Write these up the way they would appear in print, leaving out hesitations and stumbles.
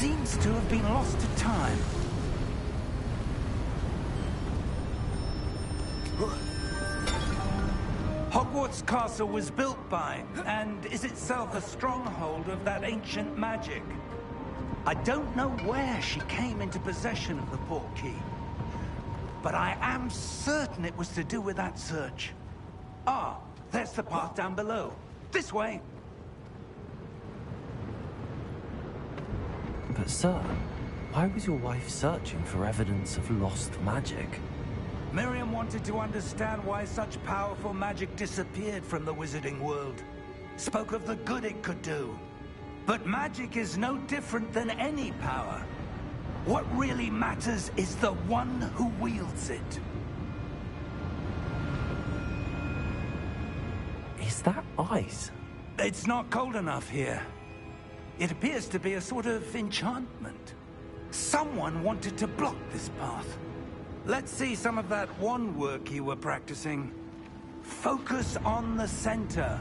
seems to have been lost to time. Hogwarts Castle was built by, and is itself a stronghold of that ancient magic. I don't know where she came into possession of the portkey, but I am certain it was to do with that search. Ah, there's the path down below. This way. But sir, why was your wife searching for evidence of lost magic? Miriam wanted to understand why such powerful magic disappeared from the wizarding world. Spoke of the good it could do. But magic is no different than any power. What really matters is the one who wields it. Is that ice? It's not cold enough here. It appears to be a sort of enchantment. Someone wanted to block this path. Let's see some of that wand work you were practicing. Focus on the center.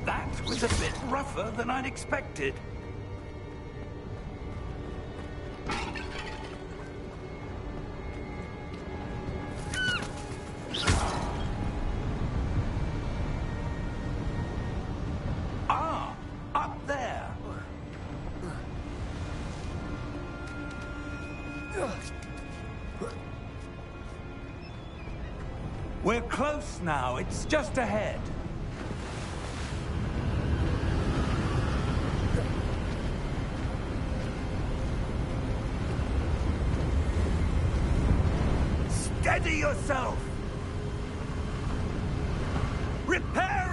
That was a bit rougher than I'd expected. Ah, up there. We're close now. It's just ahead. Steady yourself! Reparo!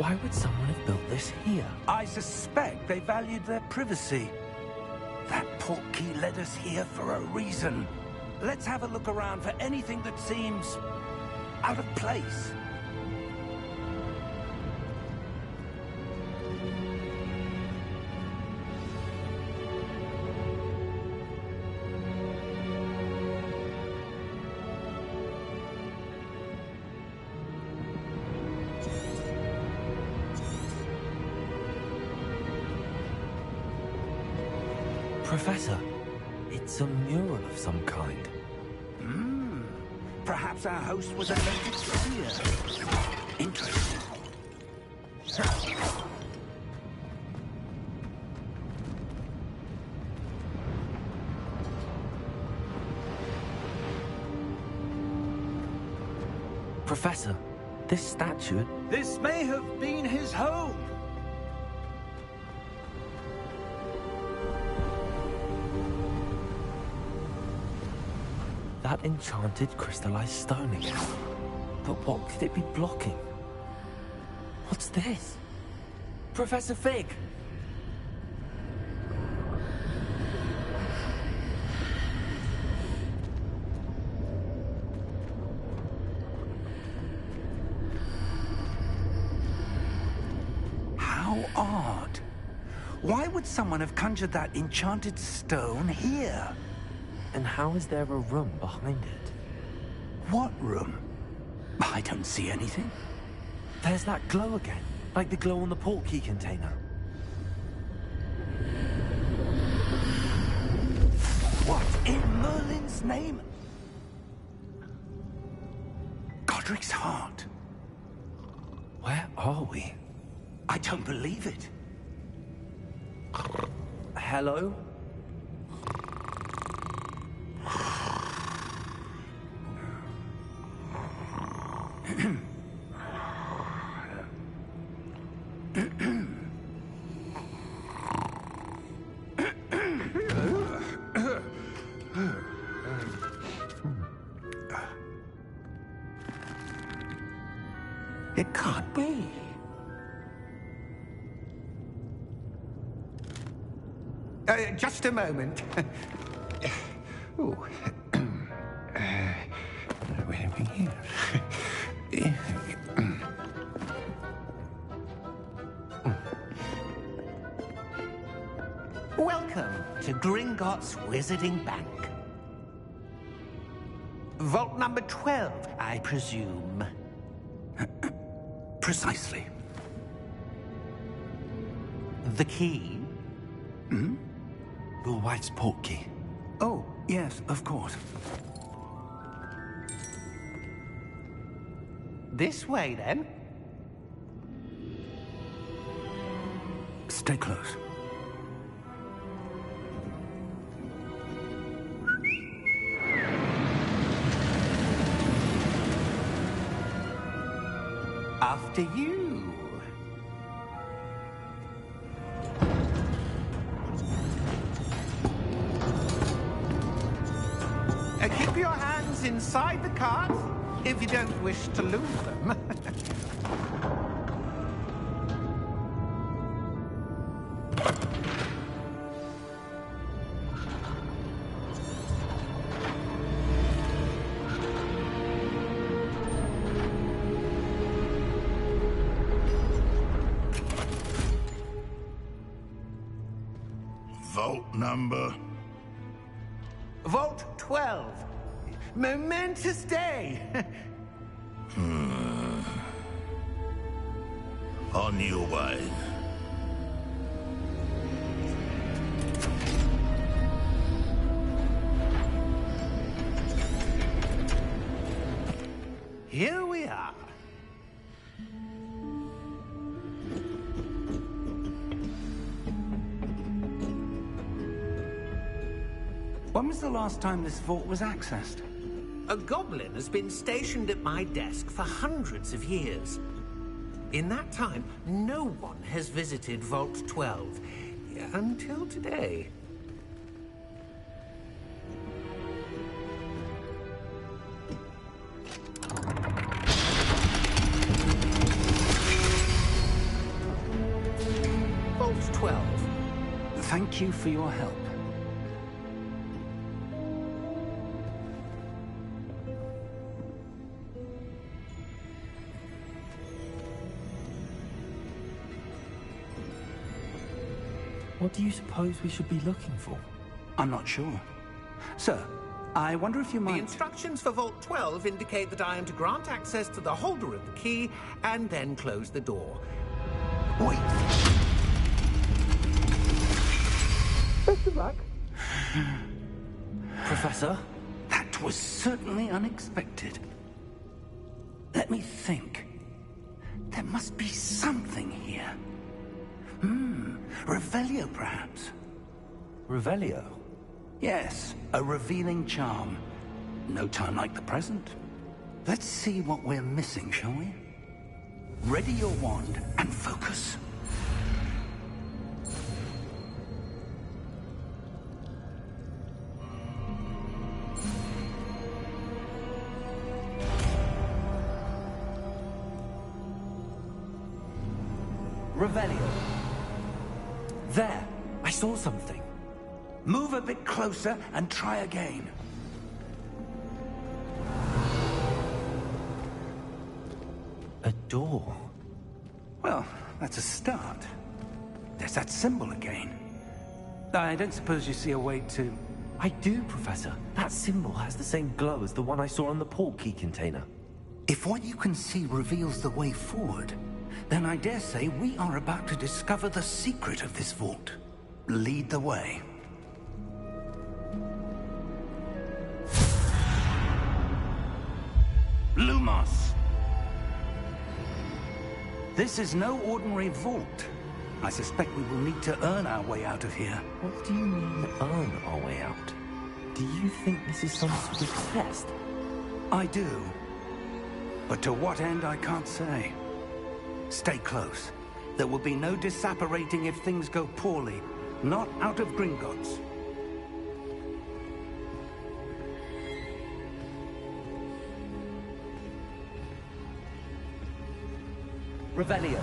Why would someone have built this here? I suspect they valued their privacy. That portkey led us here for a reason. Let's have a look around for anything that seems out of place. Professor, it's a mural of some kind. Perhaps our host was a native seer. Interesting. Professor, this statue... This may have been his home. That enchanted crystallized stone again. But what could it be blocking? What's this? Professor Fig! How odd. Why would someone have conjured that enchanted stone here? And how is there a room behind it? What room? I don't see anything. There's that glow again, like the glow on the portkey container. What in Merlin's name? Godric's heart. Where are we? I don't believe it. Hello? It can't be. Just a moment. Ooh. Where are we here? Welcome to Gringotts Wizarding Bank. Vault number 12, I presume. Precisely. The key? Your wife's portkey. Oh, yes, of course. This way, then. Stay close. After you. Keep your hands inside the cart if you don't wish to lose them. Vault number? Vault 12. Momentous day. On your way. Here we are. When was the last time this vault was accessed? A goblin has been stationed at my desk for hundreds of years. In that time, no one has visited Vault 12 until today. for your help. What do you suppose we should be looking for? I'm not sure. Sir, I wonder if you The might... instructions for Vault 12 indicate that I am to grant access to the holder of the key and then close the door. Wait. Best of luck. Professor? That was certainly unexpected. Let me think. There must be something here. Revelio, perhaps? Revelio? Yes, a revealing charm. No time like the present. Let's see what we're missing, shall we? Ready your wand and focus. Revelio. There! I saw something. Move a bit closer and try again. A door. Well, that's a start. There's that symbol again. I don't suppose you see a way to... I do, Professor. That symbol has the same glow as the one I saw on the port key container. If what you can see reveals the way forward, then I dare say we are about to discover the secret of this vault. Lead the way. Lumos! This is no ordinary vault. I suspect we will need to earn our way out of here. What do you mean, earn our way out? Do you think this is some sort of test? I do. But to what end, I can't say. Stay close. There will be no disapparating if things go poorly. Not out of Gringotts. Revelio.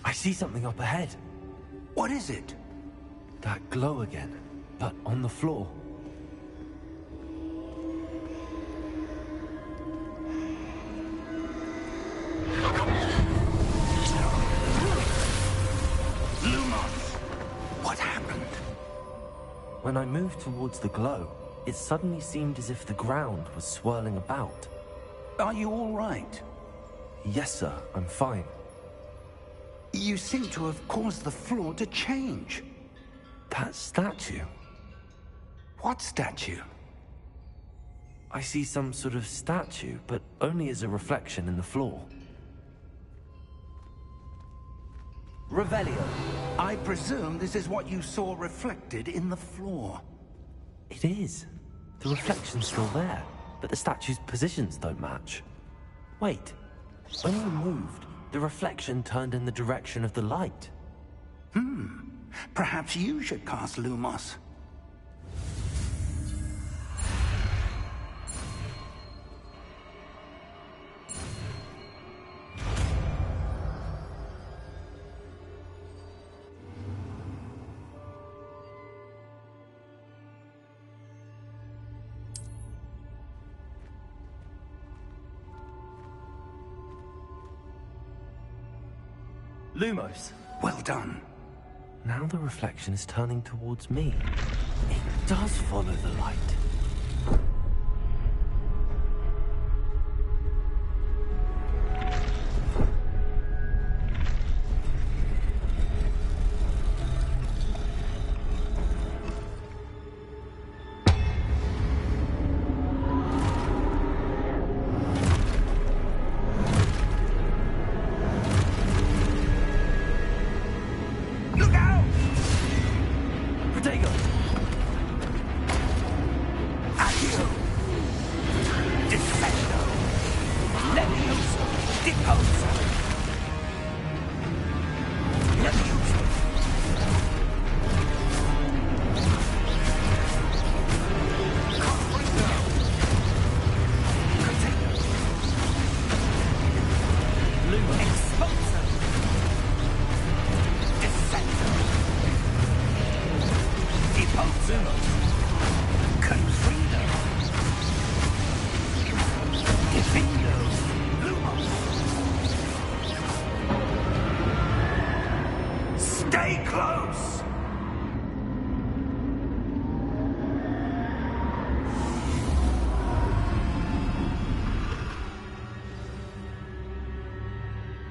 I see something up ahead. What is it? That glow again, but on the floor. Lumos! What happened? When I moved towards the glow, it suddenly seemed as if the ground was swirling about. Are you all right? Yes, sir, I'm fine. You seem to have caused the floor to change. That statue? What statue? I see some sort of statue, but only as a reflection in the floor. Revelio, I presume this is what you saw reflected in the floor. It is. The reflection's still there, but the statue's positions don't match. Wait, when you moved, the reflection turned in the direction of the light. Perhaps you should cast Lumos. Lumos! Well done. Now the reflection is turning towards me. It does follow the light.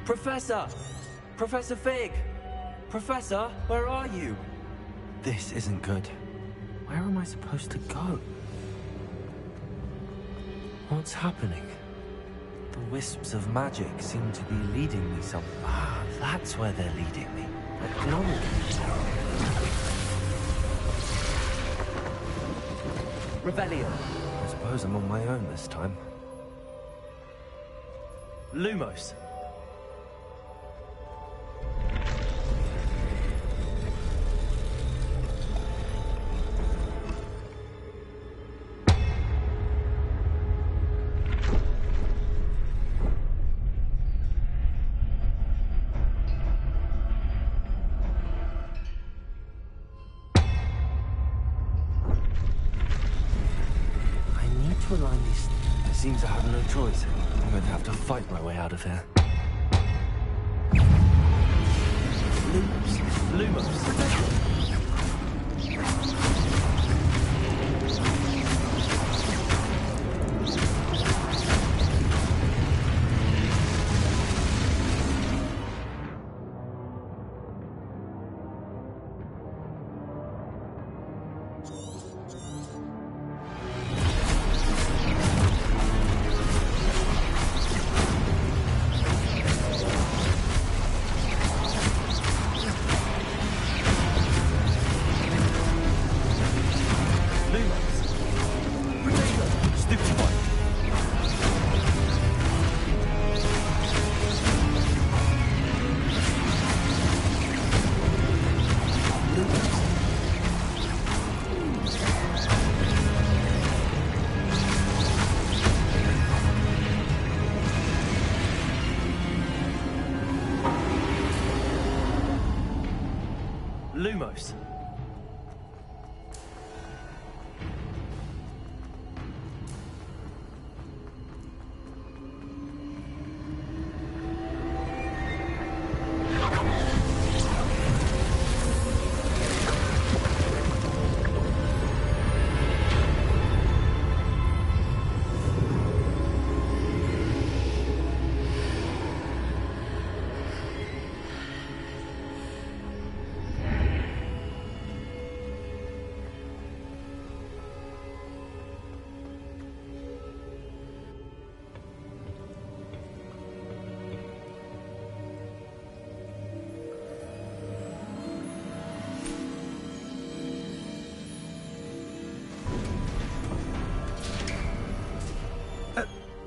Professor! Professor Fig! Professor, where are you? This isn't good. Where am I supposed to go? What's happening? The wisps of magic seem to be leading me some... Ah, that's where they're leading me. But no. Revelio. I suppose I'm on my own this time. Lumos. To align these... It seems I have no choice. I'm going to have to fight my way out of here. Lumos. Lumos.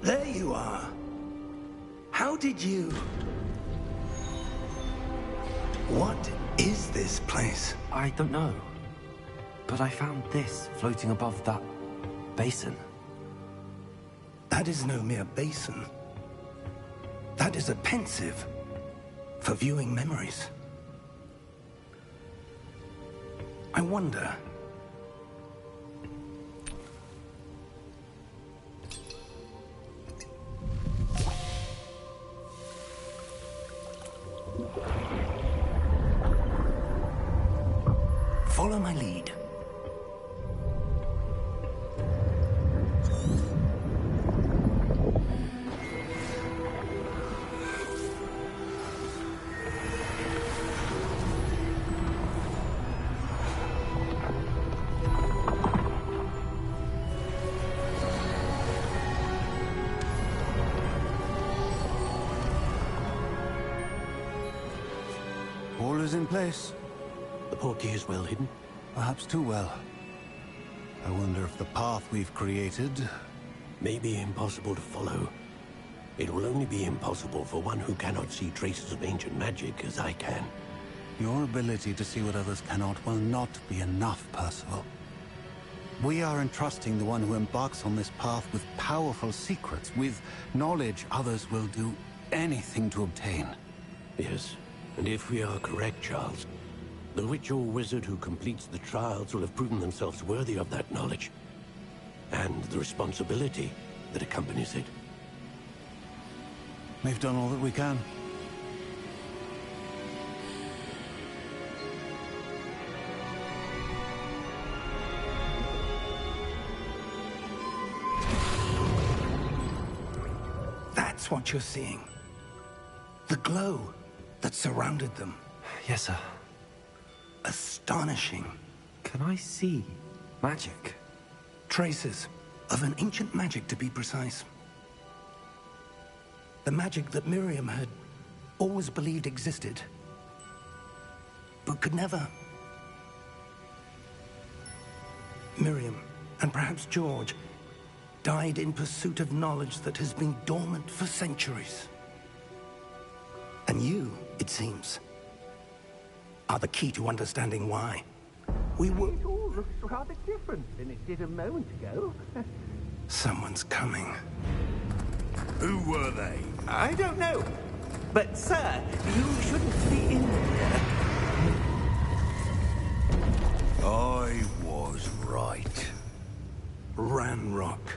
There you are. How did you... What is this place? I don't know. But I found this floating above that basin. That is no mere basin. That is a pensive for viewing memories. I wonder... Follow my lead. All is in place. The portkey is well hidden. Perhaps too well. I wonder if the path we've created... May be impossible to follow. It will only be impossible for one who cannot see traces of ancient magic as I can. Your ability to see what others cannot will not be enough, Percival. We are entrusting the one who embarks on this path with powerful secrets, with knowledge others will do anything to obtain. Yes, and if we are correct, Charles, the witch or wizard who completes the trials will have proven themselves worthy of that knowledge, and the responsibility that accompanies it. We've done all that we can. That's what you're seeing. The glow that surrounded them. Yes, sir. Astonishing. Can I see magic? Traces of an ancient magic, to be precise. The magic that Miriam had always believed existed, but could never. Miriam, and perhaps George, died in pursuit of knowledge that has been dormant for centuries. And you, it seems, are the key to understanding why. We were... It all looks rather different than it did a moment ago. Someone's coming. Who were they? I don't know. But, sir, you shouldn't be in here. I was right. Ranrock.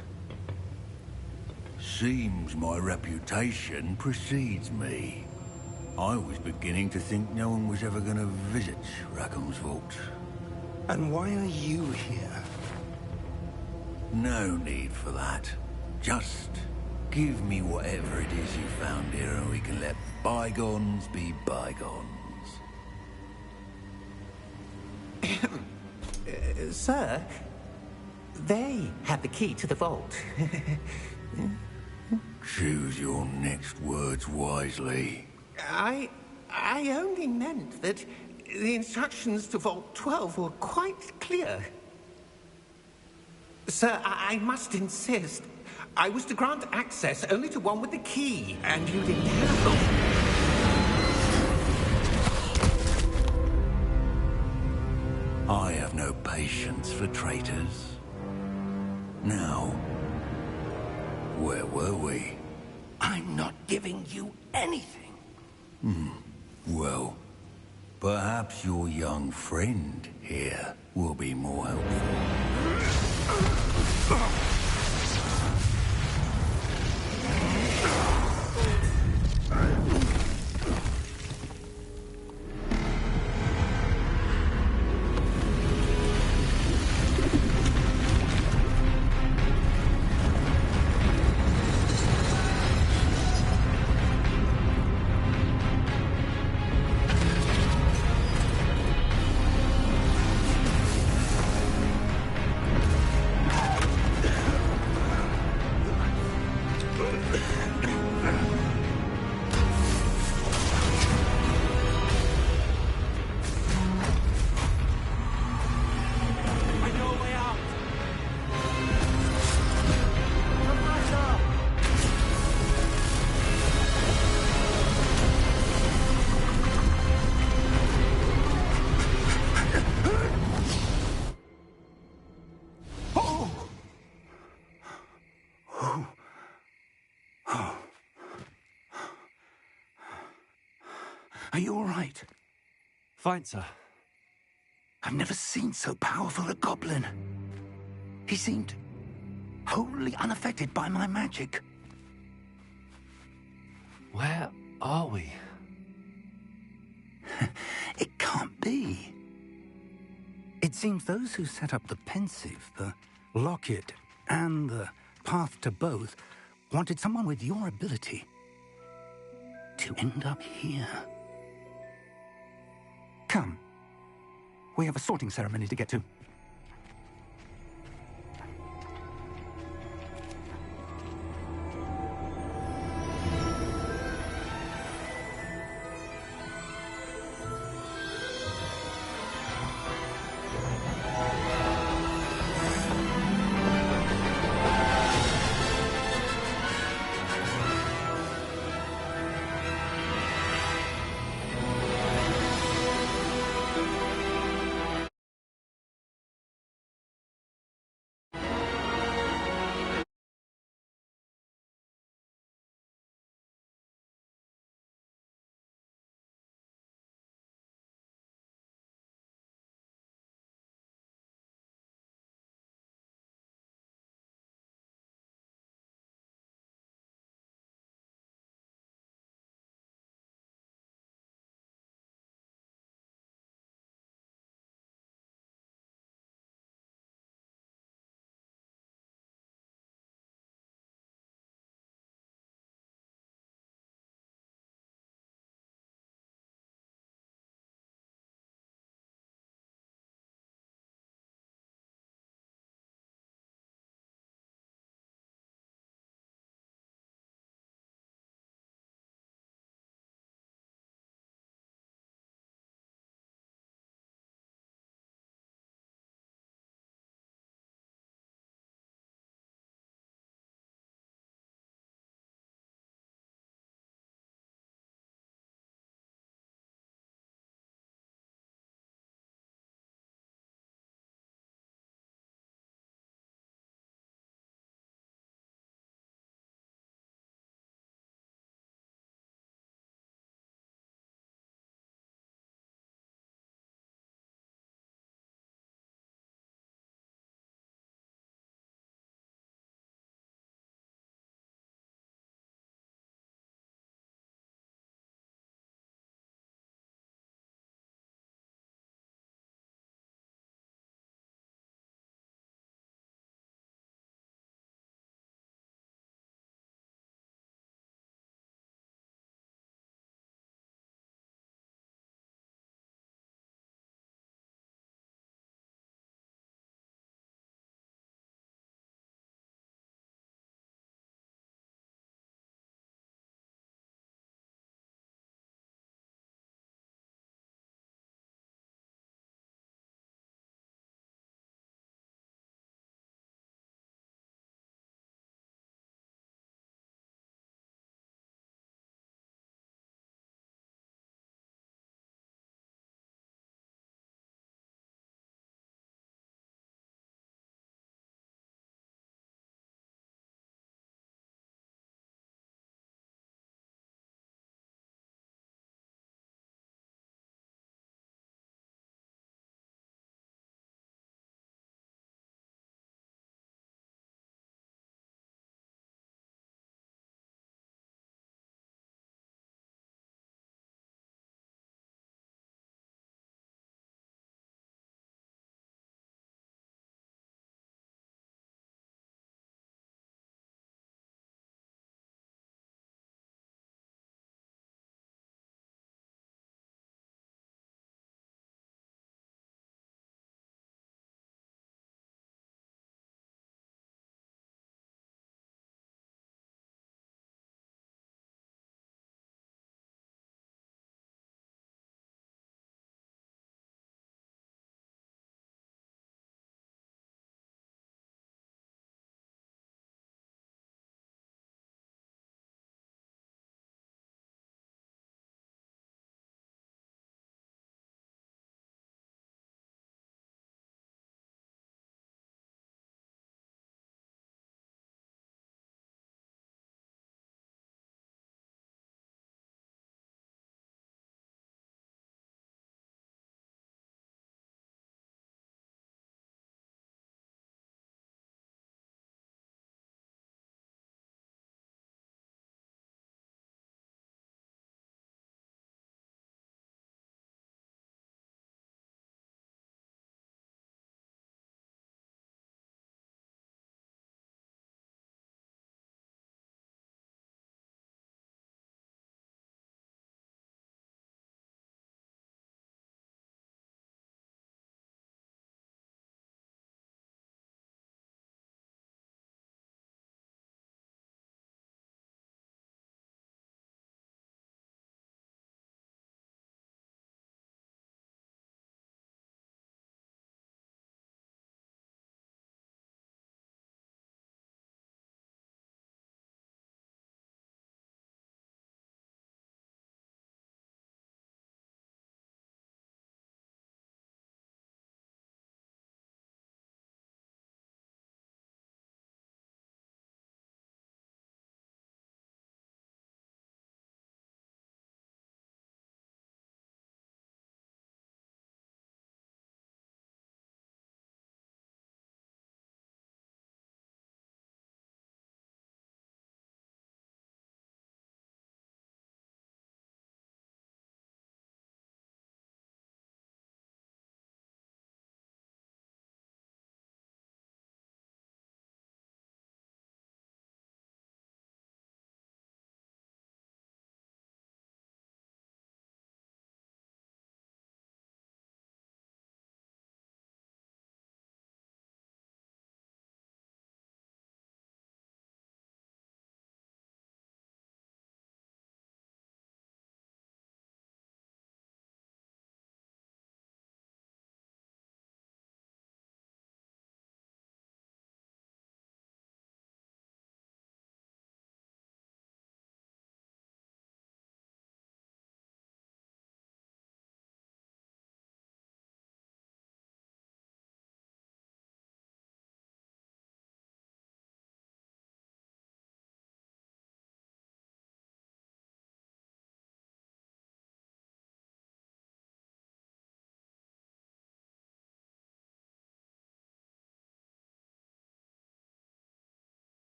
Seems my reputation precedes me. I was beginning to think no one was ever going to visit Rackham's vault. And why are you here? No need for that. Just give me whatever it is you found here and we can let bygones be bygones. Sir, they had the key to the vault. Choose your next words wisely. I only meant that the instructions to Vault 12 were quite clear. Sir, I must insist. I was to grant access only to one with the key, and you didn't have them. I have no patience for traitors. Now, where were we? I'm not giving you anything. Well, perhaps your young friend here will be more helpful. Are you all right? Fine, sir. I've never seen so powerful a goblin. He seemed wholly unaffected by my magic. Where are we? It can't be. It seems those who set up the pensive, the locket, and the path to both wanted someone with your ability to end up here. Come. We have a sorting ceremony to get to.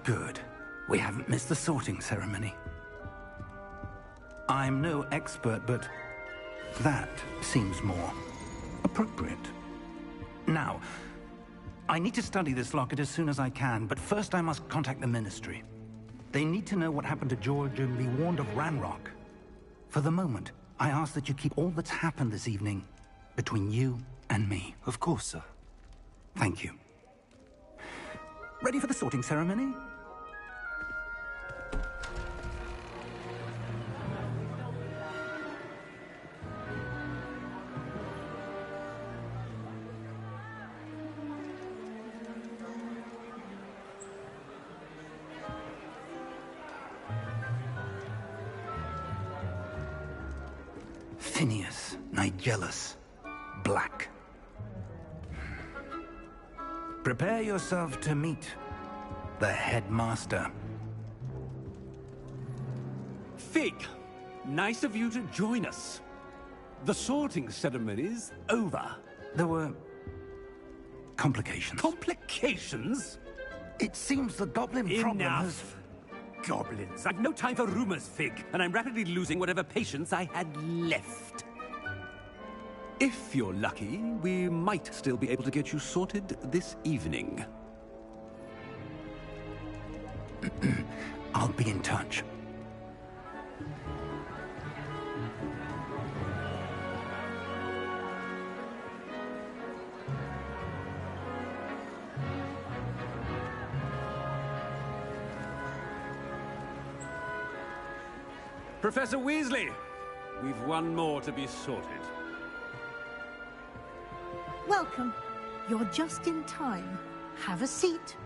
Good. We haven't missed the sorting ceremony. I'm no expert, but that seems more appropriate. Now, I need to study this locket as soon as I can, but first I must contact the Ministry. They need to know what happened to George and be warned of Ranrock. For the moment, I ask that you keep all that's happened this evening between you and me. Of course, sir. Thank you. Ready for the sorting ceremony? Phineas, Nigellus, Black. Prepare yourself to meet the headmaster. Fig, nice of you to join us. The sorting ceremony's over. There were complications. Complications? It seems the goblin problem has... Enough. Goblins. I've no time for rumors, Fig, and I'm rapidly losing whatever patience I had left. If you're lucky, we might still be able to get you sorted this evening. I'll be in touch. Professor Weasley, we've one more to be sorted. Welcome. You're just in time. Have a seat.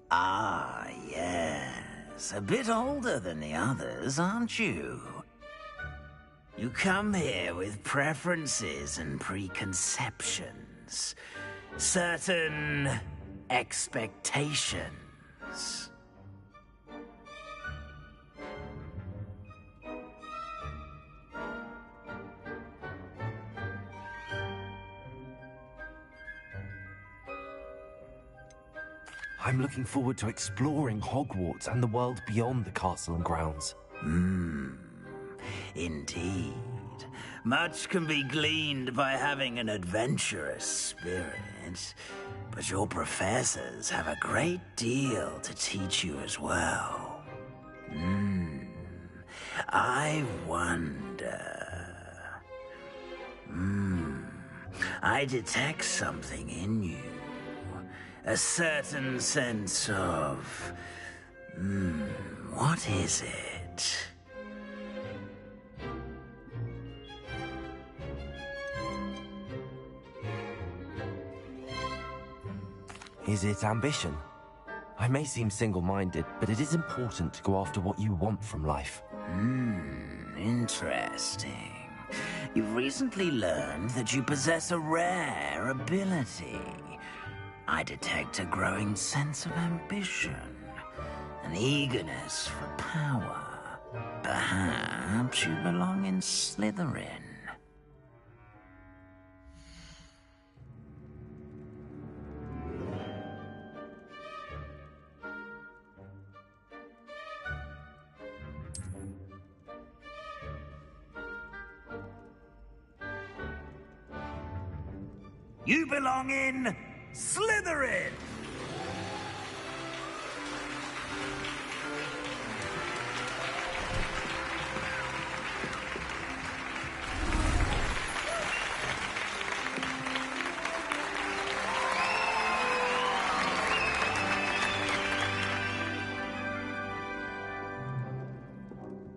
Ah, yes. A bit older than the others, aren't you? You come here with preferences and preconceptions. Certain expectations. I'm looking forward to exploring Hogwarts and the world beyond the castle and grounds. Indeed. Much can be gleaned by having an adventurous spirit, but your professors have a great deal to teach you as well. I wonder... I detect something in you. A certain sense of... what is it? Is it ambition? I may seem single-minded, but it is important to go after what you want from life. Interesting. You've recently learned that you possess a rare ability. I detect a growing sense of ambition, an eagerness for power. Perhaps you belong in Slytherin. You belong in Slytherin!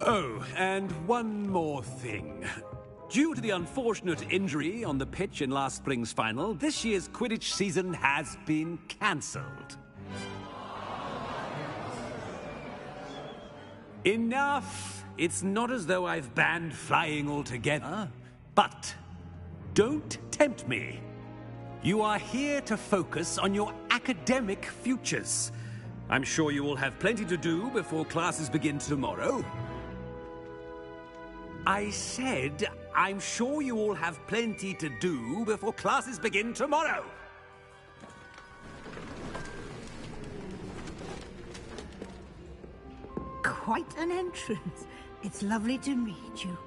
Oh, and one more thing. Due to the unfortunate injury on the pitch in last spring's final, this year's Quidditch season has been cancelled. Enough! It's not as though I've banned flying altogether. But don't tempt me. You are here to focus on your academic futures. I'm sure you all have plenty to do before classes begin tomorrow. I said, I'm sure you all have plenty to do before classes begin tomorrow. Quite an entrance. It's lovely to meet you.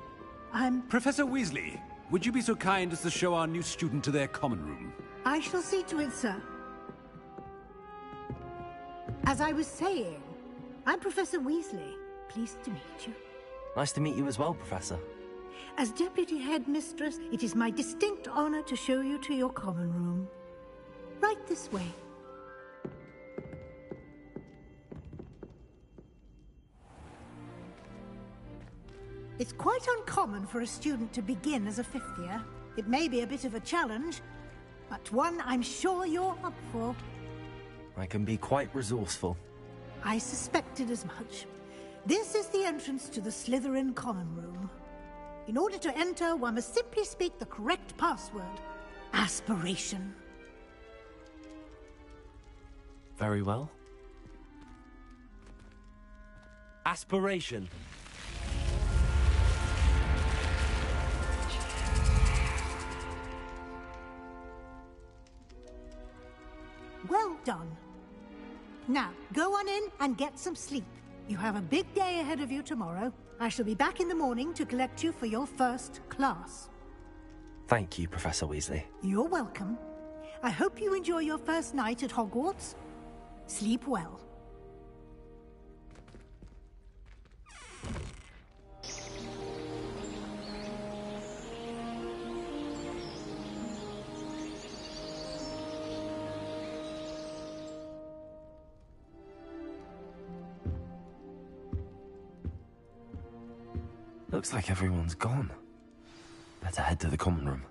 I'm... Professor Weasley, would you be so kind as to show our new student to their common room? I shall see to it, sir. As I was saying, I'm Professor Weasley. Pleased to meet you. Nice to meet you as well, Professor. As Deputy Headmistress, it is my distinct honor to show you to your common room. Right this way. It's quite uncommon for a student to begin as a fifth year. It may be a bit of a challenge, but one I'm sure you're up for. I can be quite resourceful. I suspected as much. This is the entrance to the Slytherin common room. In order to enter, one must simply speak the correct password. Aspiration. Very well. Aspiration. Well done. Now, go on in and get some sleep. You have a big day ahead of you tomorrow. I shall be back in the morning to collect you for your first class. Thank you, Professor Weasley. You're welcome. I hope you enjoy your first night at Hogwarts. Sleep well. Looks like everyone's gone. Better head to the common room.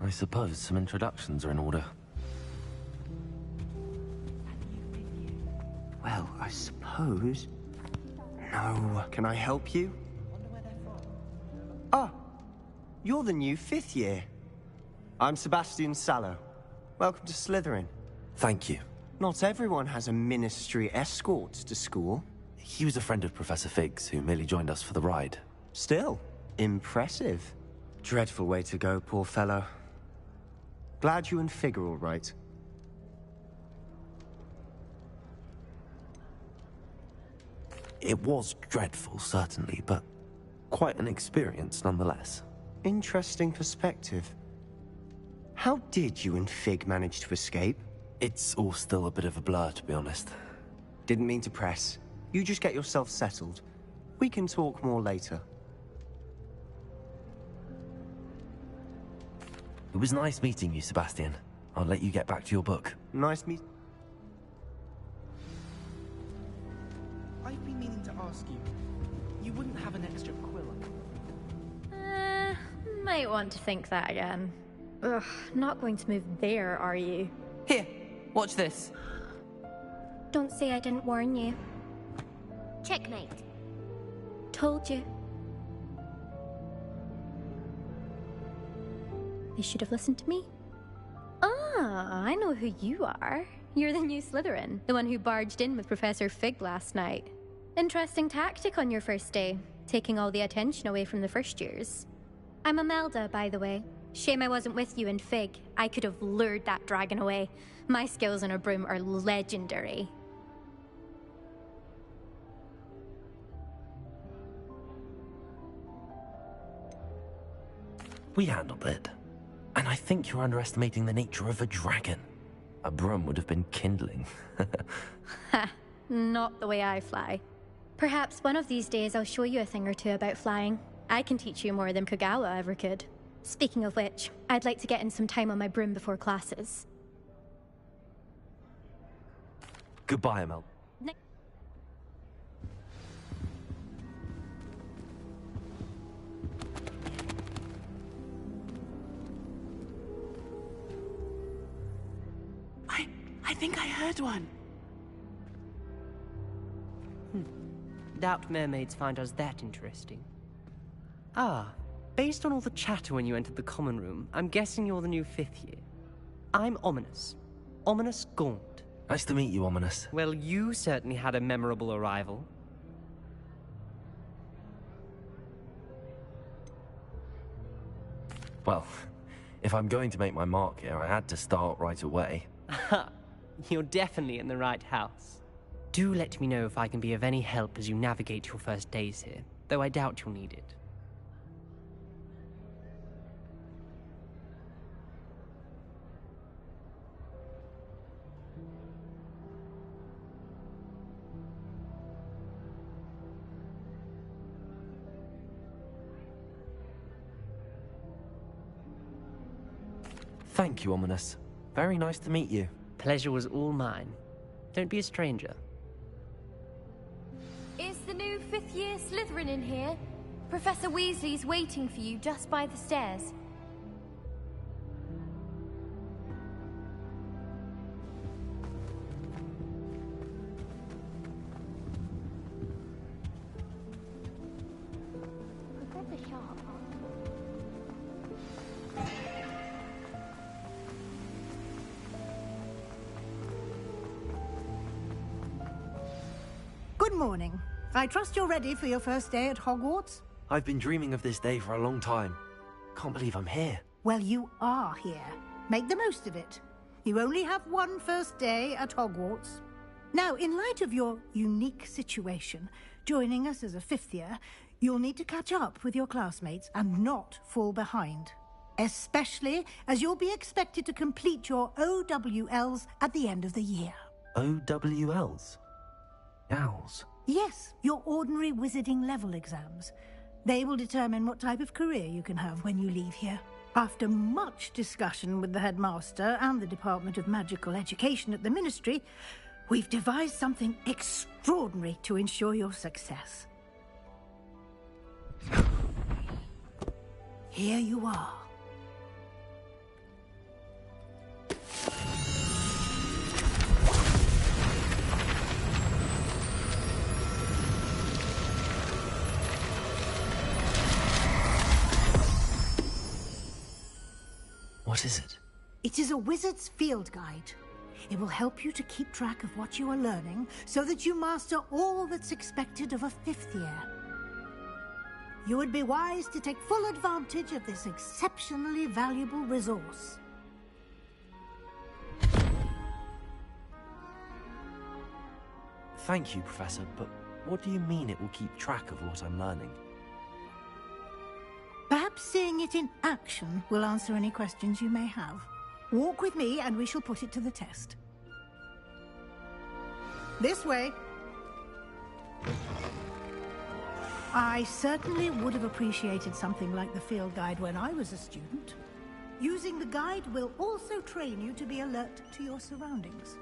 I suppose some introductions are in order. Well, I suppose... No, can I help you? Ah, you're the new 5th year. I'm Sebastian Sallow. Welcome to Slytherin. Thank you. Not everyone has a ministry escort to school. He was a friend of Professor Fig's who merely joined us for the ride. Still, impressive. Dreadful way to go, poor fellow. Glad you and Fig are all right. It was dreadful, certainly, but quite an experience nonetheless. Interesting perspective. How did you and Fig manage to escape? It's all still a bit of a blur, to be honest. Didn't mean to press. You just get yourself settled. We can talk more later. It was nice meeting you, Sebastian. I'll let you get back to your book. Nice meet... I've been meaning to ask you. You wouldn't have an extra quill? Might want to think that again. Ugh, not going to move there, are you? Here, watch this. Don't say I didn't warn you. Checkmate. Told you. You should have listened to me. Ah, I know who you are. You're the new Slytherin, the one who barged in with Professor Fig last night. Interesting tactic on your first day, taking all the attention away from the first years. I'm Imelda, by the way. Shame I wasn't with you and Fig. I could have lured that dragon away. My skills on a broom are legendary. We handled it. And I think you're underestimating the nature of a dragon. A broom would have been kindling. Ha, not the way I fly. Perhaps one of these days I'll show you a thing or two about flying. I can teach you more than Kagawa ever could. Speaking of which, I'd like to get in some time on my broom before classes. Goodbye, Amel. I think I heard one. Doubt mermaids find us that interesting. Ah, based on all the chatter when you entered the common room, I'm guessing you're the new 5th year. I'm Ominous. Ominous Gaunt. Nice to meet you, Ominous. Well, you certainly had a memorable arrival. Well, if I'm going to make my mark here, I had to start right away. You're definitely in the right house. Do let me know if I can be of any help as you navigate your first days here, though I doubt you'll need it. Thank you, Ominous. Very nice to meet you. Pleasure was all mine. Don't be a stranger. Is the new 5th year Slytherin in here? Professor Weasley's waiting for you just by the stairs. Professor Sharp. Good morning. I trust you're ready for your first day at Hogwarts? I've been dreaming of this day for a long time. Can't believe I'm here. Well, you are here. Make the most of it. You only have one first day at Hogwarts. Now, in light of your unique situation, joining us as a 5th year, you'll need to catch up with your classmates and not fall behind. Especially as you'll be expected to complete your OWLs at the end of the year. OWLs? Owls? Yes, your ordinary wizarding level exams. They will determine what type of career you can have when you leave here. After much discussion with the headmaster and the Department of Magical Education at the Ministry, we've devised something extraordinary to ensure your success. Here you are. What is it? It is a wizard's field guide. It will help you to keep track of what you are learning so that you master all that's expected of a 5th year. You would be wise to take full advantage of this exceptionally valuable resource. Thank you, Professor, but what do you mean it will keep track of what I'm learning? Perhaps seeing it in action will answer any questions you may have. Walk with me and we shall put it to the test. This way. I certainly would have appreciated something like the field guide when I was a student. Using the guide will also train you to be alert to your surroundings.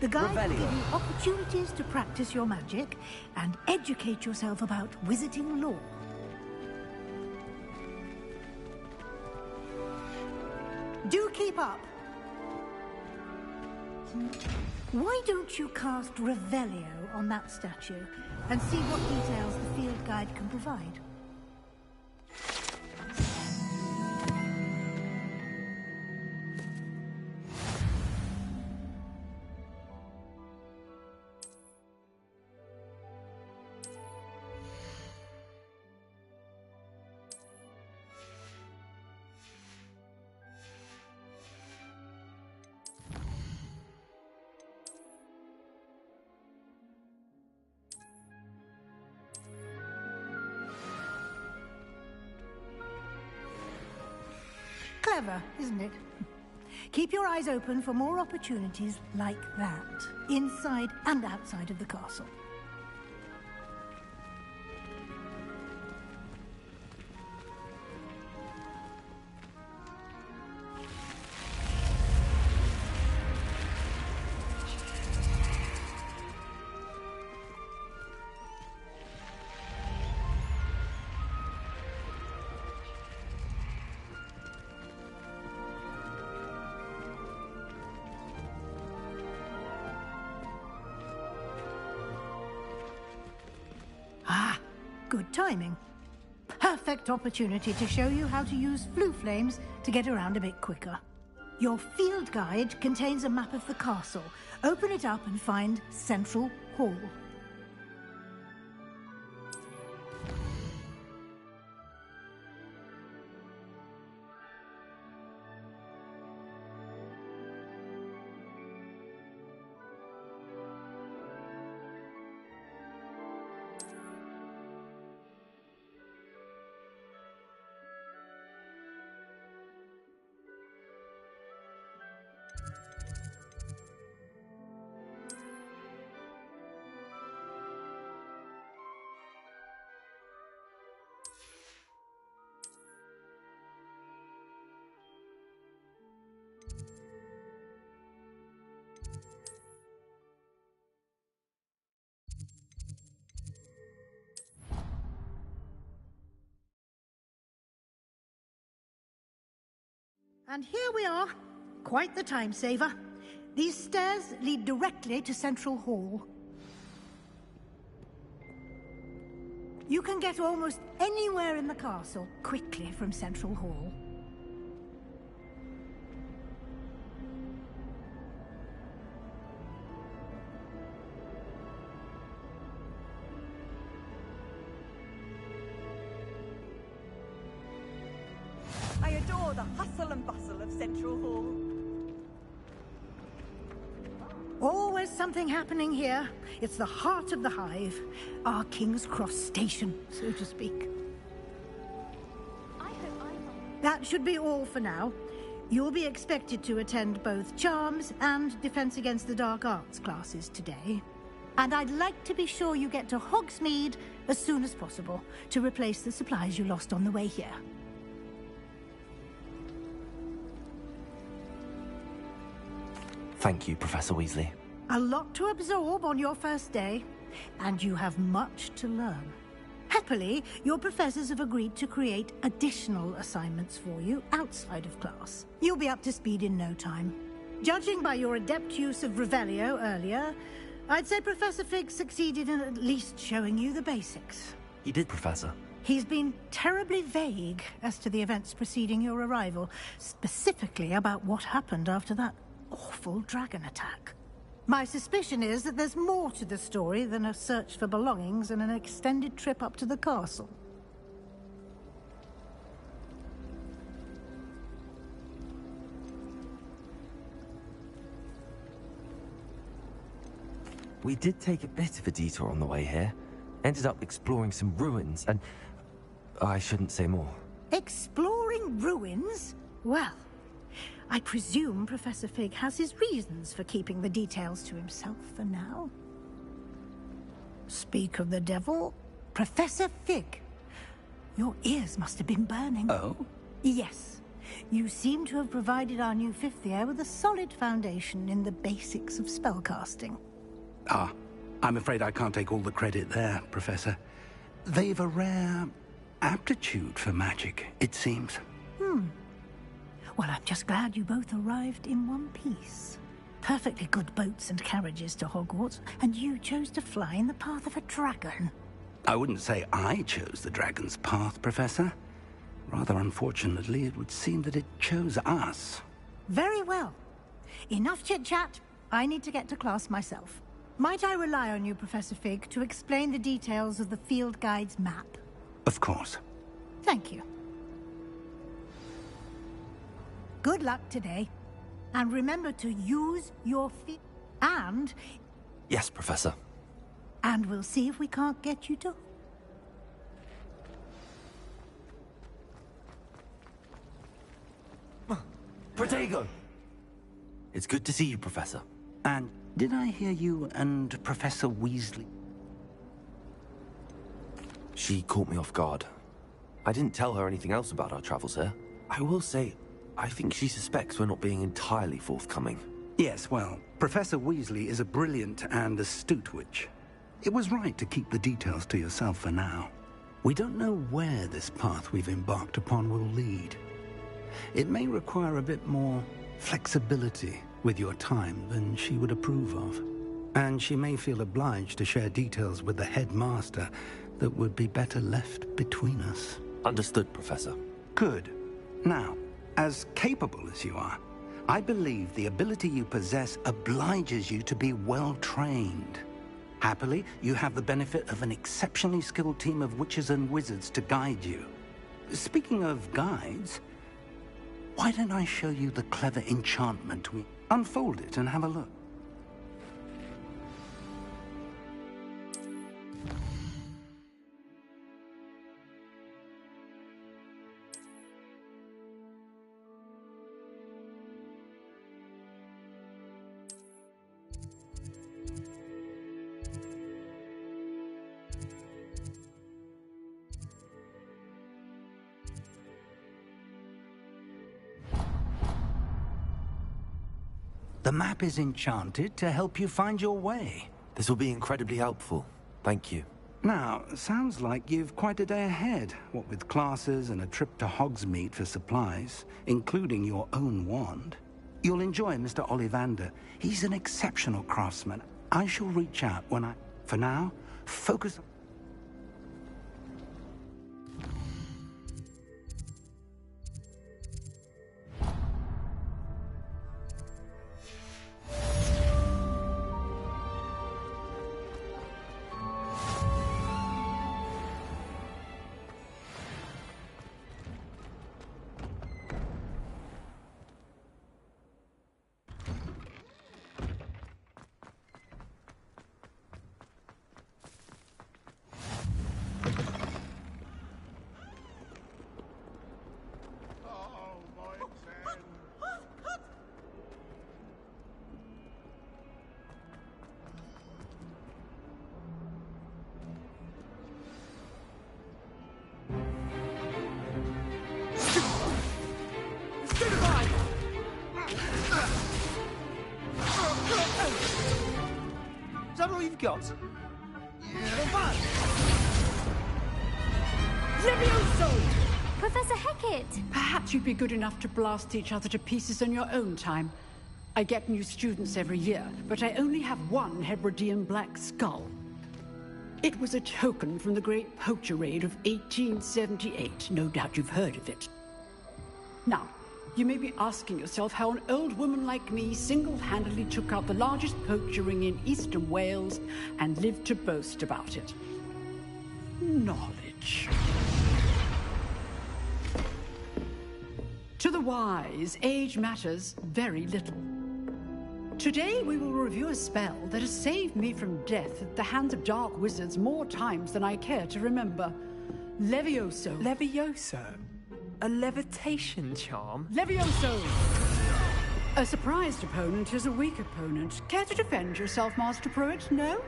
The guide will give you opportunities to practice your magic and educate yourself about wizarding lore. Do keep up. Why don't you cast Revelio on that statue and see what details the field guide can provide? Clever, isn't it? Keep your eyes open for more opportunities like that, inside and outside of the castle. Good timing. Perfect opportunity to show you how to use flue flames to get around a bit quicker. Your field guide contains a map of the castle. Open it up and find Central Hall. And here we are. Quite the time saver. These stairs lead directly to Central Hall. You can get almost anywhere in the castle quickly from Central Hall. I adore the hustle and bustle of Central Hall. Always something happening here. It's the heart of the hive. Our King's Cross station, so to speak. That should be all for now. You'll be expected to attend both Charms and Defense Against the Dark Arts classes today. And I'd like to be sure you get to Hogsmeade as soon as possible to replace the supplies you lost on the way here. Thank you, Professor Weasley. A lot to absorb on your first day, and you have much to learn. Happily, your professors have agreed to create additional assignments for you outside of class. You'll be up to speed in no time. Judging by your adept use of Revelio earlier, I'd say Professor Fig succeeded in at least showing you the basics. He did, Professor. He's been terribly vague as to the events preceding your arrival, specifically about what happened after that awful dragon attack. My suspicion is that there's more to the story than a search for belongings and an extended trip up to the castle. We did take a bit of a detour on the way here. Ended up exploring some ruins, and I shouldn't say more. Exploring ruins? Well, I presume Professor Fig has his reasons for keeping the details to himself for now. Speak of the devil, Professor Fig. Your ears must have been burning. Oh? Yes. You seem to have provided our new fifth year with a solid foundation in the basics of spellcasting. Ah, I'm afraid I can't take all the credit there, Professor. They've a rare aptitude for magic, it seems. Well, I'm just glad you both arrived in one piece. Perfectly good boats and carriages to Hogwarts, and you chose to fly in the path of a dragon. I wouldn't say I chose the dragon's path, Professor. Rather unfortunately, it would seem that it chose us. Very well. Enough chit-chat. I need to get to class myself. Might I rely on you, Professor Fig, to explain the details of the field guide's map? Of course. Thank you. Good luck today. And remember to use your feet. And Yes, Professor. we'll see if we can't get you to... Protego! It's good to see you, Professor. And did I hear you and Professor Weasley? She caught me off guard. I didn't tell her anything else about our travels here. I will say, I think she suspects we're not being entirely forthcoming. Yes, well, Professor Weasley is a brilliant and astute witch. It was right to keep the details to yourself for now. We don't know where this path we've embarked upon will lead. It may require a bit more flexibility with your time than she would approve of. And she may feel obliged to share details with the headmaster that would be better left between us. Understood, Professor. Good. Now, as capable as you are, I believe the ability you possess obliges you to be well-trained. Happily, you have the benefit of an exceptionally skilled team of witches and wizards to guide you. Speaking of guides, why don't I show you the clever enchantment we... Unfold it and have a look. The map is enchanted to help you find your way. This will be incredibly helpful. Thank you. Now, sounds like you've quite a day ahead, what with classes and a trip to Hogsmeade for supplies, including your own wand. You'll enjoy Mr. Ollivander. He's an exceptional craftsman. I shall reach out when I... For now, focus... Is that all you've got? Levioso! Professor Hecat! Perhaps you'd be good enough to blast each other to pieces on your own time. I get new students every year, but I only have one Hebridean black skull. It was a token from the Great Poacher Raid of 1878. No doubt you've heard of it. Now, you may be asking yourself how an old woman like me single-handedly took out the largest poacher ring in eastern Wales and lived to boast about it. Knowledge. To the wise, age matters very little. Today we will review a spell that has saved me from death at the hands of dark wizards more times than I care to remember. Levioso. Levioso? A levitation charm? Levioso! A surprised opponent is a weak opponent. Care to defend yourself, Master Pruitt? No?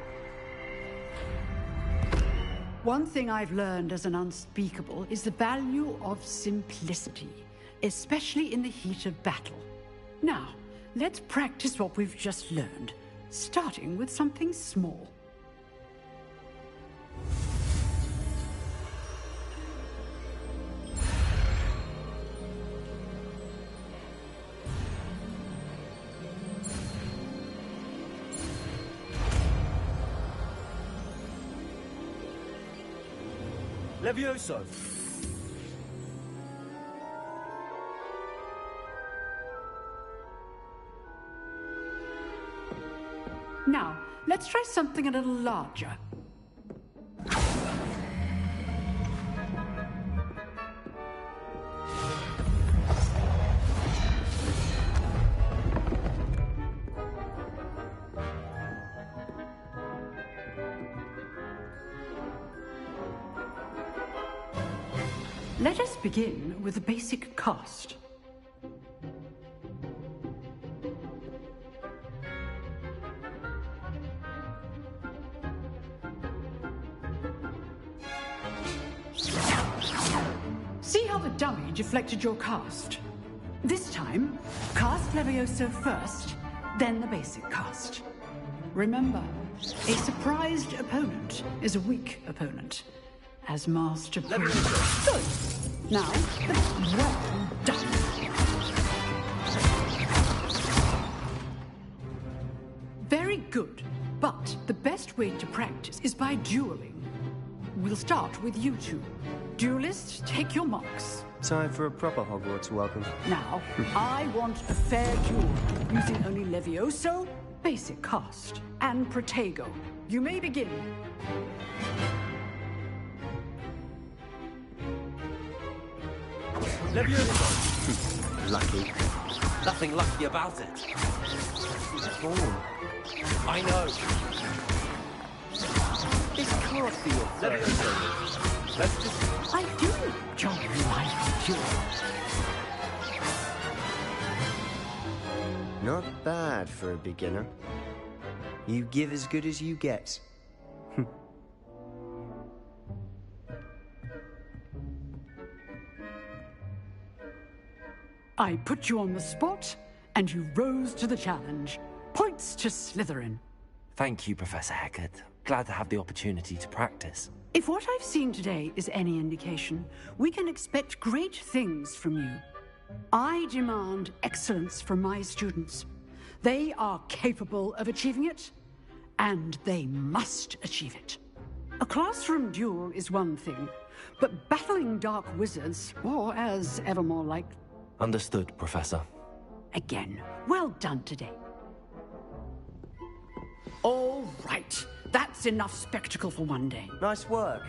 One thing I've learned as an unspeakable is the value of simplicity, especially in the heat of battle. Now, let's practice what we've just learned, starting with something small. Levioso! Now, let's try something a little larger. Let us begin with the basic cast. See how the dummy deflected your cast? This time, cast Levioso first, then the basic cast. Remember, a surprised opponent is a weak opponent. As Master Pruitt. Good. Now, well done. Very good. But the best way to practice is by dueling. We'll start with you two. Duelists, take your marks. Time for a proper Hogwarts welcome. Now, I want a fair duel, using only Levioso, basic cast, and Protego. You may begin. Levioso! Lucky. Nothing lucky about it. Born. I know. This can't be your Levioso. Let's just... I do enjoy my duel. Not bad for a beginner. You give as good as you get. I put you on the spot, and you rose to the challenge. Points to Slytherin. Thank you, Professor Hecat. Glad to have the opportunity to practice. If what I've seen today is any indication, we can expect great things from you. I demand excellence from my students. They are capable of achieving it, and they must achieve it. A classroom duel is one thing, but battling dark wizards, or as Evermore liked... Understood, Professor. Again, well done today. All right, that's enough spectacle for one day. Nice work.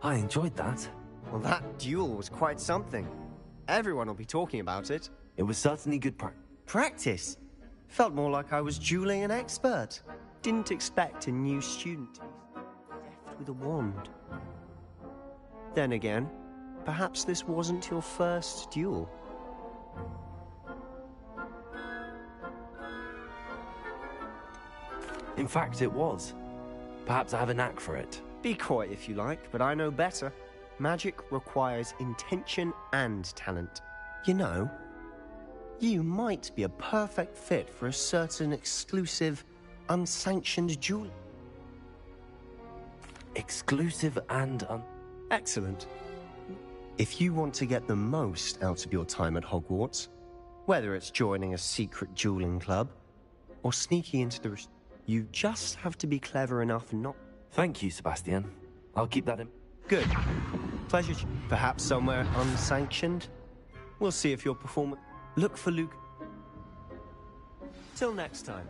I enjoyed that. Well, that duel was quite something. Everyone will be talking about it. It was certainly good practice. Felt more like I was dueling an expert. Didn't expect a new student to be deft with a wand. Then again, perhaps this wasn't your first duel. In fact, it was. Perhaps I have a knack for it. Be coy if you like, but I know better. Magic requires intention and talent. You know, you might be a perfect fit for a certain exclusive, unsanctioned duel. Exclusive and Excellent. If you want to get the most out of your time at Hogwarts, whether it's joining a secret dueling club or sneaking into the... You just have to be clever enough not... Thank you, Sebastian. I'll keep that in... Good. Pleasure. Perhaps somewhere unsanctioned? We'll see if your performance... Look for Luke. Till next time.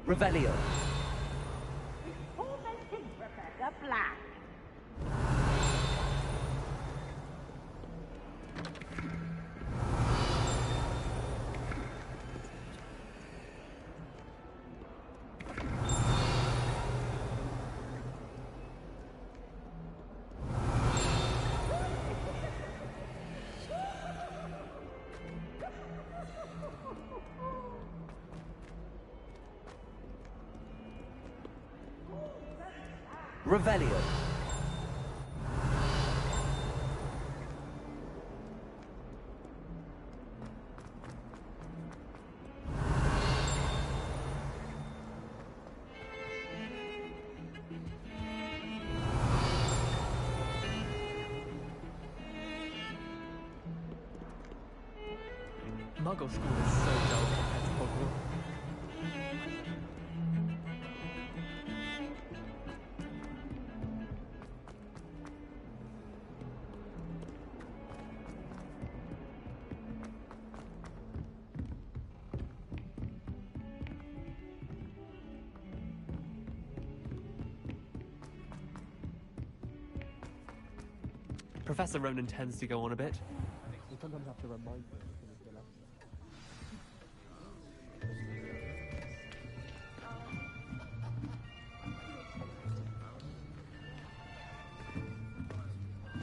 Revelio. Professor Black. Revelio. Muggle school is so dull compared to Hogwarts. Professor Ronan tends to go on a bit. You sometimes have to remind me.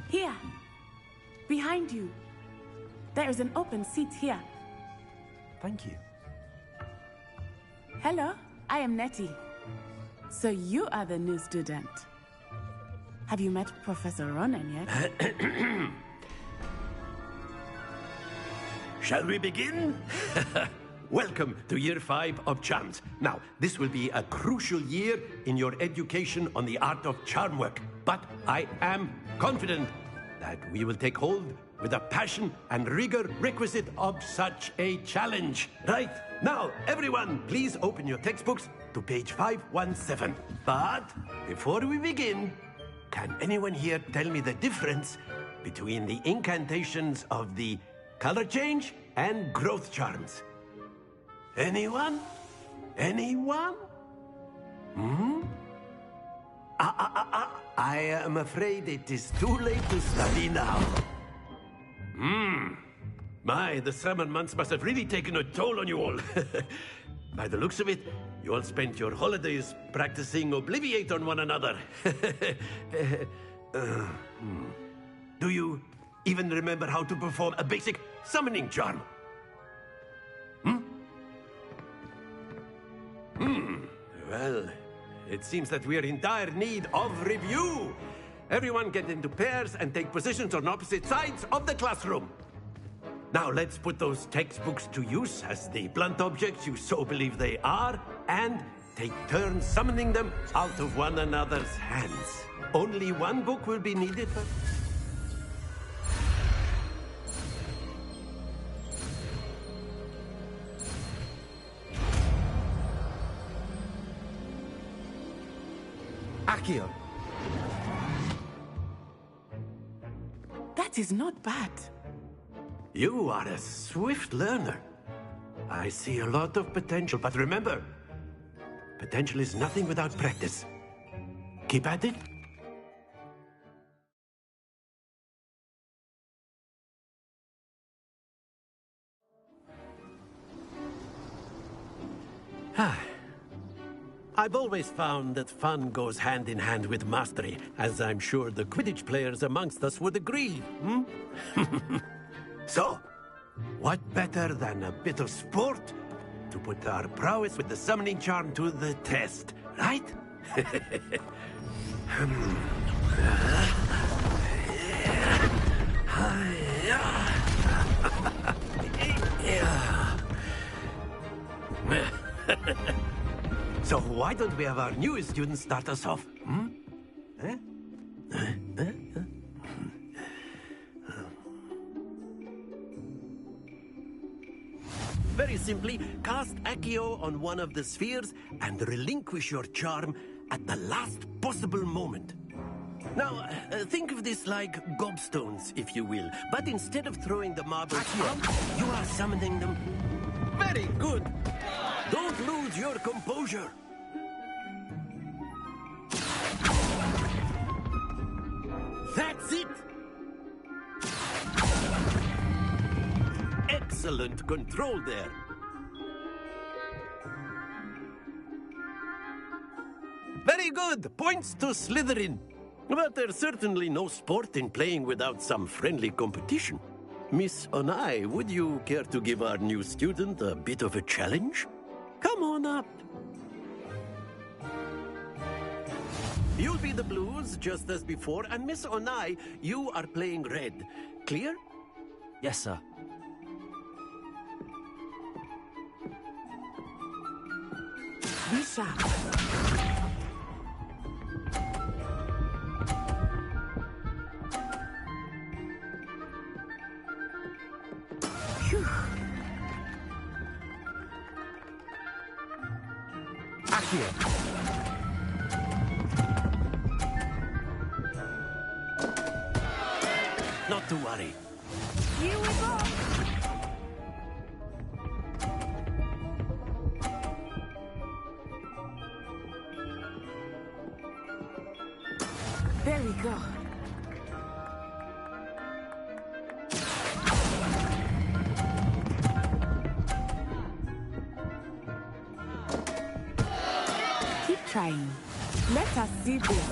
Here, behind you. There is an open seat here. Thank you. Hello, I am Nettie. So you are the new student. Have you met Professor Ronan yet? Shall we begin? Welcome to Year 5 of Charms. Now, this will be a crucial year in your education on the art of charm work. But I am confident that we will take hold with the passion and rigor requisite of such a challenge. Right, now, everyone, please open your textbooks to page 517. But before we begin, can anyone here tell me the difference between the incantations of the color change and growth charms? Anyone? Anyone? I am afraid it is too late to study now. My, the summer months must have really taken a toll on you all. By the looks of it, you all spent your holidays practicing Obliviate on one another. Do you even remember how to perform a basic summoning charm? Well, it seems that we are in dire need of review. Everyone get into pairs and take positions on opposite sides of the classroom. Now let's put those textbooks to use as the blunt objects you so believe they are, and take turns summoning them out of one another's hands. Only one book will be needed for... Accio. That is not bad. You are a swift learner. I see a lot of potential, but remember, potential is nothing without practice. Keep at it. I've always found that fun goes hand in hand with mastery, as I'm sure the Quidditch players amongst us would agree, hmm? So, what better than a bit of sport to put our prowess with the summoning charm to the test, right? So why don't we have our newest student start us off? Hmm? Very simply, cast Accio on one of the spheres and relinquish your charm at the last possible moment. Now, think of this like gobstones, if you will. But instead of throwing the marbles out, you are summoning them. Very good! Don't lose your composure! That's it! Excellent control there. Very good! Points to Slytherin. But there's certainly no sport in playing without some friendly competition. Miss Onai, would you care to give our new student a bit of a challenge? Come on up. You'll be the blues, just as before, and Miss Onai, you are playing red. Clear? Yes, sir. Be sharp. Phew. Accio. Not to worry. Here we go. There we go. Keep trying. Let us see this.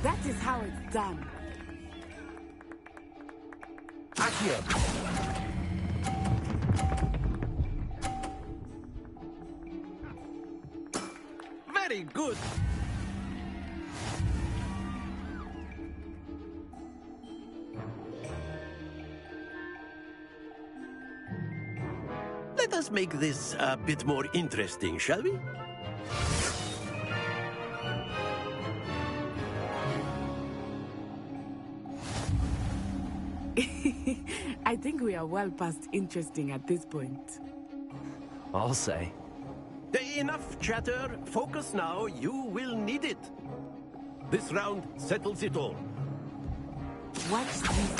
That is how it's done. Accio. Very good. Let us make this a bit more interesting, shall we? I think we are well past interesting at this point. I'll say. Enough chatter. Focus now. You will need it. This round settles it all. Watch this.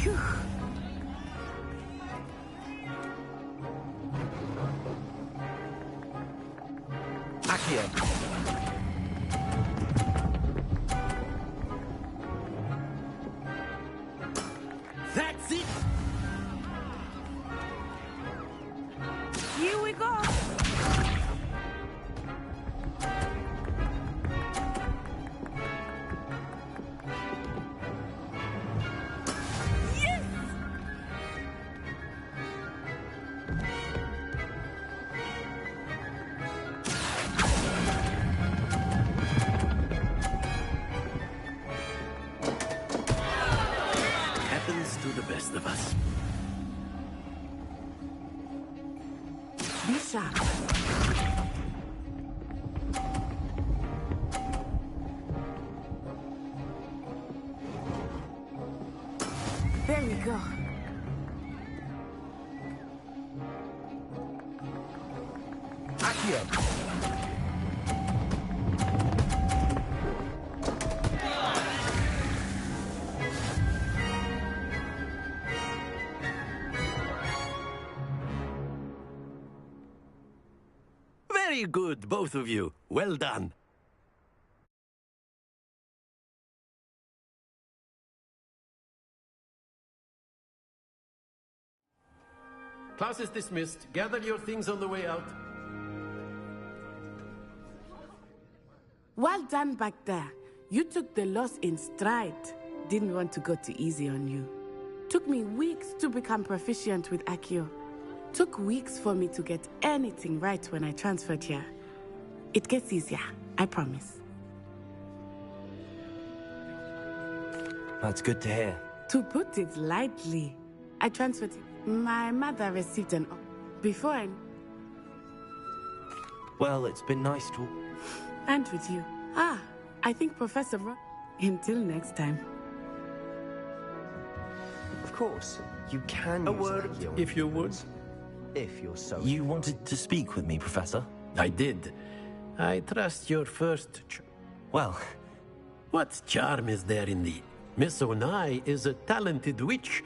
Phew. Accio. That's it! Here we go. Yes! Happens to the best of us. Be sharp. There we go. Accio! Very good, both of you. Well done. Class is dismissed. Gather your things on the way out. Well done back there. You took the loss in stride. Didn't want to go too easy on you. Took me weeks to become proficient with Accio. Took weeks for me to get anything right when I transferred here. It gets easier, I promise. That's good to hear. To put it lightly, I transferred. My mother received an before I... Well, it's been nice to... And with you. I think Professor Until next time. Of course, you can A use word, Accio if you would. If you're so... You wanted to speak with me, Professor? I did. I trust your first... Well... What charm is there in thee? Miss Onai is a talented witch.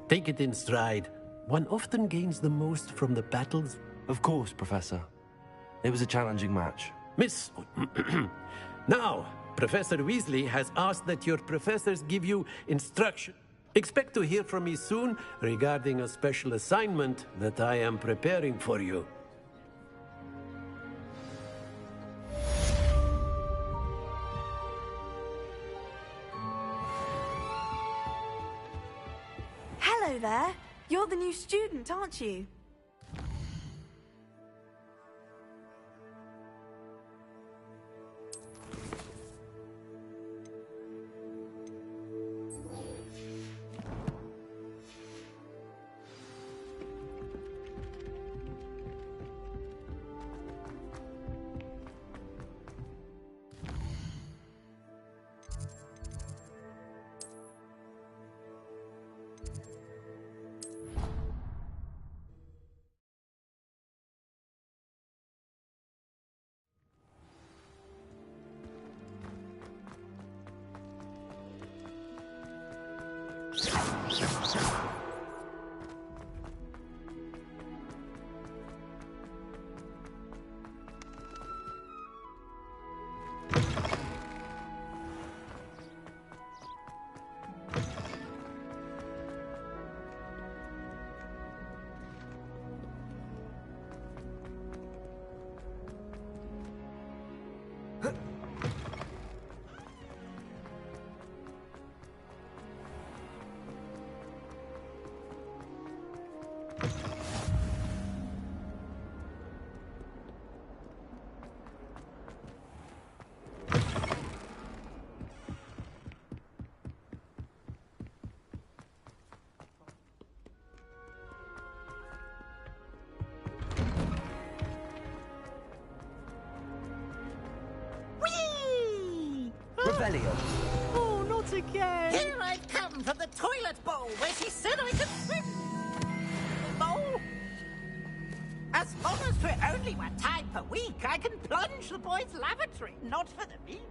Take it in stride. One often gains the most from the battles. Of course, Professor. It was a challenging match. Miss... Now, Professor Weasley has asked that your professors give you instruction. Expect to hear from me soon regarding a special assignment that I am preparing for you. Hello there. You're the new student, aren't you? Revelio. Oh, not again! Here I've come from the toilet bowl where she said I could swim. The bowl? As long as for only one time per week, I can plunge the boys' lavatory, not for the meek.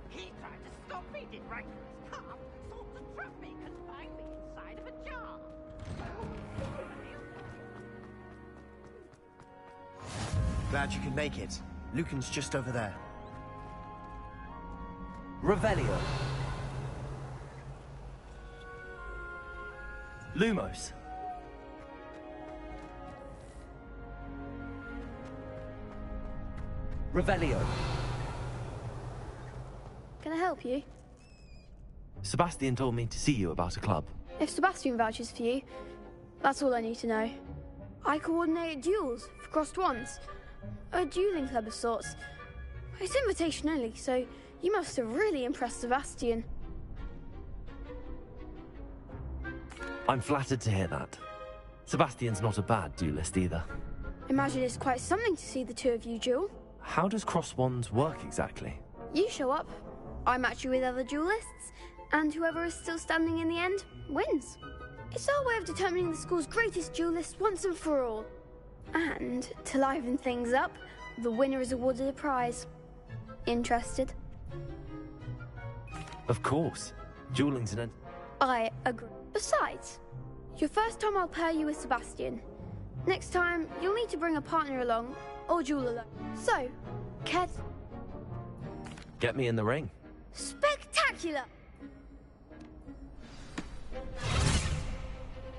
He tried to stop me, did right for his calf, sought to trap me, confine me inside of a jar. Glad you could make it. Lucan's just over there. Revelio. Lumos. Revelio. Can I help you? Sebastian told me to see you about a club. If Sebastian vouches for you, that's all I need to know. I coordinate duels for crossed ones. A dueling club of sorts. It's invitation only, so you must have really impressed Sebastian. I'm flattered to hear that. Sebastian's not a bad duelist either. Imagine it's quite something to see the two of you duel. How does cross wands work exactly? You show up, I match you with other duelists, and whoever is still standing in the end wins. It's our way of determining the school's greatest duelist once and for all. And to liven things up, the winner is awarded a prize. Interested? Of course. Dueling's an... I agree. Besides, your first time I'll pair you with Sebastian. Next time, you'll need to bring a partner along, or duel alone. So, Ket... Get me in the ring. Spectacular!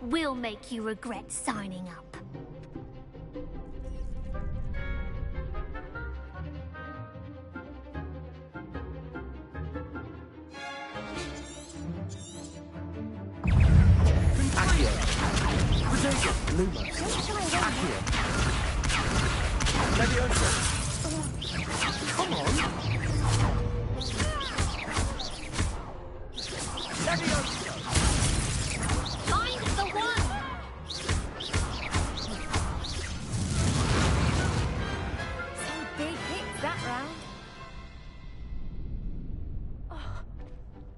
We'll make you regret signing up. Accio. Lumos. Accio. Leviosa. Come on. Leviosa. Find the one! Some big hits that round. Oh.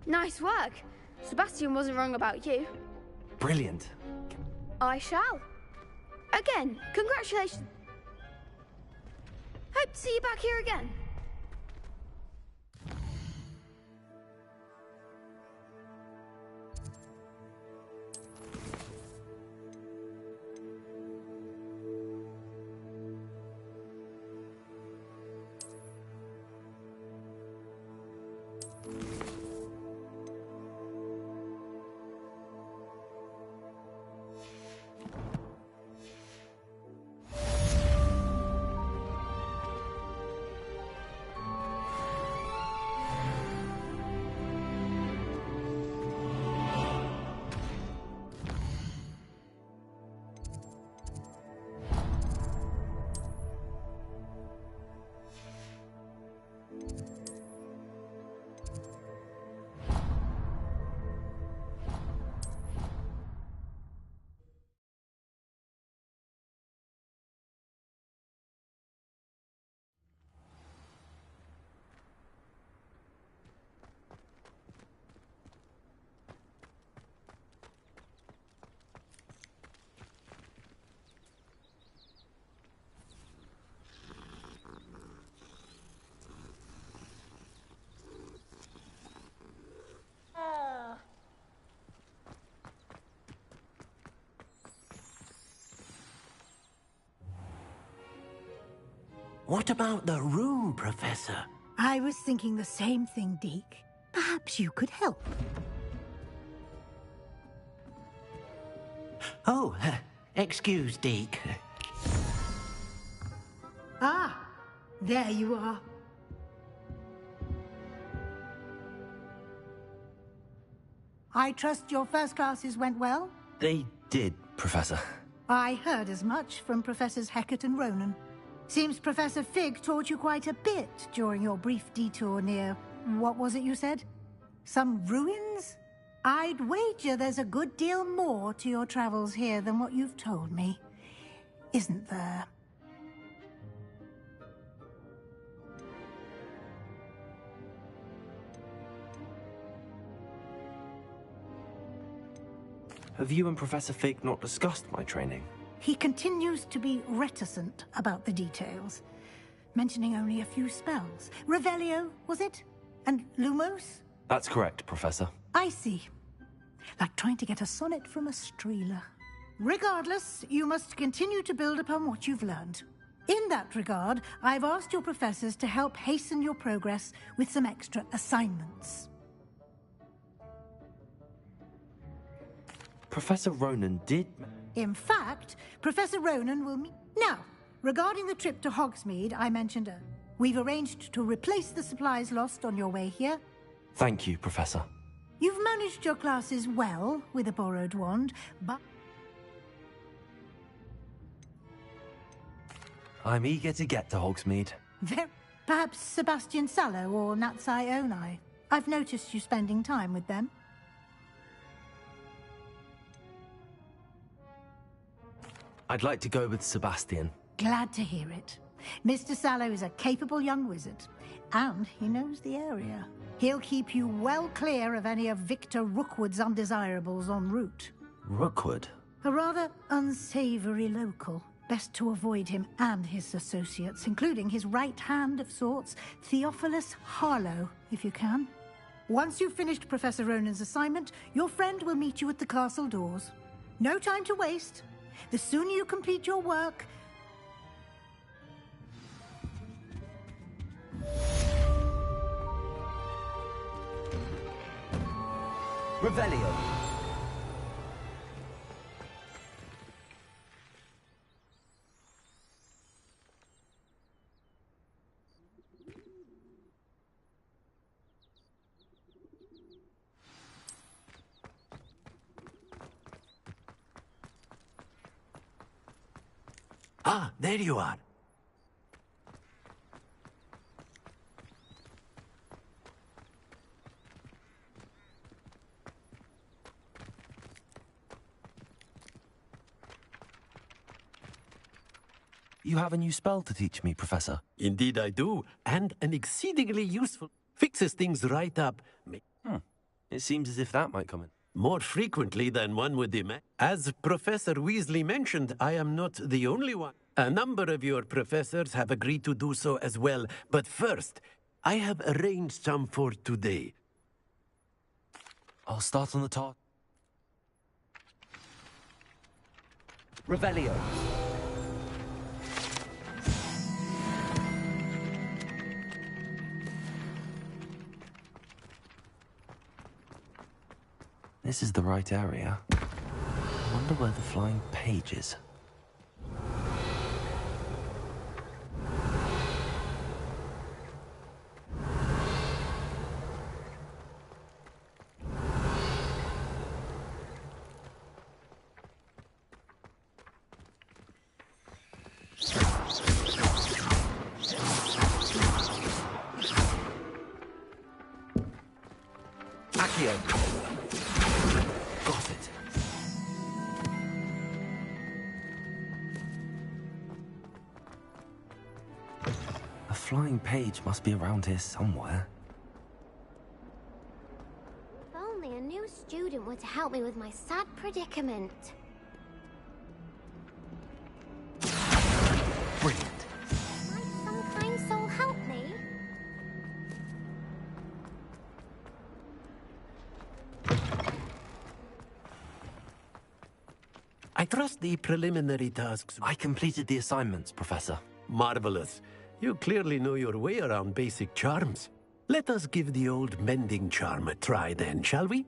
Nice work. Sebastian wasn't wrong about you. Brilliant. I shall. Again, congratulations. Hope to see you back here again. What about the room, Professor? I was thinking the same thing, Deke. Perhaps you could help. Oh, excuse, Deke. Ah, there you are. I trust your first classes went well? They did, Professor. I heard as much from Professors Hecat and Ronan. Seems Professor Fig taught you quite a bit during your brief detour near... what was it you said? Some ruins? I'd wager there's a good deal more to your travels here than what you've told me. Isn't there? Have you and Professor Fig not discussed my training? He continues to be reticent about the details, mentioning only a few spells. Revelio, was it? And Lumos? That's correct, Professor. I see. Like trying to get a sonnet from a streeler. Regardless, you must continue to build upon what you've learned. In that regard, I've asked your professors to help hasten your progress with some extra assignments. Professor Ronan did... In fact, Professor Ronan will meet... Now, regarding the trip to Hogsmeade I mentioned earlier, we've arranged to replace the supplies lost on your way here. Thank you, Professor. You've managed your classes well with a borrowed wand, but... I'm eager to get to Hogsmeade. Perhaps Sebastian Sallow or Natsai Onai. I've noticed you spending time with them. I'd like to go with Sebastian. Glad to hear it. Mr. Sallow is a capable young wizard, and he knows the area. He'll keep you well clear of any of Victor Rookwood's undesirables en route. Rookwood? A rather unsavory local. Best to avoid him and his associates, including his right hand of sorts, Theophilus Harlow, if you can. Once you've finished Professor Ronan's assignment, your friend will meet you at the castle doors. No time to waste. The sooner you complete your work... Revelio. Ah, there you are. You have a new spell to teach me, Professor. Indeed I do, and an exceedingly useful. Fixes things right up. It seems as if that might come in. More frequently than one would imagine. As Professor Weasley mentioned, I am not the only one. A number of your professors have agreed to do so as well. But first, I have arranged some for today. I'll start on the top. Revelio. This is the right area. I wonder where the flying page is. Got it. A flying page must be around here somewhere. If only a new student were to help me with my sad predicament. Brilliant. Might some kind soul help me? I trust the preliminary tasks. I completed the assignments, Professor. Marvelous. You clearly know your way around basic charms. Let us give the old mending charm a try then, shall we?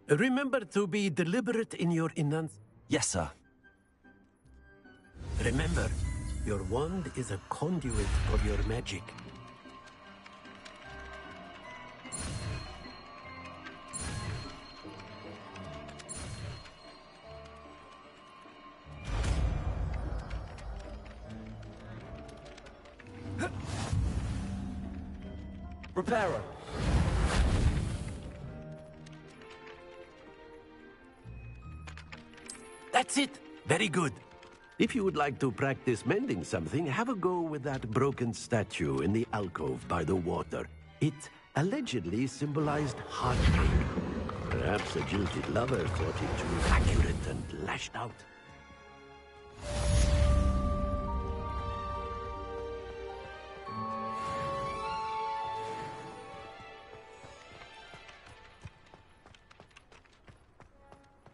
Remember to be deliberate in your enunciation. Yes, sir. Remember, your wand is a conduit of your magic. Reparo. That's it. Very good. If you would like to practice mending something, have a go with that broken statue in the alcove by the water. It allegedly symbolized heartbreak. Perhaps a jilted lover thought it too accurate and lashed out.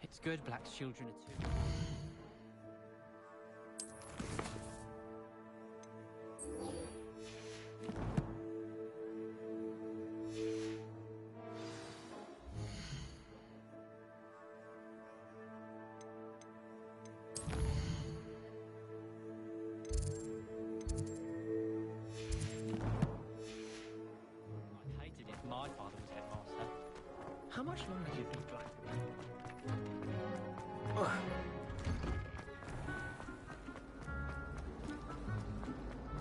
It's good Black's children are too. I'd hate it if my father was headmaster. How much longer do you think Black?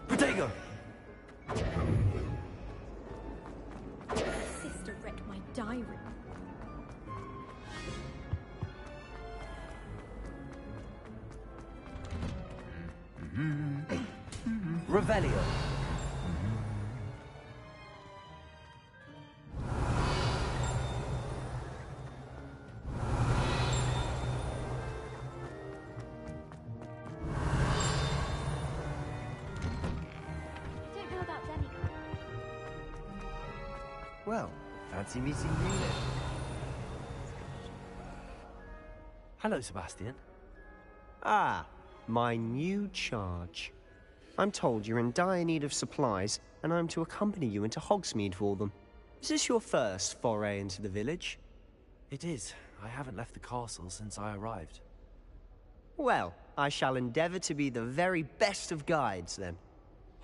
Protego! Sister read my diary. Revelio. Don't know about demigod. Well, fancy meeting you then. Hello, Sebastian. Ah, my new charge. I'm told you're in dire need of supplies, and I'm to accompany you into Hogsmeade for them. Is this your first foray into the village? It is. I haven't left the castle since I arrived. Well, I shall endeavour to be the very best of guides, then.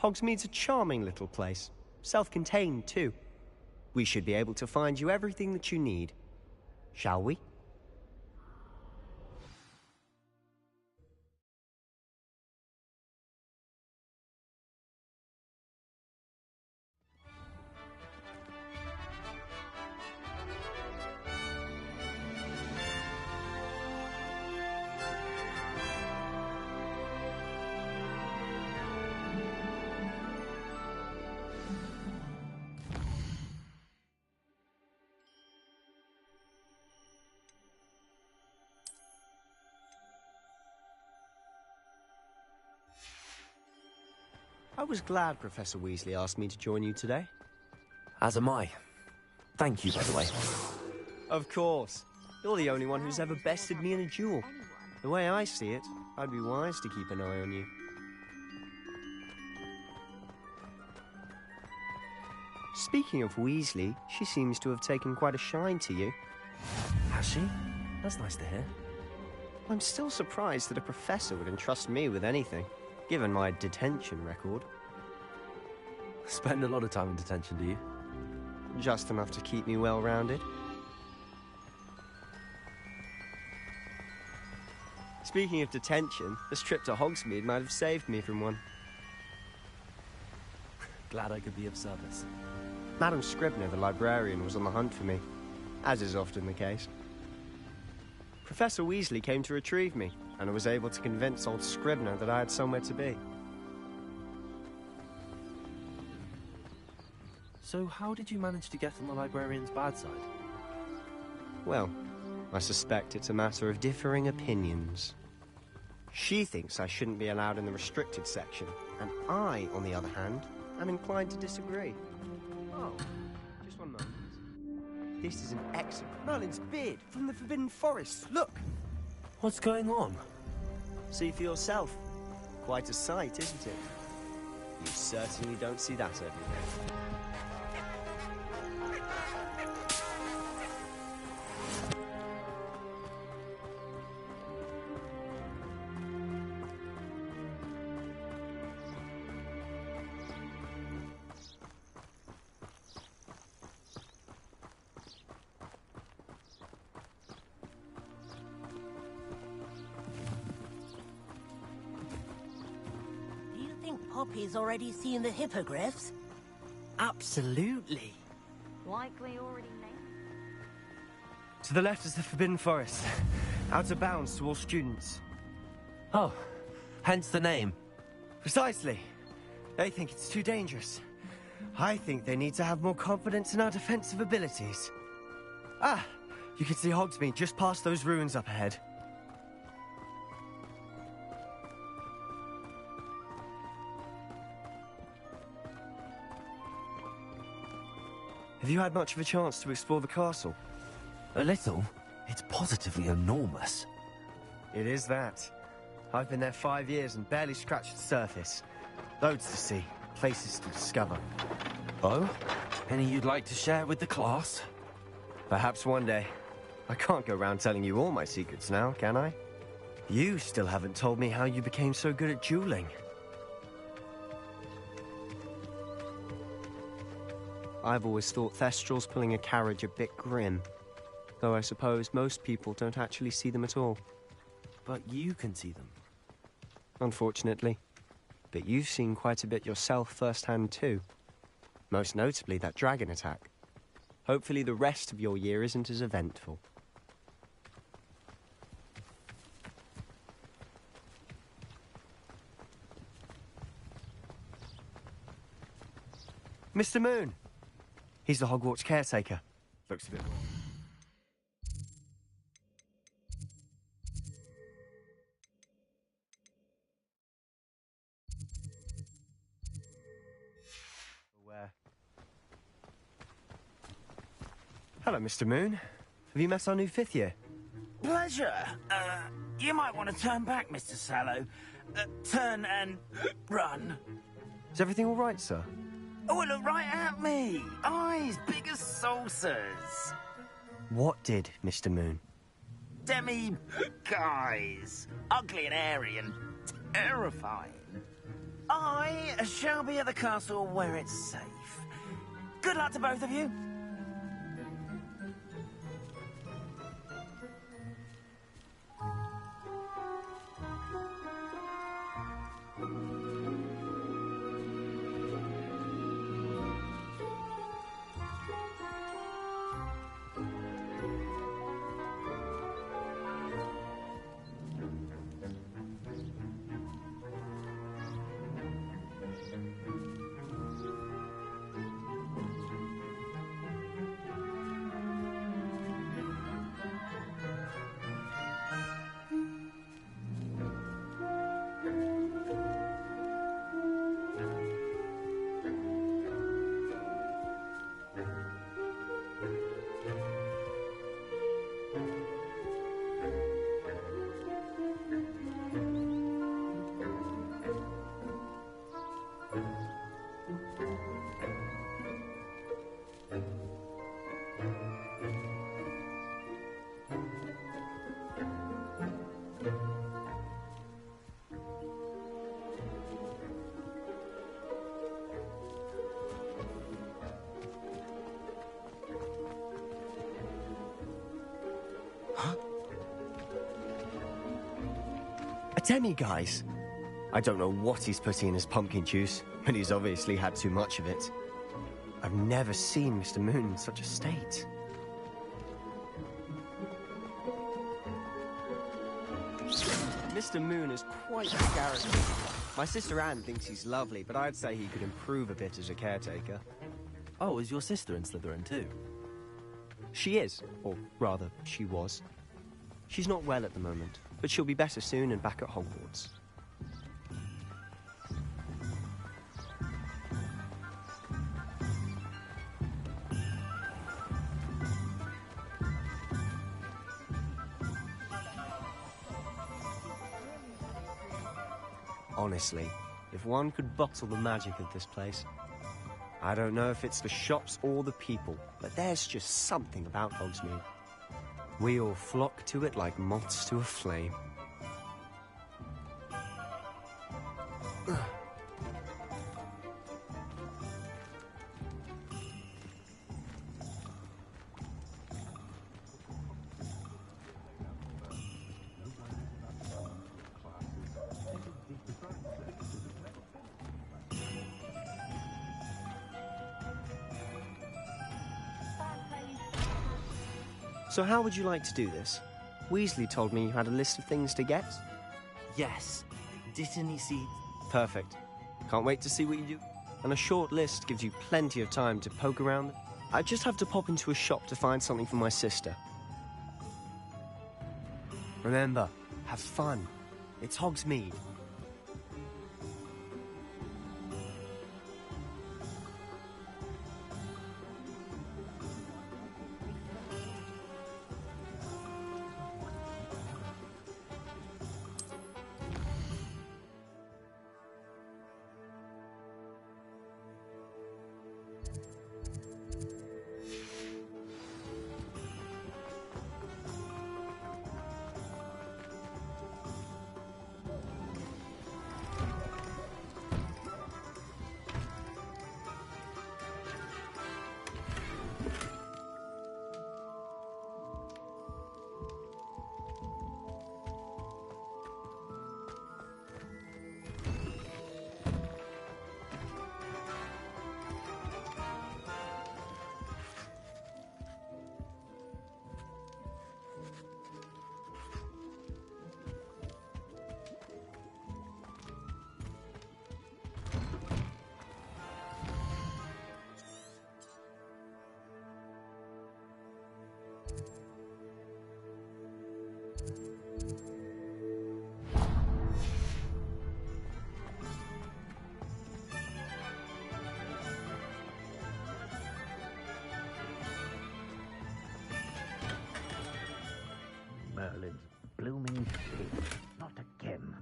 Hogsmeade's a charming little place. Self-contained, too. We should be able to find you everything that you need. Shall we? I was glad Professor Weasley asked me to join you today. As am I. Thank you, by the way. Of course. You're the only one who's ever bested me in a duel. The way I see it, I'd be wise to keep an eye on you. Speaking of Weasley, she seems to have taken quite a shine to you. Has she? That's nice to hear. I'm still surprised that a professor would entrust me with anything, given my detention record. Spend a lot of time in detention, do you? Just enough to keep me well-rounded. Speaking of detention, this trip to Hogsmeade might have saved me from one. Glad I could be of service. Madam Scribner, the librarian, was on the hunt for me, as is often the case. Professor Weasley came to retrieve me, and I was able to convince old Scribner that I had somewhere to be. So how did you manage to get on the librarian's bad side? Well, I suspect it's a matter of differing opinions. She thinks I shouldn't be allowed in the restricted section, and I, on the other hand, am inclined to disagree. Oh, just one moment. This is an excellent... Merlin's beard from the Forbidden Forest. Look! What's going on? See for yourself. Quite a sight, isn't it? You certainly don't see that every day. Poppy's already seen the hippogriffs? Absolutely. Likely already named. To the left is the Forbidden Forest. Out of bounds to all students. Oh, hence the name. Precisely. They think it's too dangerous. I think they need to have more confidence in our defensive abilities. Ah, you can see Hogsmeade just past those ruins up ahead. Have you had much of a chance to explore the castle? A little. It's positively enormous. It is that. I've been there 5 years and barely scratched the surface. Loads to see, places to discover. Oh? Any you'd like to share with the class? Perhaps one day. I can't go around telling you all my secrets now, can I? You still haven't told me how you became so good at dueling. I've always thought Thestrals pulling a carriage a bit grim. Though I suppose most people don't actually see them at all. But you can see them. Unfortunately. But you've seen quite a bit yourself firsthand too. Most notably that dragon attack. Hopefully the rest of your year isn't as eventful. Mr. Moon. He's the Hogwarts caretaker. Looks a bit... Hello, Mr. Moon. Have you met our new 5th year? Pleasure. You might want to turn back, Mr. Sallow. Turn and run. Is everything all right, sir? Oh, look right at me. Eyes big as saucers. What did, Mr. Moon? Guys. Ugly and airy and terrifying. I shall be at the castle where it's safe. Good luck to both of you. Demi, guys. I don't know what he's putting in his pumpkin juice, but he's obviously had too much of it. I've never seen Mr. Moon in such a state. Mr. Moon is quite a character. My sister Anne thinks he's lovely, but I'd say he could improve a bit as a caretaker. Oh, is your sister in Slytherin too? She is, or rather, she was. She's not well at the moment, but she'll be better soon and back at Hogwarts. Honestly, if one could bottle the magic of this place. I don't know if it's the shops or the people, but there's just something about Hogsmeade. We all flock to it like moths to a flame. So how would you like to do this? Weasley told me you had a list of things to get. Yes. Didn't he see? Perfect. Can't wait to see what you do. And a short list gives you plenty of time to poke around. I just have to pop into a shop to find something for my sister. Remember, have fun. It's Hogsmeade. blooming shit. Not again.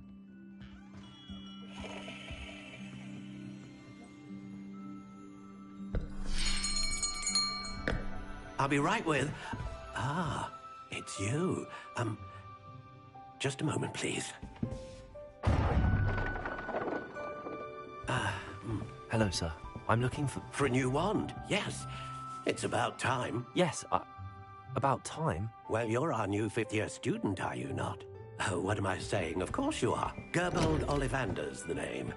I'll be right with... Ah, it's you. Just a moment, please. Hello, sir. I'm looking for... For a new wand, yes. It's about time. Yes, about time? Well, you're our new fifth-year student, are you not? Oh, what am I saying? Of course you are. Gerbold Ollivander's the name.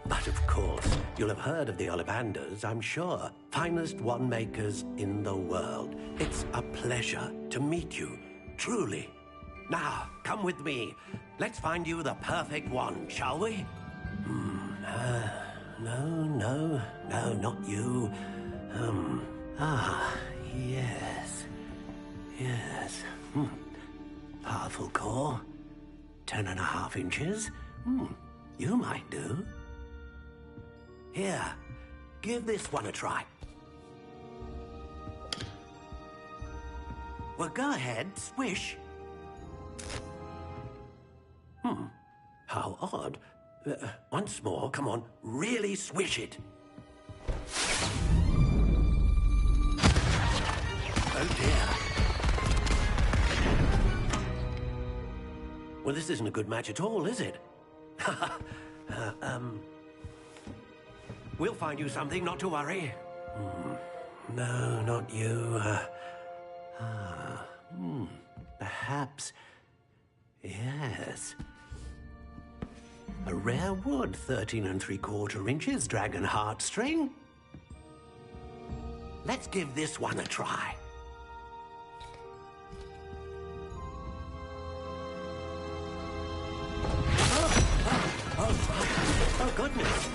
But of course, you'll have heard of the Ollivanders, I'm sure. Finest wand makers in the world. It's a pleasure to meet you, truly. Now, come with me. Let's find you the perfect wand, shall we? No, not you. Yes. Yes. Powerful core. 10.5 inches. You might do. Here, give this one a try. Well, go ahead, swish. How odd. Once more, come on, really swish it. Oh dear. Well, this isn't a good match at all, is it? We'll find you something, not to worry. No, not you. Perhaps... Yes. A rare wood, 13 3/4 inches, dragon heartstring. Let's give this one a try. Oh, goodness.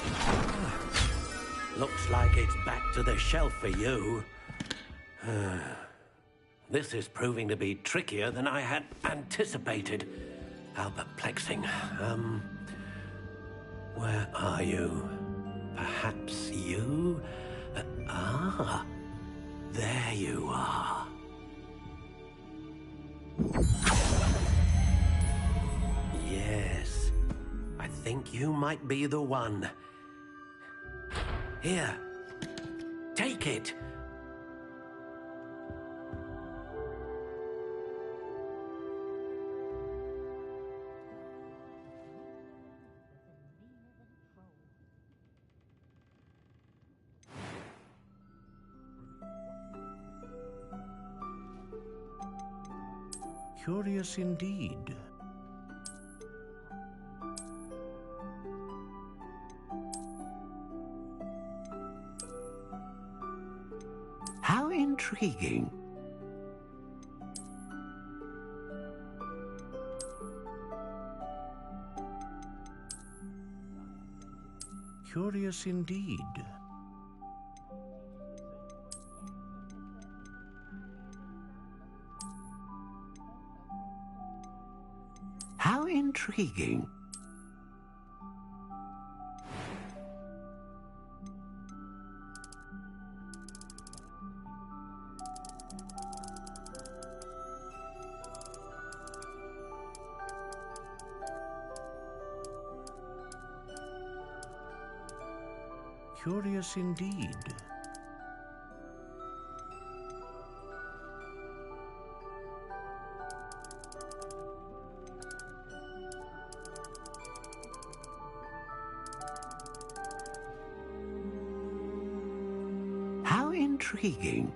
Looks like it's back to the shelf for you. This is proving to be trickier than I had anticipated. How perplexing. Where are you? Perhaps you? There you are. Yes, I think you might be the one. Here, take it. Curious indeed. How intriguing. Curious indeed. How intriguing. Curious indeed. How intriguing.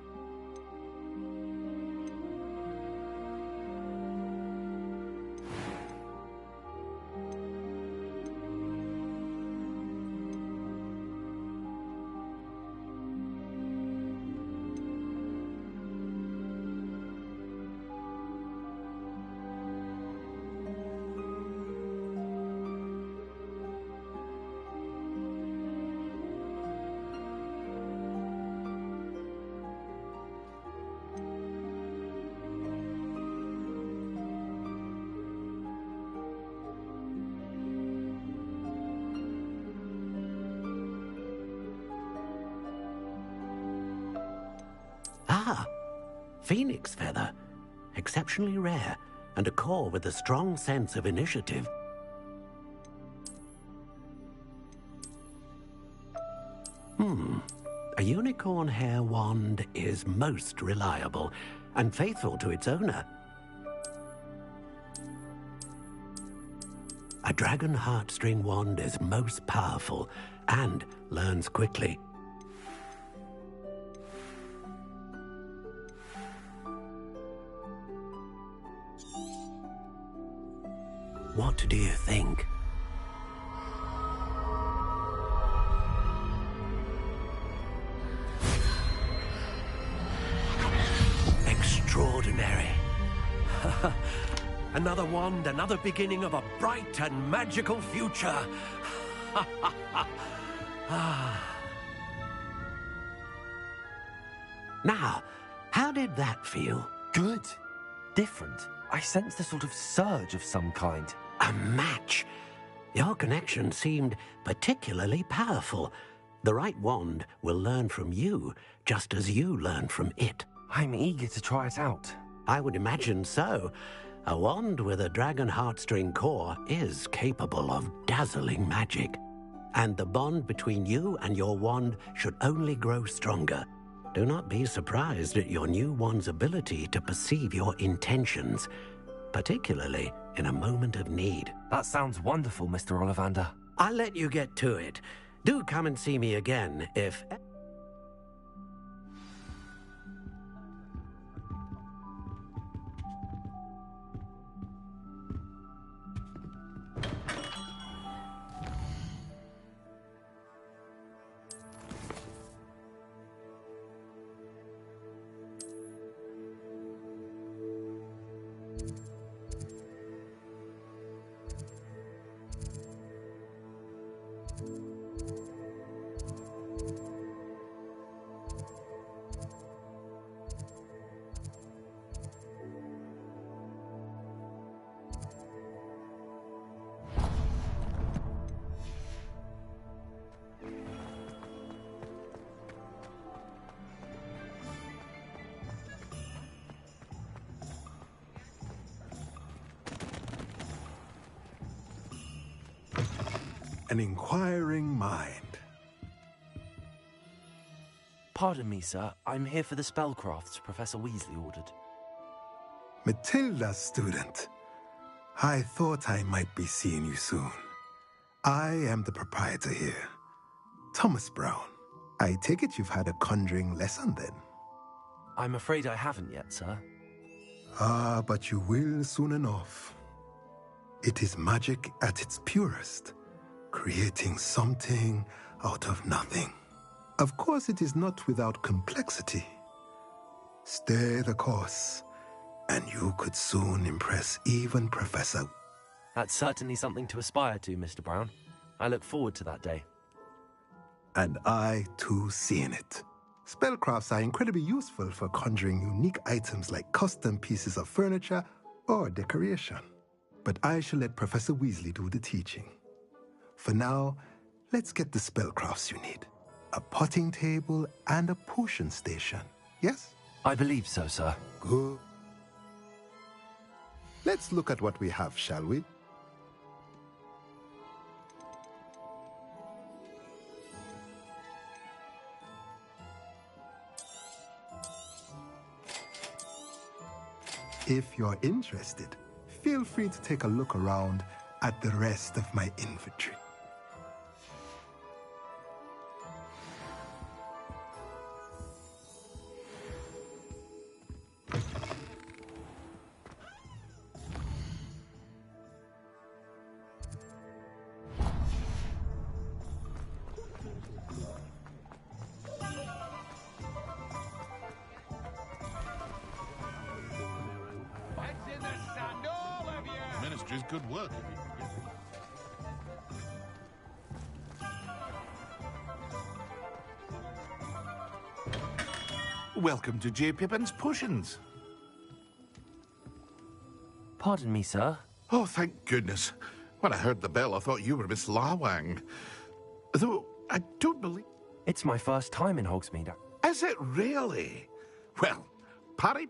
Ah, phoenix feather. Exceptionally rare. and a core with a strong sense of initiative. A unicorn hair wand is most reliable and faithful to its owner. A dragon heartstring wand is most powerful and learns quickly. What do you think? Extraordinary. Another wand, another beginning of a bright and magical future. Now, how did that feel? Good. Different. I sensed a sort of surge of some kind. A match. Your connection seemed particularly powerful. The right wand will learn from you, just as you learn from it. I'm eager to try it out. I would imagine so. A wand with a dragon heartstring core is capable of dazzling magic. And the bond between you and your wand should only grow stronger. Do not be surprised at your new wand's ability to perceive your intentions, particularly in a moment of need. That sounds wonderful, Mr. Ollivander. I'll let you get to it. Do come and see me again if... An inquiring mind. Pardon me, sir. I'm here for the spellcrafts Professor Weasley ordered. Matilda's student. I thought I might be seeing you soon. I am the proprietor here, Thomas Brown. I take it you've had a conjuring lesson then? I'm afraid I haven't yet, sir. Ah, but you will soon enough. It is magic at its purest, creating something out of nothing. Of course, it is not without complexity. Stay the course, and you could soon impress even Professor. That's certainly something to aspire to, Mr. Brown. I look forward to that day. And I, too, seeing it. Spellcrafts are incredibly useful for conjuring unique items like custom pieces of furniture or decoration. But I shall let Professor Weasley do the teaching. For now, let's get the spellcrafts you need. A potting table and a potion station, yes? I believe so, sir. Good. Let's look at what we have, shall we? If you're interested, feel free to take a look around at the rest of my inventory. Ministry's good work. Welcome to J. Pippin's Potions. Pardon me, sir. Oh, thank goodness. When I heard the bell, I thought you were Miss Lawang. Though, I don't believe... It's my first time in Hogsmeade. Is it really? Well, Parry,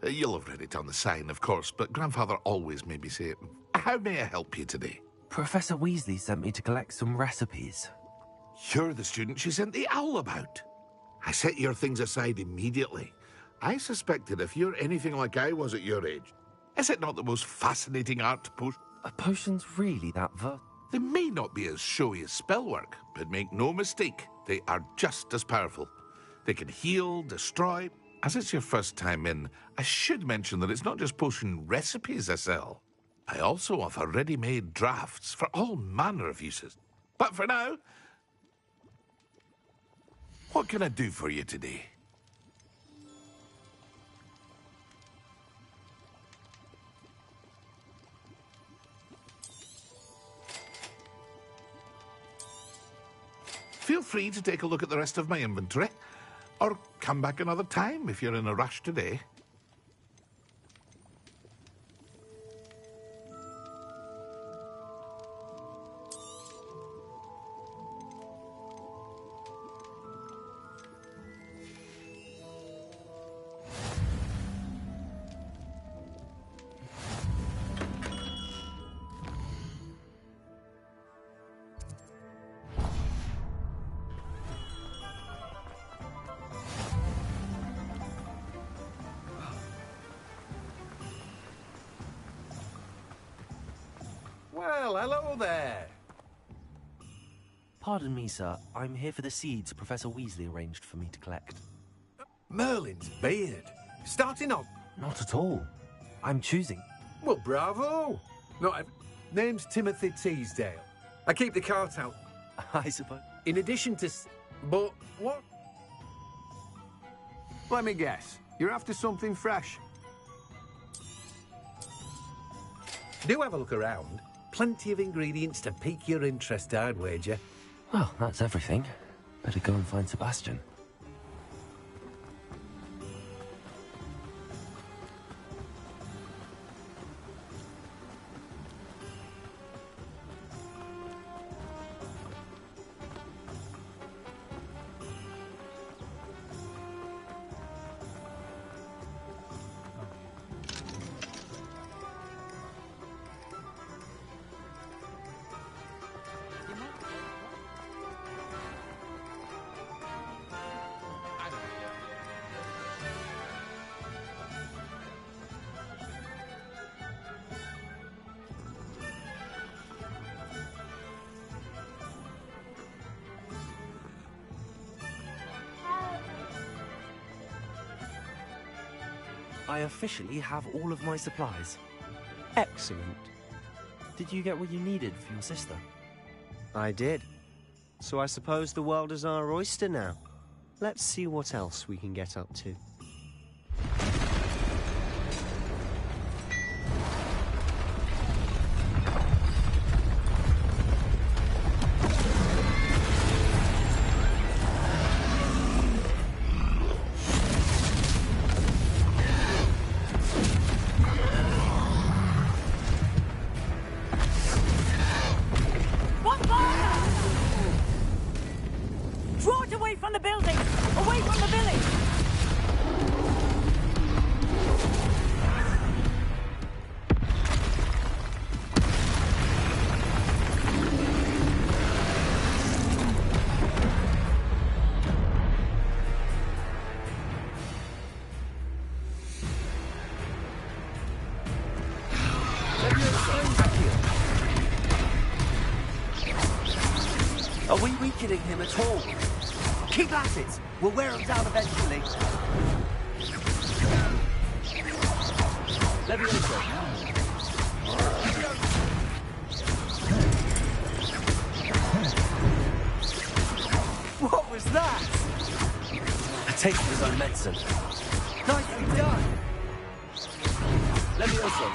You'll have read it on the sign, of course, but Grandfather always made me say it. How may I help you today? Professor Weasley sent me to collect some recipes. You're the student she sent the owl about. I set your things aside immediately. I suspected if you're anything like I was at your age, is it not the most fascinating art to potion? Are potions really that They may not be as showy as spellwork, but make no mistake, they are just as powerful. They can heal, destroy. As it's your first time in, I should mention that it's not just potion recipes I sell. I also offer ready-made drafts for all manner of uses. But for now, what can I do for you today? Feel free to take a look at the rest of my inventory, or come back another time if you're in a rush today. Well, hello there. Pardon me, sir. I'm here for the seeds Professor Weasley arranged for me to collect. Merlin's beard. Starting off. Not at all. I'm choosing. Well, bravo. Name's Timothy Teasdale. I keep the cart out. I suppose. In addition to... But what? Let me guess. You're after something fresh. Do have a look around. Plenty of ingredients to pique your interest, I'd wager. Well, that's everything. Better go and find Sebastian. I officially have all of my supplies. Excellent. Did you get what you needed for your sister? I did. So I suppose the world is our oyster now. Let's see what else we can get up to. Draw it away from the building! Away from the village! Are we weakening him at all? Keep at it! We'll wear him down eventually. What was that? A taste of his own medicine. Nicely done. Levioso.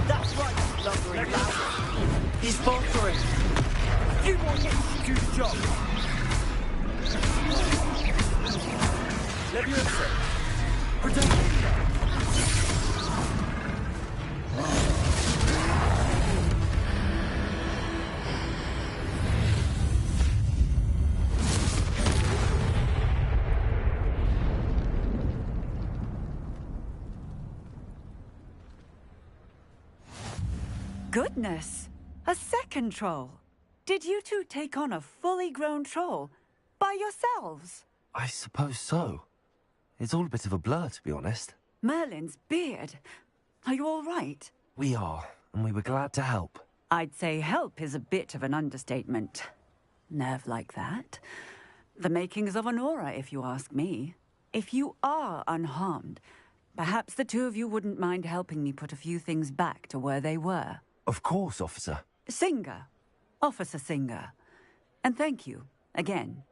That's right, you lumbering loud. He's faltering. A few more hits to do the job. Levioso. Protect. Goodness! A second troll. Did you two take on a fully grown troll by yourselves? I suppose so. It's all a bit of a blur, to be honest. Merlin's beard. Are you all right? We are, and we were glad to help. I'd say help is a bit of an understatement. Nerve like that. The makings of an aura, if you ask me. If you are unharmed, perhaps the two of you wouldn't mind helping me put a few things back to where they were. Of course, officer. Singer. Officer Singer. And thank you, again.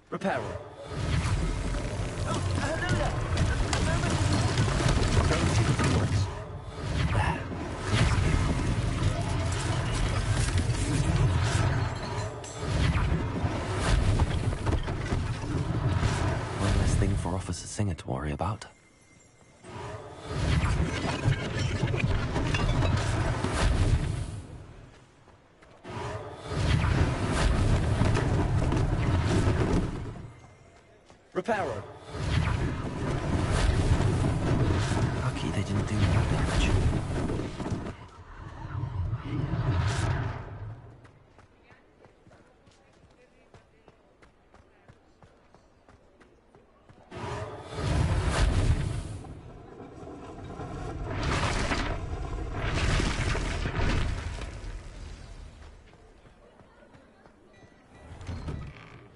Repairer. One less thing for Officer Singer to worry about. Repairer. Lucky they didn't do more damage.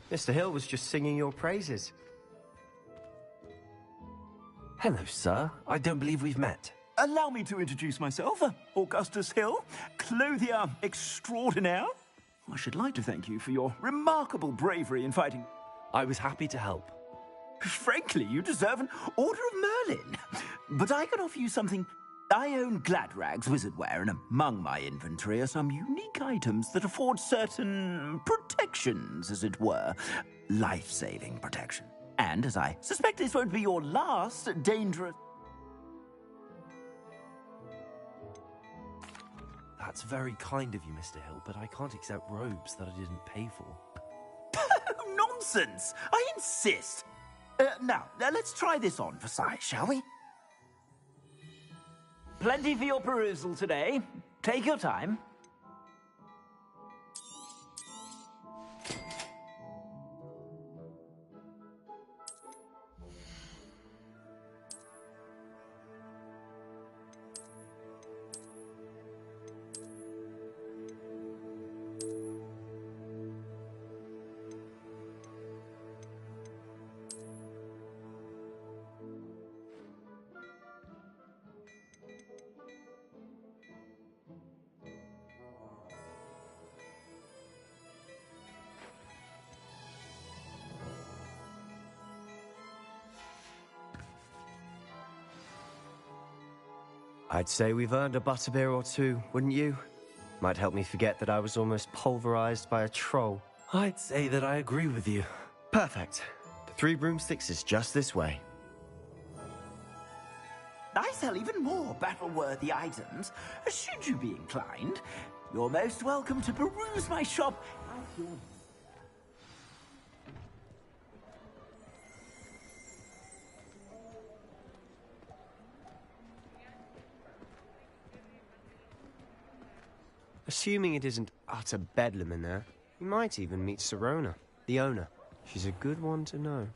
Mr. Hill was just singing your praises. Hello, sir. I don't believe we've met. Allow me to introduce myself, Augustus Hill, clothier extraordinaire. I should like to thank you for your remarkable bravery in fighting. I was happy to help. Frankly, you deserve an Order of Merlin. But I can offer you something. I own Gladrag's wizardware, and among my inventory are some unique items that afford certain protections, as it were. Life-saving protection. And as I suspect this won't be your last dangerous... That's very kind of you, Mr. Hill, but I can't accept robes that I didn't pay for. Nonsense! I insist! Now, let's try this on for size, shall we? Plenty for your perusal today. Take your time. I'd say we've earned a butterbeer or two, wouldn't you? Might help me forget that I was almost pulverized by a troll. I'd say that I agree with you. Perfect. The 3 broomsticks is just this way. I sell even more battle-worthy items. Should you be inclined, you're most welcome to peruse my shop at your... Assuming it isn't utter bedlam in there, you might even meet Sirona, the owner. She's a good one to know.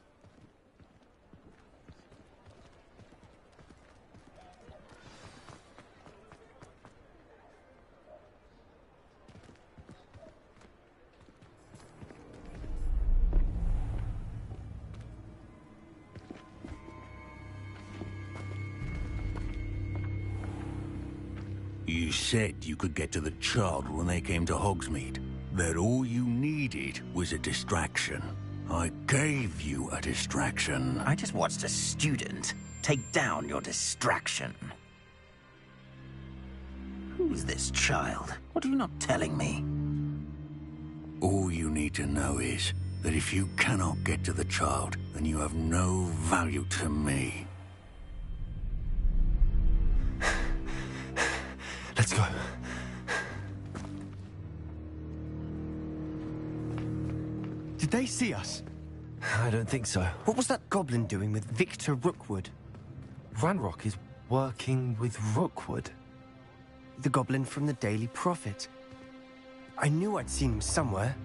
You said you could get to the child when they came to Hogsmeade. That all you needed was a distraction. I gave you a distraction. I just watched a student take down your distraction. Who's this child? What are you not telling me? All you need to know is that if you cannot get to the child, then you have no value to me. Let's go. Did they see us? I don't think so. What was that goblin doing with Victor Rookwood? Ranrock is working with Rookwood. The goblin from the Daily Prophet. I knew I'd seen him somewhere.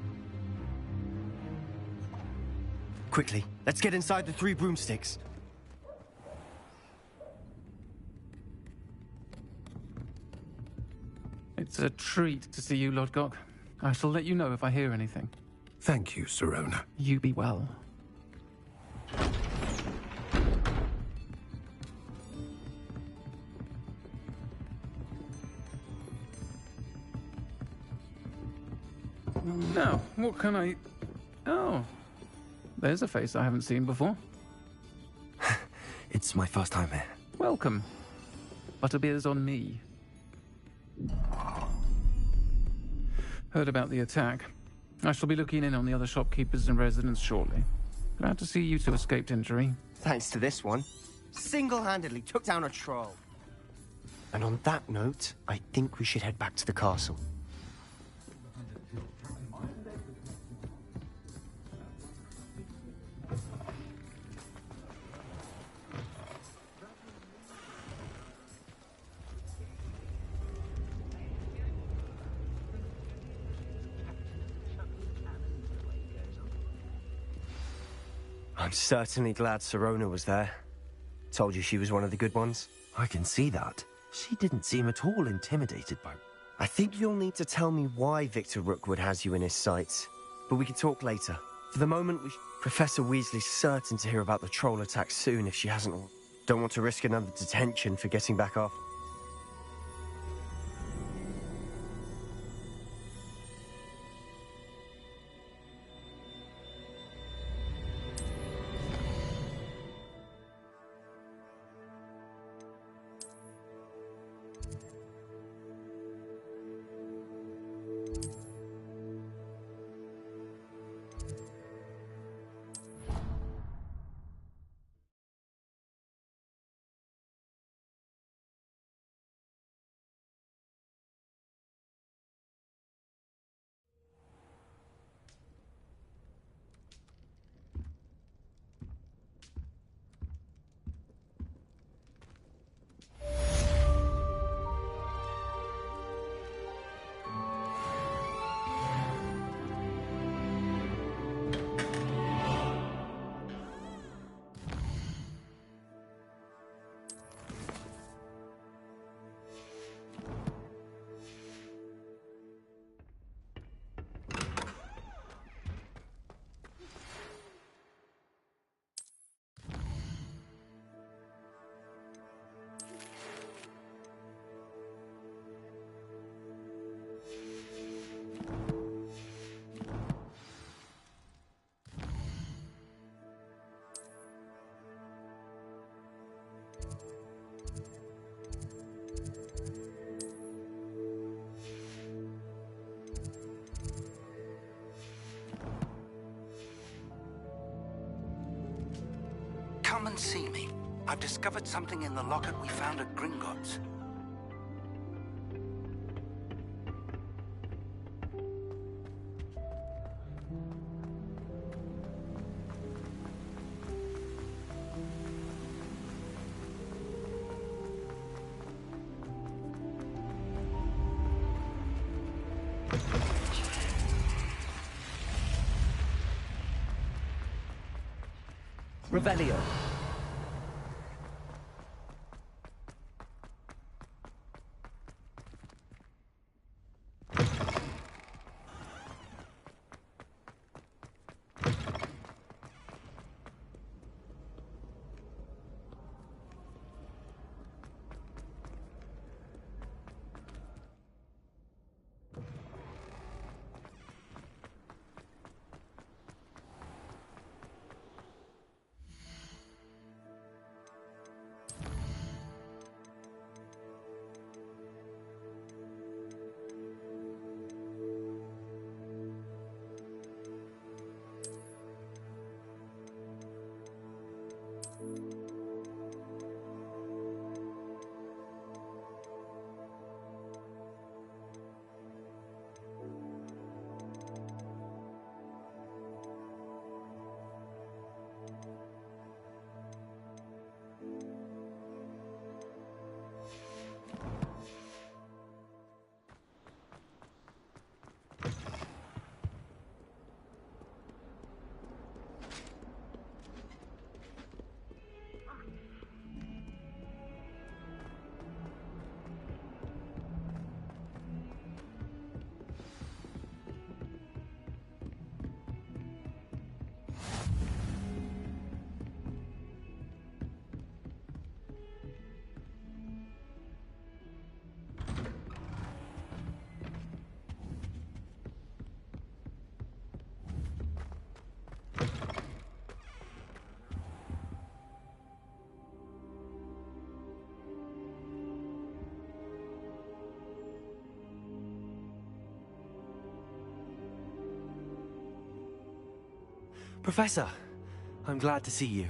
Quickly, let's get inside the 3 broomsticks. It's a treat to see you, Lodgok. I shall let you know if I hear anything. Thank you, Sirona. You be well. Now, what can I... Oh, there's a face I haven't seen before. It's my first time here. Welcome. Butterbeer's on me. Heard about the attack. I shall be looking in on the other shopkeepers and residents shortly. Glad to see you two escaped injury. Thanks to this one. Single-handedly took down a troll. And on that note, I think we should head back to the castle. I'm certainly glad Sirona was there. Told you she was one of the good ones. I can see that. She didn't seem at all intimidated by... I think you'll need to tell me why Victor Rookwood has you in his sights. But we can talk later. For the moment, Professor Weasley's certain to hear about the troll attack soon if she hasn't... Don't want to risk another detention for getting back off. Come and see me. I've discovered something in the locket we found at Gringotts. Revelio. Professor, I'm glad to see you.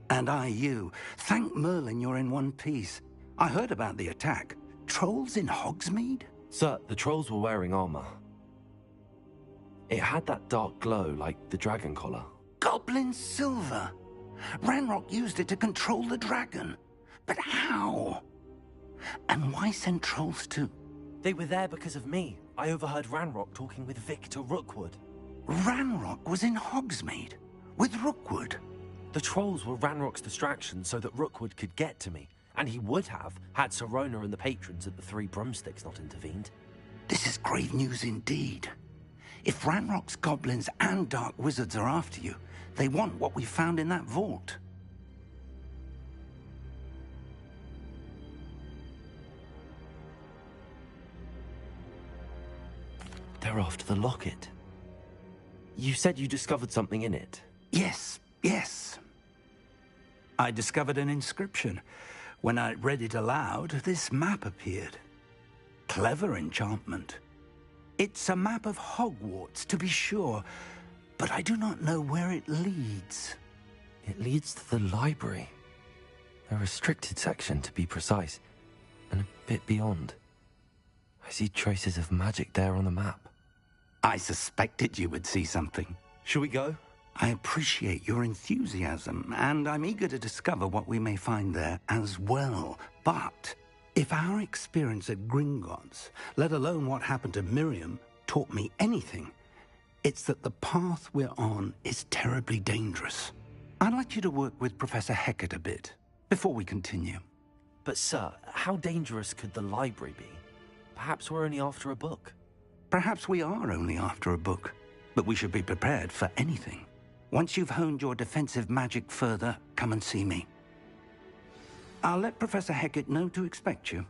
And I you. Thank Merlin you're in one piece. I heard about the attack. Trolls in Hogsmeade? Sir, the trolls were wearing armor. It had that dark glow like the dragon collar. Goblin silver. Ranrock used it to control the dragon. But how? And why send trolls to... They were there because of me. I overheard Ranrock talking with Victor Rookwood. Ranrock was in Hogsmeade? With Rookwood? The trolls were Ranrock's distraction so that Rookwood could get to me. And he would have, had Sirona and the patrons at the Three Broomsticks not intervened. This is grave news indeed. If Ranrock's goblins and dark wizards are after you, they want what we found in that vault. They're after the locket. You said you discovered something in it. Yes, yes. I discovered an inscription. When I read it aloud, this map appeared. Clever enchantment. It's a map of Hogwarts, to be sure, but I do not know where it leads. It leads to the library. A restricted section, to be precise, and a bit beyond. I see traces of magic there on the map. I suspected you would see something. Shall we go? I appreciate your enthusiasm, and I'm eager to discover what we may find there as well. But if our experience at Gringotts, let alone what happened to Miriam, taught me anything, it's that the path we're on is terribly dangerous. I'd like you to work with Professor Hecat a bit before we continue. But sir, how dangerous could the library be? Perhaps we're only after a book. Perhaps we are only after a book, but we should be prepared for anything. Once you've honed your defensive magic further, come and see me. I'll let Professor Hecat know to expect you.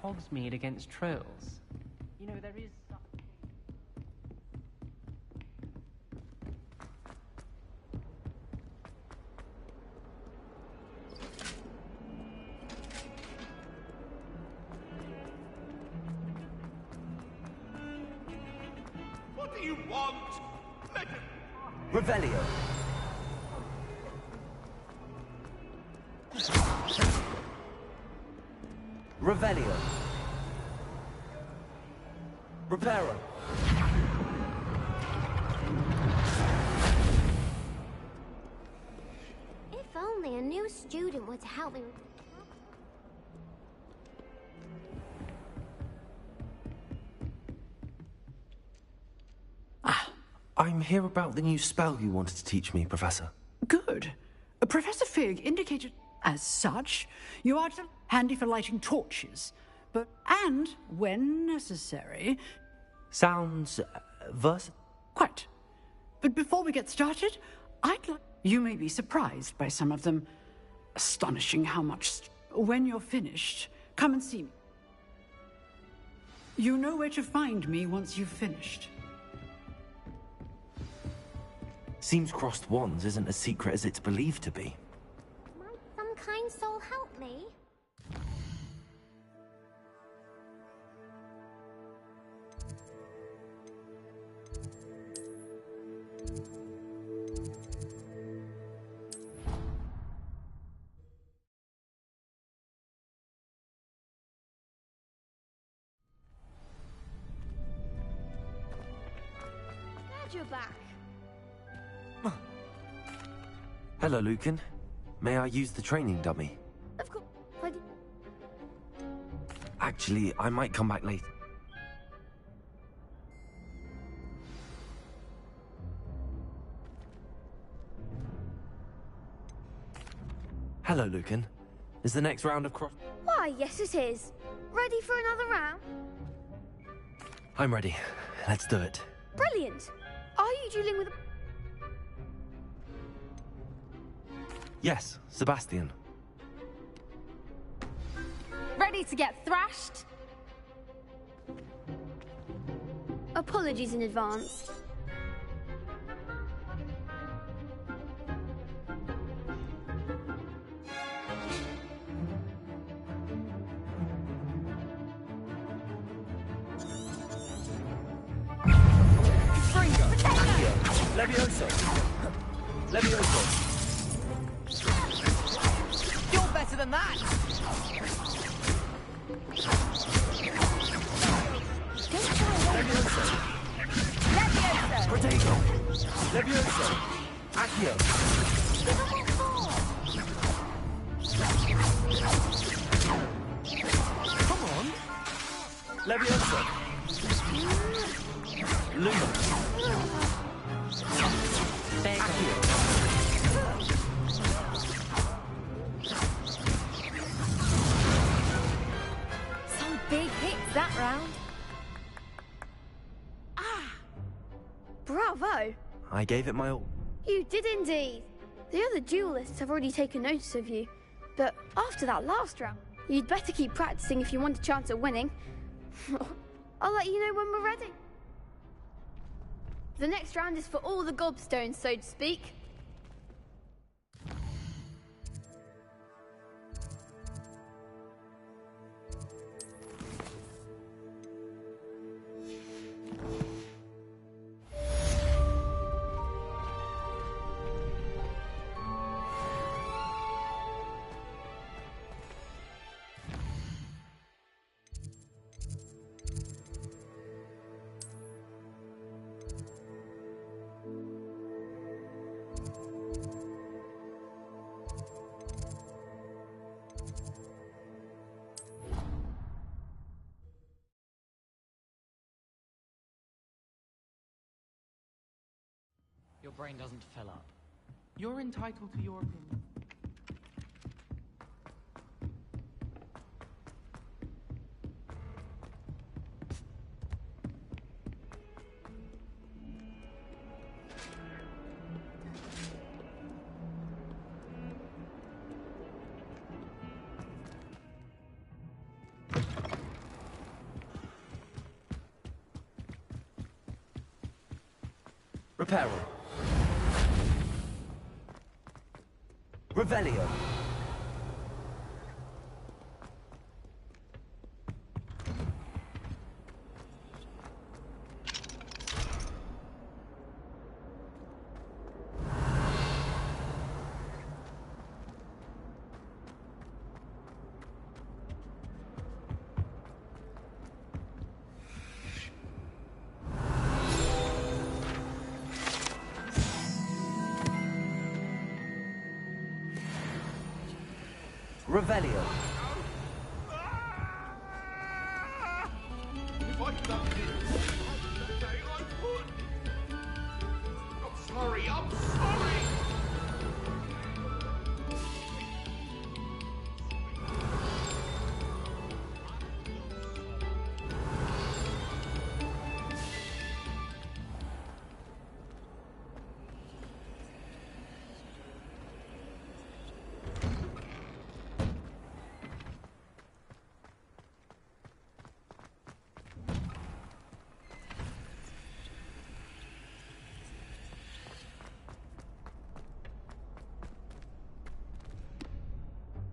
Hogsmeade against trolls. You know, there is... What do you want? Let him... Revelio. Revelio. Reparo. If only a new student were to help me. I'm here about the new spell you wanted to teach me, Professor. Good. Professor Fig indicated as such, you are handy for lighting torches, and, when necessary... Sounds... versatile? Quite. But before we get started, I'd like... You may be surprised by some of them. Astonishing how much... When you're finished, come and see me. You know where to find me once you've finished. Seems crossed wands isn't as secret as it's believed to be. Might some kind soul help me? Glad you're back. Hello, Lucan. May I use the training dummy? Of course. Ready? Actually, I might come back later. Hello, Lucan. Is the next round of cross... Why, yes it is. Ready for another round? I'm ready. Let's do it. Brilliant. Are you dueling with a... Yes, Sebastian. Ready to get thrashed? Apologies in advance. Levioso! Levioso! You're better than that! Levioso! Levioso! Protego! Levioso! Accio! Come on! Levioso! Luma! Some big hits that round. Ah! Bravo! I gave it my all. You did indeed. The other duelists have already taken notice of you. But after that last round, you'd better keep practicing if you want a chance at winning. I'll let you know when we're ready. The next round is for all the gobstones, so to speak. Your brain doesn't fill up. You're entitled to your opinion. Reparo. Revelio. Revelio. I'm sorry!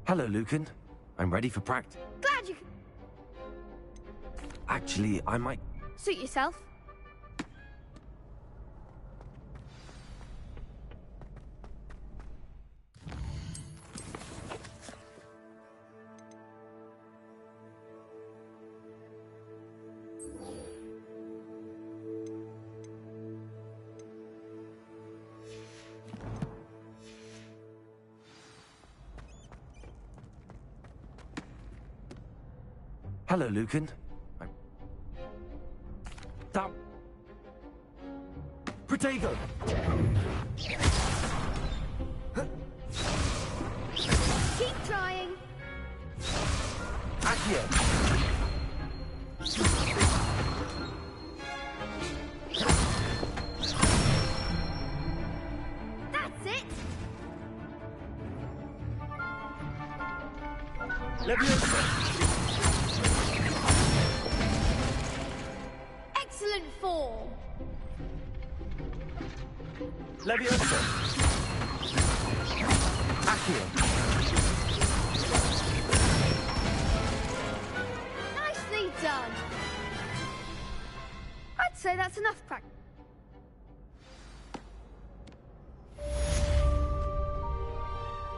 Hello, Lucan. I'm ready for practice. Glad you can Actually, I might... suit yourself. Hello, Lucan. That... Protego! Keep trying. Accio! That's it. Leviosa! Excellent form. Leviosa! Accio! Nicely done. I'd say that's enough practice.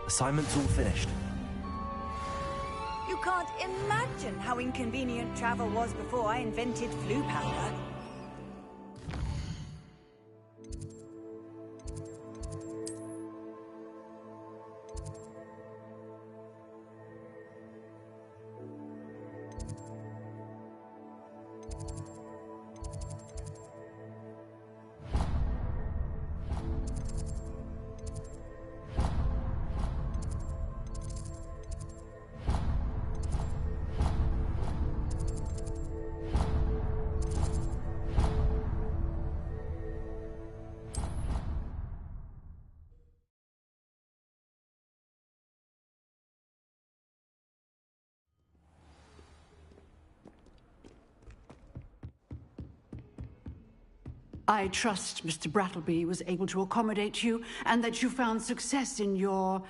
Assignment's all finished. You can't imagine how inconvenient travel was before I invented flu powder. I trust Mr. Brattleby was able to accommodate you and that you found success in your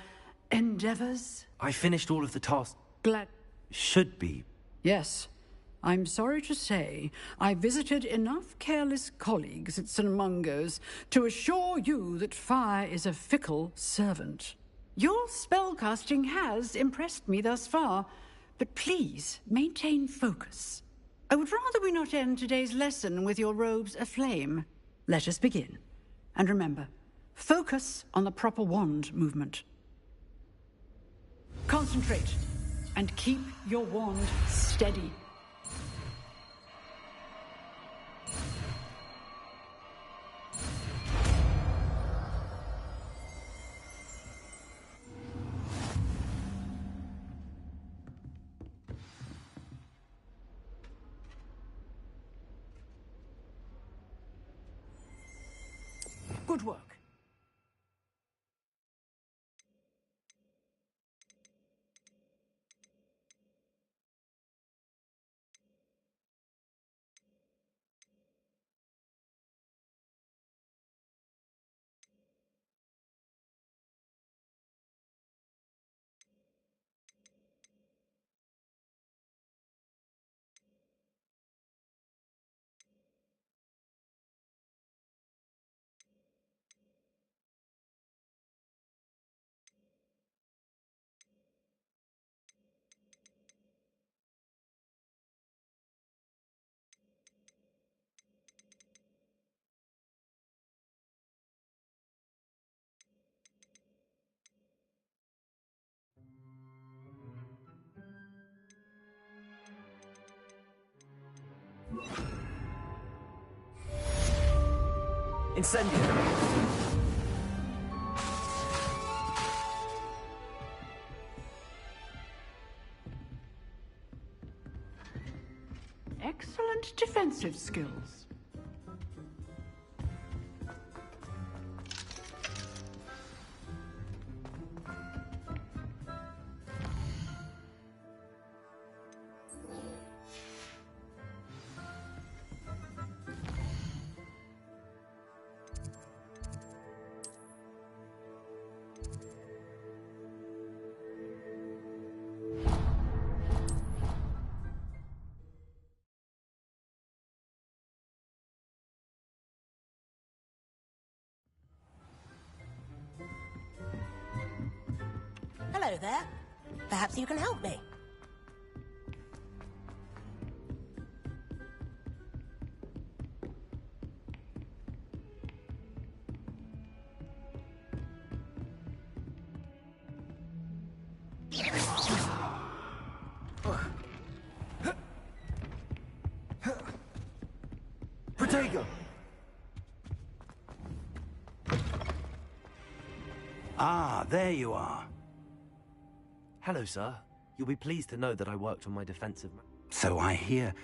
endeavors. I finished all of the tasks. Glad. Should be. Yes. I'm sorry to say I visited enough careless colleagues at St. Mungo's to assure you that fire is a fickle servant. Your spellcasting has impressed me thus far, but please maintain focus. I would rather we not end today's lesson with your robes aflame. Let us begin. And remember, focus on the proper wand movement. Concentrate, and keep your wand steady. Good work. Incendio! Excellent defensive skills. Hello there. Perhaps you can help me. Fig! Ah, there you are. Hello, sir. You'll be pleased to know that I worked on my defensive... So I hear.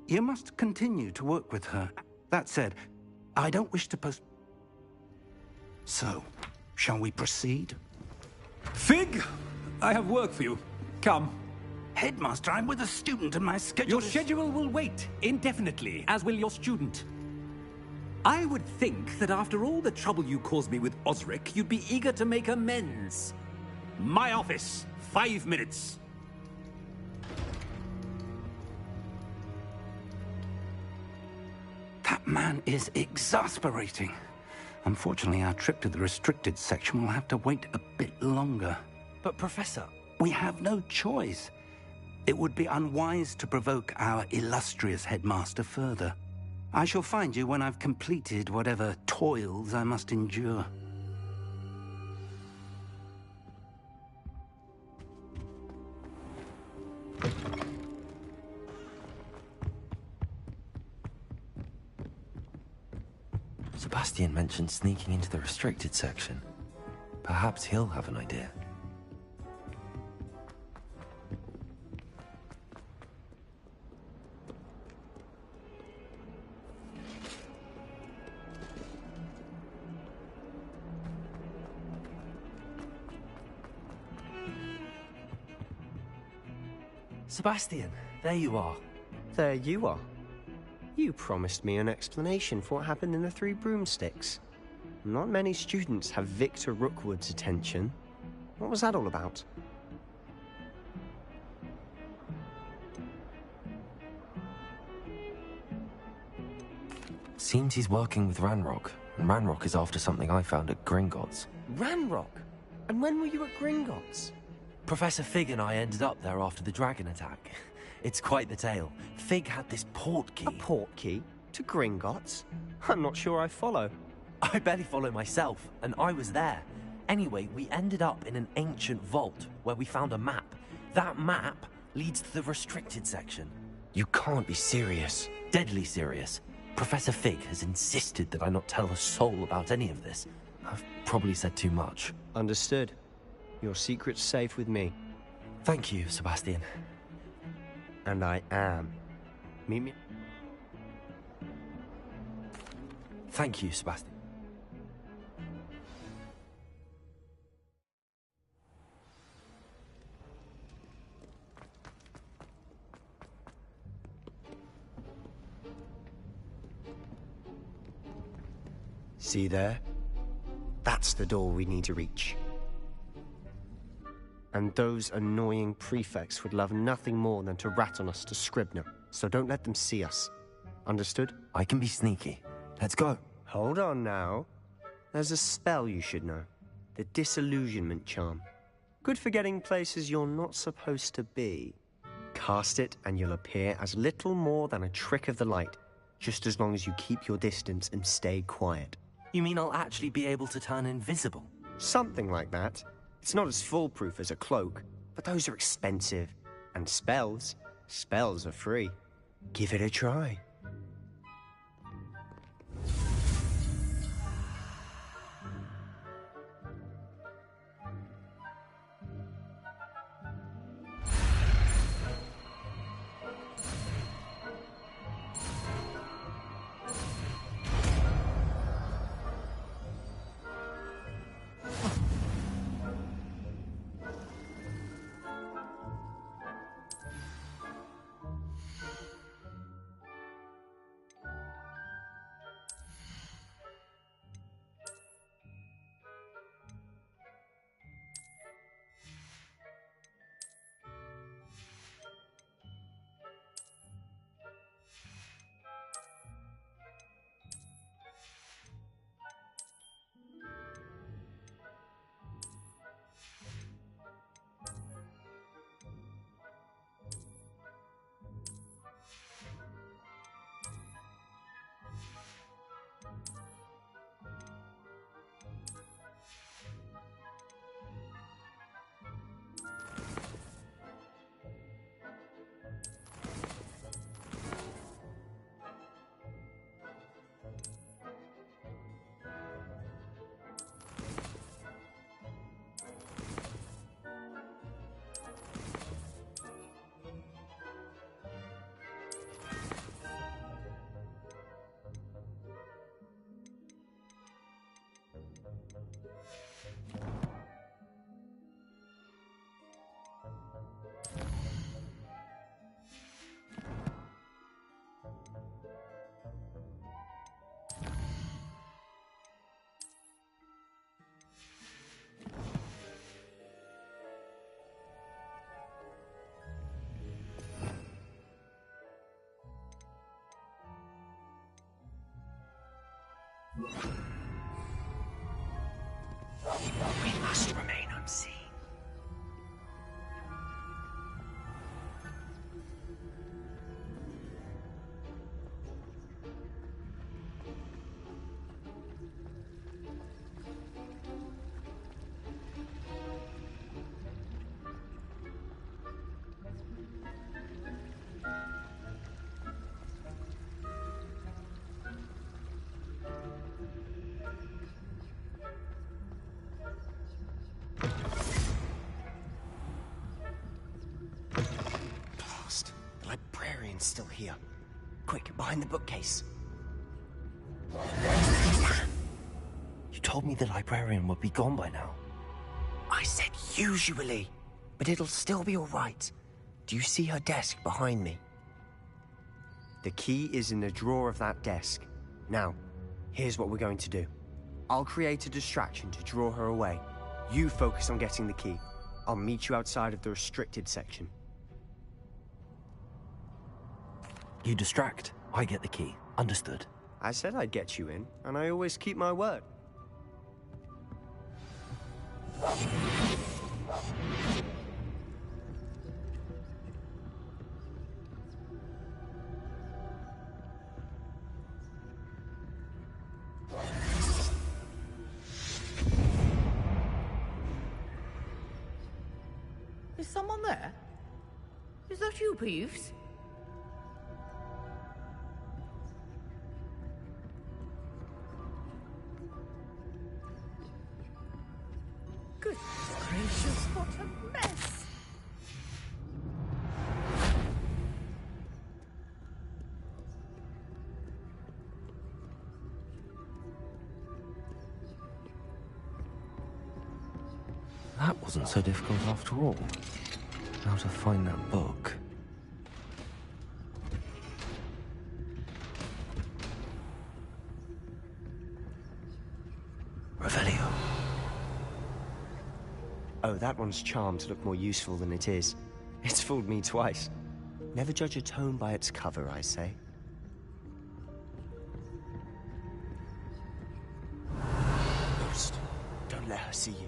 You must continue to work with her. That said, I don't wish to So, shall we proceed? Fig! I have work for you. Come. Headmaster, I'm with a student and my schedule Your schedule will wait indefinitely, as will your student. I would think that after all the trouble you caused me with Osric, you'd be eager to make amends. My office, 5 minutes. That man is exasperating. Unfortunately, our trip to the restricted section will have to wait a bit longer. But, Professor... We have no choice. It would be unwise to provoke our illustrious headmaster further. I shall find you when I've completed whatever toils I must endure. Sebastian mentioned sneaking into the restricted section. Perhaps he'll have an idea. Sebastian, there you are. There you are. You promised me an explanation for what happened in the Three Broomsticks. Not many students have Victor Rookwood's attention. What was that all about? Seems he's working with Ranrock, and Ranrock is after something I found at Gringotts. Ranrock? And when were you at Gringotts? Professor Fig and I ended up there after the dragon attack. It's quite the tale. Fig had this port key. A port key? To Gringotts? I'm not sure I follow. I barely follow myself, and I was there. Anyway, we ended up in an ancient vault where we found a map. That map leads to the restricted section. You can't be serious. Deadly serious. Professor Fig has insisted that I not tell a soul about any of this. I've probably said too much. Understood. Your secret's safe with me. Thank you, Sebastian. And I am. Meet me. Thank you, Sebastian. See there? That's the door we need to reach. And those annoying prefects would love nothing more than to rat on us to Scribner, so don't let them see us. Understood? I can be sneaky. Let's go. Hold on now. There's a spell you should know. The Disillusionment Charm. Good for getting places you're not supposed to be. Cast it and you'll appear as little more than a trick of the light, just as long as you keep your distance and stay quiet. You mean I'll actually be able to turn invisible? Something like that. It's not as foolproof as a cloak, but those are expensive. And spells are free. Give it a try. We must remain unseen. The librarian's still here. Quick, behind the bookcase. You told me the librarian would be gone by now. I said usually, but it'll still be all right. Do you see her desk behind me? The key is in the drawer of that desk. Now, here's what we're going to do. I'll create a distraction to draw her away. You focus on getting the key. I'll meet you outside of the restricted section. You distract, I get the key. Understood. I said I'd get you in, and I always keep my word. Is someone there? Is that you, Peeves? Goodness gracious, what a mess! That wasn't so difficult after all. How to find that book. Revelio. Oh, that one's charmed to look more useful than it is. It's fooled me twice. Never judge a tome by its cover, I say. Ghost, don't let her see you.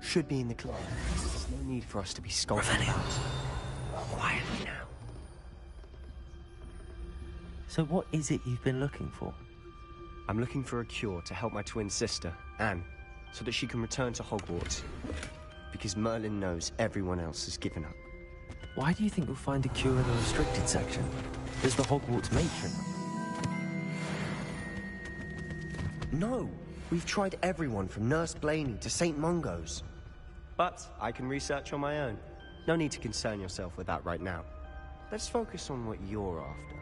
Should be in the club. There's no need for us to be skulking about. Quietly now. So what is it you've been looking for? I'm looking for a cure to help my twin sister, Anne, so that she can return to Hogwarts. Because Merlin knows everyone else has given up. Why do you think you'll find a cure in the restricted section? There's the Hogwarts matron. No! We've tried everyone from Nurse Blaney to St. Mungo's. But I can research on my own. No need to concern yourself with that right now. Let's focus on what you're after.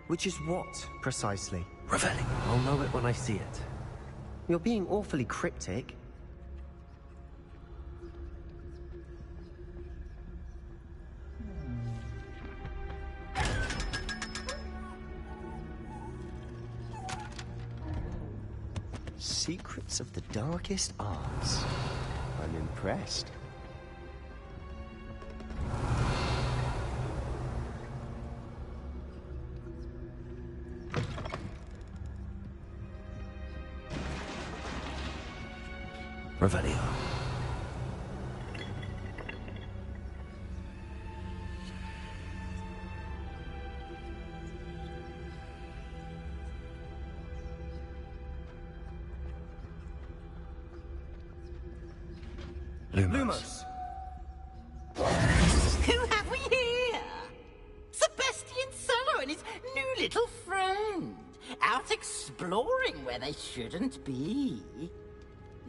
Which is what, precisely? Revelio. I'll know it when I see it. You're being awfully cryptic. Secrets of the darkest arts. I'm impressed. Revelio. Lumos. Who have we here? Sebastian Cello and his new little friend. Out exploring where they shouldn't be.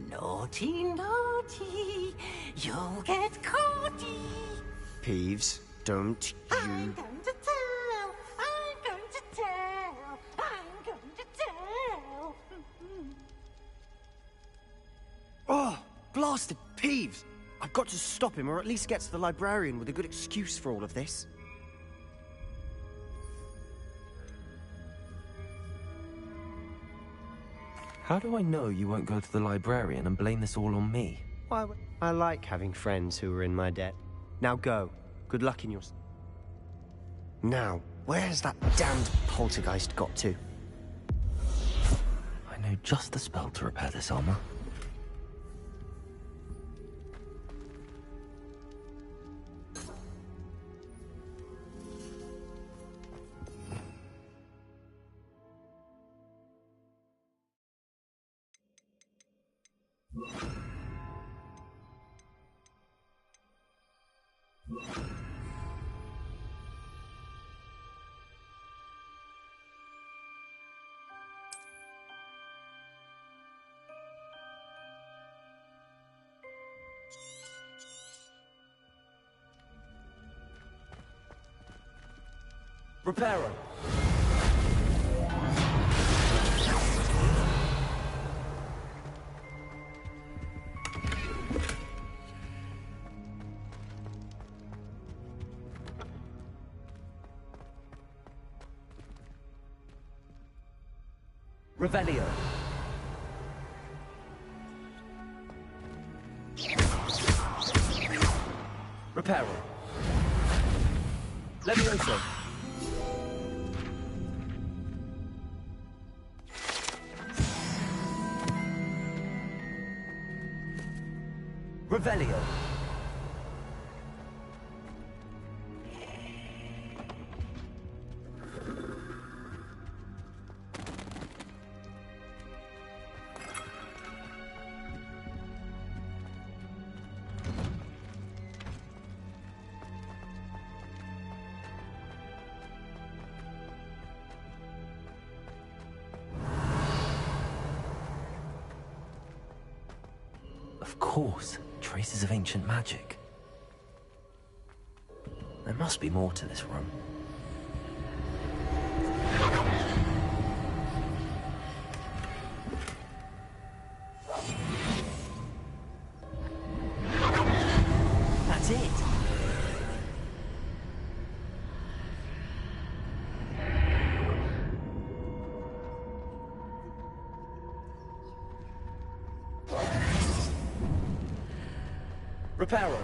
Naughty, naughty. You'll get caughty. Peeves, don't you... I'm going to tell. I'm going to tell. I'm going to tell. Oh, blasted Peeves! I've got to stop him, or at least get to the librarian with a good excuse for all of this. How do I know you won't go to the librarian and blame this all on me? Why, I like having friends who are in my debt. Now go. Good luck in your... Now, where's that damned poltergeist got to? I know just the spell to repair this armor. Reparo. Revelio. Reparo. Levioso. Revelio. Of course, traces of ancient magic. There must be more to this room. That's it. Reparo.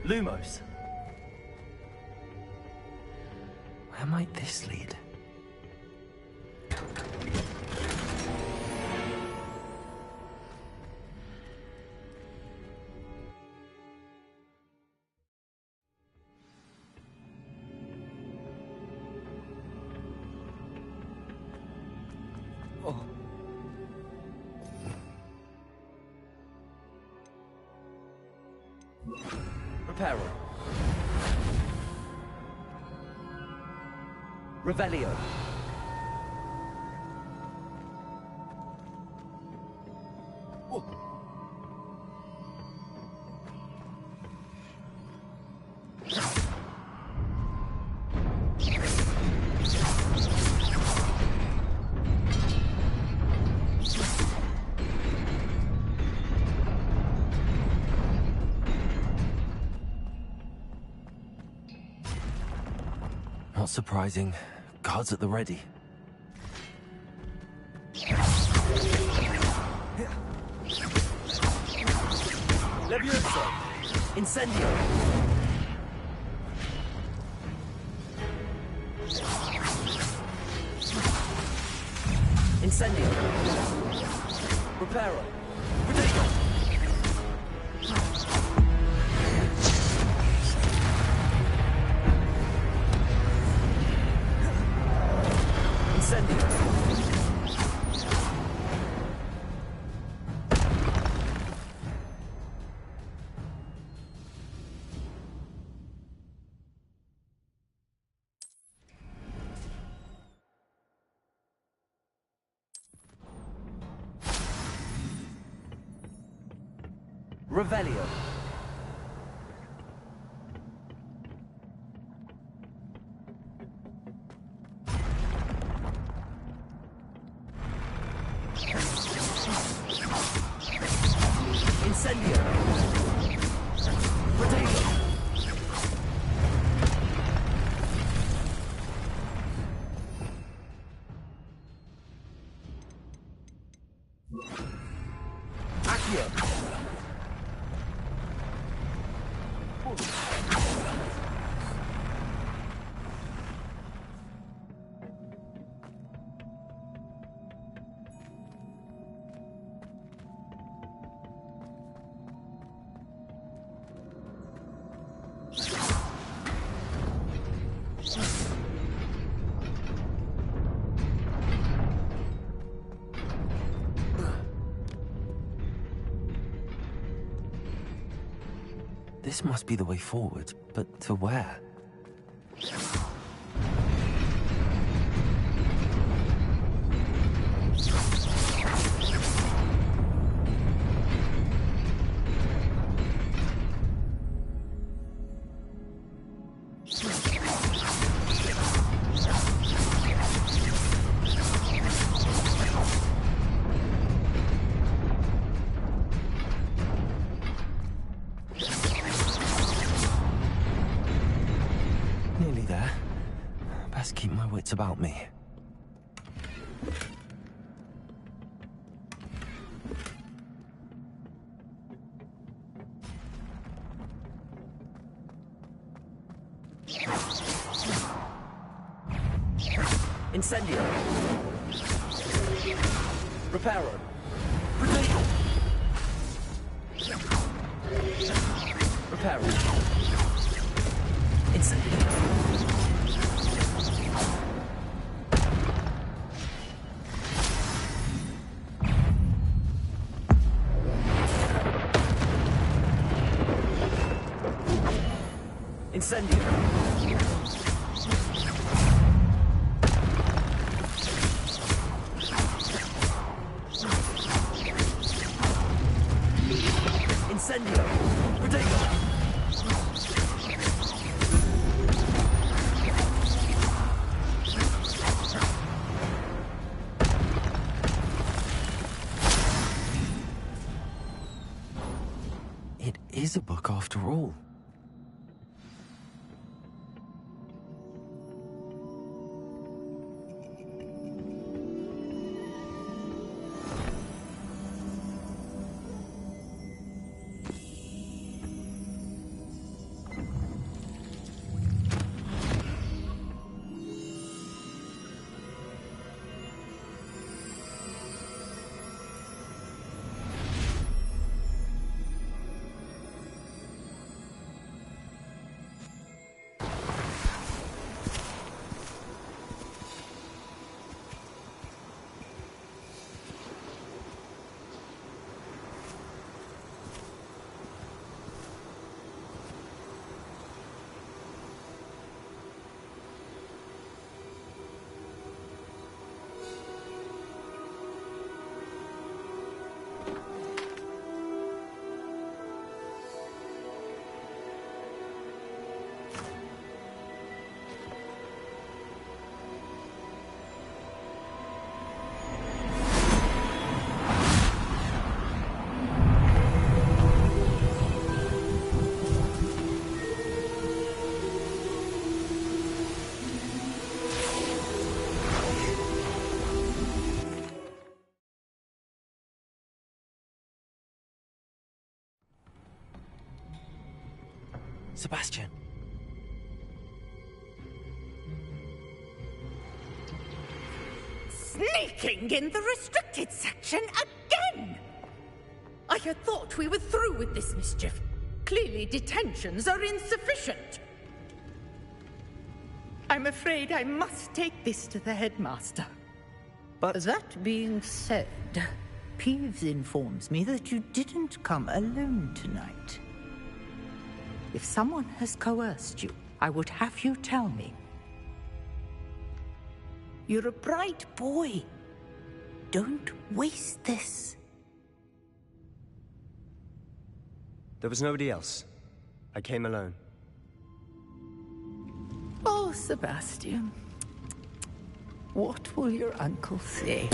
Lumos. Where might this lead? Reparo. Revelio. Not surprising. Guards at the ready. Levioso. Incendio. Incendio. Reparo. Protego. Incendio. Revelio. Incendio. Protego. Accio. This must be the way forward, but to where? Nearly there. Best keep my wits about me. Incendio. Reparo. Protego. Reparo. Incendio. Incendio. Incendio. Protego. It is a book after all. Sebastian. Sneaking in the restricted section again! I had thought we were through with this mischief. Clearly detentions are insufficient. I'm afraid I must take this to the headmaster. But... That being said, Peeves informs me that you didn't come alone tonight. If someone has coerced you, I would have you tell me. You're a bright boy. Don't waste this. There was nobody else. I came alone. Oh, Sebastian. What will your uncle say?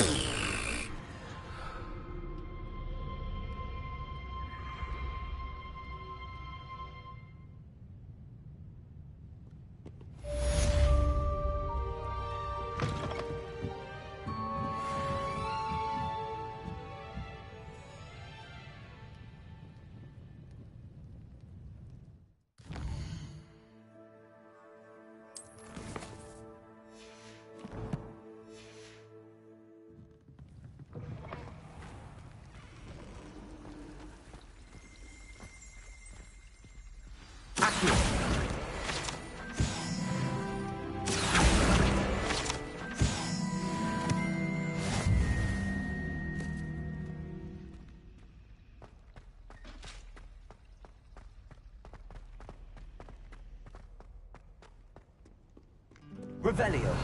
Revelio.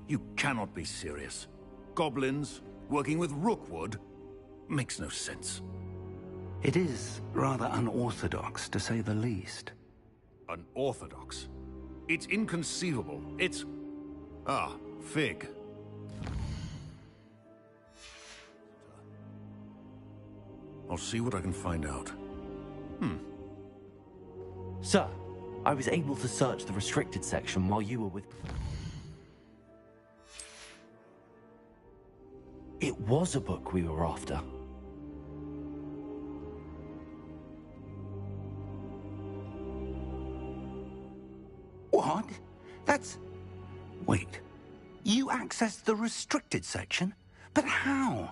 You cannot be serious. Goblins working with Rookwood makes no sense. It is rather unorthodox, to say the least. Unorthodox? It's inconceivable. It's... Ah, Fig. I'll see what I can find out. Sir, I was able to search the restricted section while you were with... It was a book we were after. What? That's... Wait. You accessed the restricted section? But how?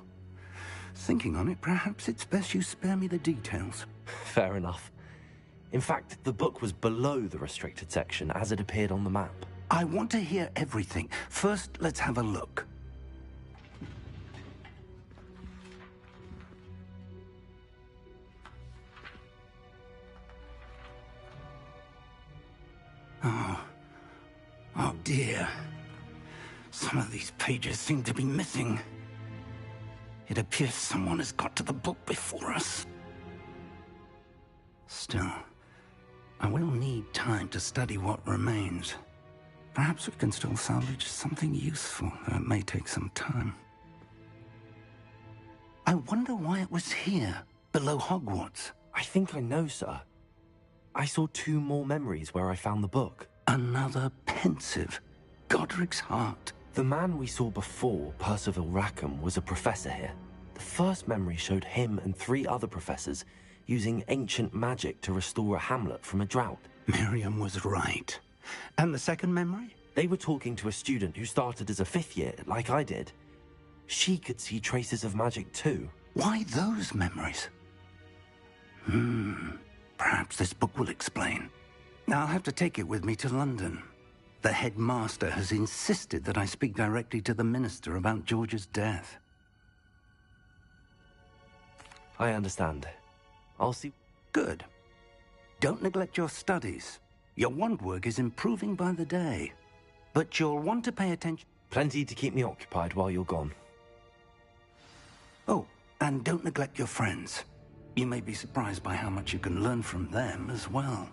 Thinking on it, perhaps it's best you spare me the details. Fair enough. In fact, the book was below the restricted section as it appeared on the map. I want to hear everything. First, let's have a look. Oh dear. Some of these pages seem to be missing. It appears someone has got to the book before us. Still, I will need time to study what remains. Perhaps we can still salvage something useful, though it may take some time. I wonder why it was here, below Hogwarts. I think I know, sir. I saw 2 more memories where I found the book. Another pensive Godric's heart. The man we saw before, Percival Rackham, was a professor here. The first memory showed him and 3 other professors using ancient magic to restore a hamlet from a drought. Miriam was right. And the second memory? They were talking to a student who started as a 5th year, like I did. She could see traces of magic too. Why those memories? Perhaps this book will explain. I'll have to take it with me to London. The headmaster has insisted that I speak directly to the minister about George's death. I understand. I'll see... Good. Don't neglect your studies. Your wand work is improving by the day. But you'll want to pay attention... Plenty to keep me occupied while you're gone. Oh, And don't neglect your friends. You may be surprised by how much you can learn from them as well.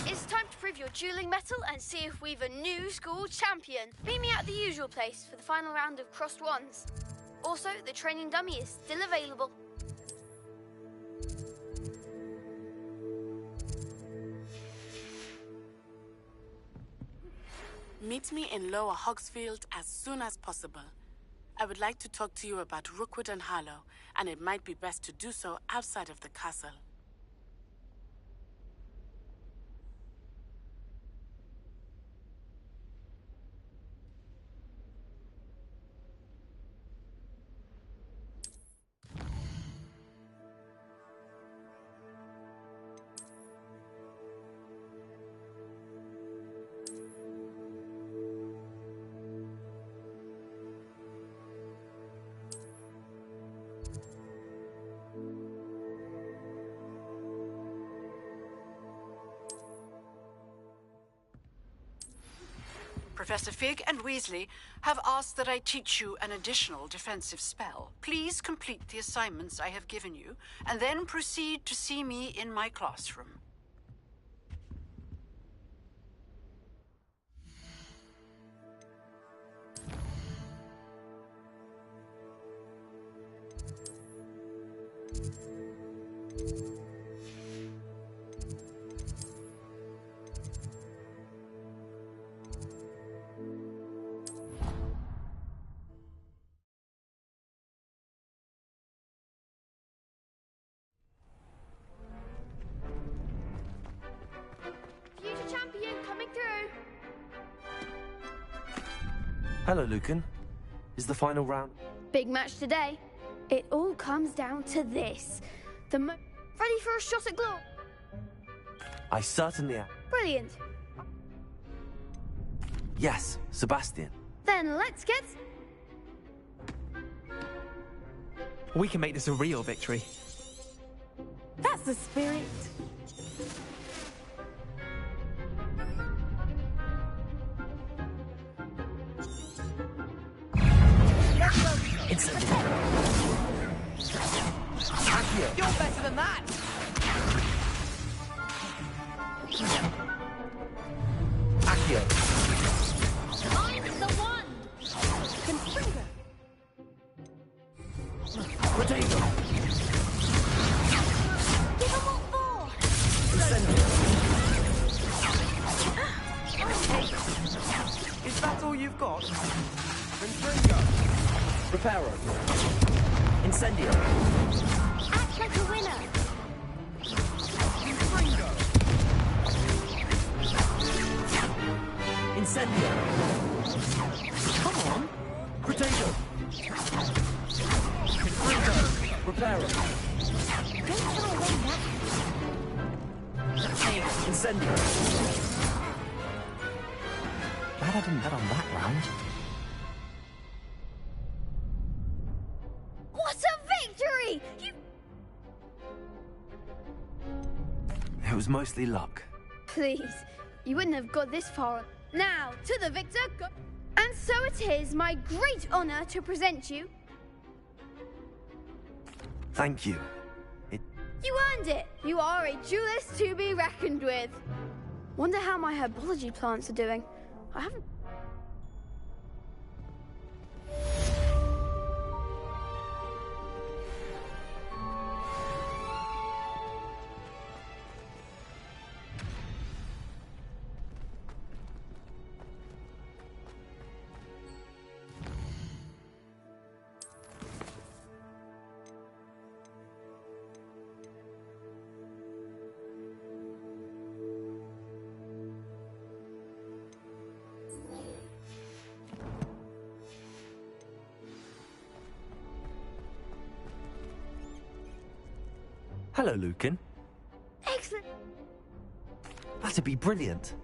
It's time to prove your dueling mettle and see if we've a new school champion. Meet me at the usual place for the final round of crossed wands. Also, the training dummy is still available. Meet me in Lower Hogsfield as soon as possible. I would like to talk to you about Rookwood and Harlow, and it might be best to do so outside of the castle. Professor Fig and Weasley have asked that I teach you an additional defensive spell. Please complete the assignments I have given you, and then proceed to see me in my classroom. Future champion coming through. Hello, Lucan. Is the final round? Big match today. It all comes down to this. Ready for a shot at glory? I certainly am. Brilliant. Yes, Sebastian. Then let's get... We can make this a real victory. That's the spirit. You're better than that! Accio. I'm the one! Confringo. Potato! Give them what for! Is that all you've got? Confringo! Reparo. Incendio. Act like a winner! Confringo! Incendio. Come on. Potato. Confringo. Reparo. Don't throw away that. Incendio. Glad I didn't bet on that round. What a victory! It was mostly luck. Please, you wouldn't have got this far. Now, to the victor go. And so it is my great honor to present you. Thank you. You earned it. You are a duelist to be reckoned with. Wonder how my herbology plants are doing. I haven't... Hello, Lucan. Excellent. That'd be brilliant.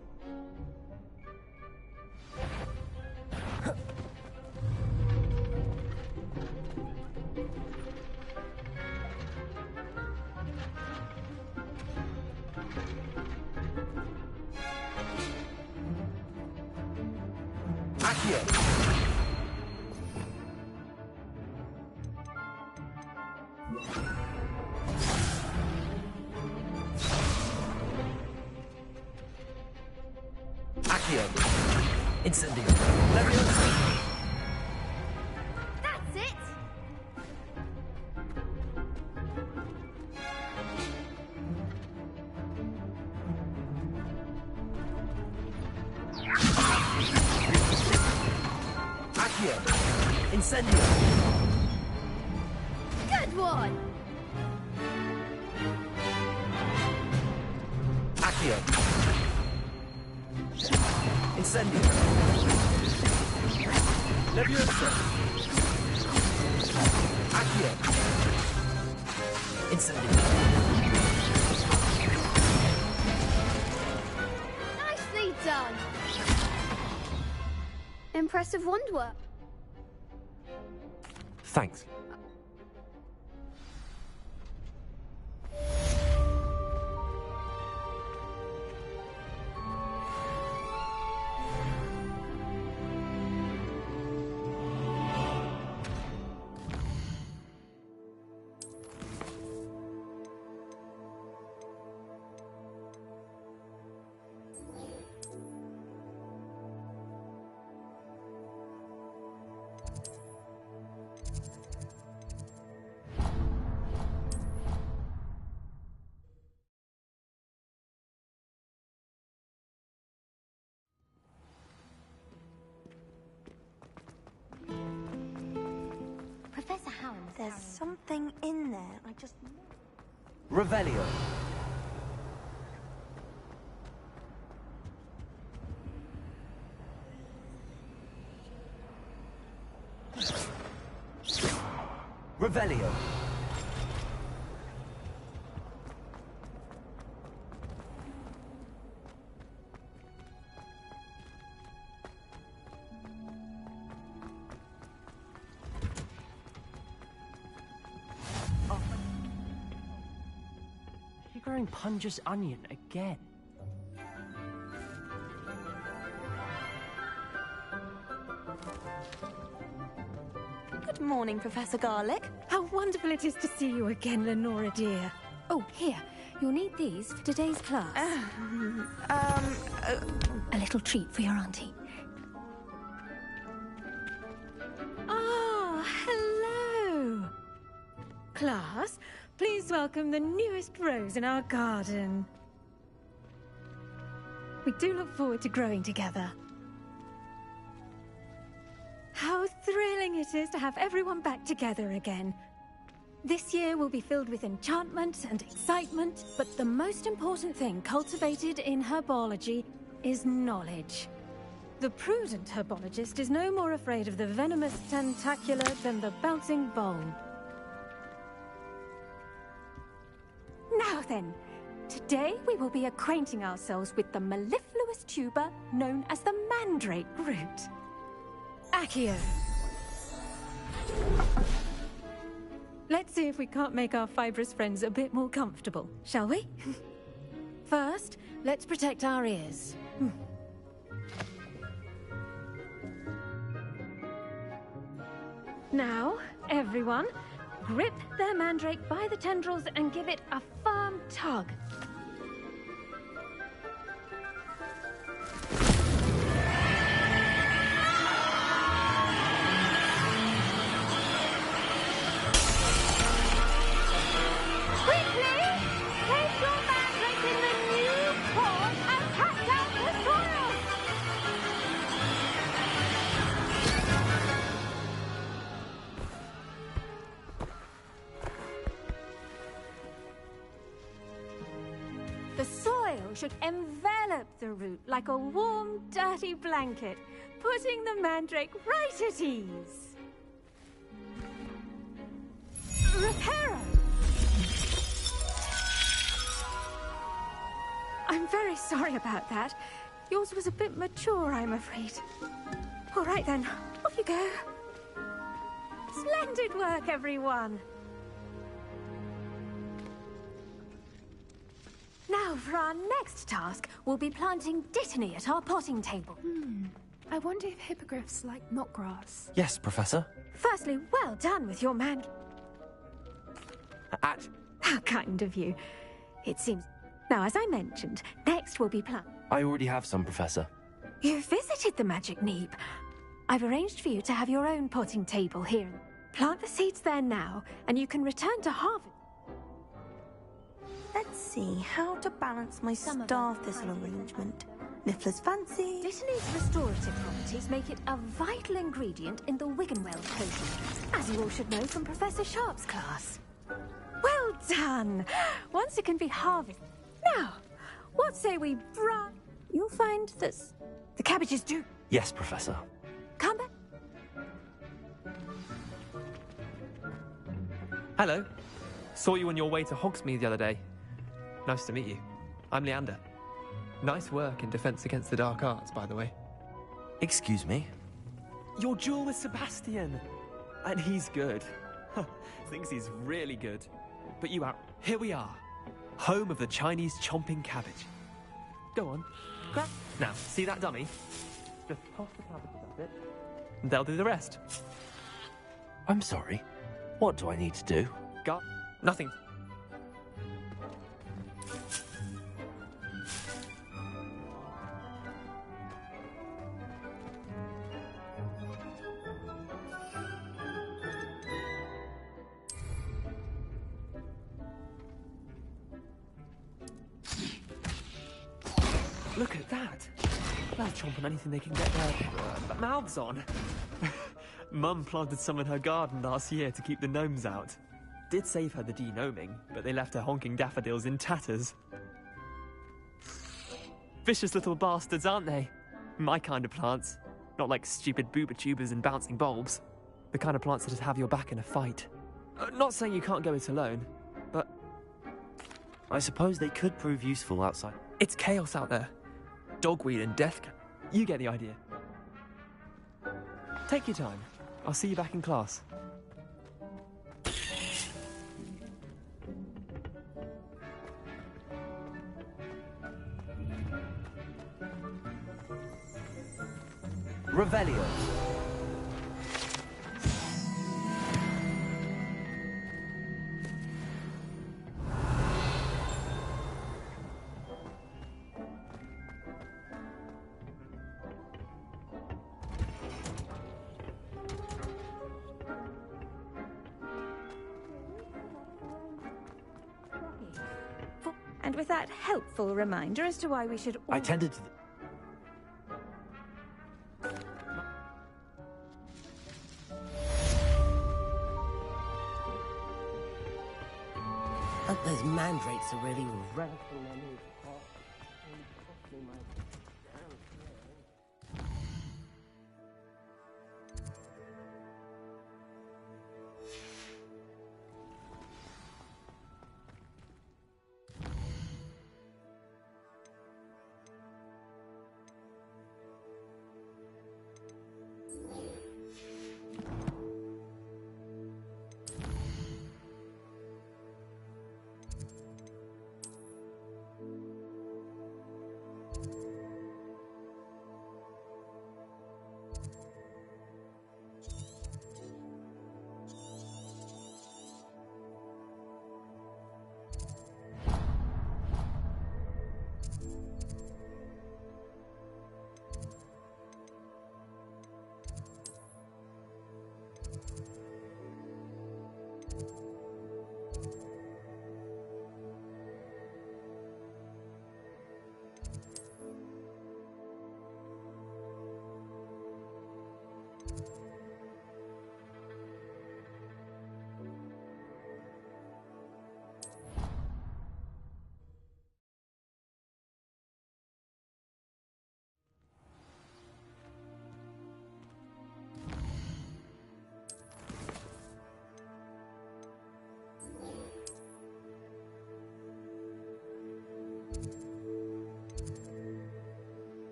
Accio. Accio. Incendio. Leviosa. That's it! Accio. Incendio. Good one! Accio. Incendio. Leviosa. Accio. Incendio. Nicely done! Impressive wand work. Thanks. Professor Howard, there's something in there. I just... Revelio. Revelio. You're growing Punja's onion again. Good morning, Professor Garlic. How wonderful it is to see you again, Lenora dear. Oh, here. You'll need these for today's class. A little treat for your auntie. Ah, hello. Class, please welcome the newest rose in our garden. We do look forward to growing together. How thrilling it is to have everyone back together again. This year will be filled with enchantment and excitement, but the most important thing cultivated in herbology is knowledge. The prudent herbologist is no more afraid of the venomous tentacula than the bouncing vole. Now then, today we will be acquainting ourselves with the mellifluous tuber known as the mandrake root. Accio. Let's see if we can't make our fibrous friends a bit more comfortable, shall we? First, let's protect our ears. Now, everyone, grip their mandrake by the tendrils and give it a firm tug. The soil should envelop the root like a warm, dirty blanket, putting the mandrake right at ease. Reparo! I'm very sorry about that. Yours was a bit mature, I'm afraid. All right then, off you go. Splendid work, everyone. Now, for our next task, we'll be planting dittany at our potting table. I wonder if hippogriffs like knotgrass. Yes, Professor. Firstly, well done with your man. How kind of you. It seems... Now, as I mentioned, next will be plant. I already have some, Professor. You visited the Magic Neep. I've arranged for you to have your own potting table here. Plant the seeds there now, and you can return to harvest. Let's see how to balance my star thistle arrangement. Niffler's fancy. Dittany's restorative properties make it a vital ingredient in the Wiggenweld potion, as you all should know from Professor Sharp's class. Well done! Once it can be harvested. Now, what say we You'll find that the cabbages do. Yes, Professor. Come back. Hello. Saw you on your way to Hogsmeade the other day. Nice to meet you. I'm Leander. Nice work in Defense Against the Dark Arts, by the way. Excuse me? Your duel with Sebastian! And he's good. Thinks he's really good. But you out. Here we are. Home of the Chinese chomping cabbage. Go on. Grab. Now, see that dummy? Just toss the cabbages at it. And they'll do the rest. I'm sorry. What do I need to do? Nothing. Look at that! They'll chomp on anything they can get their mouths on. Mum planted some in her garden last year to keep the gnomes out. Did save her the de-gnoming, but they left her honking daffodils in tatters. Vicious little bastards, aren't they? My kind of plants. Not like stupid booba tubers and bouncing bulbs. The kind of plants that just have your back in a fight. Not saying you can't go it alone, but... I suppose they could prove useful outside. It's chaos out there. Dogweed and death. You get the idea. Take your time. I'll see you back in class. Revelio. And with that helpful reminder as to why we should all... I tended to... Those mandrakes are really rattling their knees.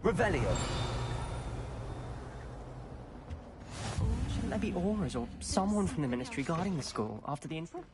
Revelio. Shouldn't there be auras or someone from the ministry guarding the school after the incident?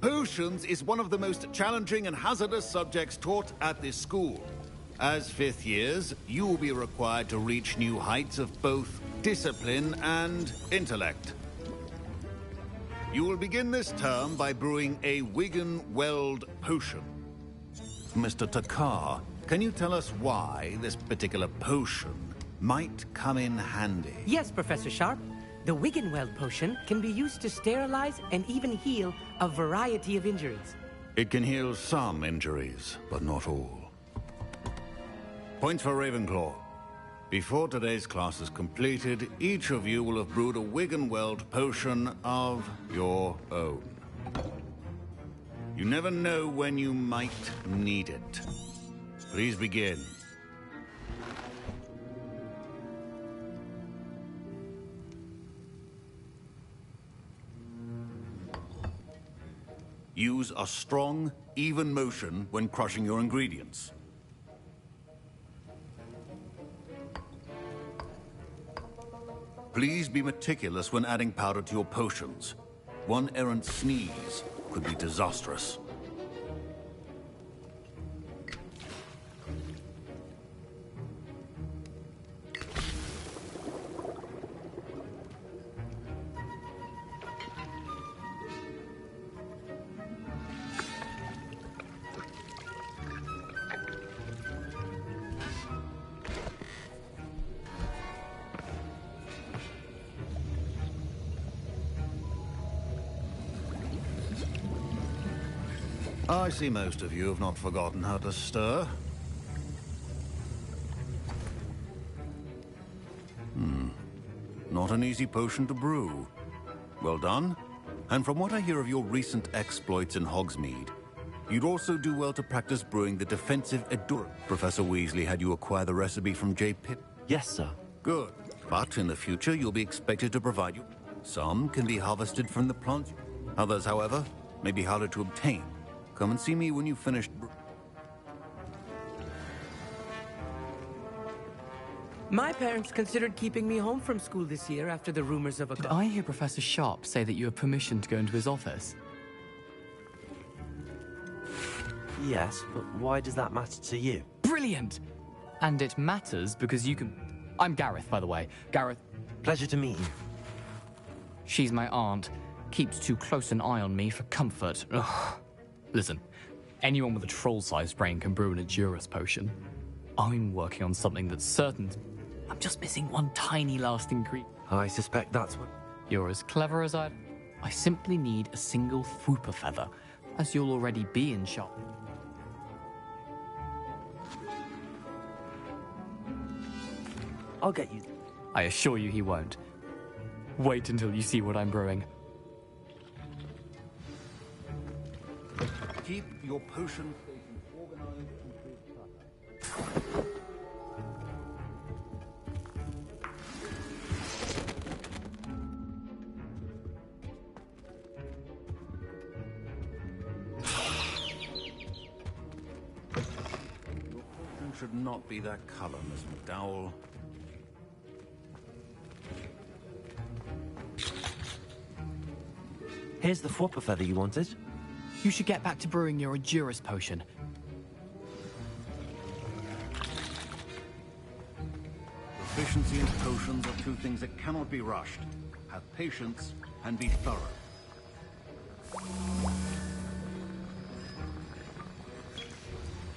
Potions is one of the most challenging and hazardous subjects taught at this school. As fifth years, you will be required to reach new heights of both discipline and intellect. You will begin this term by brewing a Wigan-Weld potion. Mr. Takar, can you tell us why this particular potion might come in handy? Yes, Professor Sharp. The Wigan-Weld potion can be used to sterilize and even heal a variety of injuries. It can heal some injuries, but not all. Points for Ravenclaw. Before today's class is completed, each of you will have brewed a Wigan-Weld potion of your own. You never know when you might need it. Please begin. Use a strong, even motion when crushing your ingredients. Please be meticulous when adding powder to your potions. One errant sneeze could be disastrous. I see most of you have not forgotten how to stir. Not an easy potion to brew. Well done. And from what I hear of your recent exploits in Hogsmeade, you'd also do well to practice brewing the defensive endurance. Professor Weasley had you acquire the recipe from J. Pitt. Yes, sir. Good. But in the future, you'll be expected to provide you. Some can be harvested from the plants. Others, however, may be harder to obtain. Come and see me when you've finished. My parents considered keeping me home from school this year after the rumors of a... Did I hear Professor Sharp say that you have permission to go into his office? Yes, but why does that matter to you? Brilliant! And it matters because you can... I'm Gareth, by the way. Gareth... Pleasure to meet you. She's my aunt. Keeps too close an eye on me for comfort. Ugh. Listen, anyone with a troll-sized brain can brew an Edurus potion. I'm working on something that's certain. I'm just missing one tiny last ingredient. I suspect that's what... You're as clever as I simply need a single Fwooper feather, as you'll already be in shop. I'll get you. I assure you he won't. Wait until you see what I'm brewing. Keep your potion stations organized and precise. Your potion should not be that color, Miss McDowell. Here's the Fwooper feather you wanted. You should get back to brewing your Edurus potion. Proficiency in potions are two things that cannot be rushed. Have patience and be thorough.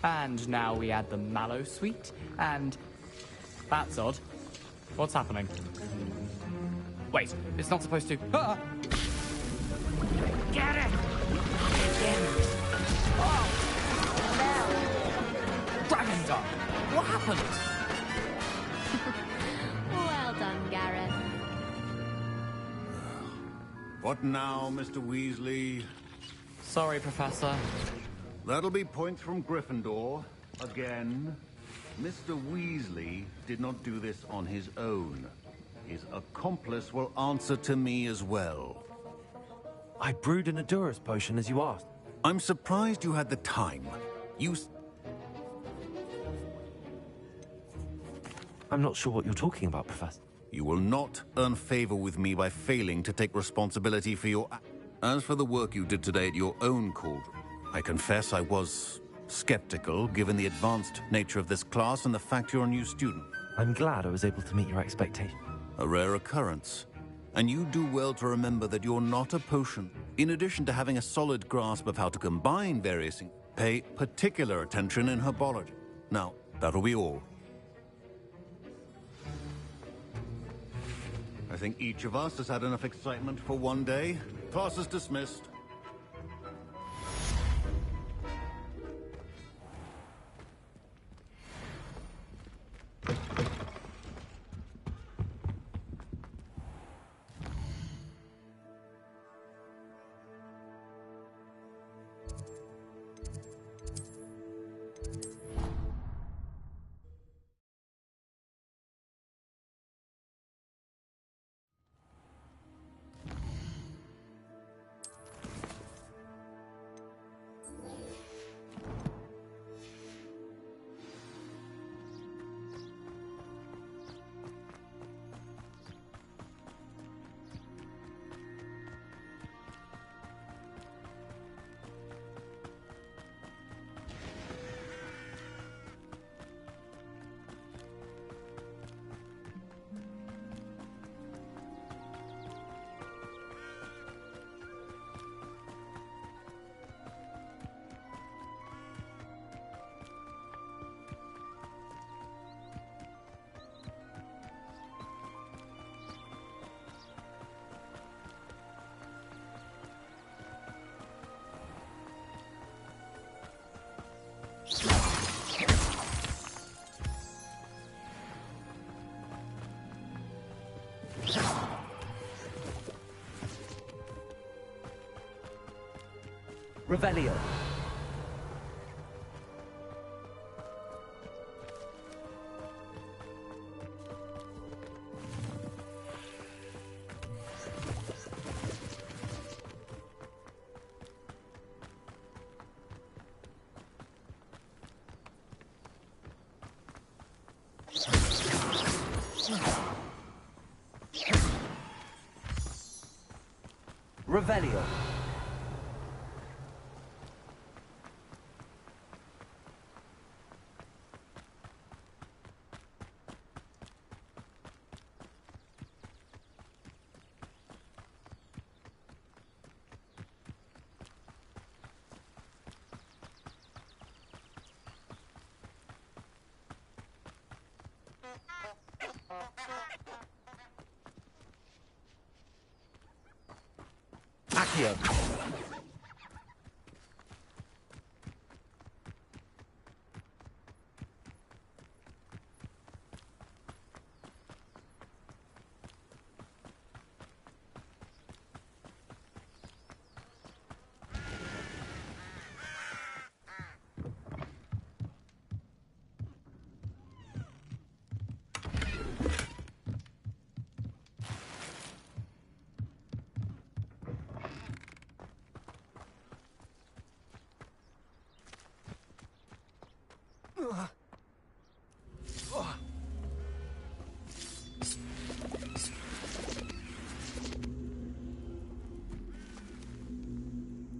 And now we add the mallow sweet, and... That's odd. What's happening? Wait, it's not supposed to... Ah! Get it! Dragonstar! What happened? Well done, Gareth. What now, Mr. Weasley? Sorry, Professor. That'll be points from Gryffindor. Again. Mr. Weasley did not do this on his own. His accomplice will answer to me as well. I brewed an Adurus potion as you asked. I'm surprised you had the time. I'm not sure what you're talking about, Professor. You will not earn favor with me by failing to take responsibility for your... As for the work you did today at your own cauldron, I confess I was skeptical, given the advanced nature of this class and the fact you're a new student. I'm glad I was able to meet your expectations. A rare occurrence. And you do well to remember that you're not a potion. In addition to having a solid grasp of how to combine various things, pay particular attention in herbology. Now, that'll be all. I think each of us has had enough excitement for one day. Class is dismissed. Revelio. Revelio. Accio.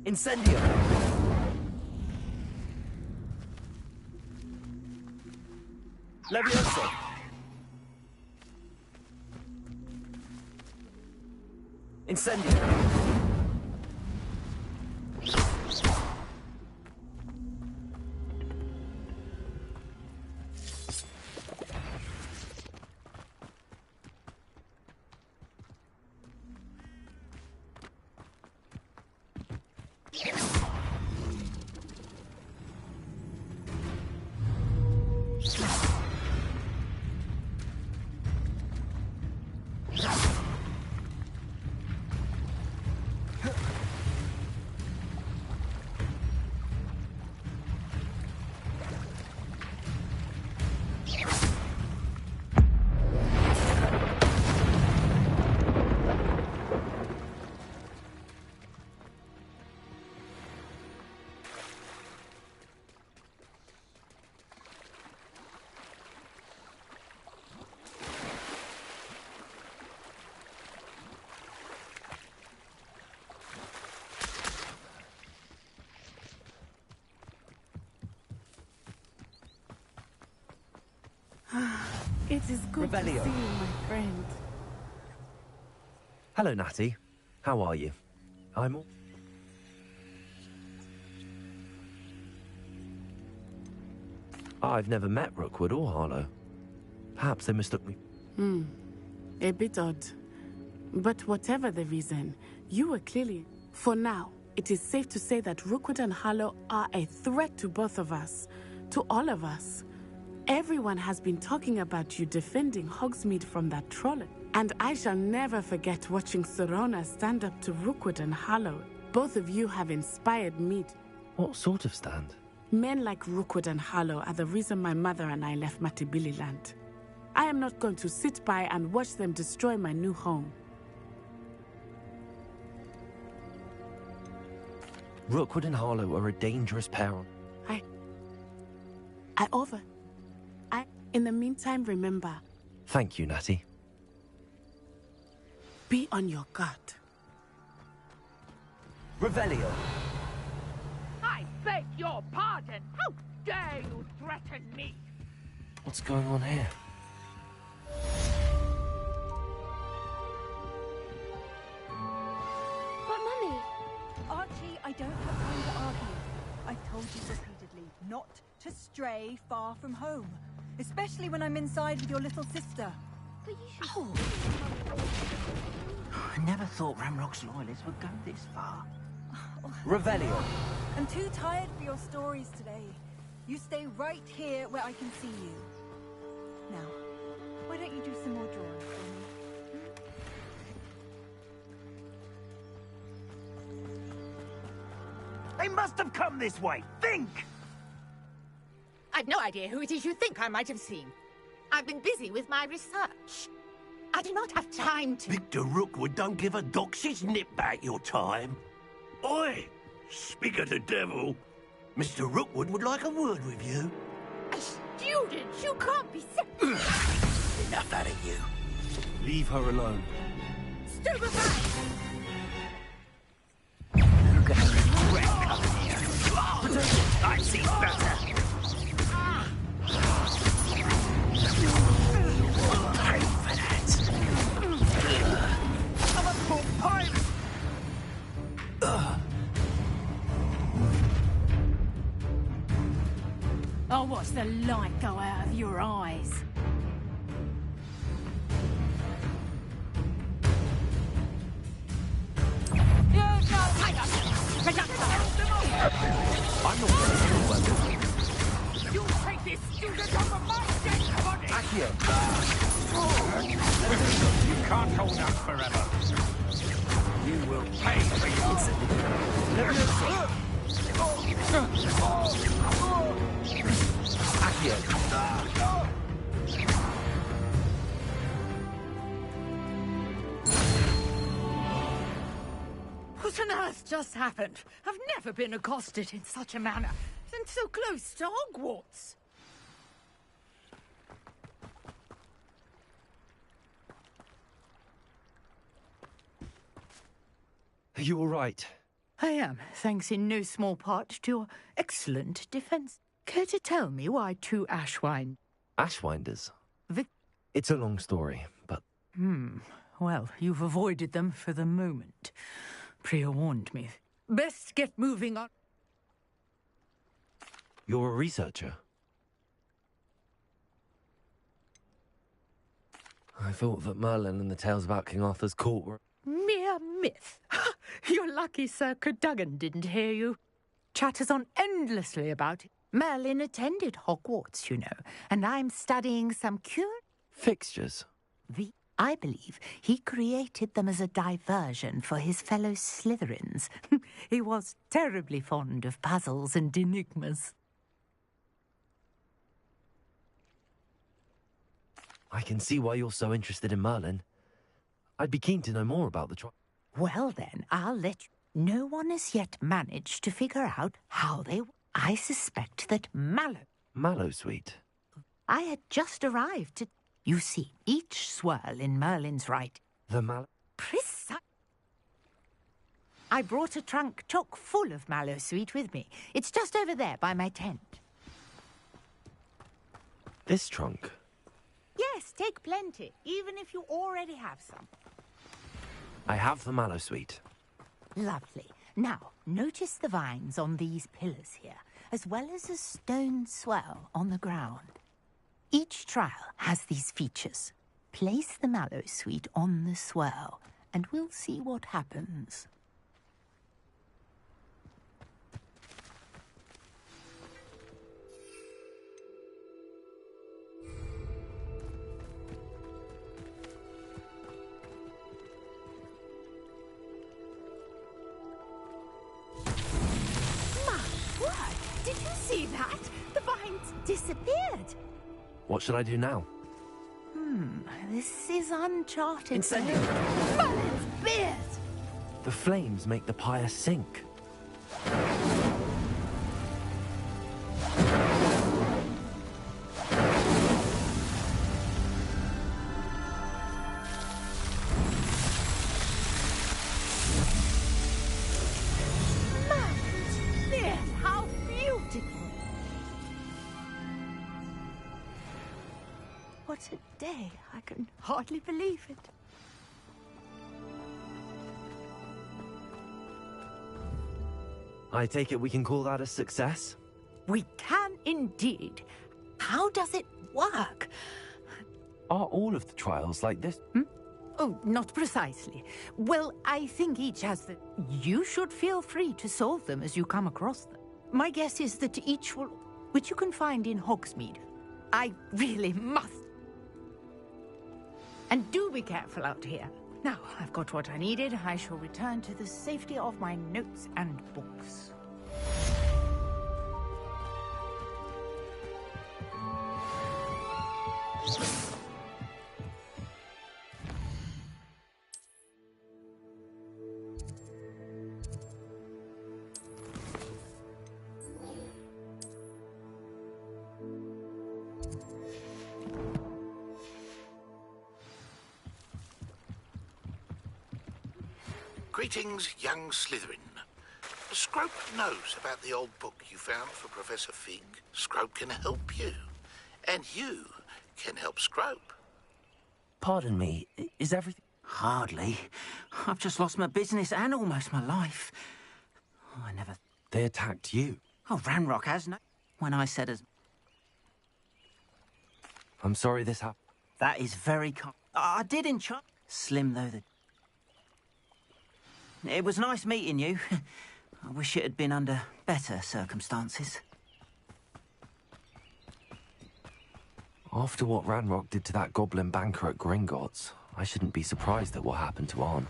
Incendio. Levioso. Incendio. It is good to see you, my friend. Hello, Natty. How are you? I'm all... I've never met Rookwood or Harlow. Perhaps they mistook me. A bit odd. But whatever the reason, you were clearly... For now, it is safe to say that Rookwood and Harlow are a threat to both of us. To all of us. Everyone has been talking about you defending Hogsmeade from that troll. And I shall never forget watching Serona stand up to Rookwood and Harlow. Both of you have inspired me. What sort of stand? Men like Rookwood and Harlow are the reason my mother and I left Matabili land. I am not going to sit by and watch them destroy my new home. Rookwood and Harlow are a dangerous pair. In the meantime, remember... Thank you, Natty. Be on your guard. Revelio. I beg your pardon. How dare you threaten me? What's going on here? But, Mummy... Archie, I don't have time to argue. I've told you repeatedly not to stray far from home. Especially when I'm inside with your little sister. But you should... Oh. I never thought Ramrock's loyalists would go this far. Revelio. I'm too tired for your stories today. You stay right here where I can see you. Now, why don't you do some more drawing for me? They must have come this way. Think! I've no idea who it is you think I might have seen. I've been busy with my research. I do not have time to... Victor Rookwood don't give a doxy's nip back your time. Oi! Speak of the devil. Mr. Rookwood would like a word with you. A student? You can't be... Enough out of you. Leave her alone. Stupefy! You're gonna regret coming here. I see better. Pay for that. I'm a poor pirate. I'll watch the light go out of your eyes. I'm not going to do well. You take this student over my dead body! Accio. You can't hold out forever. You will pay for your Accio. What on earth just happened? I've never been accosted in such a manner. And so close to Hogwarts. Are you all right? I am, thanks in no small part to your excellent defense. Care to tell me why two Ashwine... Ashwinders? It's a long story, but... Well, you've avoided them for the moment. Priya warned me. Best get moving on. You're a researcher? I thought that Merlin and the tales about King Arthur's court were... Mere myth. You're lucky Sir Cadogan didn't hear you. Chatters on endlessly about it. Merlin attended Hogwarts, you know, and I'm studying some fixtures. I believe he created them as a diversion for his fellow Slytherins. He was terribly fond of puzzles and enigmas. I can see why you're so interested in Merlin. I'd be keen to know more about the trial. Well then, I'll let you. No one has yet managed to figure out how they... I suspect that Mallowsweet? I had just arrived to... You see, each swirl in Merlin's right... Precise. I brought a trunk chock full of Mallowsweet with me. It's just over there by my tent. This trunk? Yes, take plenty, even if you already have some. I have the mallow sweet. Lovely. Now, notice the vines on these pillars here, as well as a stone swell on the ground. Each trial has these features. Place the mallow sweet on the swirl, and we'll see what happens. My word! Did you see that? The vines disappeared. What should I do now? This is uncharted. Incendio! Merlin's beard! The flames make the pyre sink. Merlin's beard! How beautiful! What a day. I can hardly believe it. I take it we can call that a success? We can indeed. How does it work? Are all of the trials like this? Oh, not precisely. Well, I think each has the... You should feel free to solve them as you come across them. My guess is that each will... Which you can find in Hogsmeade. I really must. And do be careful out here. Now, I've got what I needed. I shall return to the safety of my notes and books. Greetings, young Slytherin. Scrope knows about the old book you found for Professor Fig. Scrope can help you. And you can help Scrope. Pardon me, is everything... Hardly. I've just lost my business and almost my life. I never... They attacked you. Oh, Ranrock has no... When I said as... I'm sorry this happened. That is very I did enchant... Slim, though, the... It was nice meeting you. I wish it had been under better circumstances. After what Ranrock did to that goblin banker at Gringotts, I shouldn't be surprised at what happened to Arn.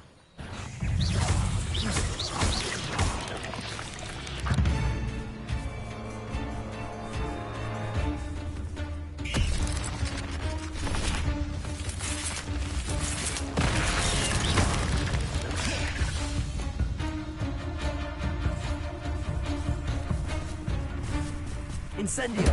Incendio!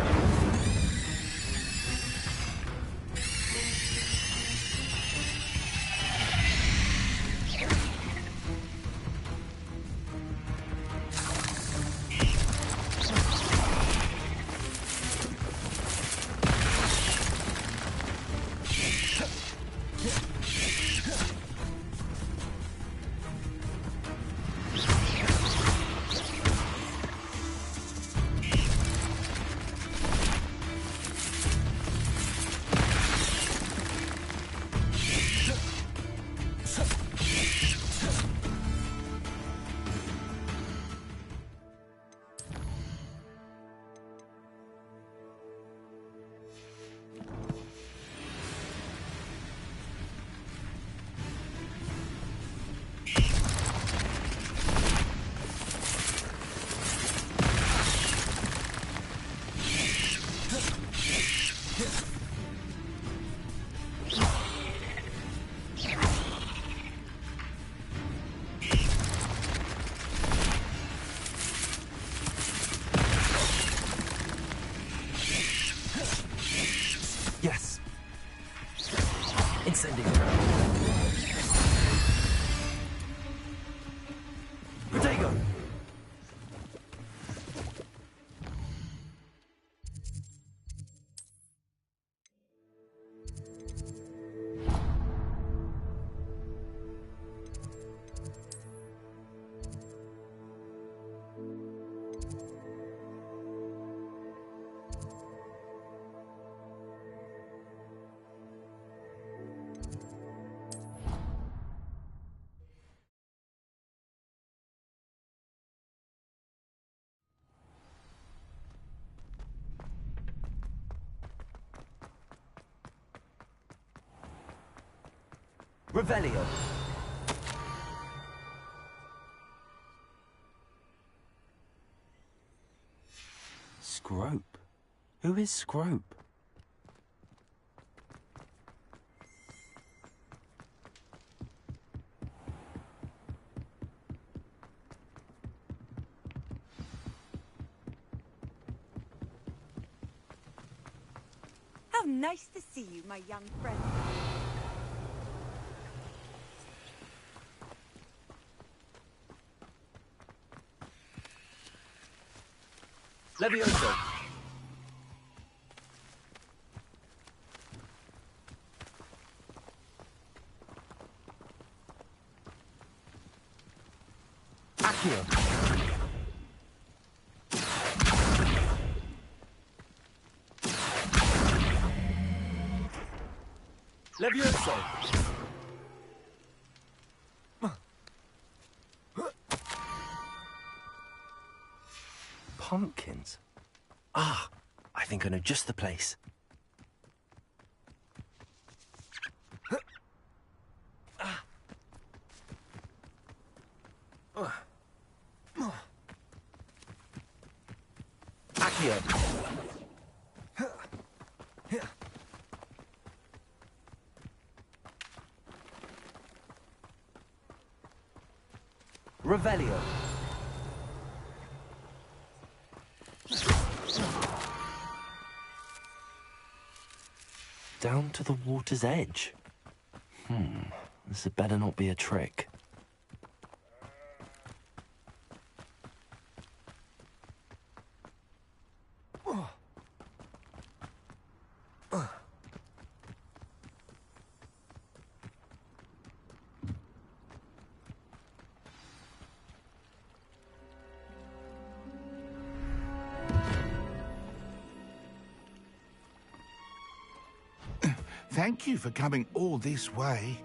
Revelio. Scrope? Who is Scrope? How nice to see you, my young friend. Levioso. Accio. Levioso. Pumpkins? Ah, I think I know just the place. Accio. Revelio. Down to the water's edge. This had better not be a trick. Thank you for coming all this way.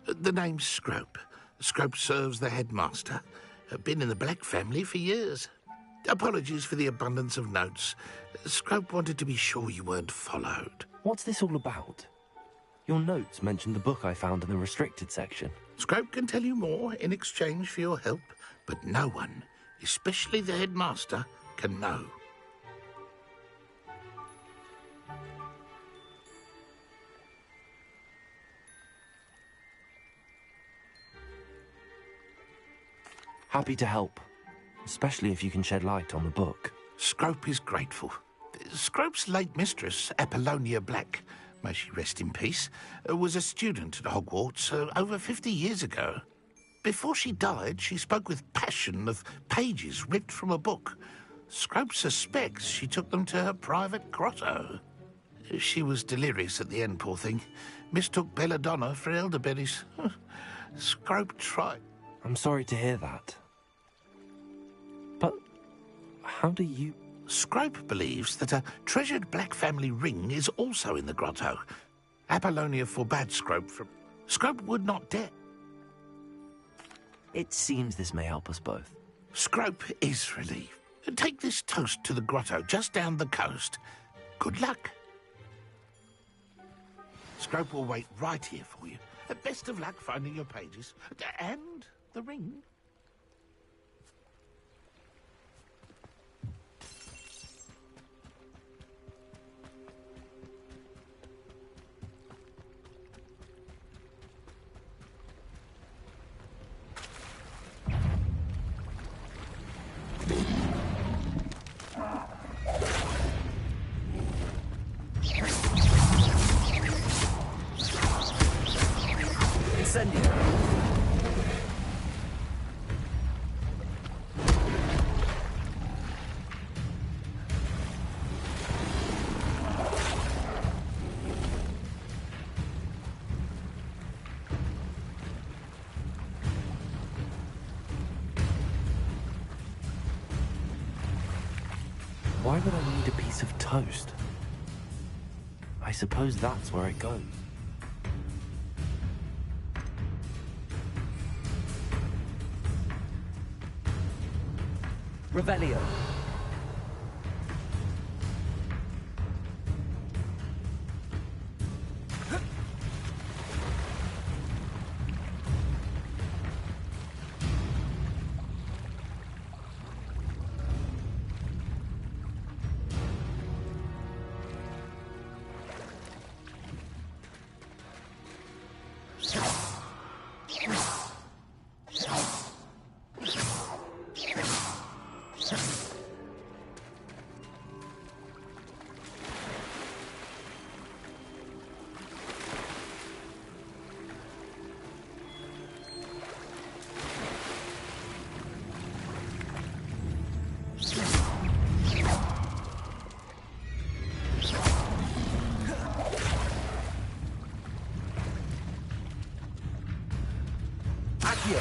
The name's Scrope. Scrope serves the headmaster. Been in the Black family for years. Apologies for the abundance of notes. Scrope wanted to be sure you weren't followed. What's this all about? Your notes mentioned the book I found in the restricted section. Scrope can tell you more in exchange for your help, but no one, especially the headmaster, can know. Happy to help, especially if you can shed light on the book. Scrope is grateful. Scrope's late mistress, Apollonia Black, may she rest in peace, was a student at Hogwarts over 50 years ago. Before she died, she spoke with passion of pages ripped from a book. Scrope suspects she took them to her private grotto. She was delirious at the end, poor thing. Mistook belladonna for elderberries. Scrope tried... I'm sorry to hear that. But how do you... Scrope believes that a treasured Black family ring is also in the grotto. Apollonia forbade Scrope from... Scrope would not dare... It seems this may help us both. Scrope is relieved. Take this toast to the grotto just down the coast. Good luck. Scrope will wait right here for you. Best of luck finding your pages. And the ring. Incendio. Why would I need a piece of toast? I suppose that's where it goes. Revelio. Accio.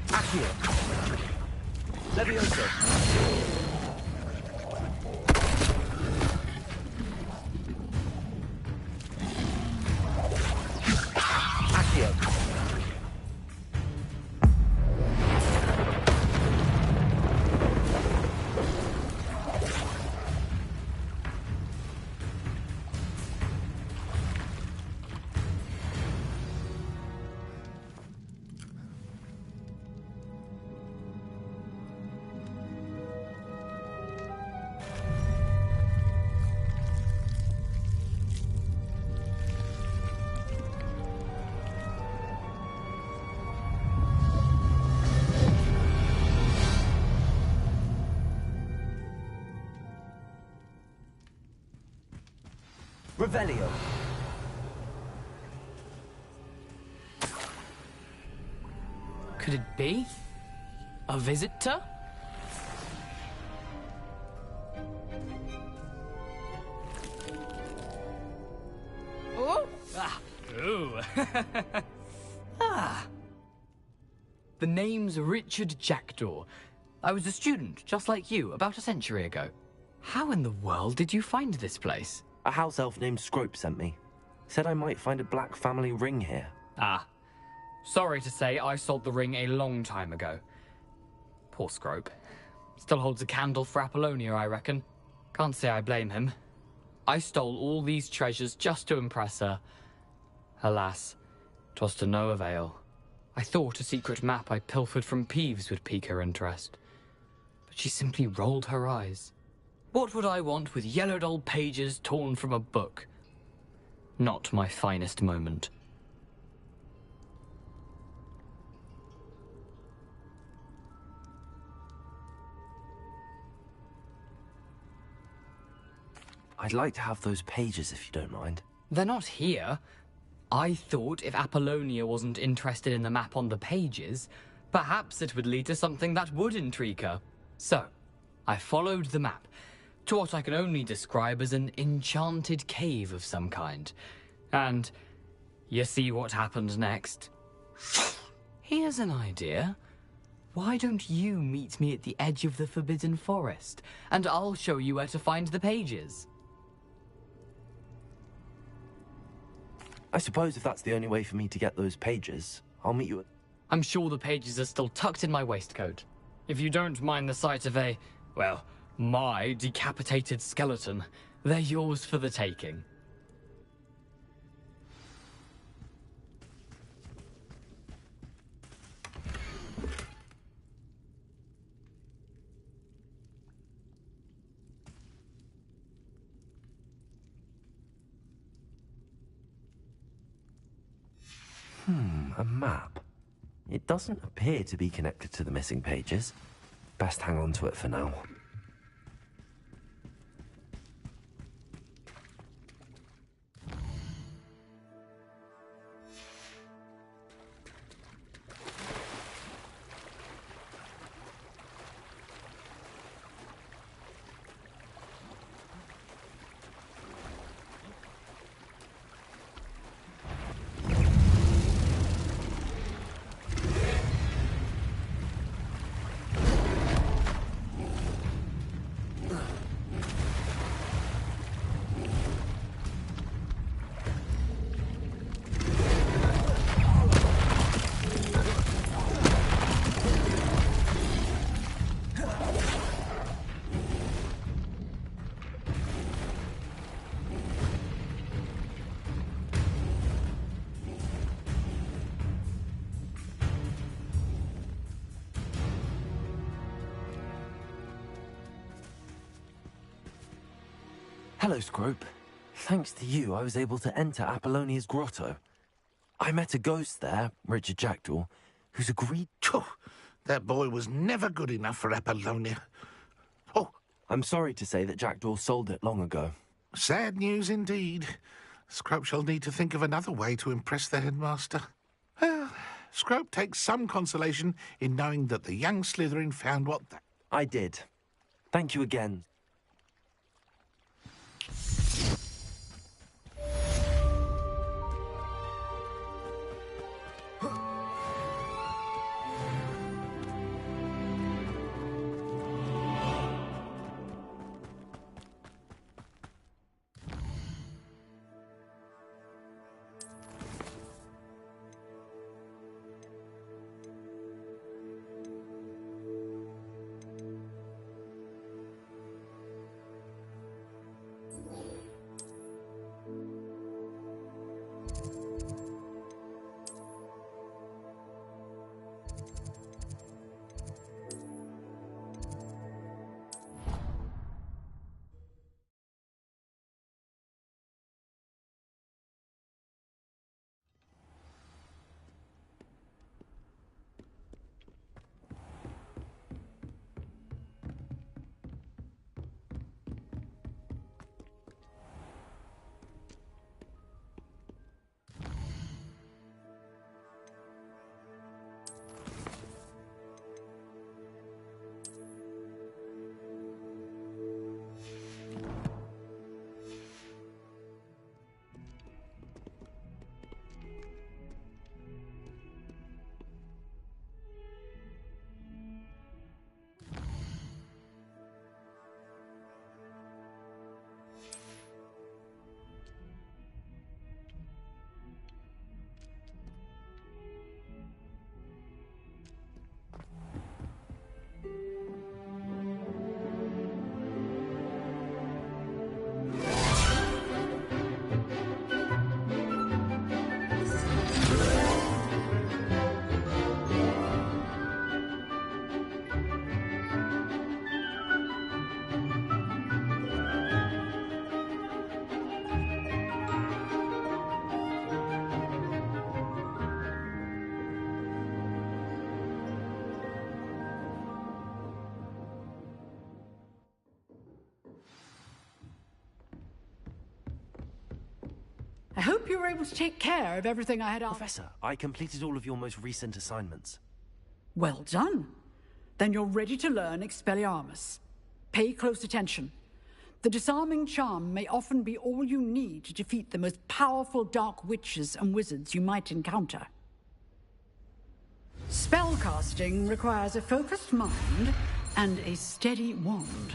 Accio. Levioso. Accio. Revelio. Could it be? A visitor? Oh! Ah. Ooh. Ah. The name's Richard Jackdaw. I was a student, just like you, about a century ago. How in the world did you find this place? A house elf named Scrope sent me. Said I might find a black family ring here. Ah. Sorry to say, I sold the ring a long time ago. Poor Scrope. Still holds a candle for Apollonia, I reckon. Can't say I blame him. I stole all these treasures just to impress her. Alas, 'twas to no avail. I thought a secret map I pilfered from Peeves would pique her interest. But she simply rolled her eyes. What would I want with yellowed old pages torn from a book? Not my finest moment. I'd like to have those pages if you don't mind. They're not here. I thought if Apollonia wasn't interested in the map on the pages, perhaps it would lead to something that would intrigue her. So, I followed the map to what I can only describe as an enchanted cave of some kind. And you see what happened next? Here's an idea. Why don't you meet me at the edge of the Forbidden Forest, and I'll show you where to find the pages? I suppose if that's the only way for me to get those pages, I'll meet you at... I'm sure the pages are still tucked in my waistcoat. If you don't mind the sight of a, well, my decapitated skeleton, they're yours for the taking. A map. It doesn't appear to be connected to the missing pages. Best hang on to it for now. Hello, Scrope. Thanks to you, I was able to enter Apollonia's grotto. I met a ghost there, Richard Jackdaw, who's agreed... That boy was never good enough for Apollonia. Oh! I'm sorry to say that Jackdaw sold it long ago. Sad news indeed. Scrope shall need to think of another way to impress the headmaster. Well, Scrope takes some consolation in knowing that the young Slytherin found what... I did. Thank you again. I hope you were able to take care of everything I had asked. Professor, I completed all of your most recent assignments. Well done. Then you're ready to learn Expelliarmus. Pay close attention. The disarming charm may often be all you need to defeat the most powerful dark witches and wizards you might encounter. Spellcasting requires a focused mind and a steady wand.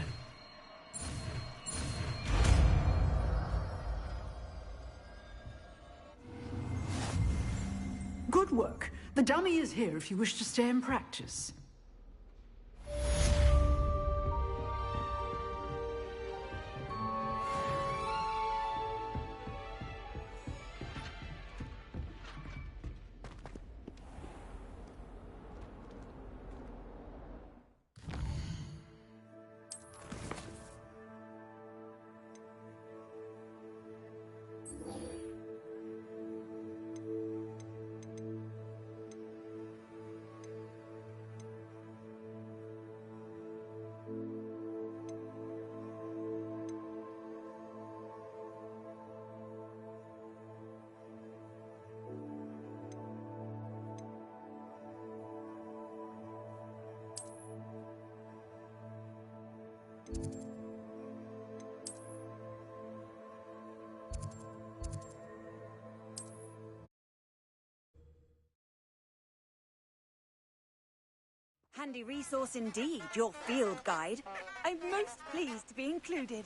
Good work. The dummy is here if you wish to stay and practice. Handy resource indeed, your field guide. I'm most pleased to be included.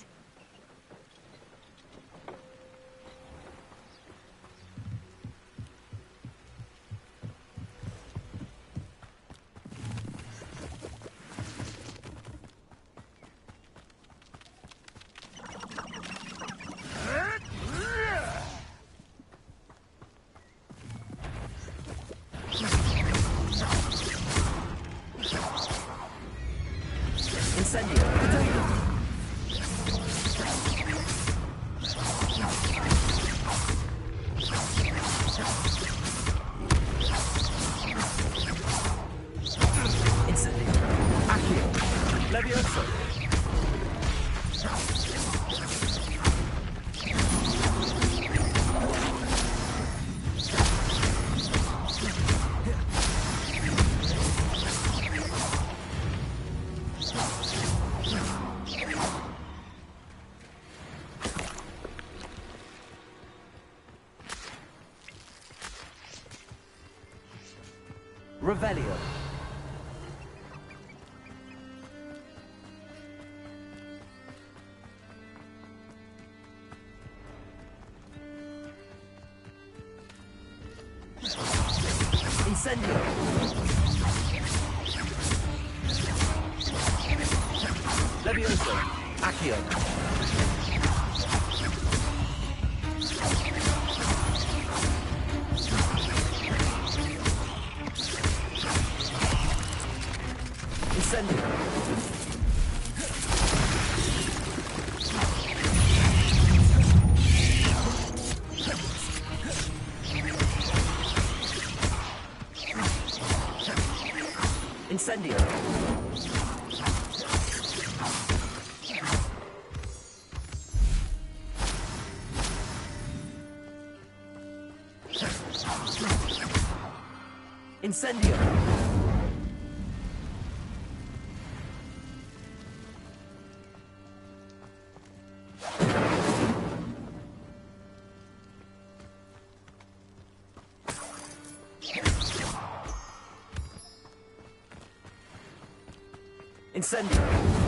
Revelio. Incendio. Levioso. Accio. Incendio. Incendio. Incendio. Incendio.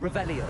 Revelio.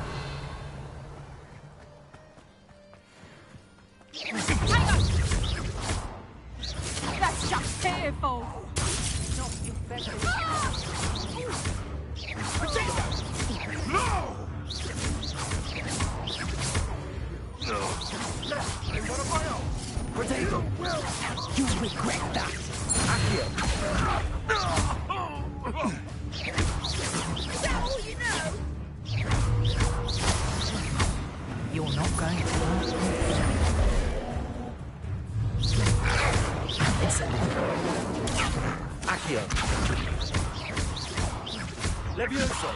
Levioso!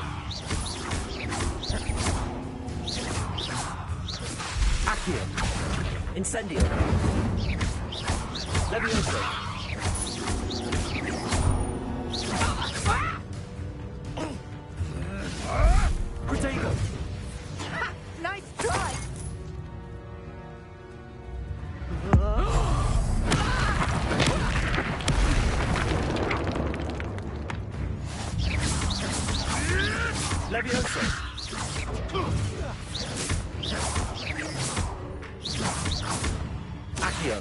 Accio! Incendio! Levioso! Protego! Nice try! Levioso! Accio!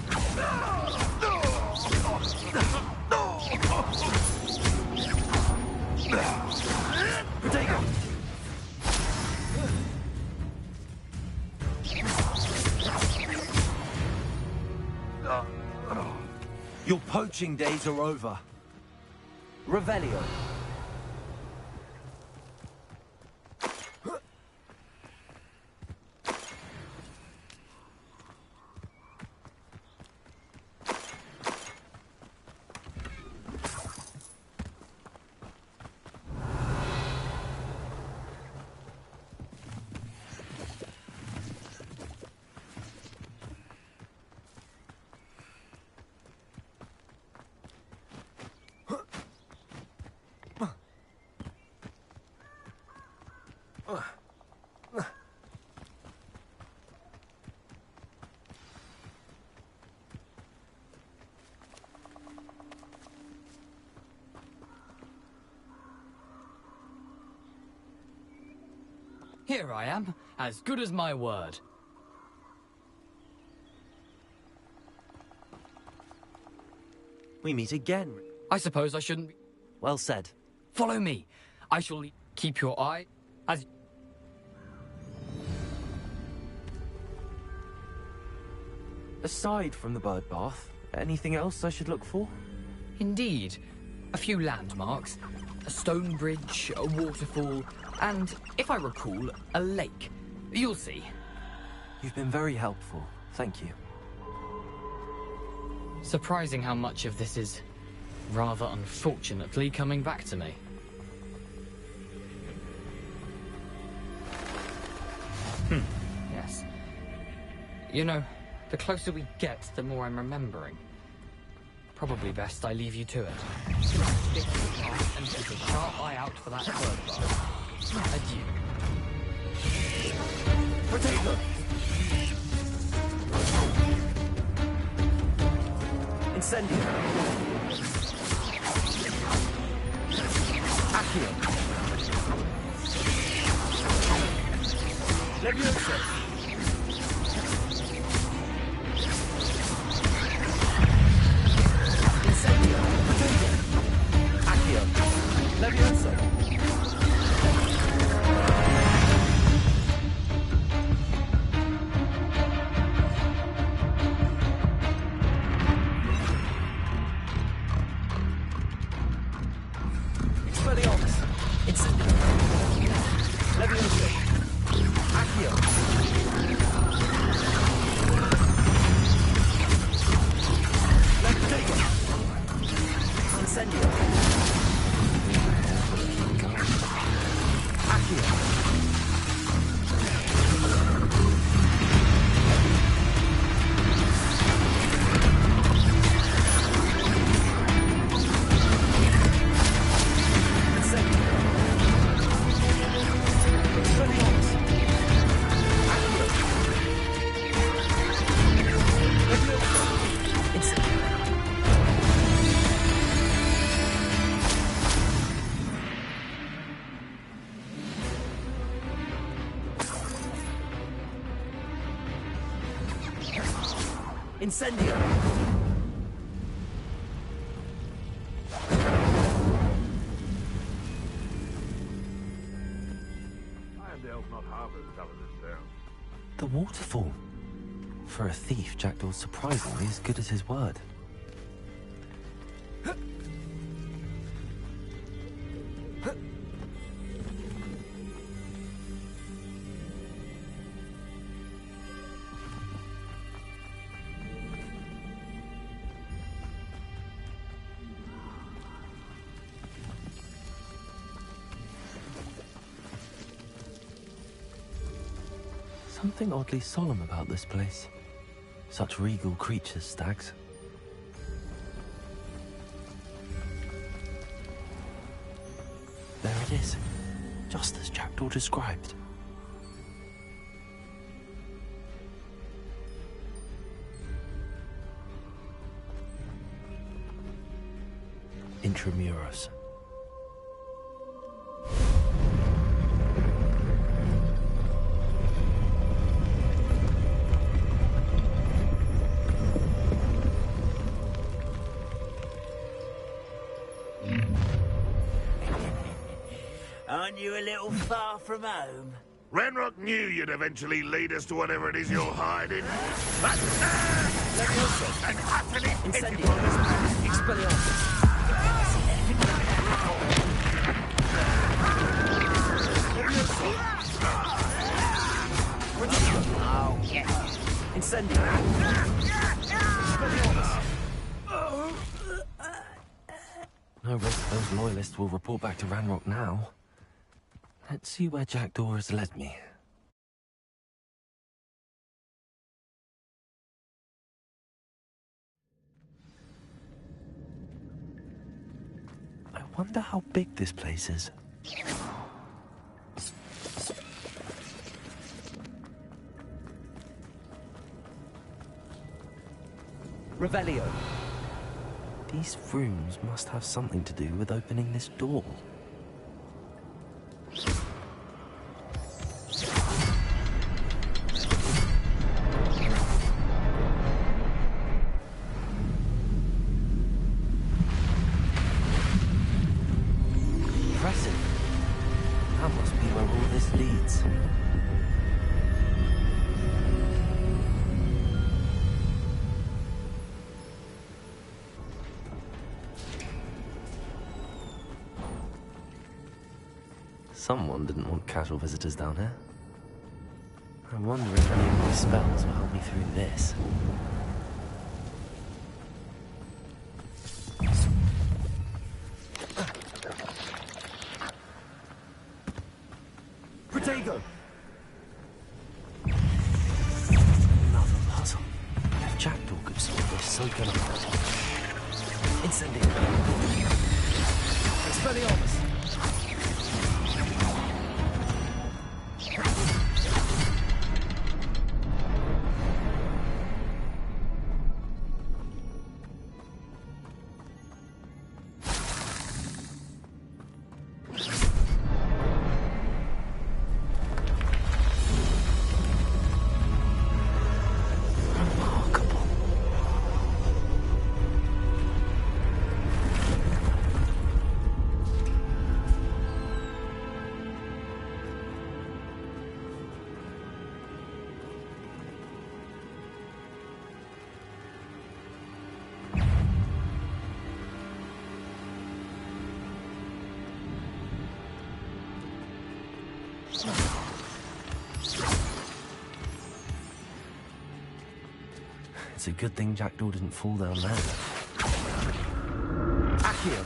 Protego! Your poaching days are over. Revelio. Here I am, as good as my word. We meet again. I suppose I shouldn't... Well said. Follow me. I shall keep your eye as... Aside from the bird bath, anything else I should look for? Indeed. A few landmarks, a stone bridge, a waterfall, and, if I recall, a lake. You'll see. You've been very helpful. Thank you. Surprising how much of this is, rather unfortunately, coming back to me. Yes. You know, the closer we get, the more I'm remembering. Probably best I leave you to it. Stick to the path and keep a sharp eye out for that bird bath. Adieu. Protego! Incendio! Accio! Levioso! Incendio! Protego! Accio! Levioso! Incendio! The waterfall. For a thief, Jackdaw's surprisingly as good as his word. something oddly solemn about this place. Such regal creatures, stags. There it is, just as Jackdaw described. Intramuros. Aren't you a little far from home? Ranrock knew you'd eventually lead us to whatever it is you're hiding. But an utterly pitiful Oh, yes. Incendio. No risk those loyalists will report back to Ranrock now. Let's see where Jackdaw has led me. I wonder how big this place is. Revelio. These rooms must have something to do with opening this door. Impressive. That must be where all this leads. Someone didn't want casual visitors down here. I wonder if any of my spells will help me through this. Protego! Another puzzle. If Jackdaw could solve this, so can I. Incendio. Expelliarmus! It's a good thing Jackdaw didn't fall down there. Accio!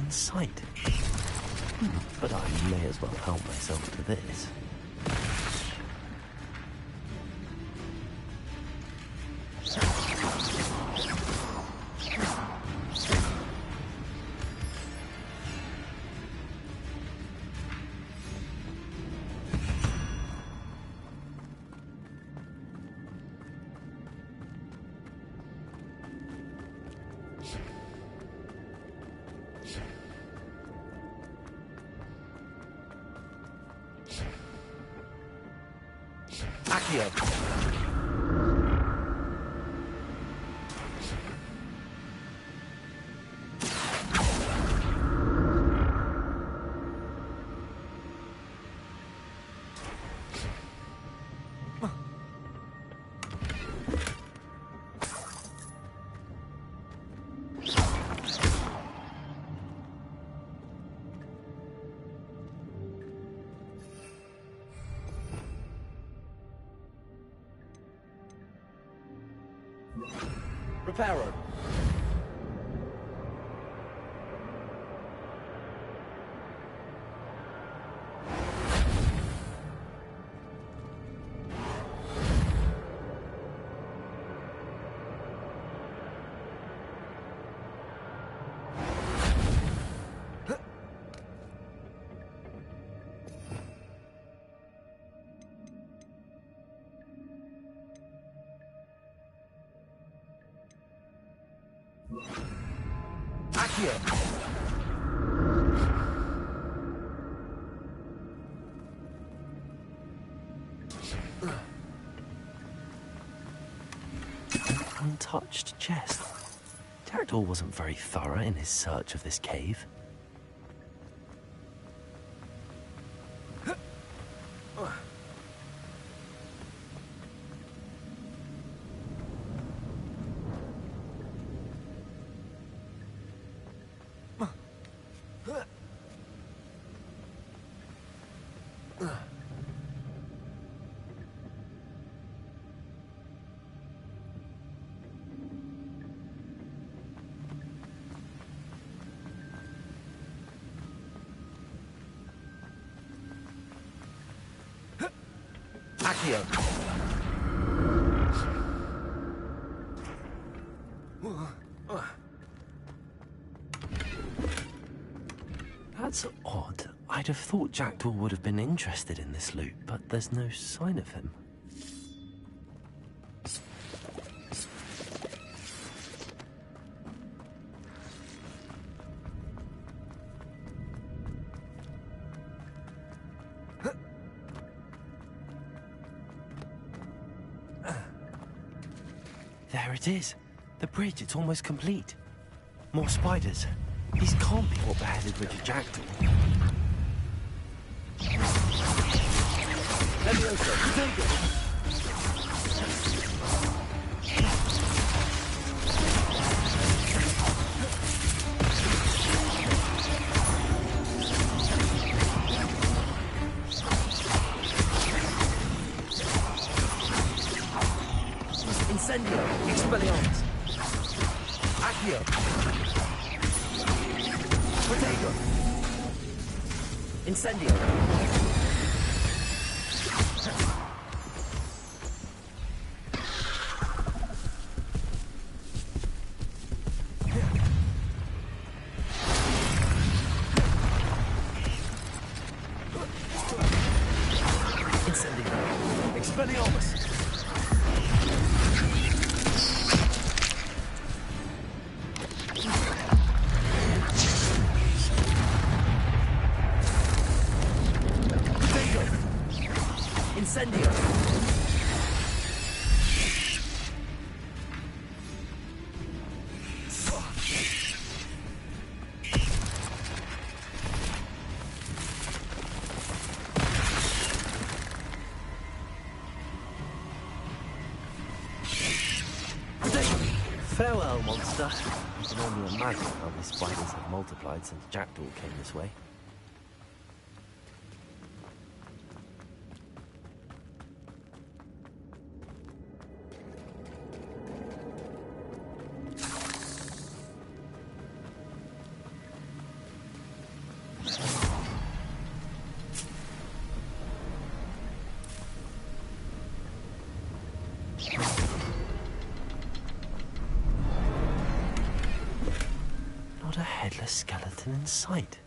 Sight. But I may as well help myself to this. Accio! Reparo. Untouched chest. Jackdaw wasn't very thorough in his search of this cave. That's odd. I'd have thought Jackdaw would have been interested in this loot, but there's no sign of him. There it is. The bridge, it's almost complete. More spiders. These can't be what beheaded Richard Jackdaw. Incendio, Expelliarmus. Accio. Potato. Incendio. Incendio. Expelliarmus. Incendio! Farewell, monster. I can only imagine how these spiders have multiplied since Jackdaw came this way. Not a headless skeleton in sight.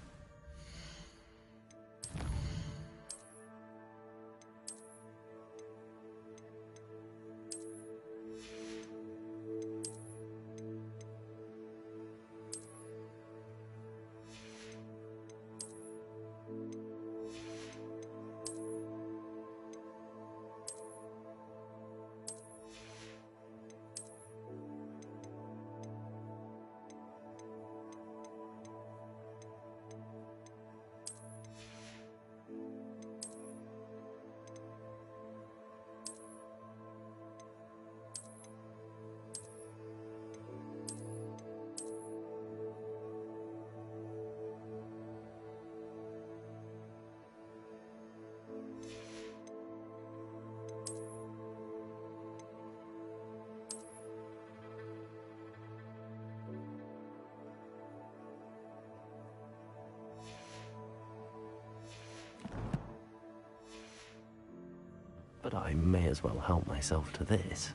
but I may as well help myself to this.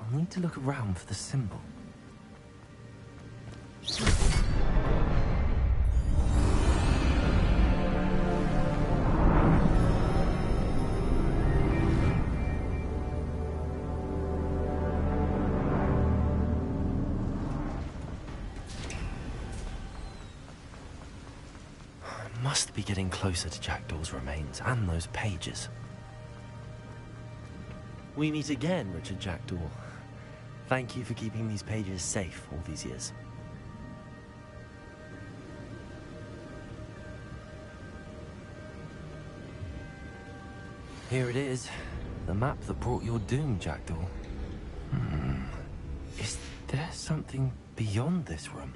I'll need to look around for the symbol. Must be getting closer to Jackdaw's remains and those pages. We meet again, Richard Jackdaw. Thank you for keeping these pages safe all these years. Here it is. The map that brought your doom, Jackdaw. Is there something beyond this room?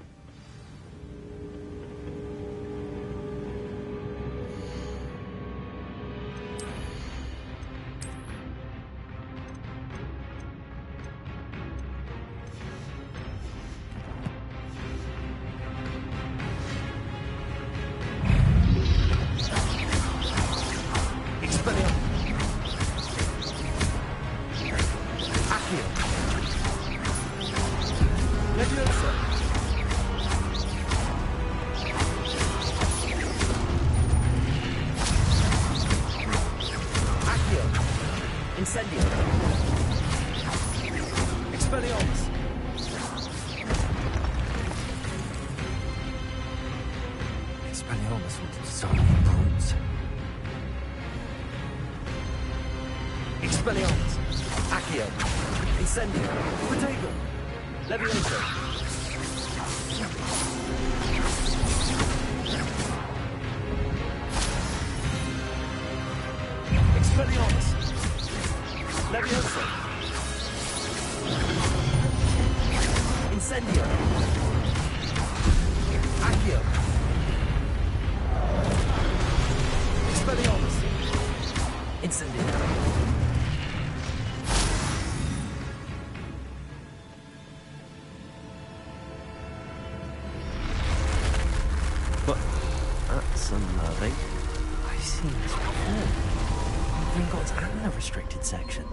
Section.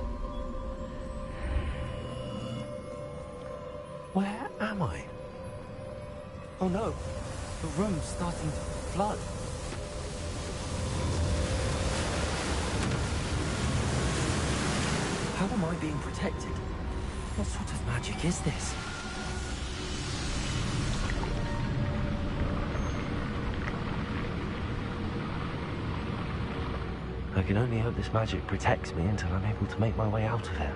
Where am I? Oh no, the room's starting to flood. How am I being protected? What sort of magic is this? I can only hope this magic protects me until I'm able to make my way out of here.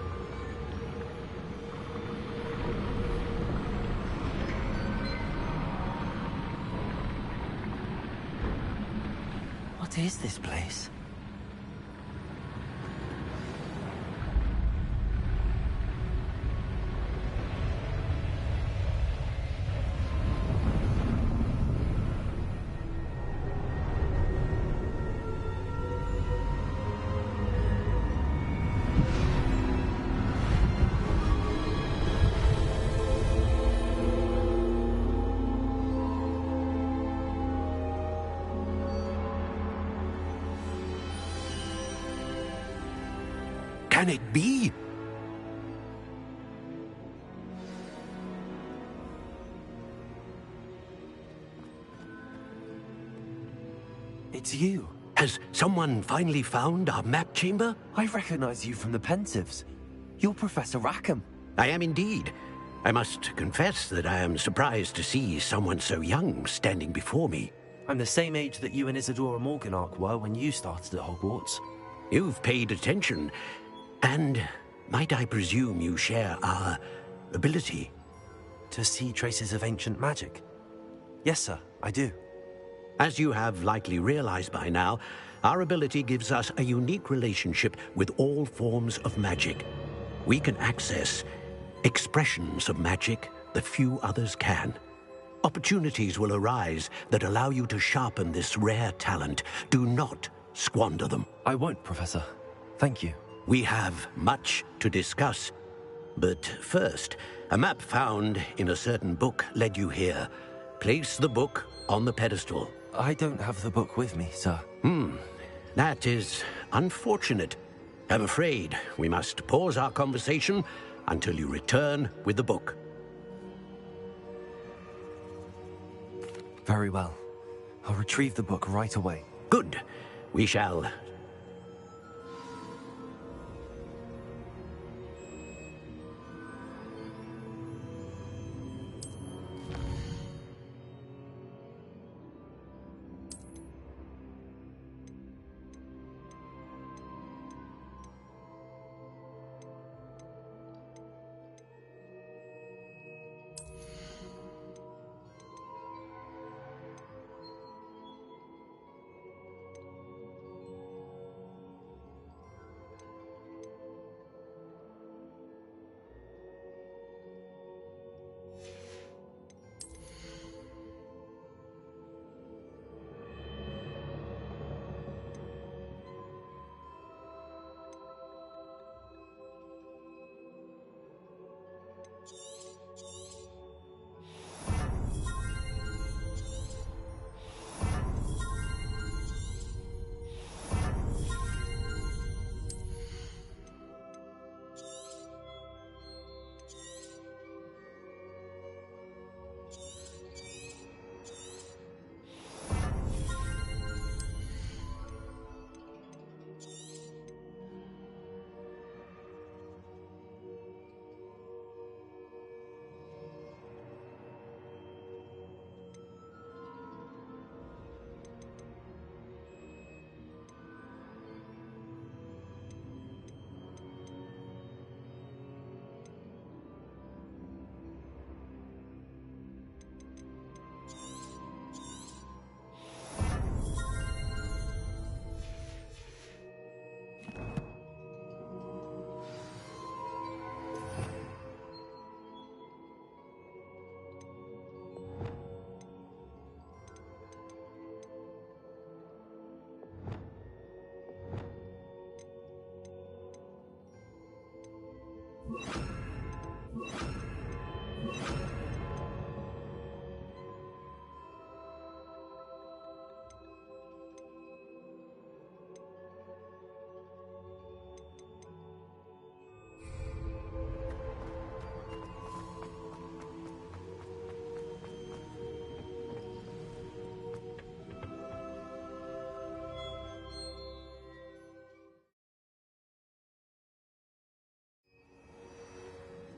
What is this place? Can it be? It's you. Has someone finally found our map chamber? I recognize you from the Pensives. You're Professor Rackham. I am indeed. I must confess that I am surprised to see someone so young standing before me. I'm the same age that you and Isadora Morganach were when you started at Hogwarts. You've paid attention. And might I presume you share our ability? To see traces of ancient magic? Yes, sir, I do. As you have likely realized by now, our ability gives us a unique relationship with all forms of magic. We can access expressions of magic that few others can. Opportunities will arise that allow you to sharpen this rare talent. Do not squander them. I won't, Professor. Thank you. We have much to discuss. But first, a map found in a certain book led you here. place the book on the pedestal. I don't have the book with me, sir. That is unfortunate. I'm afraid we must pause our conversation until you return with the book. Very well. I'll retrieve the book right away. Good. We shall.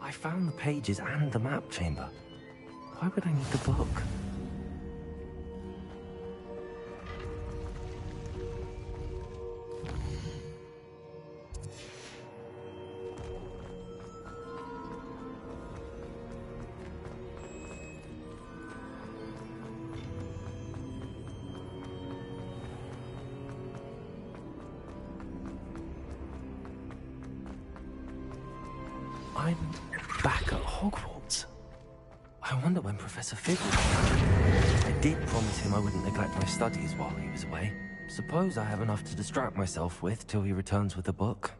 I found the pages and the map chamber. Why would I need the book? I'm back at Hogwarts. I wonder when Professor Fig will come. I did promise him I wouldn't neglect my studies while he was away. Suppose I have enough to distract myself with till he returns with the book.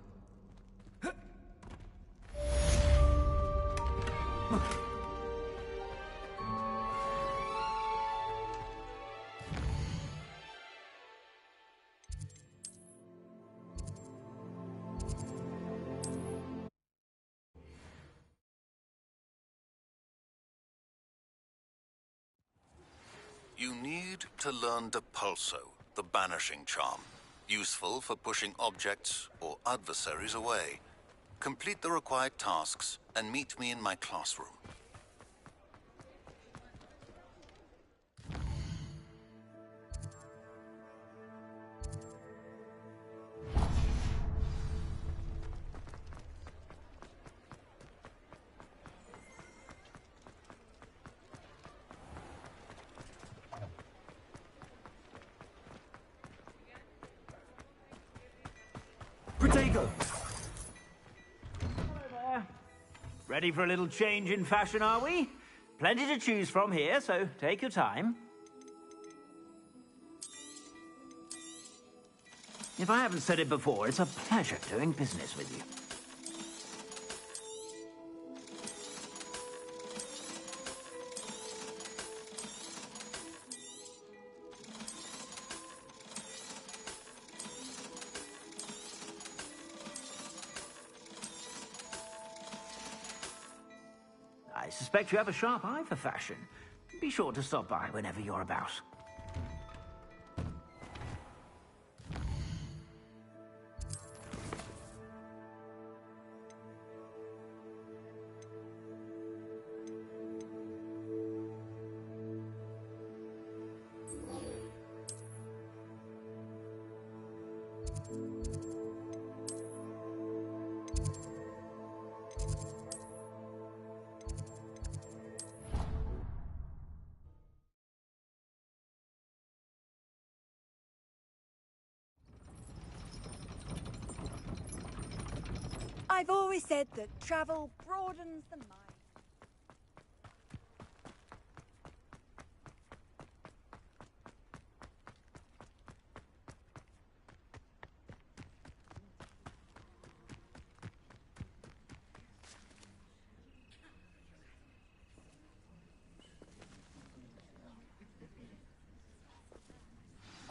You need to learn Depulso, the banishing charm. Useful for pushing objects or adversaries away. Complete the required tasks and meet me in my classroom. Protego! Ready for a little change in fashion, are we? Plenty to choose from here, so take your time. If I haven't said it before, it's a pleasure doing business with you. suspect you have a sharp eye for fashion. Be sure to stop by whenever you're about. I've always said that travel broadens the mind.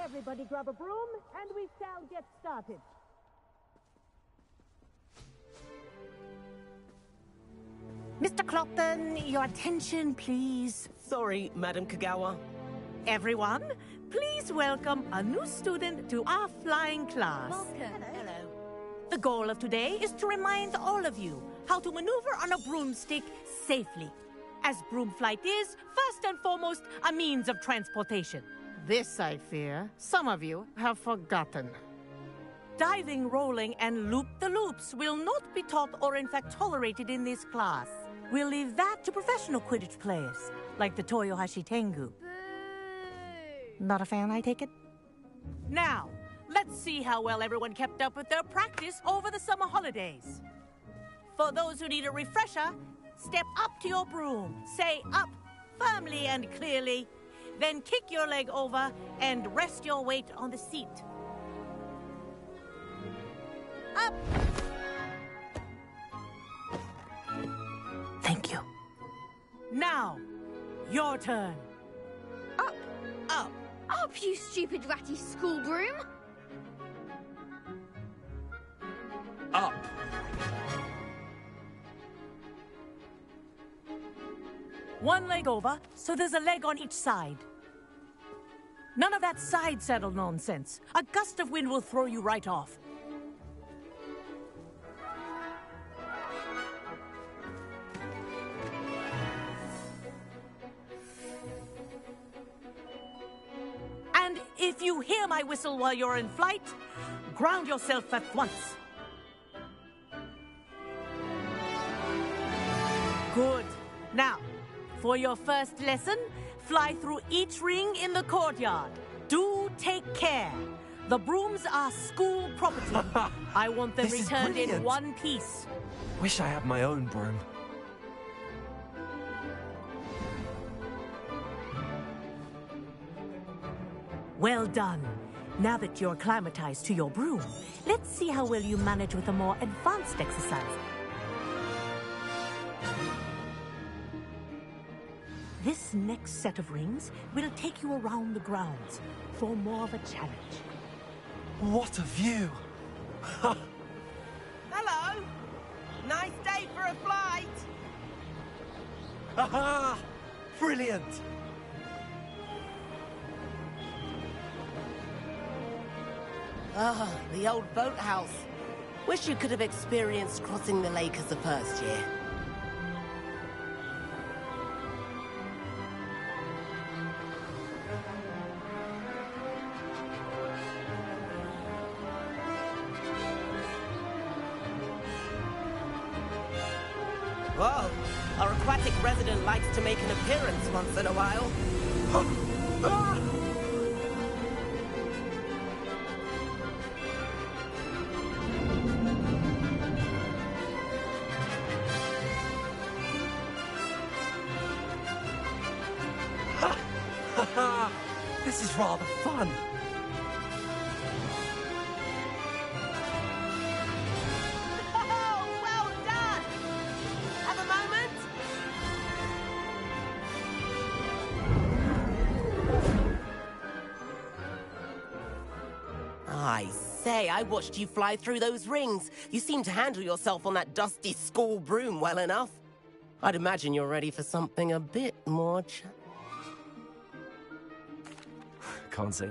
Everybody grab a broom, and we shall get started. Mr. Clopton, your attention, please. Sorry, Madam Kagawa. Everyone, please welcome a new student to our flying class. Welcome. Hello. The goal of today is to remind all of you how to maneuver on a broomstick safely, as broom flight is, first and foremost, a means of transportation. This, I fear, some of you have forgotten. Diving, rolling, and loop-the-loops will not be taught or in fact tolerated in this class. We'll leave that to professional Quidditch players, like the Toyohashi Tengu. Not a fan, I take it? Now, let's see how well everyone kept up with their practice over the summer holidays. For those who need a refresher, step up to your broom, say up firmly and clearly, then kick your leg over and rest your weight on the seat. Up! Thank you. Now, your turn. Up! Up! Up, you stupid ratty school broom! Up! One leg over, so there's a leg on each side. None of that side saddle nonsense. A gust of wind will throw you right off. And if you hear my whistle while you're in flight, ground yourself at once. Good. Now, for your first lesson, fly through each ring in the courtyard. Do take care. The brooms are school property. I want them This is returned in brilliant. one piece. Wish I had my own broom. Well done. Now that you're acclimatized to your broom, let's see how well you manage with a more advanced exercise. This next set of rings will take you around the grounds for more of a challenge. What a view! Hello! Nice day for a flight! Aha! Brilliant! Ah, the old boathouse. Wish you could have experienced crossing the lake as a first year. Whoa, our aquatic resident likes to make an appearance once in a while. This is rather fun. Oh, well done! Have a moment? I say, I watched you fly through those rings. You seem to handle yourself on that dusty school broom well enough. I'd imagine you're ready for something a bit more Can't say.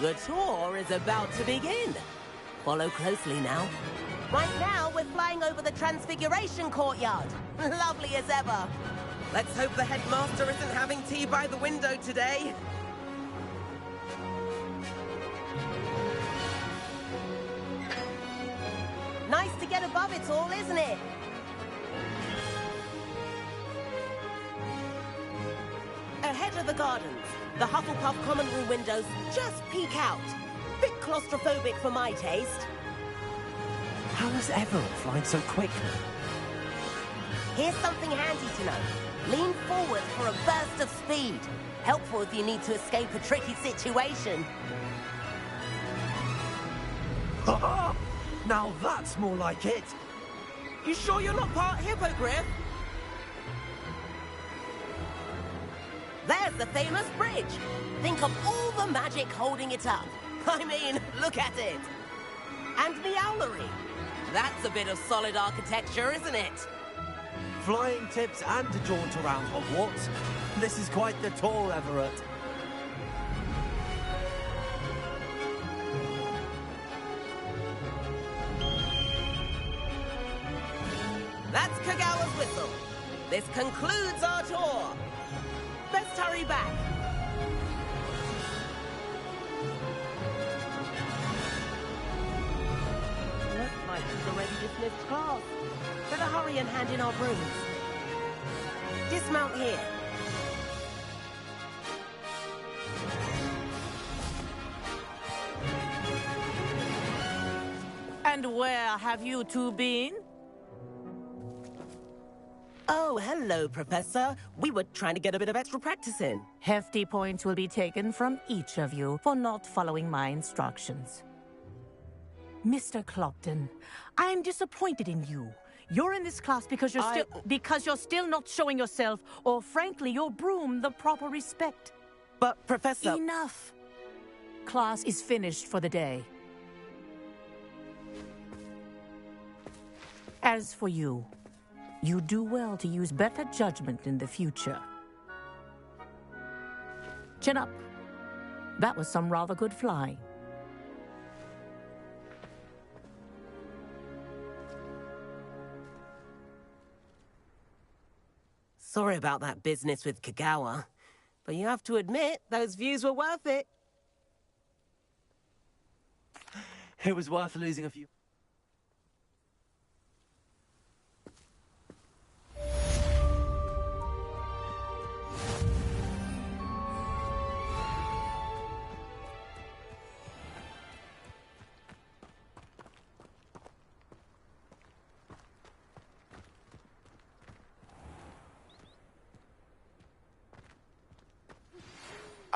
The tour is about to begin. Follow closely now. Right now, we're flying over the Transfiguration Courtyard. Lovely as ever. Let's hope the headmaster isn't having tea by the window today. Nice to get above it all, isn't it? Ahead of the gardens, the Hufflepuff common room windows just peek out. Bit claustrophobic for my taste. How is everyone flying so quickly? Here's something handy to know. Lean forward for a burst of speed. Helpful if you need to escape a tricky situation. Now that's more like it. You sure you're not part hippogriff? There's the famous bridge. Think of all the magic holding it up. I mean, look at it. And the owlery. That's a bit of solid architecture, isn't it? Flying tips and a jaunt around Hogwarts. This is quite the tour, Everett. That's Kagawa's whistle. This concludes our tour. Best hurry back. Looks like we've already dismissed class. Better hurry and hand in our brooms. Dismount here. And where have you two been? Oh, hello, Professor. We were trying to get a bit of extra practice in. Hefty points will be taken from each of you for not following my instructions. Mr. Clopton, I'm disappointed in you. You're in this class because you're still not showing yourself, or frankly, your broom, the proper respect. But, Professor... Enough. Class is finished for the day. As for you, you do well to use better judgment in the future. Chin up. That was some rather good flying. Sorry about that business with Kagawa, but you have to admit, those views were worth it. It was worth losing a few.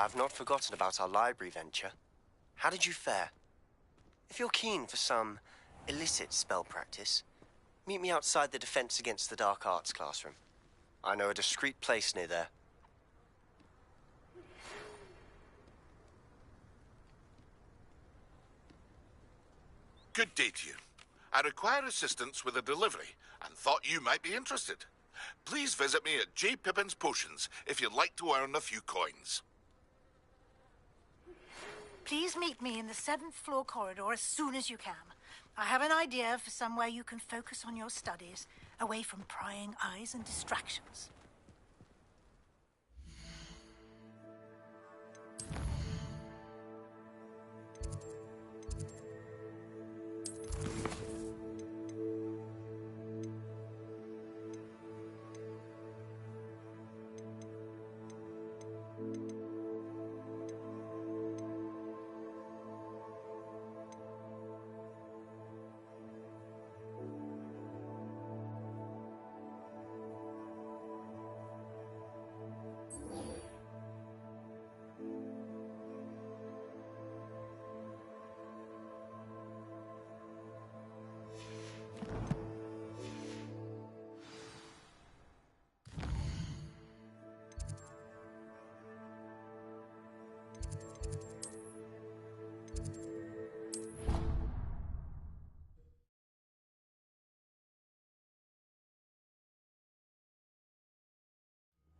I've not forgotten about our library venture. How did you fare? If you're keen for some illicit spell practice, meet me outside the Defense Against the Dark Arts classroom. I know a discreet place near there. Good day to you. I require assistance with a delivery and thought you might be interested. Please visit me at J. Pippin's Potions if you'd like to earn a few coins. Please meet me in the 7th floor corridor as soon as you can. I have an idea for somewhere you can focus on your studies, away from prying eyes and distractions.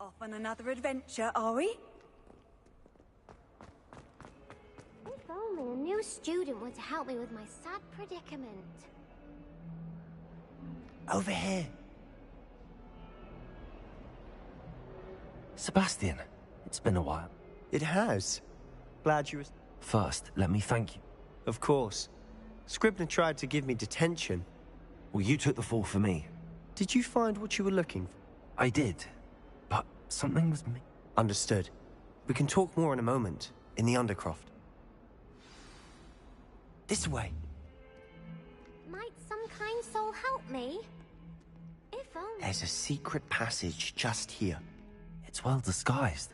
Off on another adventure, are we? If only a new student were to help me with my sad predicament. Over here. Sebastian, it's been a while. It has. Glad you were... First, let me thank you. Of course. Scribner tried to give me detention. Well, you took the fall for me. Did you find what you were looking for? I did, but something was... Understood. We can talk more in a moment, in the Undercroft. This way. Might some kind soul help me? If only... There's a secret passage just here. It's well disguised.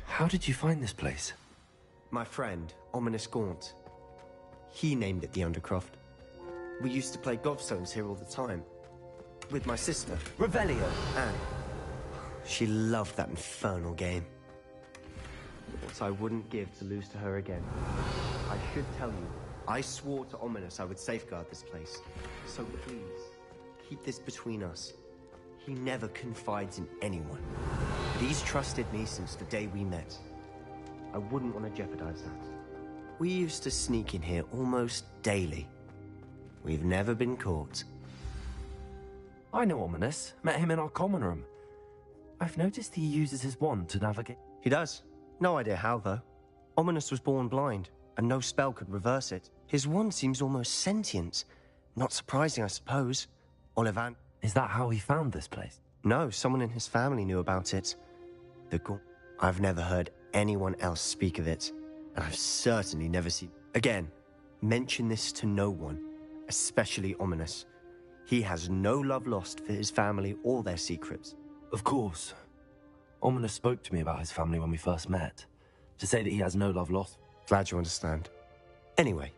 How did you find this place? My friend, Ominous Gaunt. He named it the Undercroft. We used to play gobstones here all the time. With my sister. Revelio. Anne. She loved that infernal game. What I wouldn't give to lose to her again. I should tell you, I swore to Ominous I would safeguard this place. So please, keep this between us. He never confides in anyone. But he's trusted me since the day we met. I wouldn't want to jeopardize that. We used to sneak in here almost daily. We've never been caught. I know Ominous. Met him in our common room. I've noticed he uses his wand to navigate. He does. No idea how, though. Ominous was born blind, and no spell could reverse it. His wand seems almost sentient. Not surprising, I suppose. Ollivan... Is that how he found this place? No, someone in his family knew about it. I've never heard anyone else speak of it, and I've certainly never seen... Again, mention this to no one, especially Ominous. He has no love lost for his family or their secrets. Of course. Ominous spoke to me about his family when we first met, to say that he has no love lost. Glad you understand. Anyway,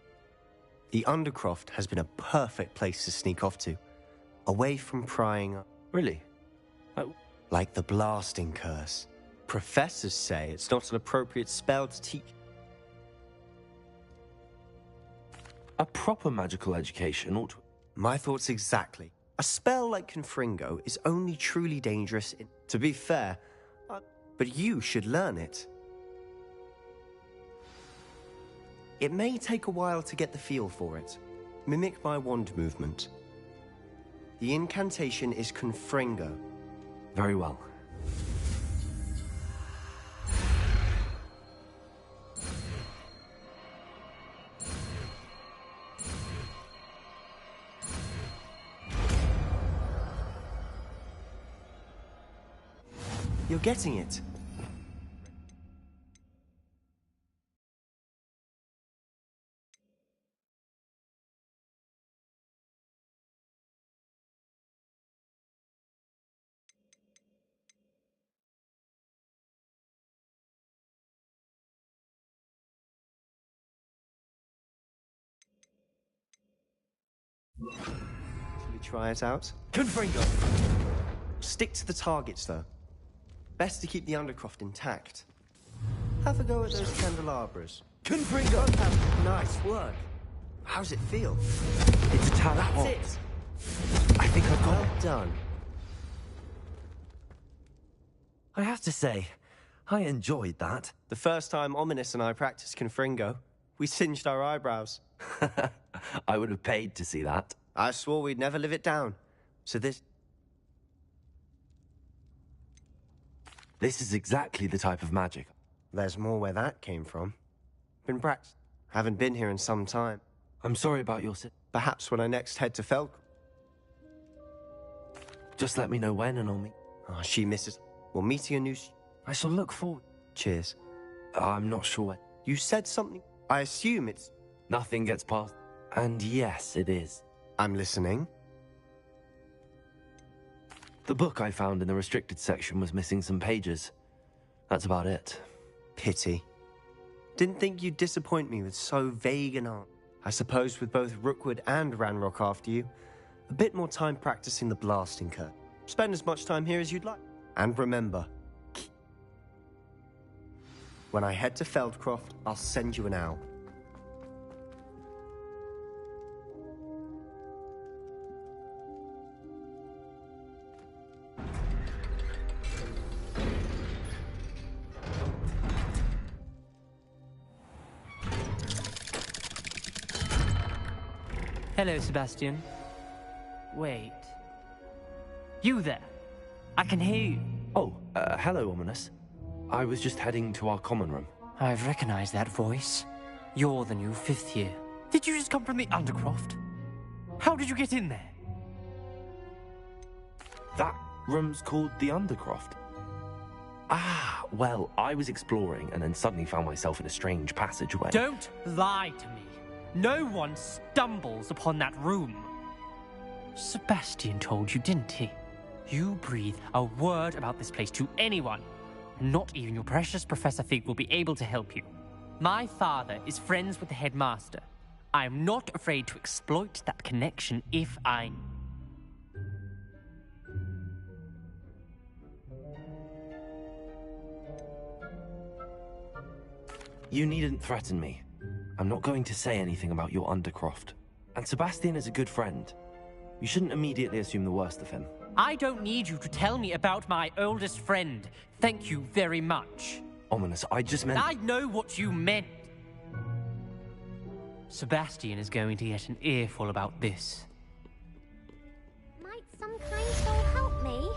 the Undercroft has been a perfect place to sneak off to, away from prying up. Really? Like the blasting curse. Professors say it's not an appropriate spell to teach. A proper magical education ought to... My thoughts exactly. A spell like Confringo is only truly dangerous in... To be fair, but you should learn it. It may take a while to get the feel for it. Mimic my wand movement. The incantation is Confringo. Very well. You're getting it. Shall we try it out? Confringo! Stick to the targets, though. Best to keep the Undercroft intact. Have a go at those candelabras. Confringo! Nice work. How's it feel? It's a tad hot. That's it. I think I've got Well it. done. I have to say, I enjoyed that. The first time Ominous and I practiced Confringo, we singed our eyebrows. I would have paid to see that. I swore we'd never live it down. So this is exactly the type of magic. There's more where that came from. Been practiced. Haven't been here in some time. I'm sorry about your Perhaps when I next head to Felk. Just let me know when and I'll meet. Oh, she misses. We're meeting a new... I shall look forward. Cheers. I'm not sure when. You said something. I assume it's... Nothing gets past. And yes, it is. I'm listening. The book I found in the restricted section was missing some pages. That's about it. Pity. Didn't think you'd disappoint me with so vague an answer. I suppose with both Rookwood and Ranrock after you, a bit more time practicing the blasting curve. Spend as much time here as you'd like. And remember, when I head to Feldcroft, I'll send you an owl. Hello, Sebastian. Wait. You there? I can hear you. Oh, hello, Ominous. I was just heading to our common room. I've recognized that voice. You're the new 5th year. Did you just come from the Undercroft? How did you get in there? That room's called the Undercroft. Ah, well, I was exploring and then suddenly found myself in a strange passageway. Don't lie to me. No one stumbles upon that room. Sebastian told you, didn't he? You breathe a word about this place to anyone. Not even your precious Professor Fig will be able to help you. My father is friends with the headmaster. I am not afraid to exploit that connection if I... You needn't threaten me. I'm not going to say anything about your Undercroft. And Sebastian is a good friend. You shouldn't immediately assume the worst of him. I don't need you to tell me about my oldest friend. Thank you very much. Ominous, I just meant... I know what you meant. Sebastian is going to get an earful about this. Might some kind soul help me?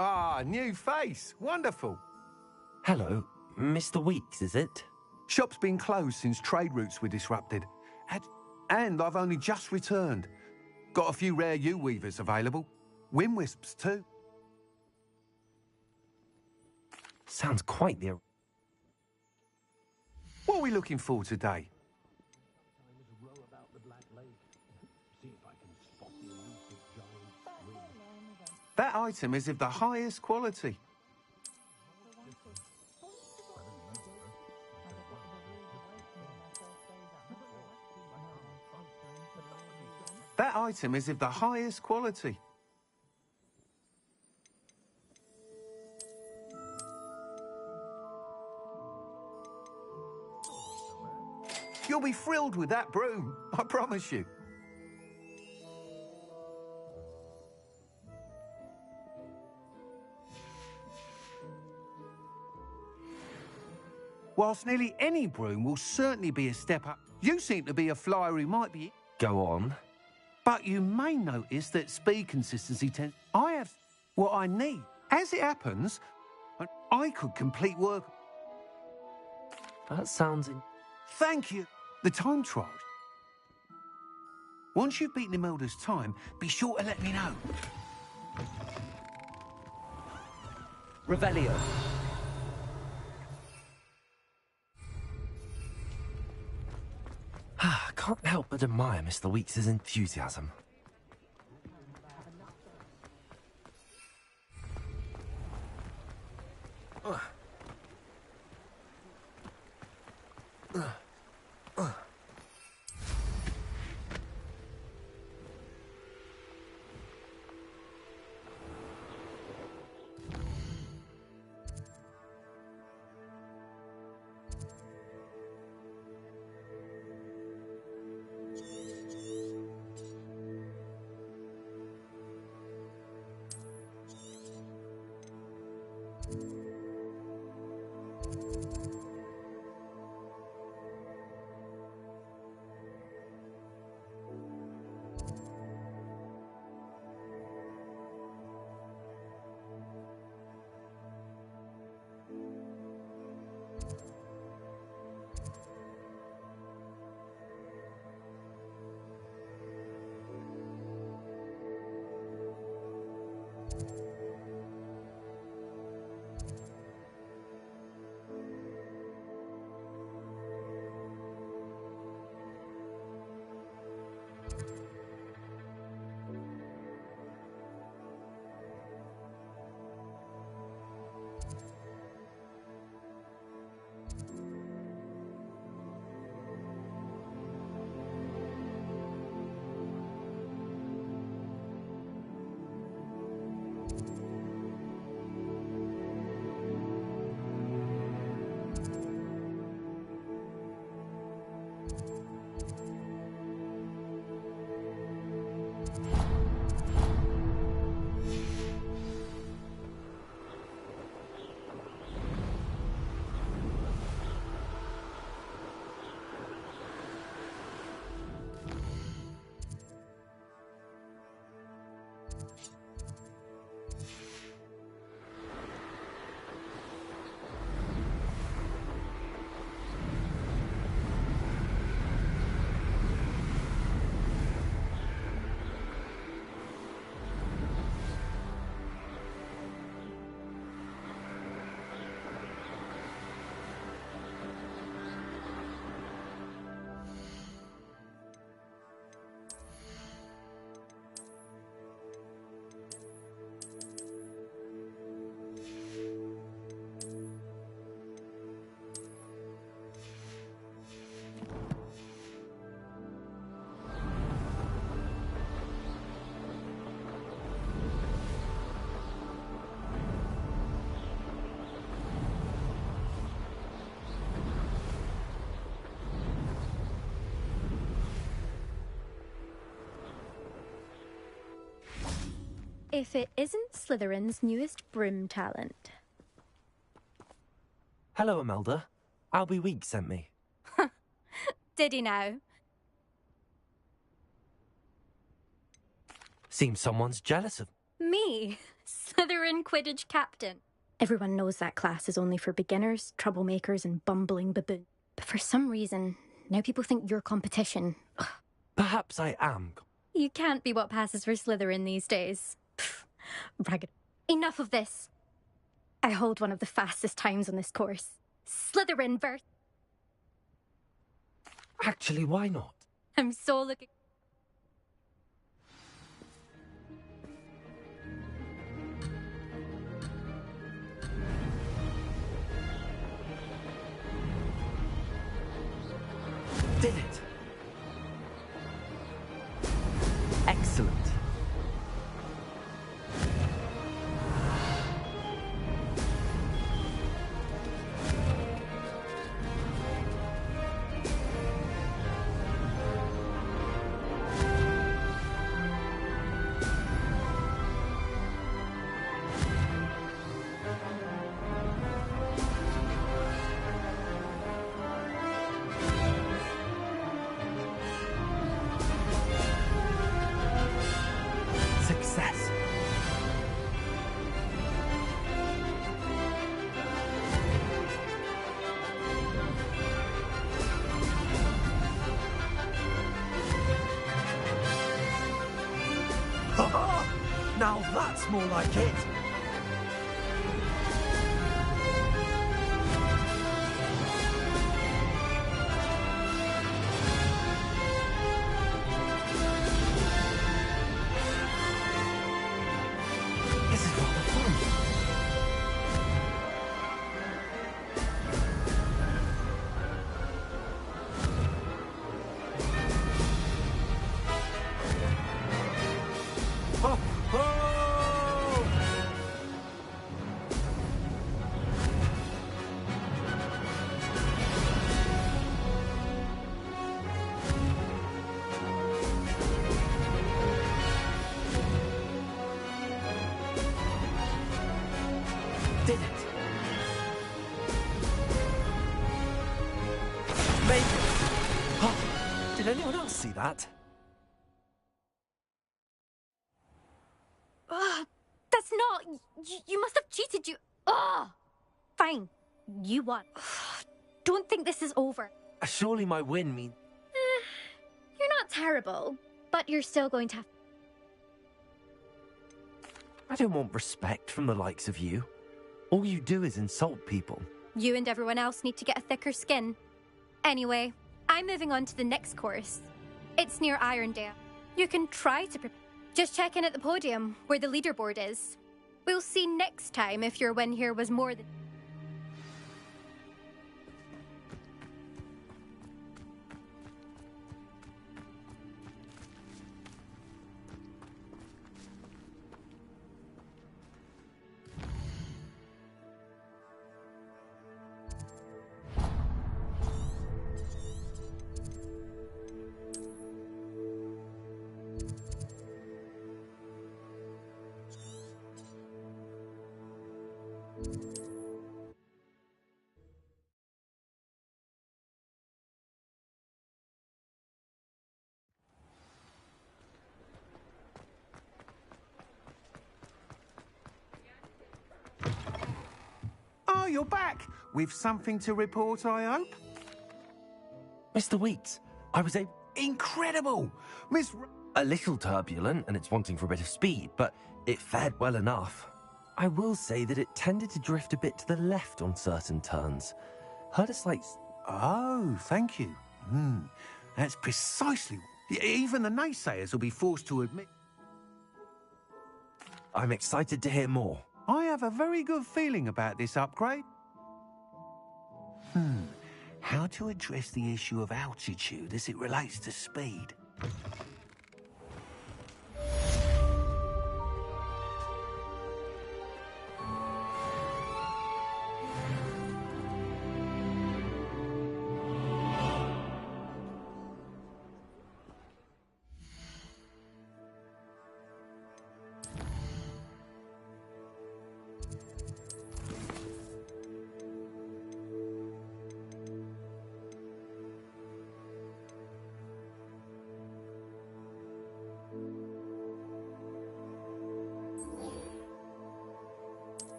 Ah, new face. Wonderful. Hello, Mr. Weeks, is it? Shop's been closed since trade routes were disrupted. And I've only just returned. Got a few rare yew-weavers available. Wind-wisps, too. Sounds quite the... What are we looking for today? That item is of the highest quality. That item is of the highest quality. You'll be thrilled with that broom, I promise you. Whilst nearly any broom will certainly be a step up, you seem to be a flyer who might be... Go on. But you may notice that speed consistency tends... I have what I need. As it happens, I could complete work. That sounds... Thank you. The time trial. Once you've beaten Imelda's time, be sure to let me know. Revelio. I can't help but admire Mr. Weeks' enthusiasm. If it isn't Slytherin's newest broom talent. Hello, Imelda. Albie Weeks sent me. Did he now? Seems someone's jealous of... Me, Slytherin Quidditch captain. Everyone knows that class is only for beginners, troublemakers, and bumbling baboons. But for some reason, now people think you're competition. Perhaps I am. You can't be what passes for Slytherin these days. Ragged. Enough of this. I hold one of the fastest times on this course. Slytherin verse. Actually, why not? I'm so looking... Did it! Excellent. Now that's more like it. This is rather fun. Ho, ho! Did it. Made it. Oh, did anyone else see that? That's not... You must have cheated, you... Ugh! Fine. You won. Don't think this is over. Surely my win means... You're not terrible, but you're still going to have... I don't want respect from the likes of you. All you do is insult people. You and everyone else need to get a thicker skin. Anyway, I'm moving on to the next course. It's near Irondale. You can try to prepare. Just check in at the podium, where the leaderboard is. We'll see next time if your win here was more than... Oh, you're back. With something to report, I hope? Mr. Weeks, I was Incredible! Miss... a little turbulent and it's wanting for a bit of speed, but it fared well enough. I will say that it tended to drift a bit to the left on certain turns. Heard a slight... Oh, thank you. That's precisely... Even the naysayers will be forced to admit... I'm excited to hear more. I have a very good feeling about this upgrade. How to address the issue of altitude as it relates to speed?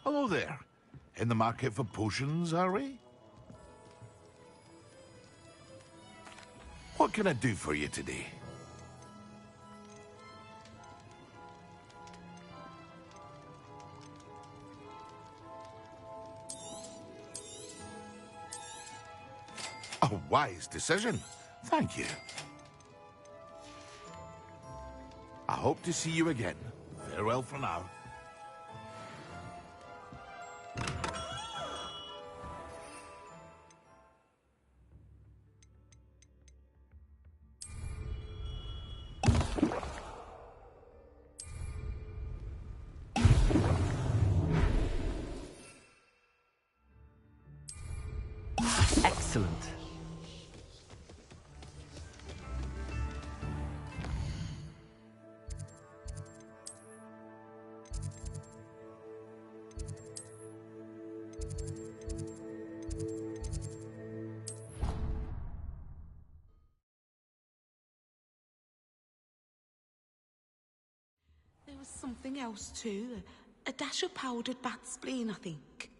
Hello there. In the market for potions, are we? What can I do for you today? A wise decision. Thank you. I hope to see you again. Farewell for now. Excellent. something else too. A dash of powdered bat spleen, I think.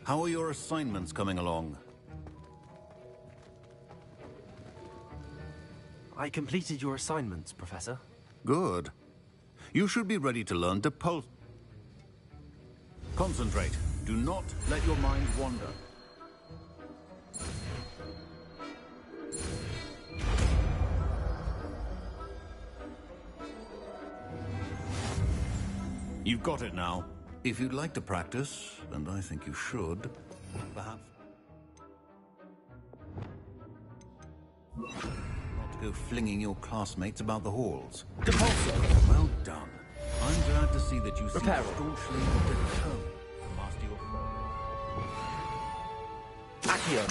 How are your assignments coming along? I completed your assignments, Professor. Good. You should be ready to learn to concentrate. Do not let your mind wander. You've got it now. If you'd like to practice, and I think you should, perhaps not go flinging your classmates about the halls. Depulso! Well done. I'm glad to see that you seem staunchly determined to master your... Accio!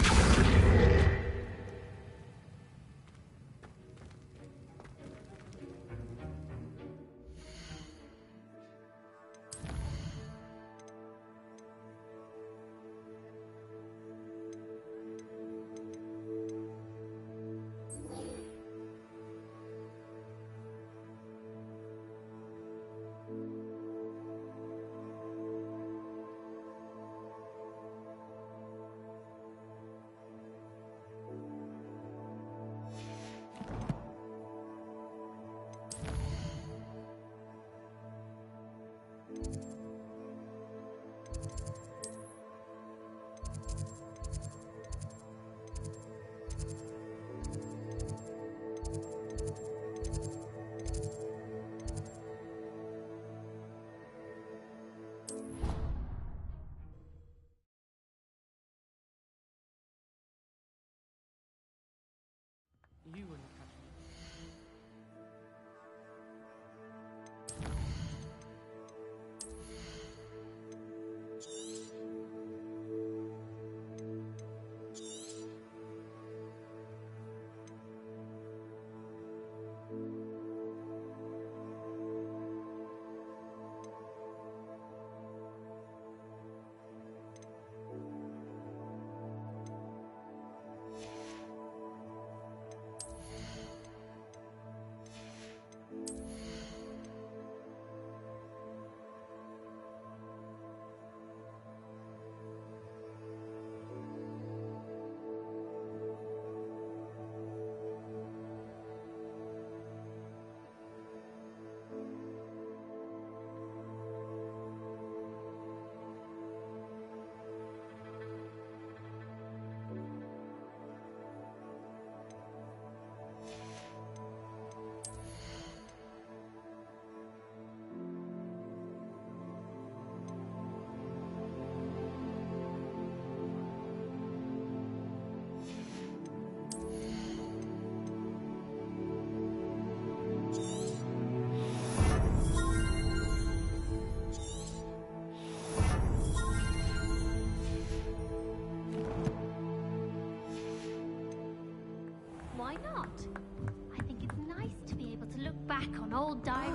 old diary.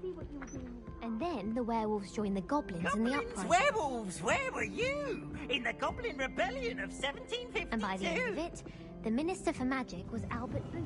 See what you were doing. And then the werewolves joined the goblins in the uprising. Werewolves, where were you? In the Goblin Rebellion of 1752. And by the end of it, the Minister for Magic was Albert Booth.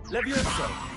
Levioso!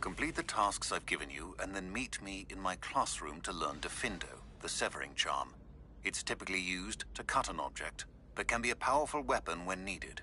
Complete the tasks I've given you, and then meet me in my classroom to learn Defindo, the severing charm. It's typically used to cut an object, but can be a powerful weapon when needed.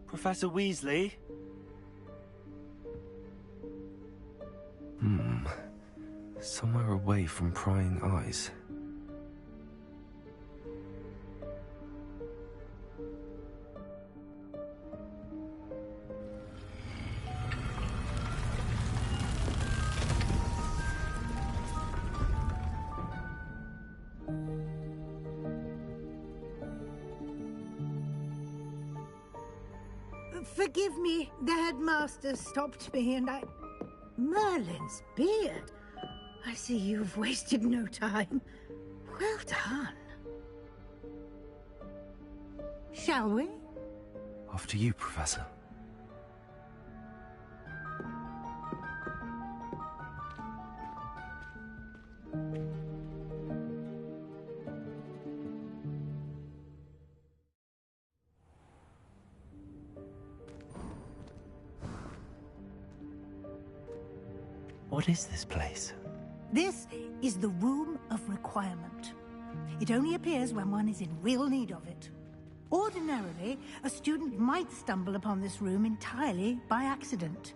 Professor Weasley? Somewhere away from prying eyes. Forgive me, the headmaster stopped me and I... Merlin's beard. I see you've wasted no time. Well done. Shall we? After you, Professor. What is this place? This is the Room of Requirement. It only appears when one is in real need of it. Ordinarily, a student might stumble upon this room entirely by accident.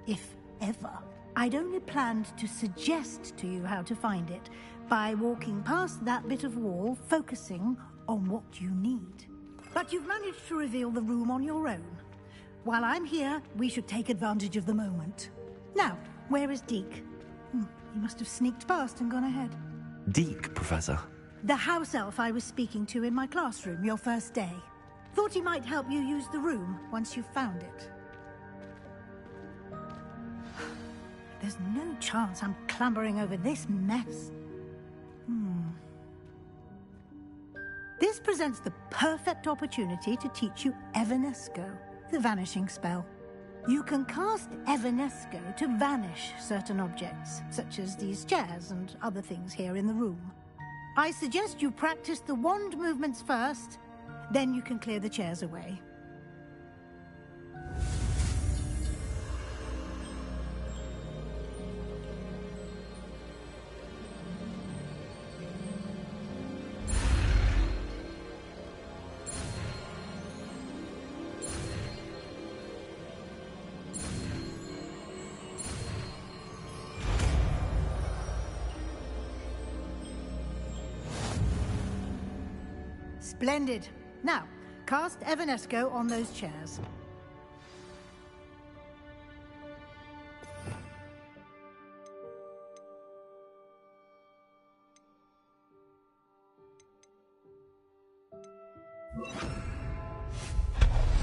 If ever. I'd only planned to suggest to you how to find it by walking past that bit of wall, focusing on what you need. But you've managed to reveal the room on your own. While I'm here, we should take advantage of the moment. Now, where is Deke? He must have sneaked past and gone ahead. Deke, Professor. The house elf I was speaking to in my classroom your first day. Thought he might help you use the room once you've found it. There's no chance I'm clambering over this mess. This presents the perfect opportunity to teach you Evanesco, the vanishing spell. You can cast Evanesco to vanish certain objects, such as these chairs and other things here in the room. I suggest you practice the wand movements first, then you can clear the chairs away. Splendid. Now, cast Evanesco on those chairs.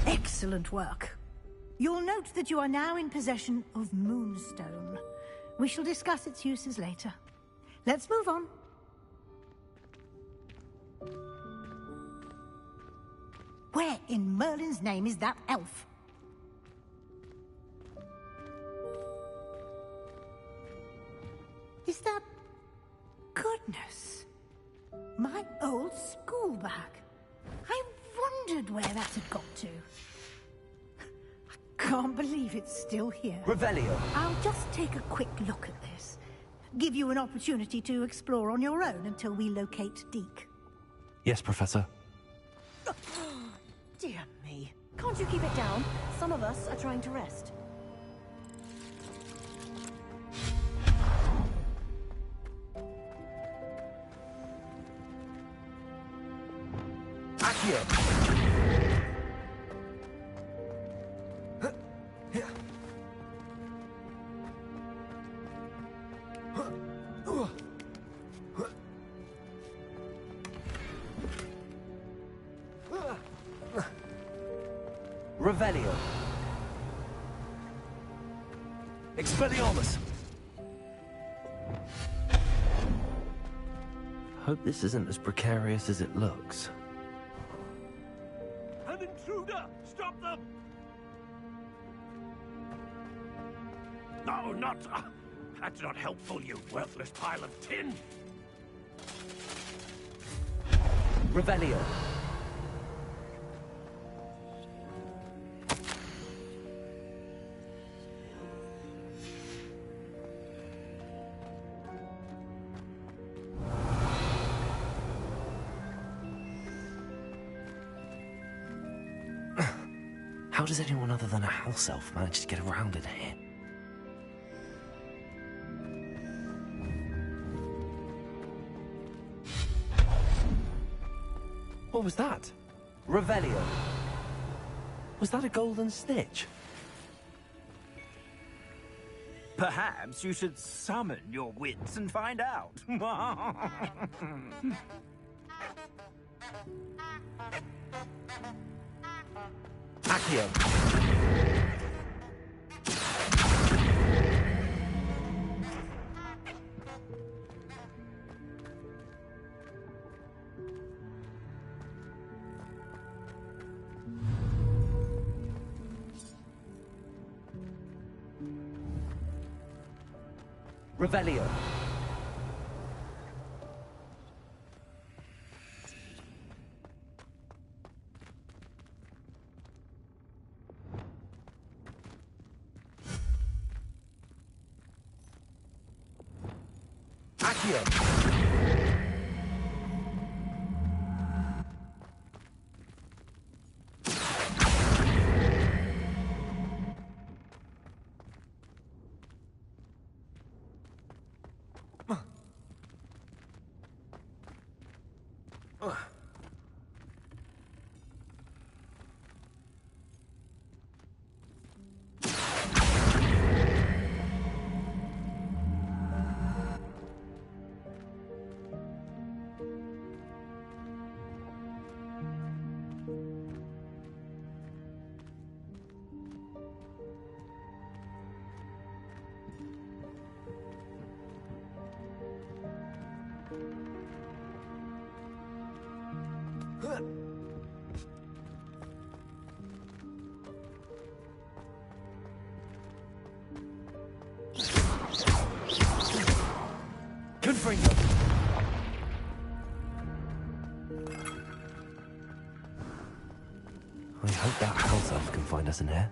Excellent work. You'll note that you are now in possession of Moonstone. We shall discuss its uses later. Let's move on. Where in Merlin's name is that elf? Is that... Goodness. My old school bag. I wondered where that had got to. I can't believe it's still here. Revelio. I'll just take a quick look at this. Give you an opportunity to explore on your own until we locate Deke. Yes, Professor. Dear me. Can't you keep it down? Some of us are trying to rest. Accio! Revelio. Expelliarmus. Hope this isn't as precarious as it looks. An intruder! Stop them! No, not... that's not helpful, you worthless pile of tin! Revelio. How does anyone other than a house elf manage to get around in here? What was that? Revelio. Was that a golden snitch? Perhaps you should summon your wits and find out. Accio. Revelio. Accio. Confringo. I hope that house elf can find us in here.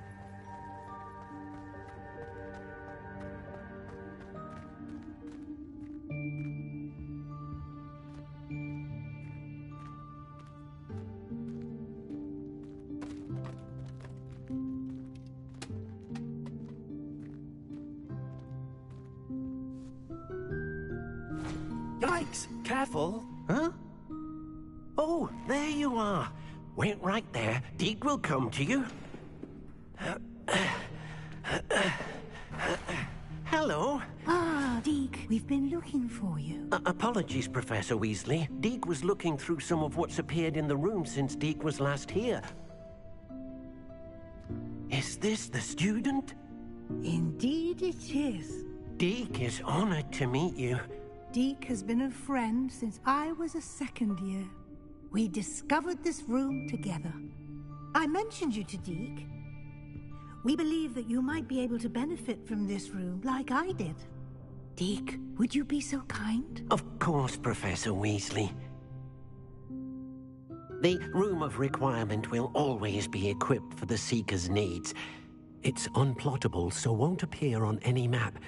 Yikes! Careful! Huh? Oh, there you are. Wait right there. Deke will come to you. Hello. Ah, Deke, we've been looking for you. Apologies, Professor Weasley. Deke was looking through some of what's appeared in the room since Deke was last here. Is this the student? Indeed it is. Deke is honored to meet you. Deke has been a friend since I was a second year. We discovered this room together. I mentioned you to Deke. We believe that you might be able to benefit from this room like I did. Deke, would you be so kind? Of course, Professor Weasley. The Room of Requirement will always be equipped for the Seeker's needs. It's unplottable, so won't appear on any map.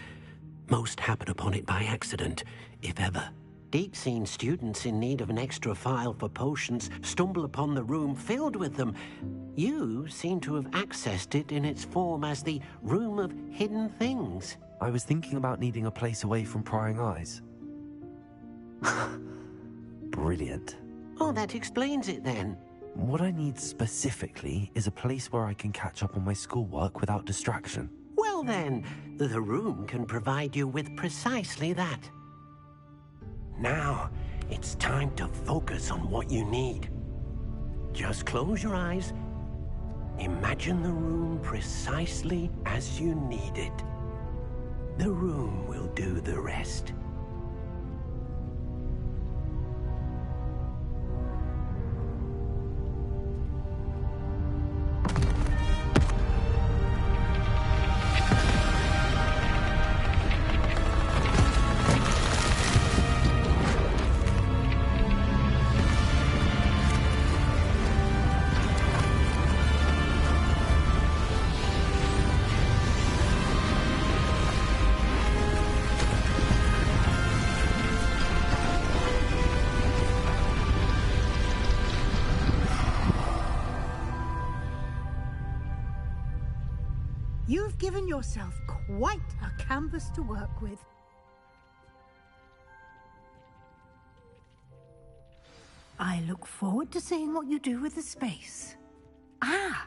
Most happen upon it by accident, if ever. Deke's seen students in need of an extra file for potions stumble upon the room filled with them. You seem to have accessed it in its form as the Room of Hidden Things. I was thinking about needing a place away from prying eyes. Brilliant. Oh, that explains it then. What I need specifically is a place where I can catch up on my schoolwork without distraction. Well then, the room can provide you with precisely that. Now, it's time to focus on what you need. Just close your eyes. Imagine the room precisely as you need it. The room will do the rest. You've given yourself quite a canvas to work with. I look forward to seeing what you do with the space. Ah,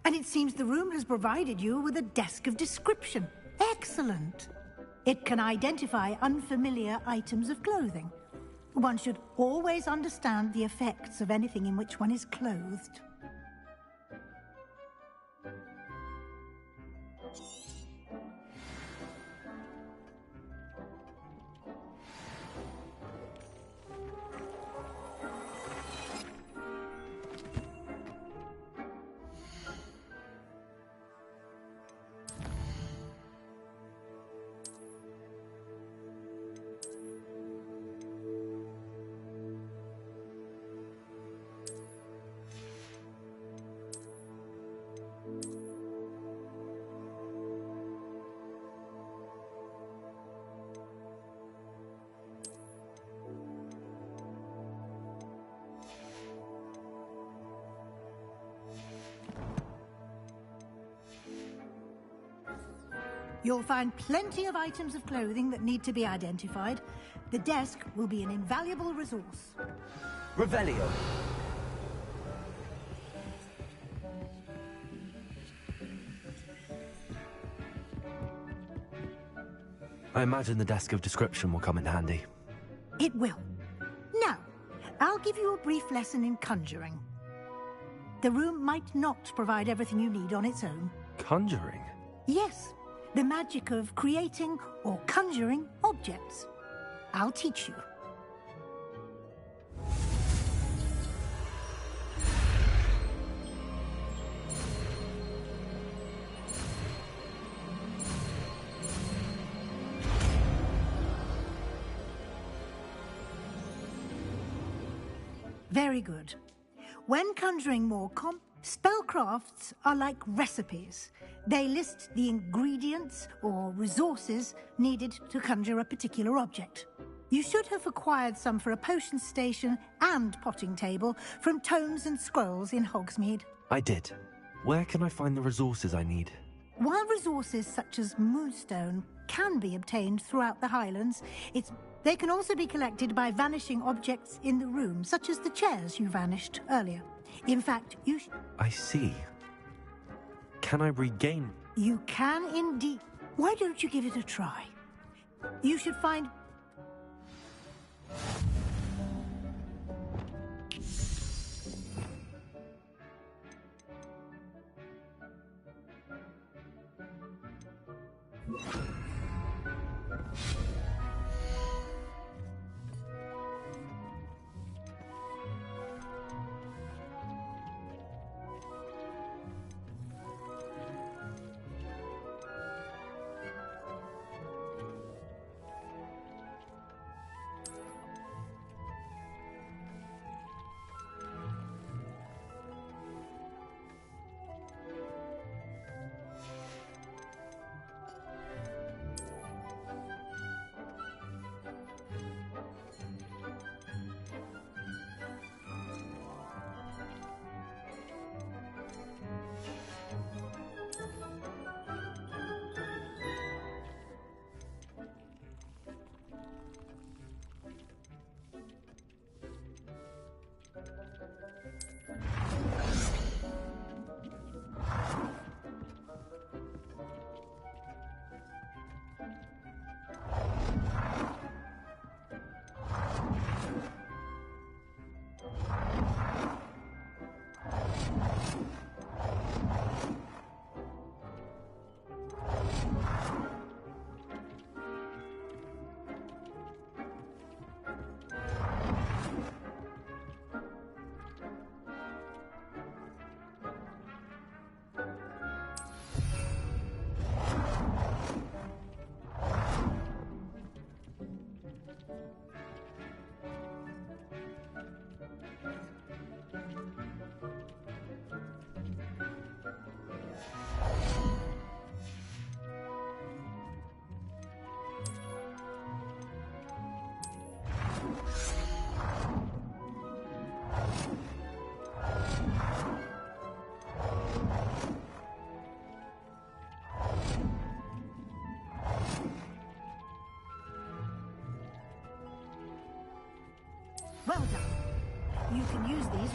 and it seems the room has provided you with a desk of description. Excellent. It can identify unfamiliar items of clothing. One should always understand the effects of anything in which one is clothed. You'll find plenty of items of clothing that need to be identified. The desk will be an invaluable resource. Revelio. I imagine the desk of description will come in handy. It will. Now, I'll give you a brief lesson in conjuring. The room might not provide everything you need on its own. Conjuring? Yes, the magic of creating or conjuring objects. I'll teach you. Very good. When conjuring more spellcrafts are like recipes. They list the ingredients or resources needed to conjure a particular object. You should have acquired some for a potion station and potting table from tomes and scrolls in Hogsmeade. I did. Where can I find the resources I need? While resources such as moonstone can be obtained throughout the Highlands, they can also be collected by vanishing objects in the room, such as the chairs you vanished earlier. In fact, I see. Can I regain? You can indeed. Why don't you give it a try? You should find...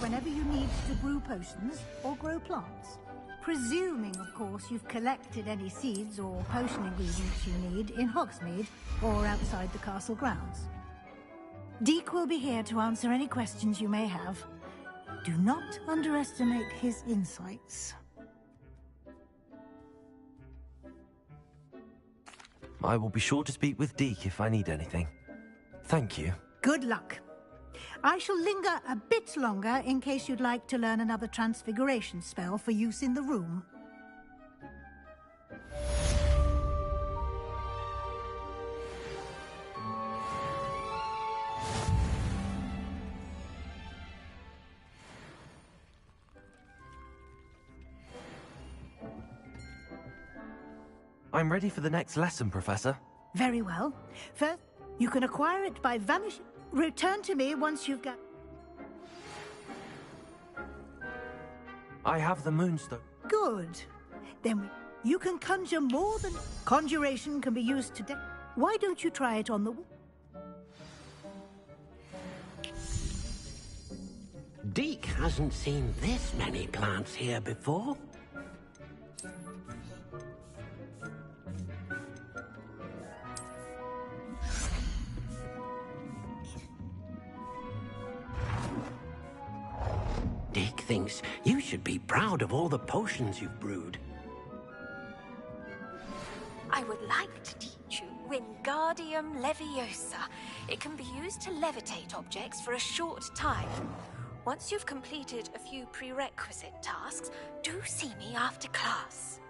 whenever you need to brew potions or grow plants. Presuming, of course, you've collected any seeds or potion ingredients you need in Hogsmeade or outside the castle grounds. Deke will be here to answer any questions you may have. Do not underestimate his insights. I will be sure to speak with Deke if I need anything. Thank you. Good luck. I shall linger a bit longer in case you'd like to learn another transfiguration spell for use in the room. I'm ready for the next lesson, Professor. Very well. First, you can acquire it by vanishing. Return to me once you've got... I have the Moonstone. Good. Then you can conjure more than... Conjuration can be used to... Why don't you try it on the... Deke hasn't seen this many plants here before. Deke thinks you should be proud of all the potions you've brewed. I would like to teach you Wingardium Leviosa. It can be used to levitate objects for a short time. Once you've completed a few prerequisite tasks, do see me after class.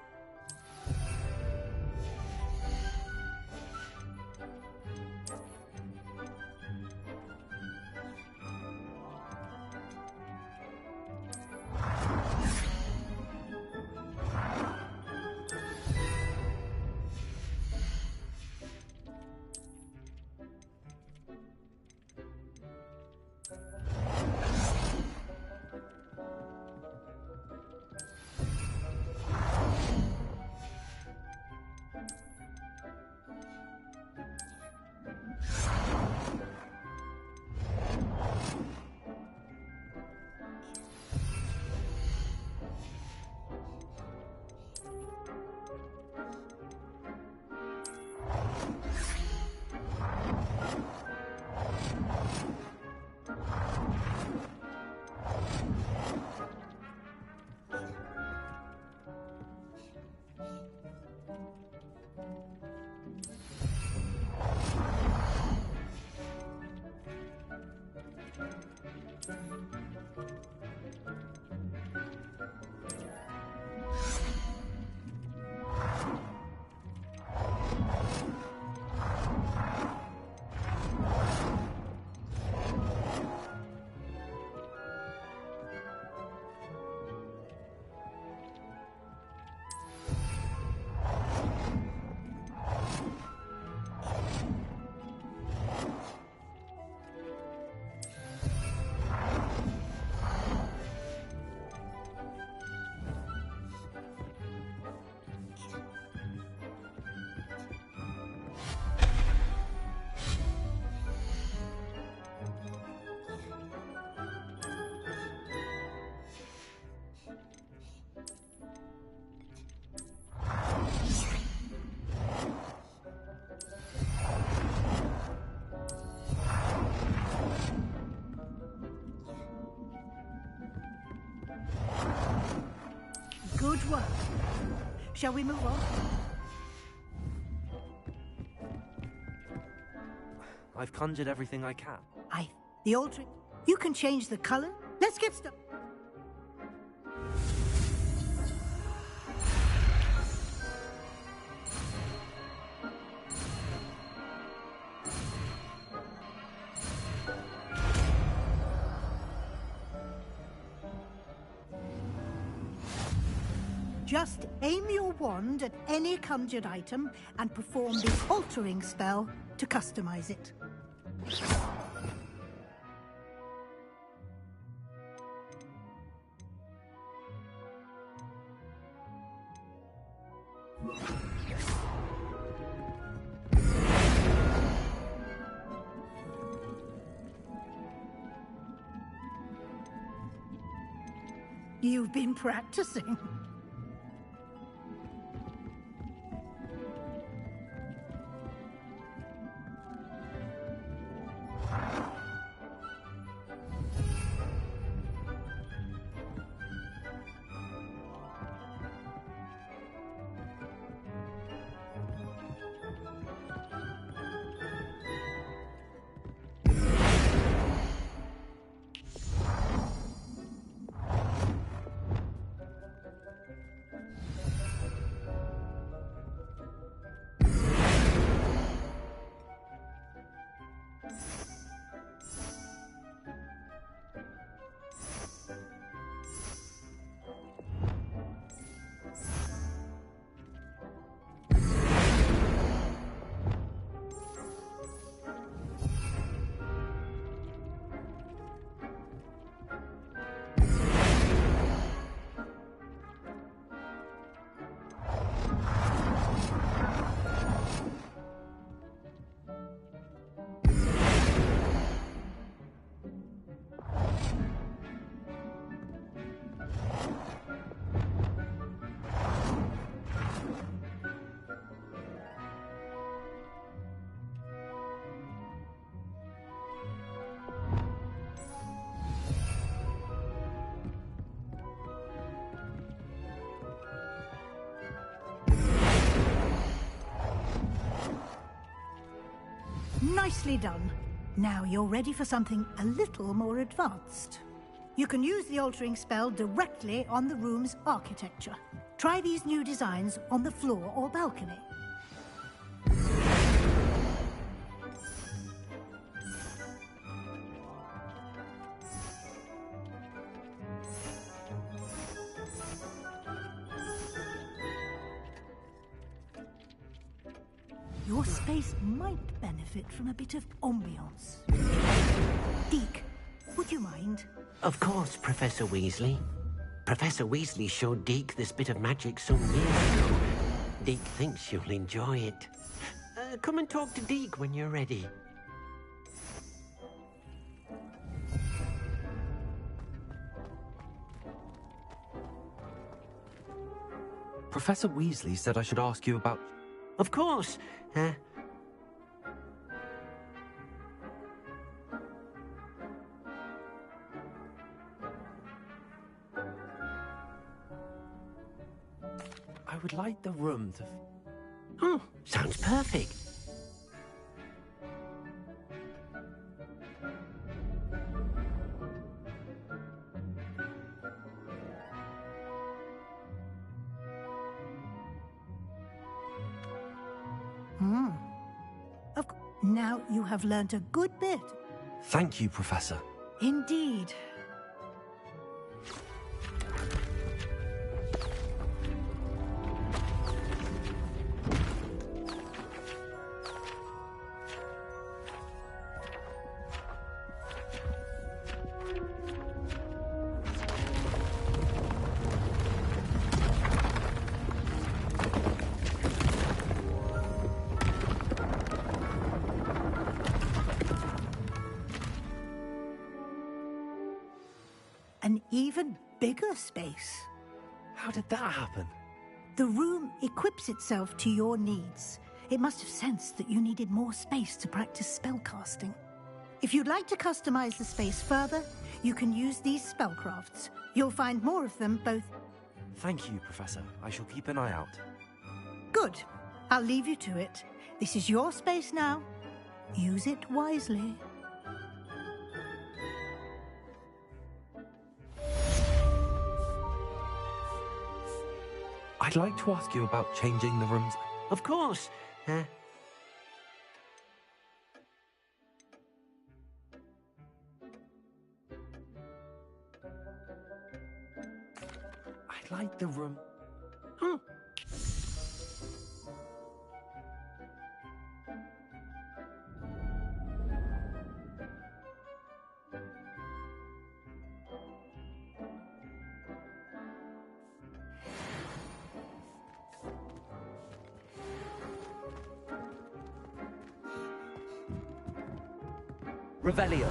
Good work. Shall we move on? I've conjured everything I can. The old trick. You can change the color. Let's get started. Just aim your wand at any conjured item and perform the altering spell to customize it. You've been practicing. Nicely done. Now you're ready for something a little more advanced. You can use the altering spell directly on the room's architecture. Try these new designs on the floor or balcony. Your space might benefit from a bit of ambiance. Deke, would you mind? Of course, Professor Weasley. Professor Weasley showed Deke this bit of magic some years ago. Deke thinks you'll enjoy it. Come and talk to Deke when you're ready. Professor Weasley said I should ask you about... Of course. I would like the room to... Oh, sounds perfect. Now you have learnt a good bit. Thank you, Professor. Indeed. An even bigger space. How did that happen? The room equips itself to your needs. It must have sensed that you needed more space to practice spellcasting. If you'd like to customize the space further, you can use these spellcrafts. You'll find more of them both... Thank you, Professor. I shall keep an eye out. Good. I'll leave you to it. This is your space now. Use it wisely. I'd like to ask you about changing the rooms. Of course. I'd like the room... Revelio.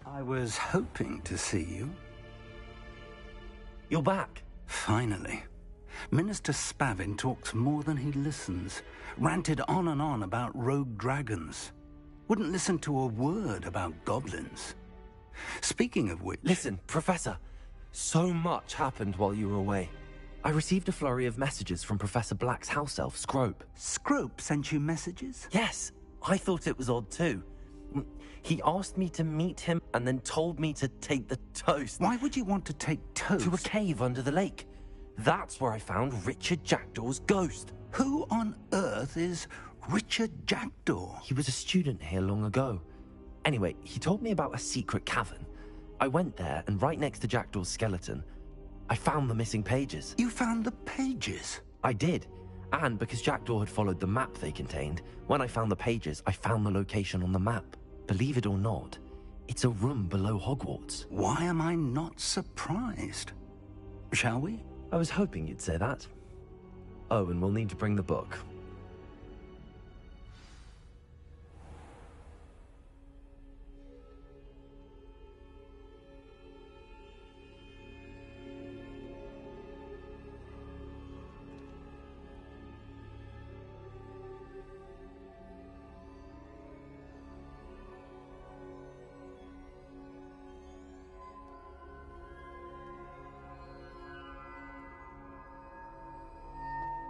I was hoping to see you. You're back. Finally. Minister Spavin talks more than he listens. Ranted on and on about rogue dragons. Wouldn't listen to a word about goblins. Speaking of which... Listen, Professor. So much happened while you were away. I received a flurry of messages from Professor Black's house elf, Scrope. Scrope sent you messages? Yes. I thought it was odd too. He asked me to meet him and then told me to take the toast. Why would you want to take toast? To a cave under the lake. That's where I found Richard Jackdaw's ghost. Who on earth is Richard Jackdaw? He was a student here long ago. Anyway, he told me about a secret cavern. I went there, and right next to Jackdaw's skeleton, I found the missing pages. You found the pages? I did. And because Jackdaw had followed the map they contained, when I found the pages, I found the location on the map. Believe it or not, it's a room below Hogwarts. Why am I not surprised? Shall we? I was hoping you'd say that. Oh, and we'll need to bring the book.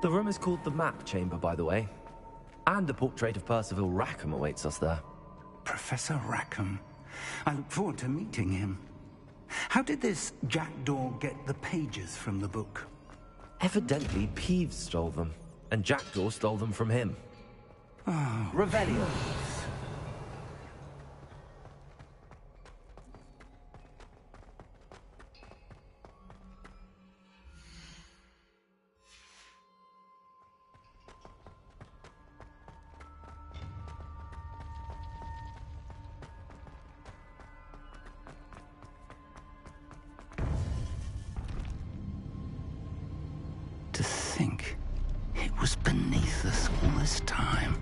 The room is called the Map Chamber, by the way. And a portrait of Percival Rackham awaits us there. Professor Rackham. I look forward to meeting him. How did this Jackdaw get the pages from the book? Evidently, Peeves stole them, and Jackdaw stole them from him. Oh. Revelio. To think it was beneath us all this time.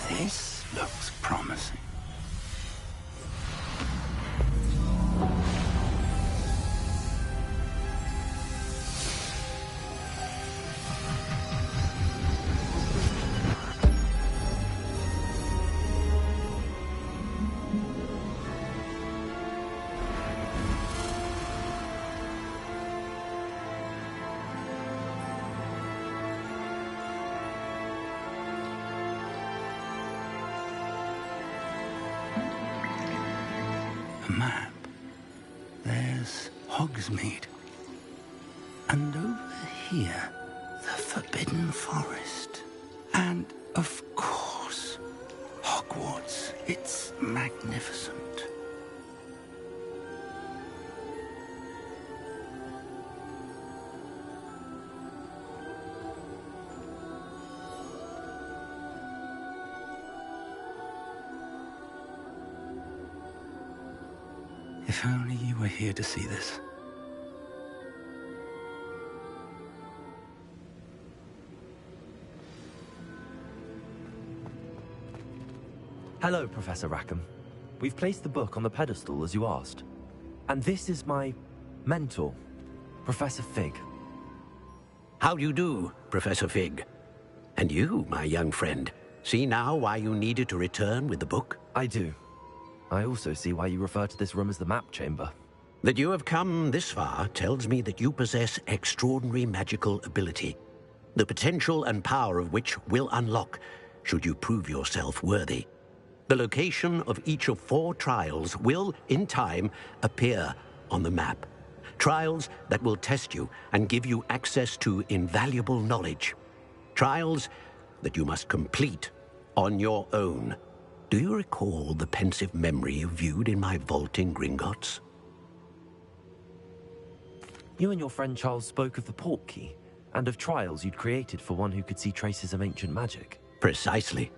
This looks promising. Map. There's Hogsmeade. And over here, the Forbidden Forest. And, of course, Hogwarts. It's magnificent. If only you were here to see this. Hello, Professor Rackham. We've placed the book on the pedestal as you asked. And this is my mentor, Professor Fig. How do you do, Professor Fig? And you, my young friend, see now why you needed to return with the book? I do. I also see why you refer to this room as the map chamber. That you have come this far tells me that you possess extraordinary magical ability, the potential and power of which will unlock should you prove yourself worthy. The location of each of 4 trials will, in time, appear on the map. Trials that will test you and give you access to invaluable knowledge. Trials that you must complete on your own. Do you recall the pensive memory you viewed in my vault in Gringotts? You and your friend Charles spoke of the port key, and of trials you'd created for one who could see traces of ancient magic. Precisely.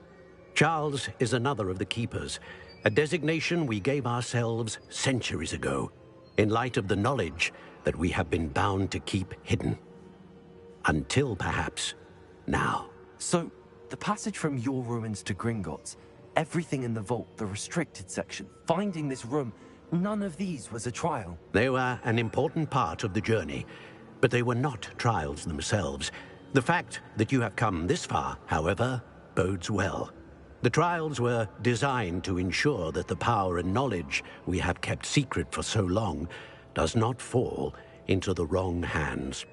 Charles is another of the Keepers, a designation we gave ourselves centuries ago, in light of the knowledge that we have been bound to keep hidden. Until, perhaps, now. So, the passage from your ruins to Gringotts, everything in the vault, the restricted section, finding this room, none of these was a trial. They were an important part of the journey, but they were not trials themselves. The fact that you have come this far, however, bodes well. The trials were designed to ensure that the power and knowledge we have kept secret for so long does not fall into the wrong hands.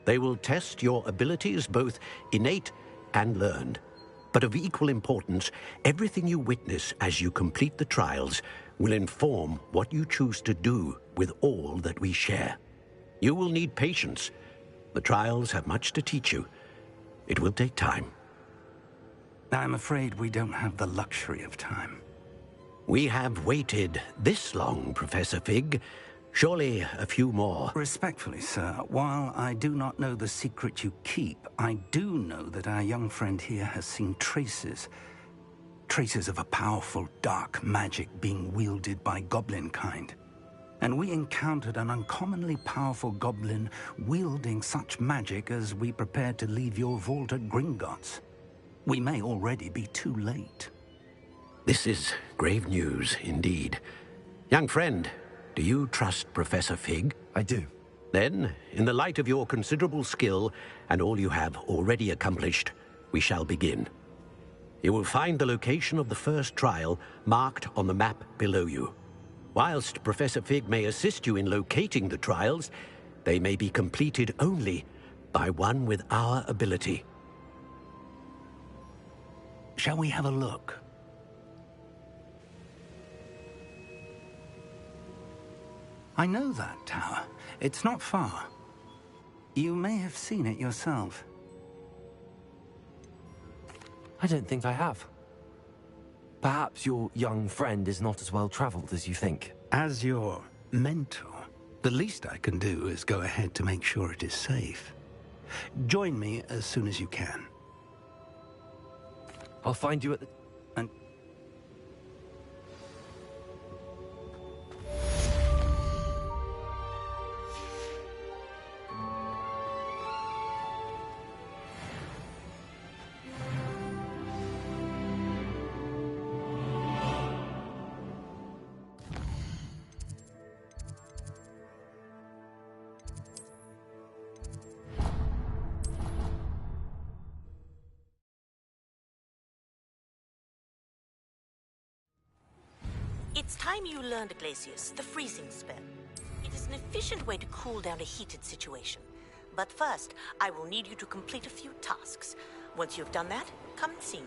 They will test your abilities, both innate and learned. But of equal importance, everything you witness as you complete the trials will inform what you choose to do with all that we share. You will need patience. The trials have much to teach you. It will take time. I'm afraid we don't have the luxury of time. We have waited this long, Professor Fig. Surely a few more. Respectfully, sir, while I do not know the secret you keep, I do know that our young friend here has seen traces of a powerful dark magic being wielded by goblin kind. And we encountered an uncommonly powerful goblin wielding such magic as we prepared to leave your vault at Gringotts. We may already be too late. This is grave news indeed. Young friend, do you trust Professor Fig? I do. Then, in the light of your considerable skill and all you have already accomplished, we shall begin. You will find the location of the first trial marked on the map below you. Whilst Professor Fig may assist you in locating the trials, they may be completed only by one with our ability. Shall we have a look? I know that tower. It's not far. You may have seen it yourself. I don't think I have. Perhaps your young friend is not as well traveled as you think. As your mentor, the least I can do is go ahead to make sure it is safe. Join me as soon as you can. I'll find you at the... It's time you learned, Glacius, the freezing spell. It is an efficient way to cool down a heated situation. But first, I will need you to complete a few tasks. Once you have done that, come and see me.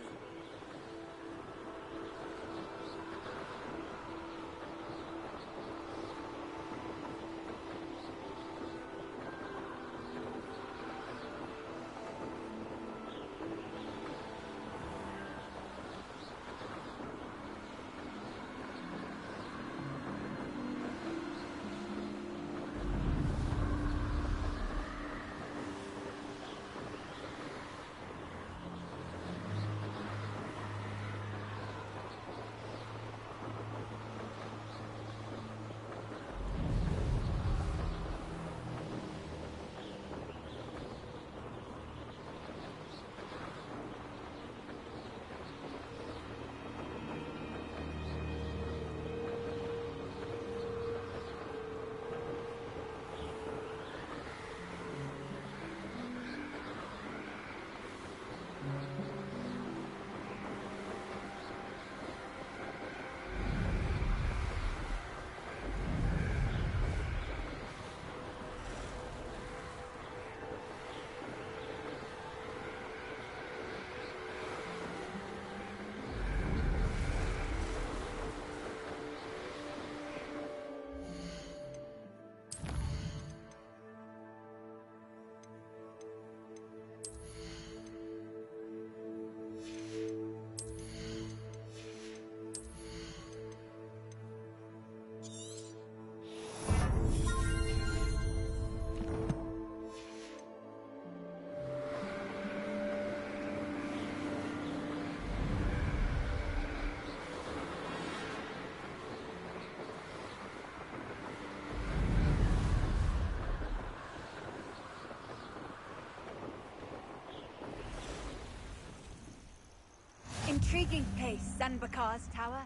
intriguing place, Sanbakar's Tower.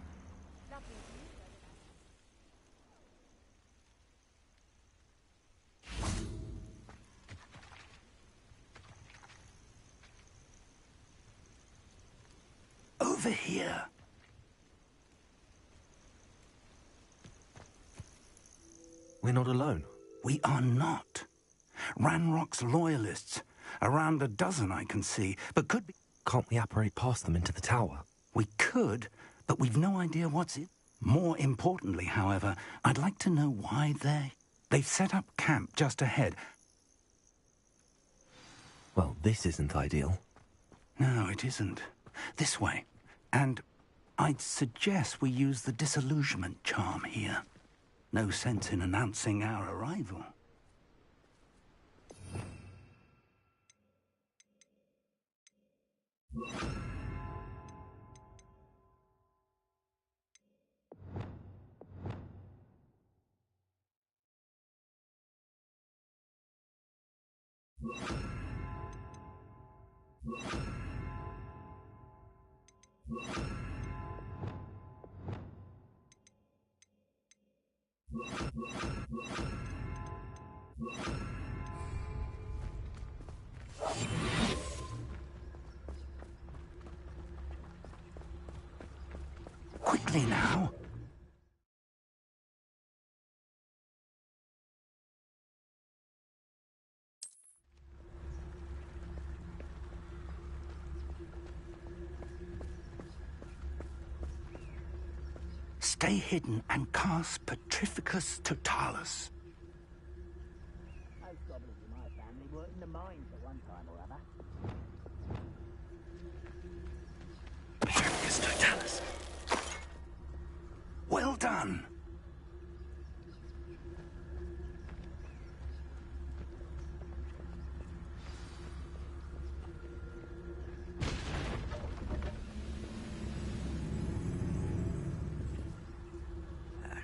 Lovely view. Over here. We're not alone. We are not. Ranrock's loyalists. Around a dozen I can see, but could be... Can't we apparate past them into the tower? We could, but we've no idea what's in. More importantly, however, I'd like to know why they've set up camp just ahead. Well, this isn't ideal. No, it isn't. This way. And I'd suggest we use the disillusionment charm here. No sense in announcing our arrival. Quickly now. Stay hidden and cast Petrificus Totalis. Most goblins in my family were in the mines at one time or other. Petrificus Totalis. Well done.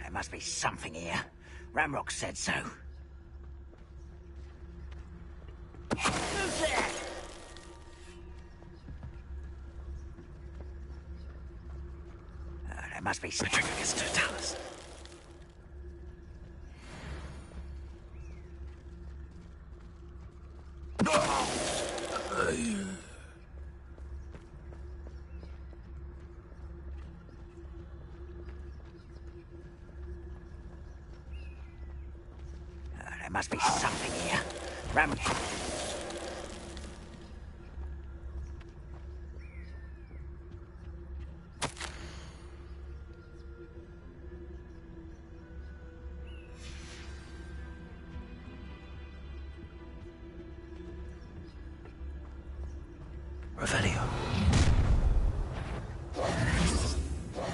There must be something here. Ramrock said so. Who's there? There must be Petrificus Totalis. There must be something here. Revelio.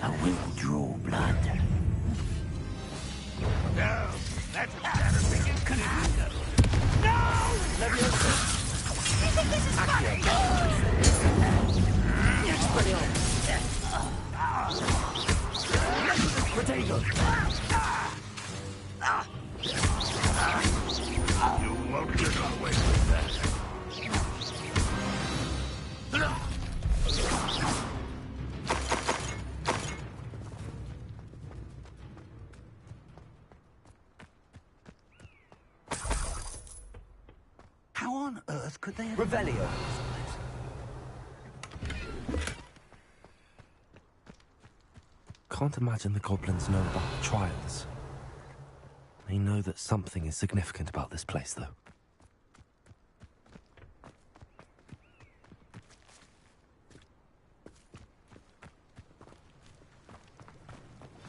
I will draw blood. No, that's embarrassing. No! Leviosa! You think this is funny? Potato! You won't get away with that. How on earth could they have... Revelio. Can't imagine the goblins know about the trials. They know that something is significant about this place, though.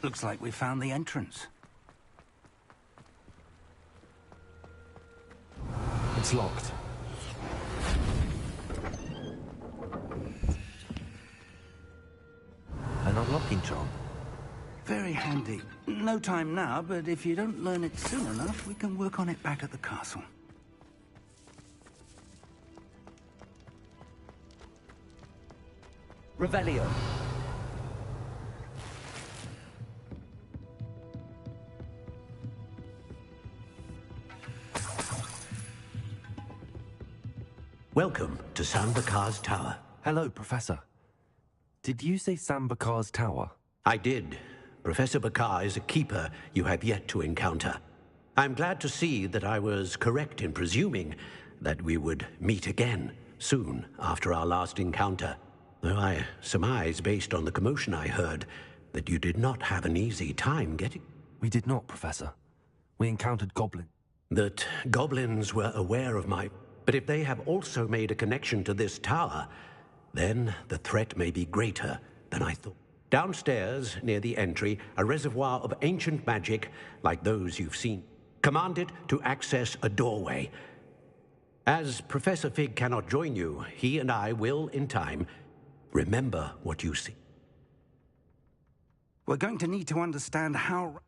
Looks like we found the entrance. It's locked. An unlocking charm. Very handy. No time now, but if you don't learn it soon enough, we can work on it back at the castle. Revelio. Welcome to Sanbakar's Tower. Hello, Professor. Did you say Sam Bakar's tower? I did. Professor Bakar is a keeper you have yet to encounter. I'm glad to see that I was correct in presuming that we would meet again soon after our last encounter. Though I surmise, based on the commotion I heard, that you did not have an easy time getting... We did not, Professor. We encountered goblins. That goblins were aware of my... But if they have also made a connection to this tower, then the threat may be greater than I thought. Downstairs, near the entry, a reservoir of ancient magic like those you've seen. Command it to access a doorway. As Professor Fig cannot join you, he and I will, in time, remember what you see. We're going to need to understand how...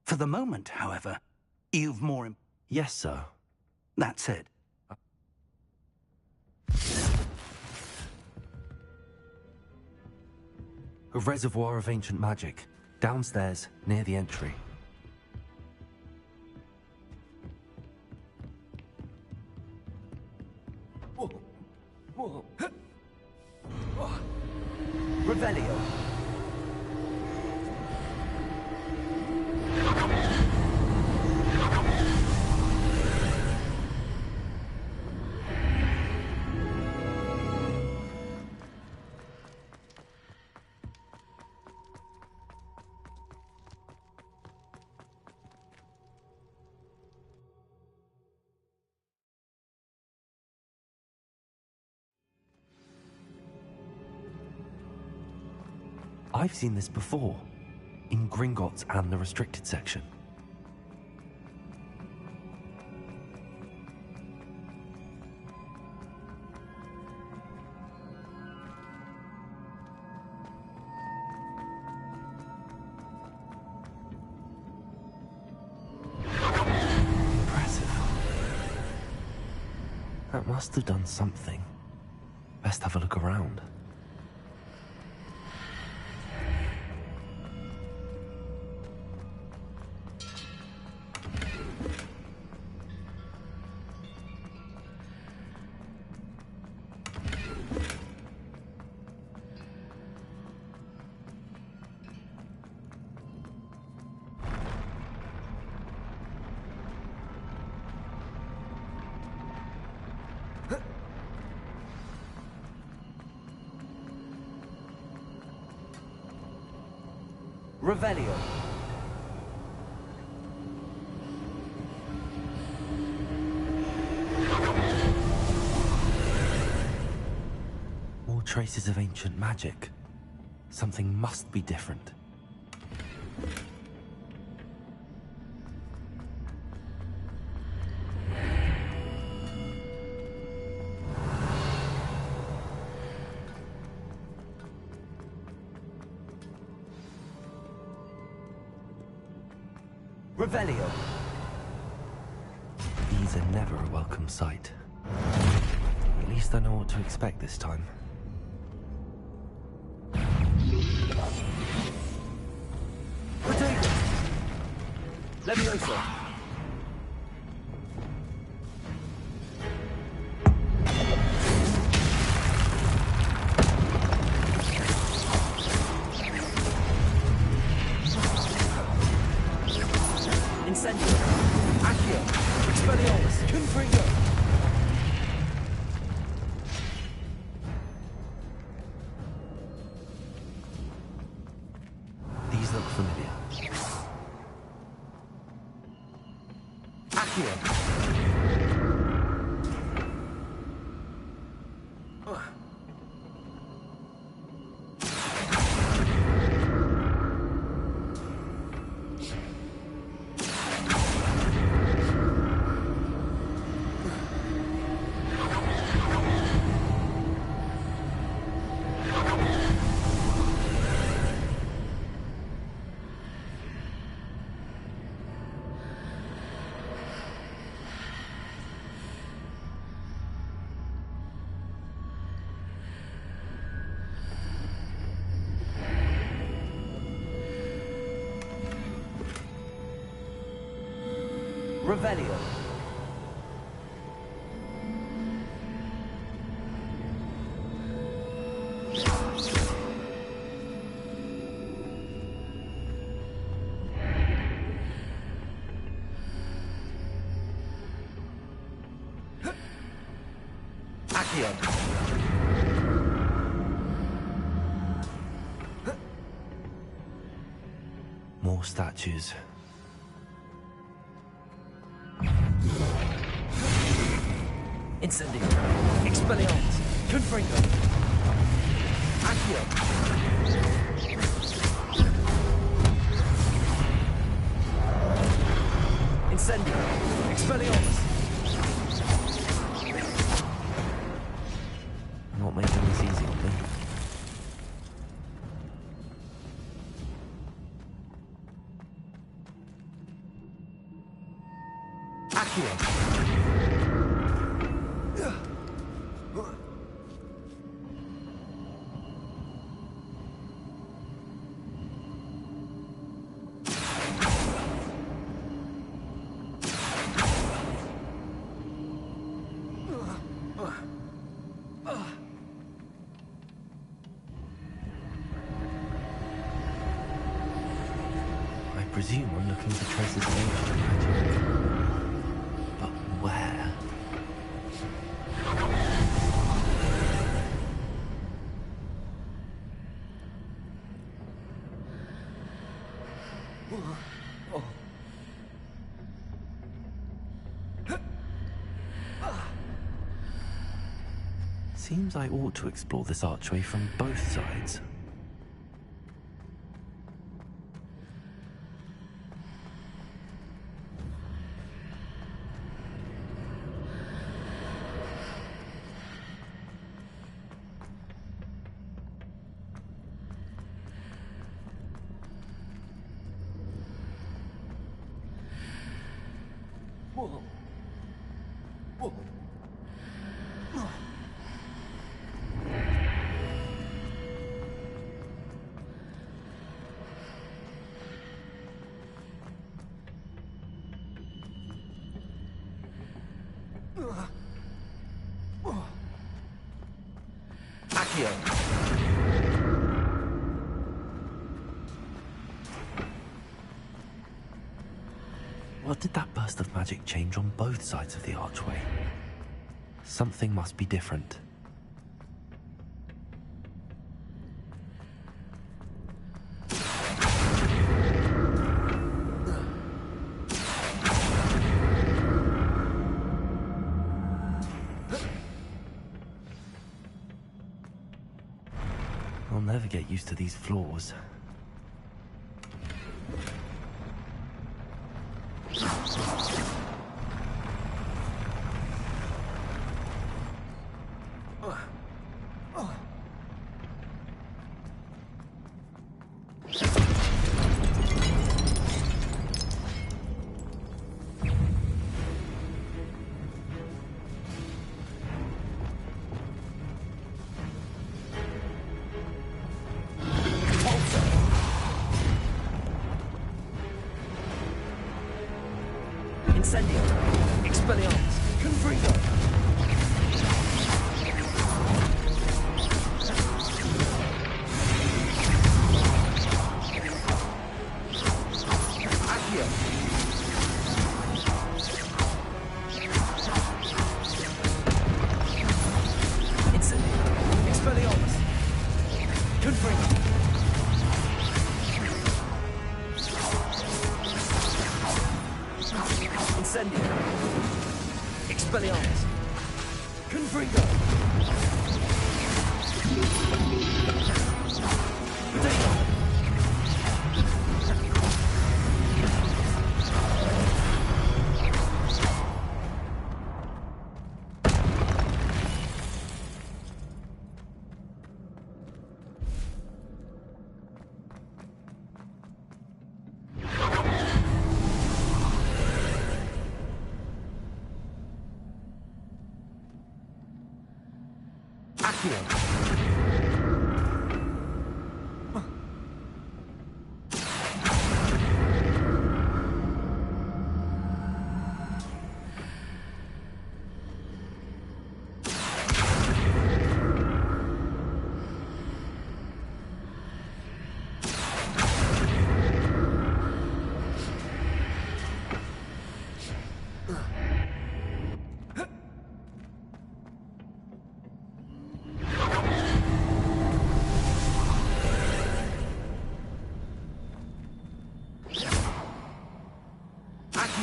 For the moment, however, you've more... Yes, sir. That's it. A reservoir of ancient magic, downstairs, near the entry. Revelio. I've seen this before, in Gringotts and the restricted section. Impressive. That must have done something. Best have a look around. Revelio. More traces of ancient magic. Something must be different. Revelio. These are never a welcome sight. At least I know what to expect this time. Potato. Leviosa. Incendio. Accio. Expelliarmus. Confringo. These look familiar. Accio. Revelio. More statues. Incendio. Expelliarmus. Confringo. Accio. Incendio. Expelliarmus. Not making this easy on me. Accio. I presume I'm looking for traces of ancient magic. But where? Seems I ought to explore this archway from both sides. Accio. What did that burst of magic change on both sides of the archway? Something must be different. I'll never get used to these floors. Incendio. Expelliarmus. Confringo. Accio. Incendio. Expelliarmus. Confringo. Incendio. Expelliarmus. Confringo. Potato.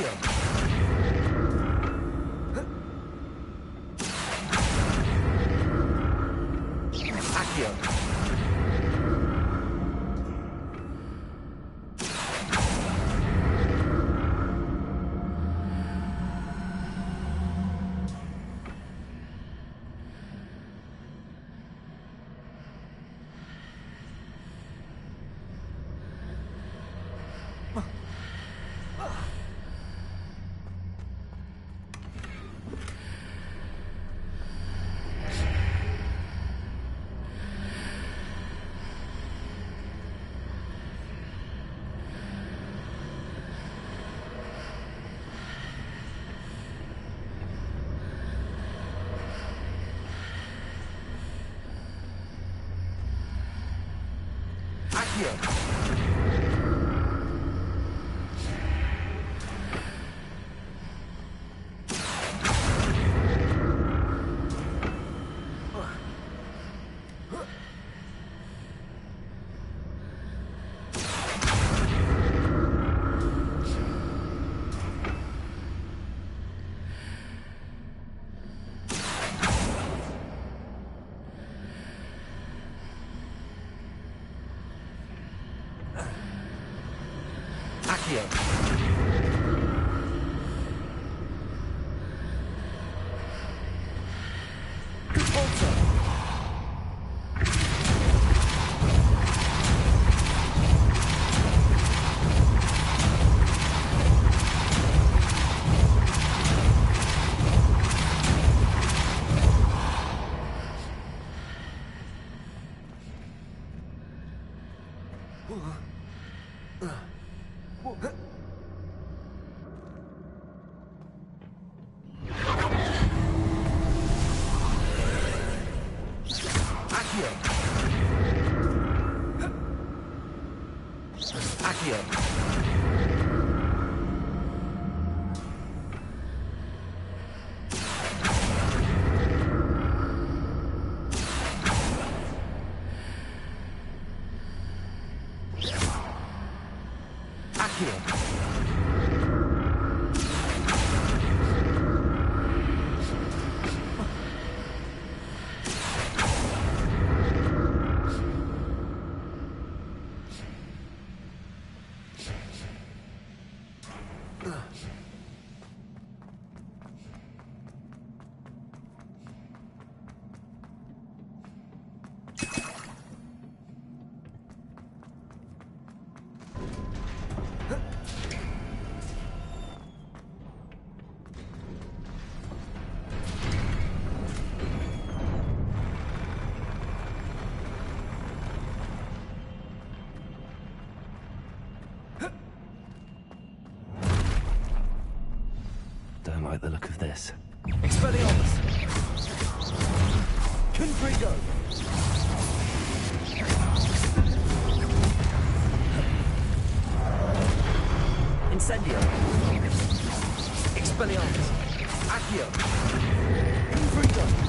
Accio. Accio. Don't like the look of this. Expelliarmus! Confringo! Incendio! Expelliarmus! Accio! Confringo!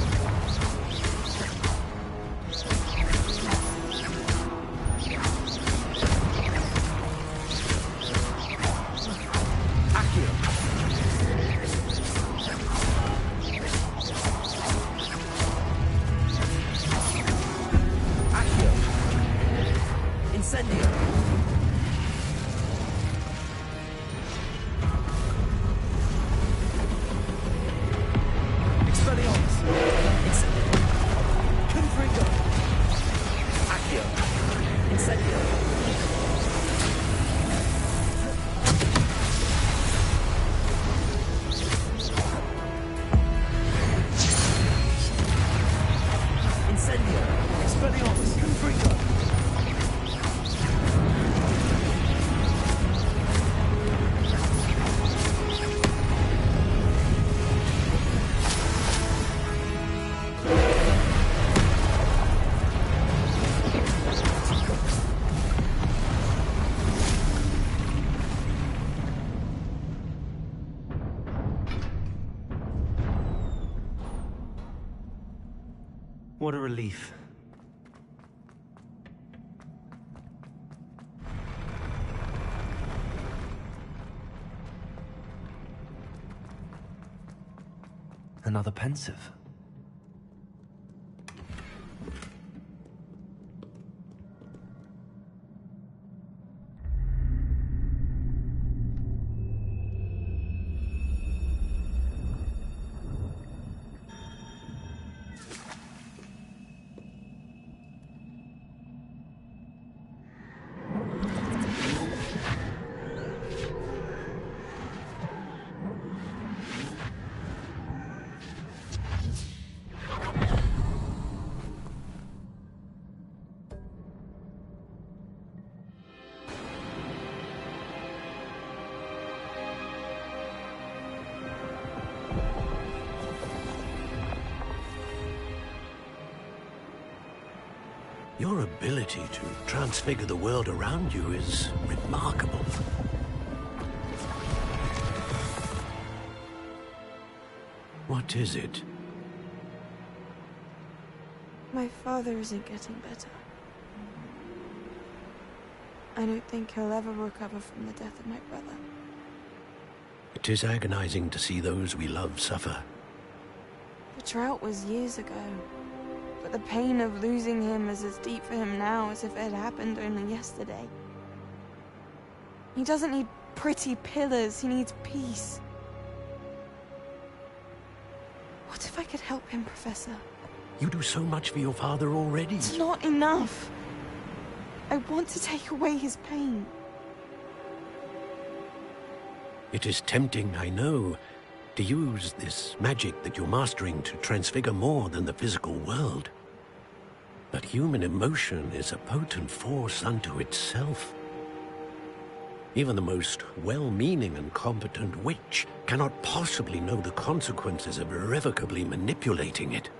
What a relief. Another pensive. Your ability to transfigure the world around you is remarkable. What is it? My father isn't getting better. I don't think he'll ever recover from the death of my brother. It is agonizing to see those we love suffer. The drought was years ago. But the pain of losing him is as deep for him now as if it had happened only yesterday. He doesn't need pretty pillars, he needs peace. What if I could help him, Professor? You do so much for your father already. It's not enough. I want to take away his pain. It is tempting, I know, to use this magic that you're mastering to transfigure more than the physical world. But human emotion is a potent force unto itself. Even the most well-meaning and competent witch cannot possibly know the consequences of irrevocably manipulating it.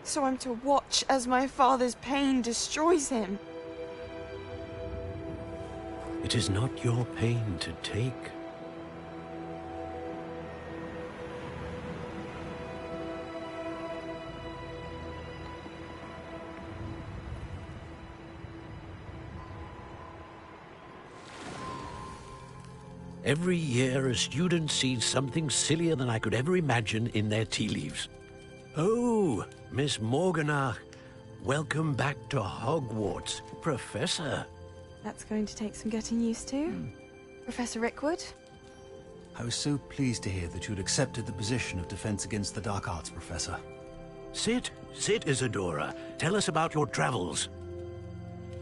So I'm to watch as my father's pain destroys him. It is not your pain to take. Every year, a student sees something sillier than I could ever imagine in their tea leaves. Oh, Miss Morganach, welcome back to Hogwarts, Professor. That's going to take some getting used to. Professor Rickwood? I was so pleased to hear that you'd accepted the position of Defense Against the Dark Arts, Professor. Sit, Isadora. Tell us about your travels.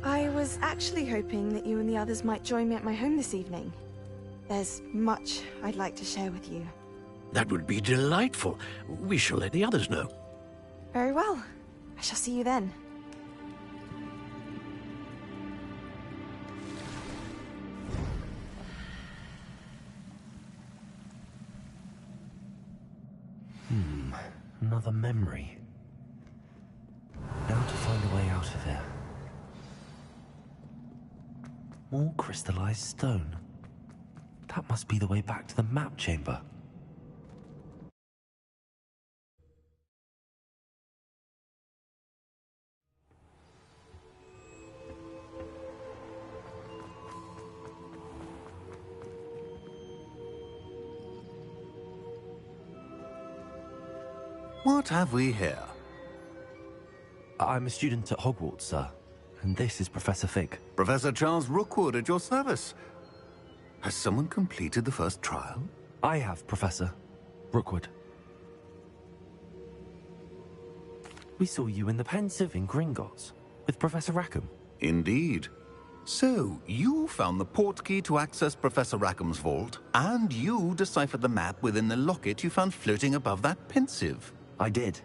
I was actually hoping that you and the others might join me at my home this evening. There's much I'd like to share with you. That would be delightful. We shall let the others know. Very well. I shall see you then. Another memory. Now to find a way out of here. More crystallized stone. That must be the way back to the map chamber. What have we here? I'm a student at Hogwarts, sir. And this is Professor Fig. Professor Charles Rookwood at your service. Has someone completed the first trial? I have, Professor Rookwood. We saw you in the Pensive in Gringotts with Professor Rackham. Indeed. So, you found the portkey to access Professor Rackham's vault, and you deciphered the map within the locket you found floating above that Pensive. I did.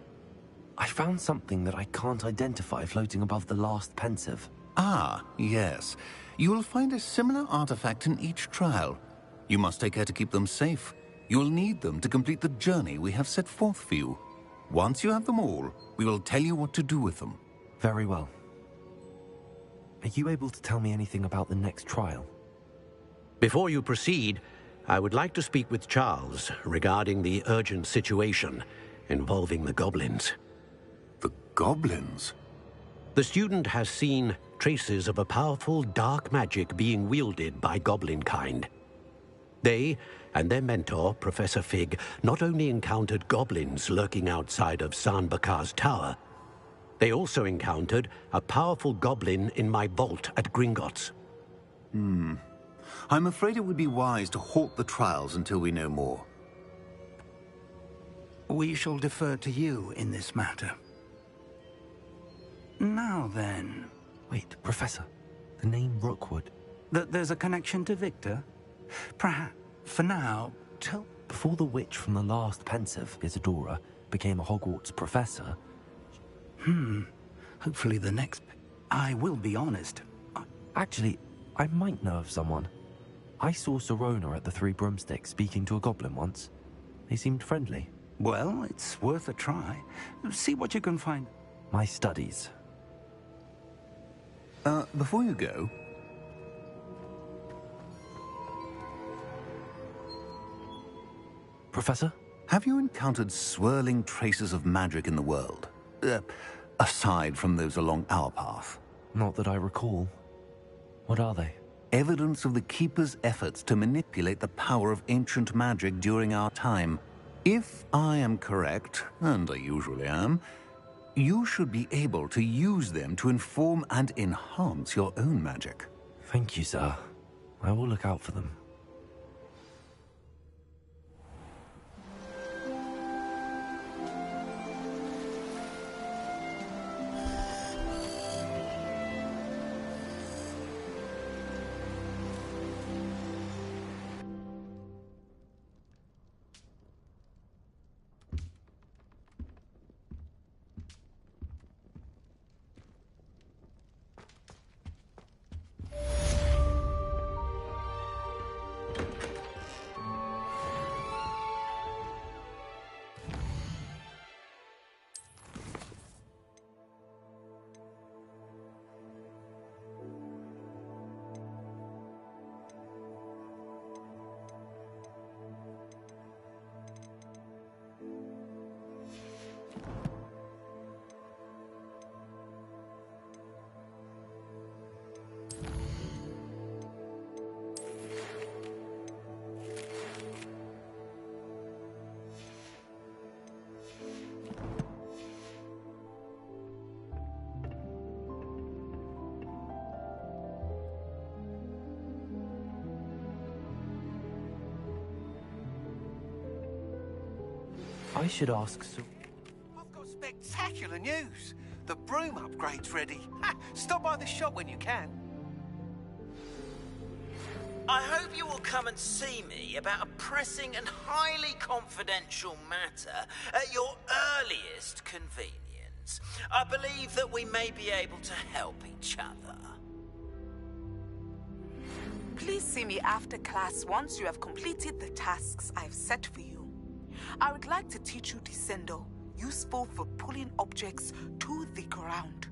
I found something that I can't identify floating above the last Pensive. Ah, yes. You will find a similar artifact in each trial. You must take care to keep them safe. You will need them to complete the journey we have set forth for you. Once you have them all, we will tell you what to do with them. Very well. Are you able to tell me anything about the next trial? Before you proceed, I would like to speak with Charles regarding the urgent situation involving the goblins. The goblins? The student has seen traces of a powerful dark magic being wielded by goblin kind. They and their mentor, Professor Fig, not only encountered goblins lurking outside of San Bakar's tower, they also encountered a powerful goblin in my vault at Gringotts. I'm afraid it would be wise to halt the trials until we know more. We shall defer to you in this matter. Now then... Wait, Professor. The name Rookwood. There's a connection to Victor? Perhaps, for now, tell... Before the witch from the last pensive, Isadora, became a Hogwarts professor... Hopefully the next... I will be honest. Actually, I might know of someone. I saw Sirona at the Three Broomsticks speaking to a goblin once. They seemed friendly. Well, it's worth a try. See what you can find. My studies. Before you go... Professor? Have you encountered swirling traces of magic in the world? Aside from those along our path? Not that I recall. What are they? Evidence of the Keeper's efforts to manipulate the power of ancient magic during our time. If I am correct, and I usually am, you should be able to use them to inform and enhance your own magic. Thank you, sir. I will look out for them. I should ask I've got spectacular news. The broom upgrade's ready. Stop by the shop when you can. I hope you will come and see me about a pressing and highly confidential matter at your earliest convenience. I believe that we may be able to help each other. Please see me after class once you have completed the tasks I've set for you. I would like to teach you Descendo, useful for pulling objects to the ground.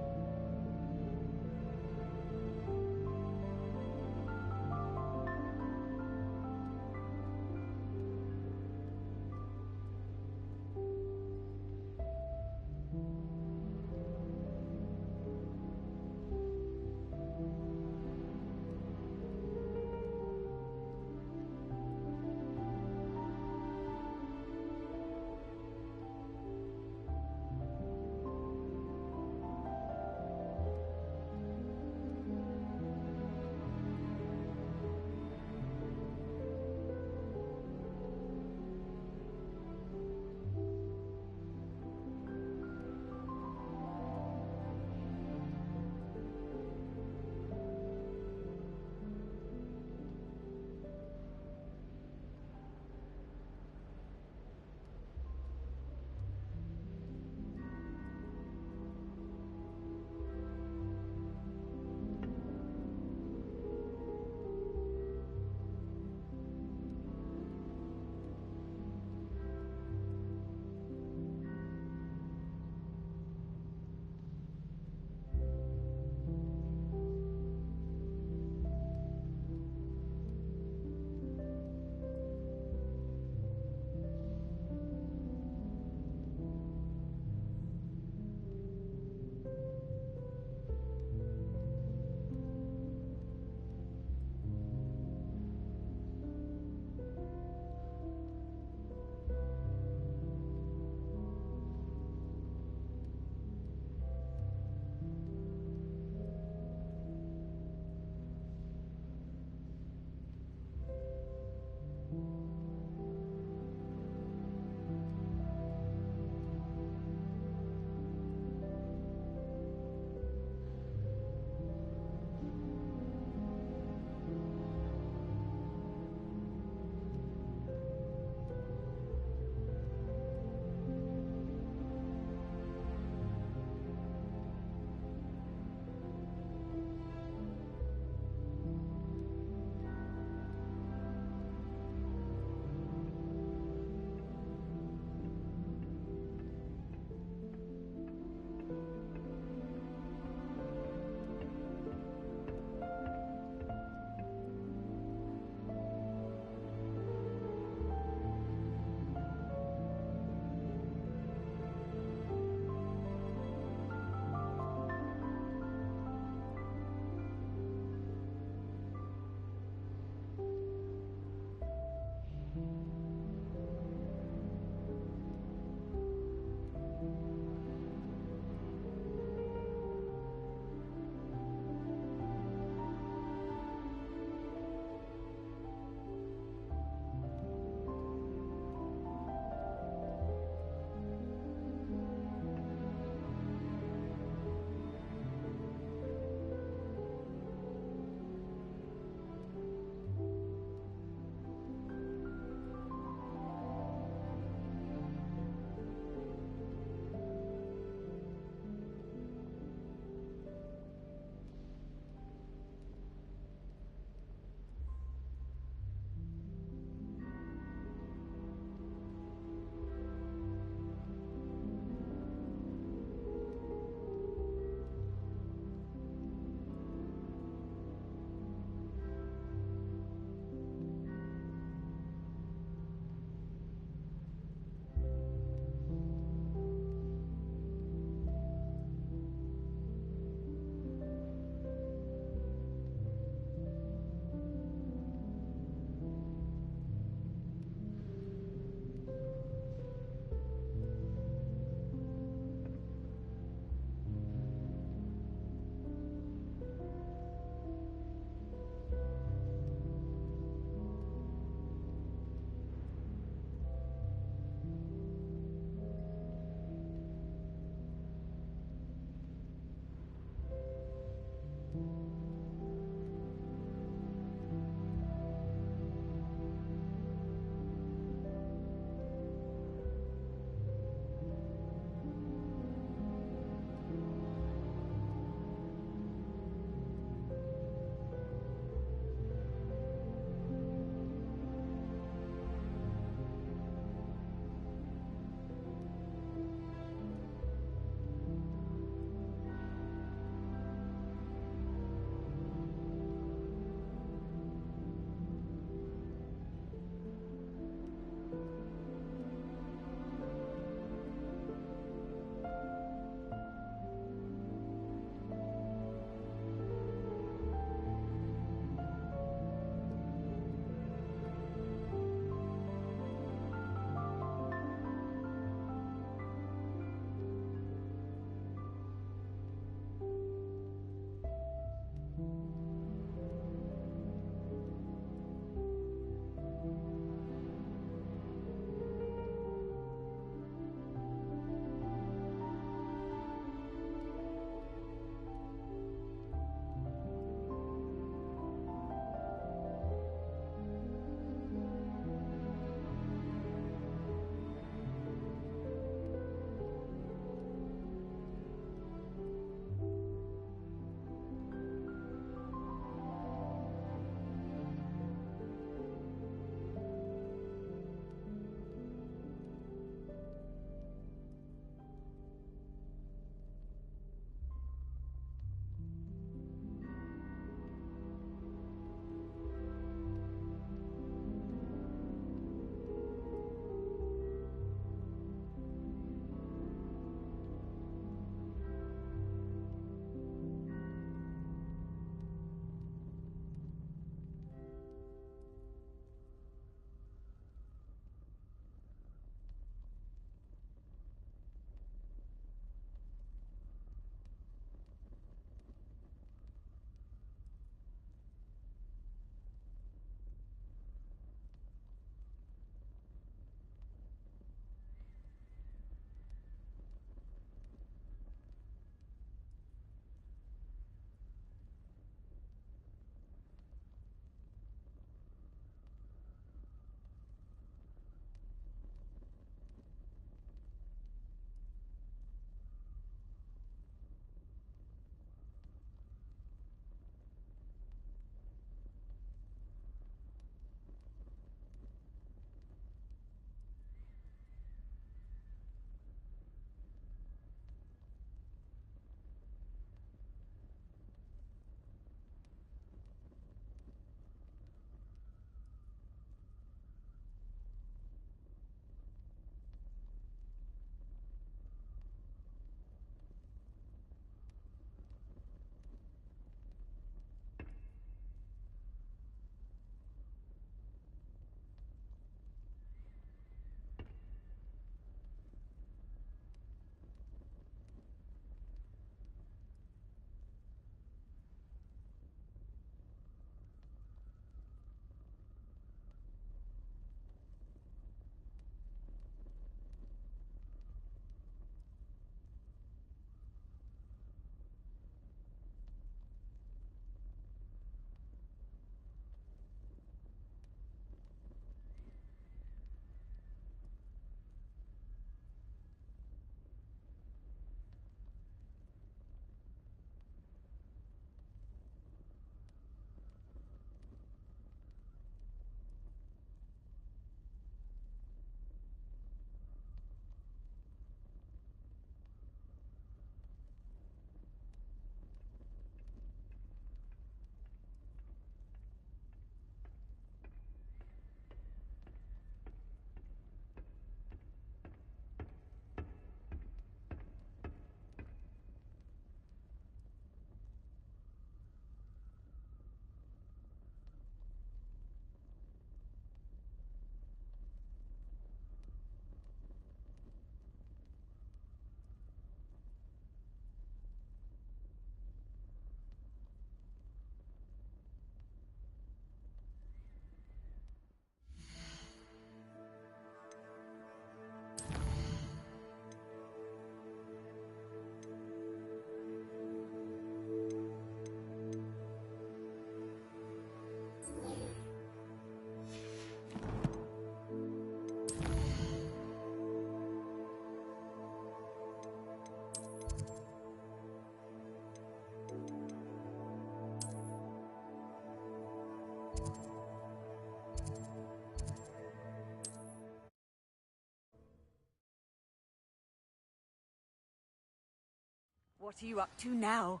What are you up to now?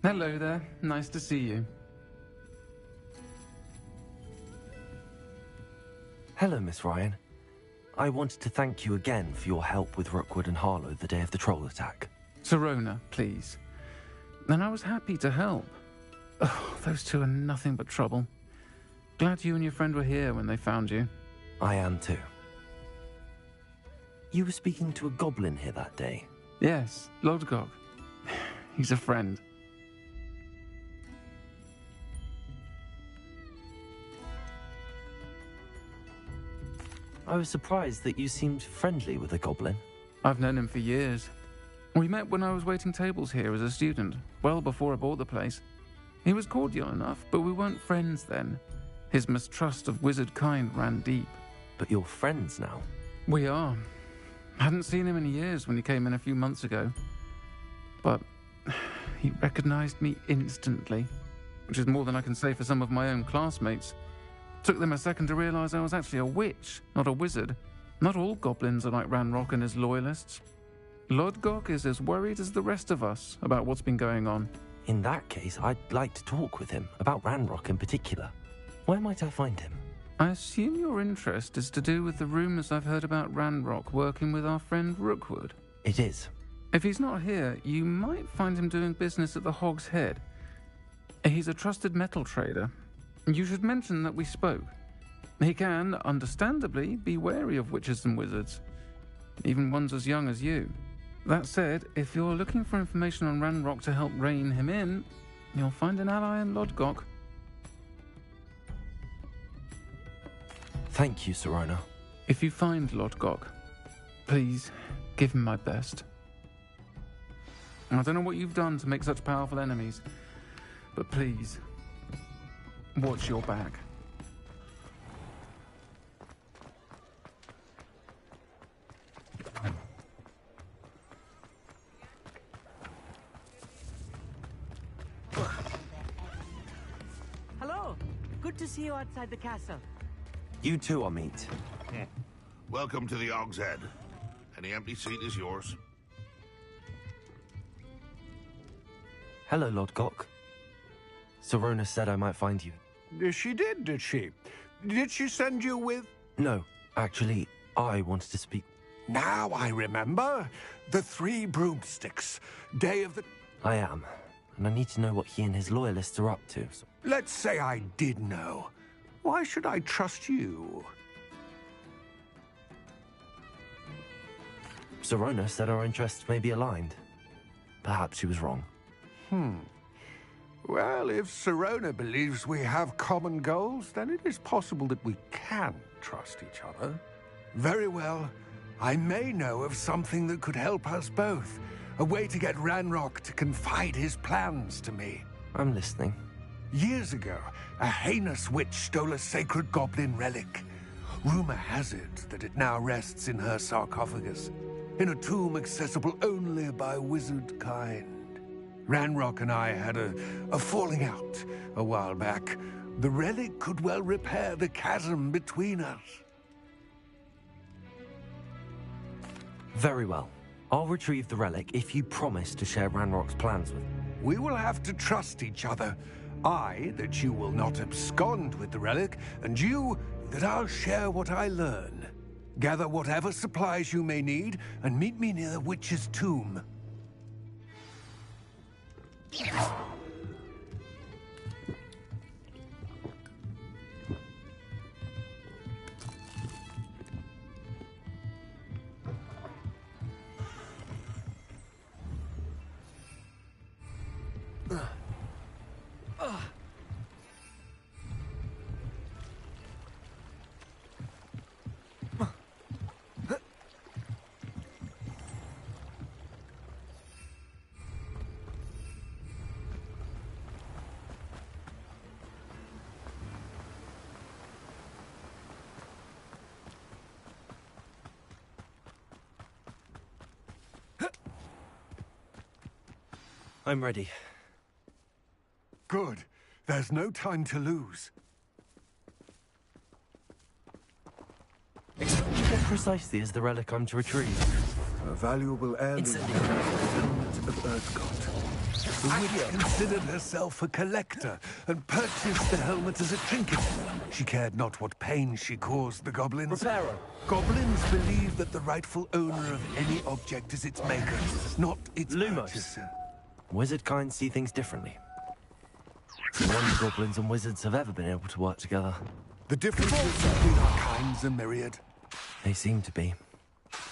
Hello there. Nice to see you. Hello, Miss Ryan. I wanted to thank you again for your help with Rookwood and Harlow the day of the troll attack. Sirona, please. And I was happy to help. Oh, those two are nothing but trouble. Glad you and your friend were here when they found you. I am too. You were speaking to a goblin here that day? Yes, Lodgok. He's a friend. I was surprised that you seemed friendly with a goblin. I've known him for years. We met when I was waiting tables here as a student, well before I bought the place. He was cordial enough, but we weren't friends then. His mistrust of wizard kind ran deep. But you're friends now? We are. Hadn't seen him in years when he came in a few months ago. But he recognized me instantly, which is more than I can say for some of my own classmates. Took them a second to realize I was actually a witch, not a wizard. Not all goblins are like Ranrock and his loyalists. Lodgok is as worried as the rest of us about what's been going on. In that case, I'd like to talk with him, about Ranrock in particular. Where might I find him? I assume your interest is to do with the rumors I've heard about Ranrock working with our friend Rookwood. It is. If he's not here, you might find him doing business at the Hog's Head. He's a trusted metal trader. You should mention that we spoke. He can, understandably, be wary of witches and wizards, even ones as young as you. That said, if you're looking for information on Ranrock to help rein him in, you'll find an ally in Lodgok. Thank you, Sirona. If you find Lodgok, please give him my best. I don't know what you've done to make such powerful enemies, but please, watch your back. Hello. Good to see you outside the castle. You too, Amit. Welcome to the Hog's Head. Any empty seat is yours. Hello, Lodgok. Sirona said I might find you. She did she? Did she send you with... No, actually, I wanted to speak... Now I remember. The 3 broomsticks. Day of the... I am. And I need to know what he and his loyalists are up to. So... Let's say I did know. Why should I trust you? Sirona said our interests may be aligned. Perhaps she was wrong. Well, if Sirona believes we have common goals, then it is possible that we can trust each other. Very well. I may know of something that could help us both. A way to get Ranrock to confide his plans to me. I'm listening. Years ago, a heinous witch stole a sacred goblin relic. Rumor has it that it now rests in her sarcophagus, in a tomb accessible only by wizard kind. Ranrock and I had a falling out a while back. The relic could well repair the chasm between us. Very well. I'll retrieve the relic if you promise to share Ranrock's plans with me. We will have to trust each other. I, that you will not abscond with the relic, and you, that I'll share what I learn. Gather whatever supplies you may need, and meet me near the witch's tomb. I'm ready. Good. There's no time to lose. What precisely is the relic I'm to retrieve? A valuable heirloom, the helmet of Erdgott. The witch considered herself a collector and purchased the helmet as a trinket. She cared not what pain she caused the goblins. Reparo. Goblins believe that the rightful owner of any object is its maker, not its purchaser. Wizard kind see things differently. No wonder goblins and wizards have ever been able to work together. The differences between our kinds are myriad. They seem to be.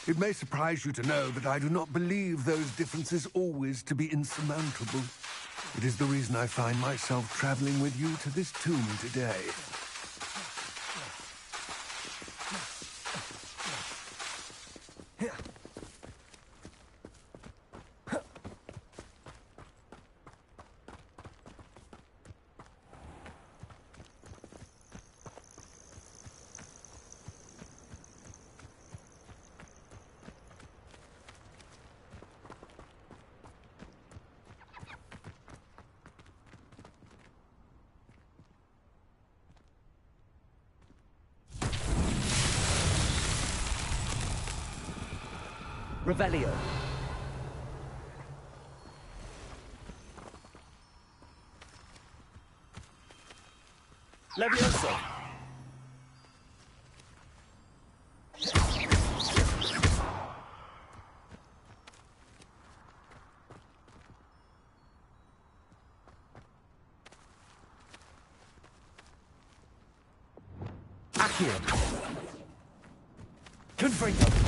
It may surprise you to know that I do not believe those differences always to be insurmountable. It is the reason I find myself traveling with you to this tomb today. Revelio. Levioso. Accio. Confringo.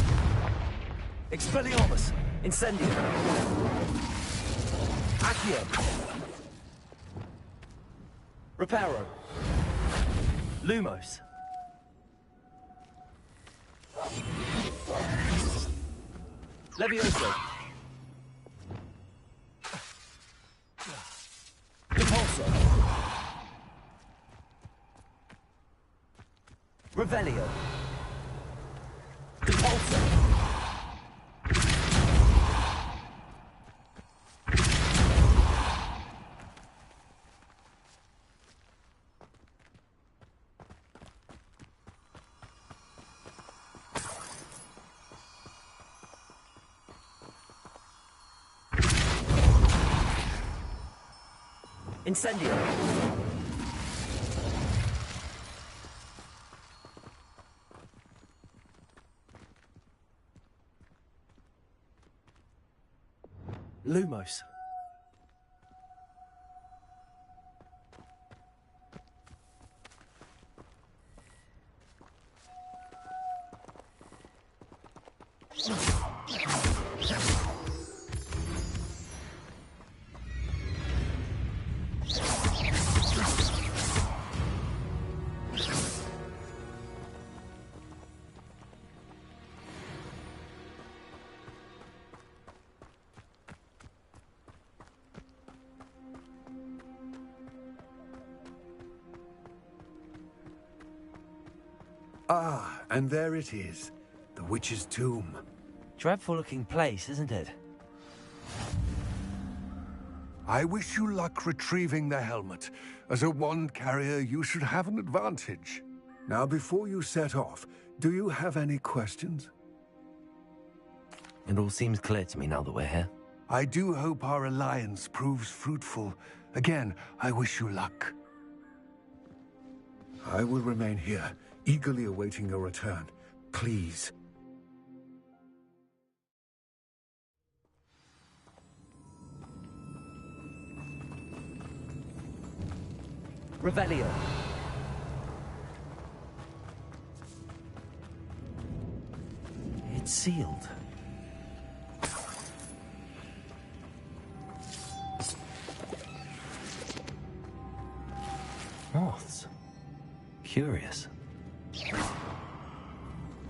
Expelliarmus! Incendio! Accio! Reparo! Lumos! Levioso! Repulso! Revelio! Repulso! Incendio! Lumos. Ah, and there it is. The witch's tomb. Dreadful looking place, isn't it? I wish you luck retrieving the helmet. As a wand carrier, you should have an advantage. Now, before you set off, do you have any questions? It all seems clear to me now that we're here. I do hope our alliance proves fruitful. Again, I wish you luck. I will remain here, eagerly awaiting your return. Please. Revelio. It's sealed. Moths. Curious.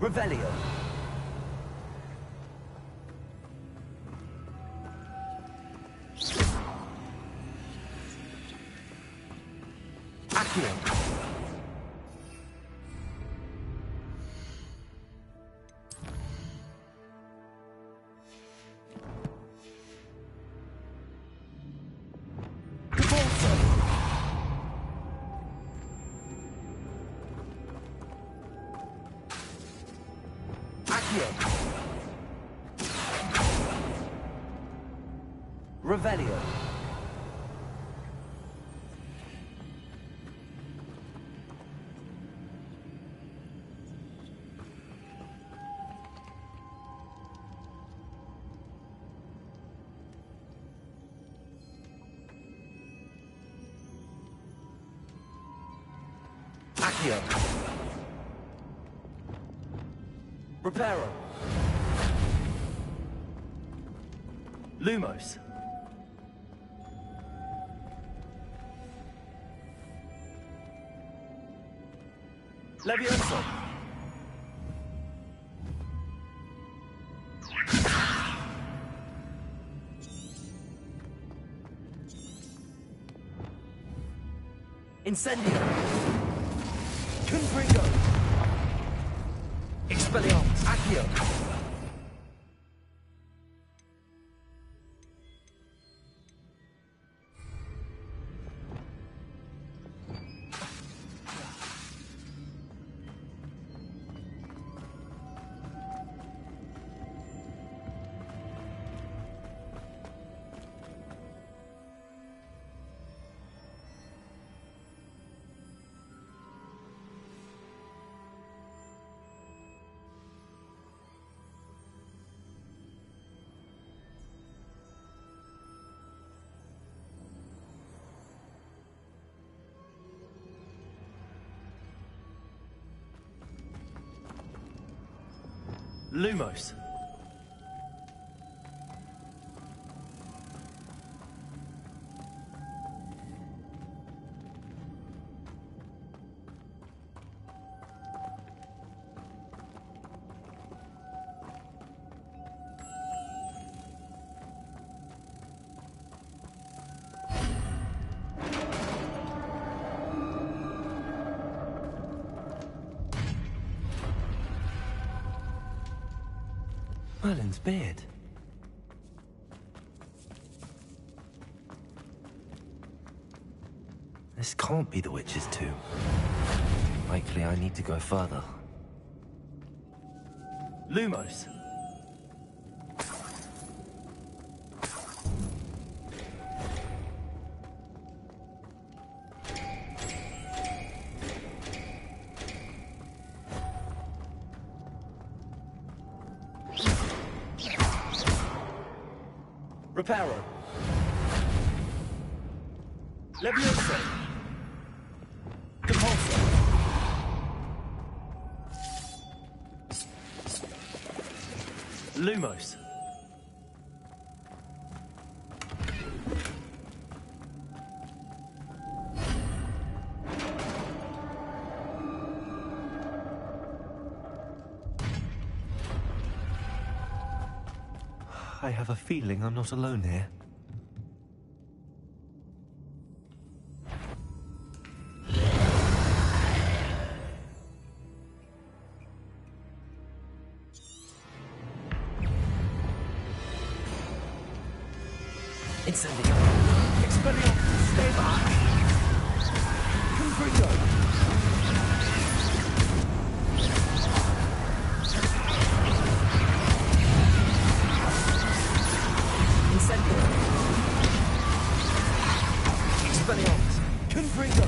Revelio. Accio. Repulso. Accio. Revelio. Accio. Reparo. Lumos. Levioso. Incendio. Confringo. Expelliarmus. Accio. Lumos. Merlin's beard. This can't be the witch's tomb. Likely I need to go further. Lumos. Reparo. Levioso. Compulso. Lumos. I have a feeling I'm not alone here. Incendio. Expelliarmus. Stay back. Confringo. Incendio. Expelliarmus. Confringo.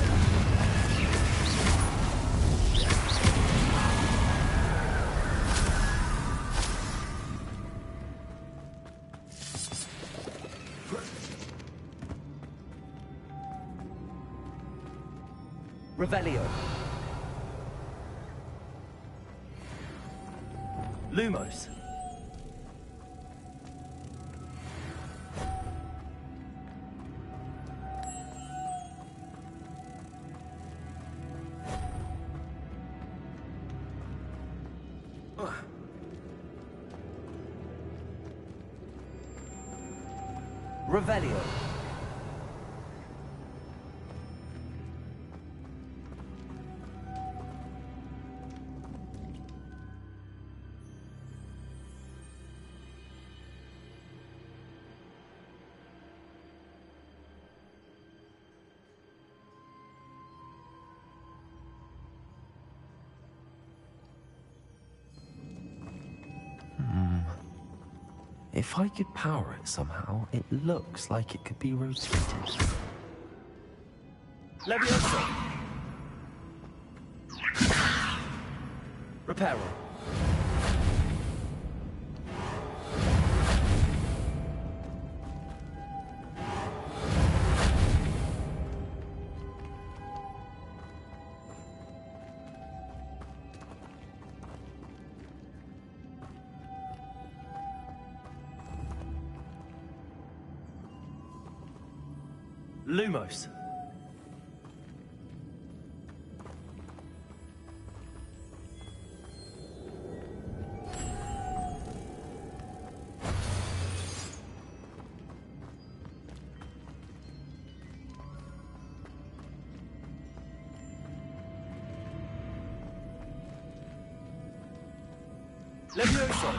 Revelio. Lumos. Revelio. If I could power it somehow, it looks like it could be rotated. Leviosa! Reparo. Lumos. Leviosa.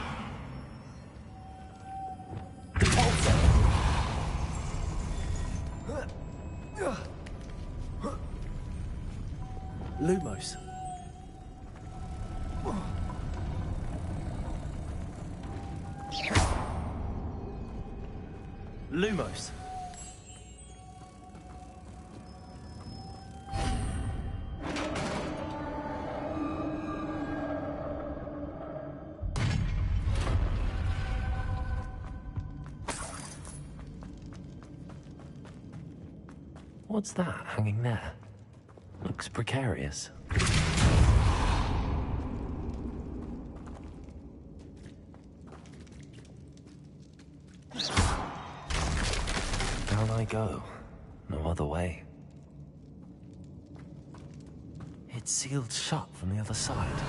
Repulsor. Lumos. Lumos. What's that hanging there? Looks precarious. Down I go. No other way. It's sealed shut from the other side.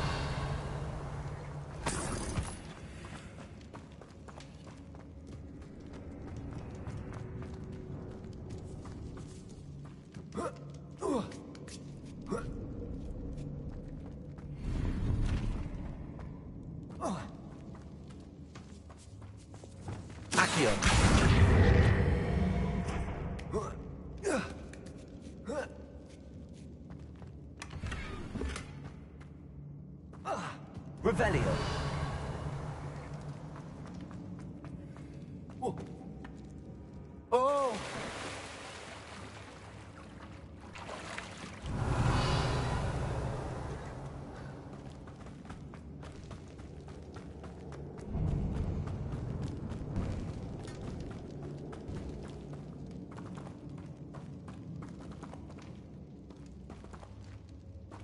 Revelio. Oh!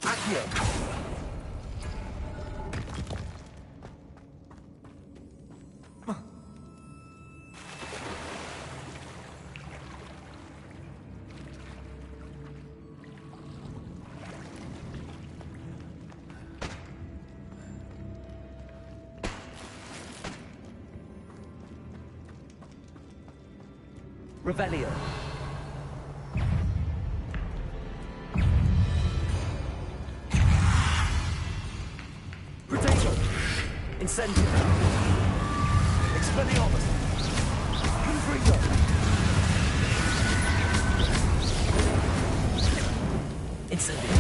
Accio. Revelio. Potato. Incendio. Expelliarmus. Confringo. Incendio.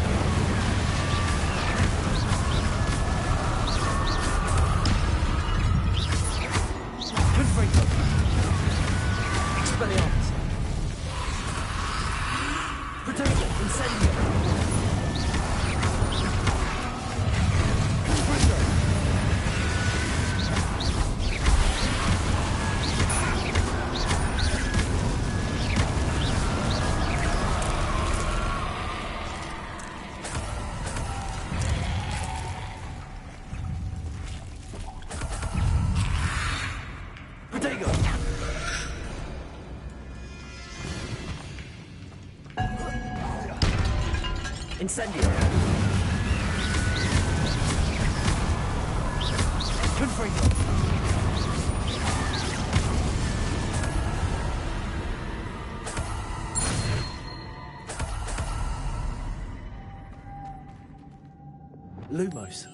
Confringo. Expelliarmus. Potato. Incendio. Confringo. Potato. Incendio. Confringo. Lumos.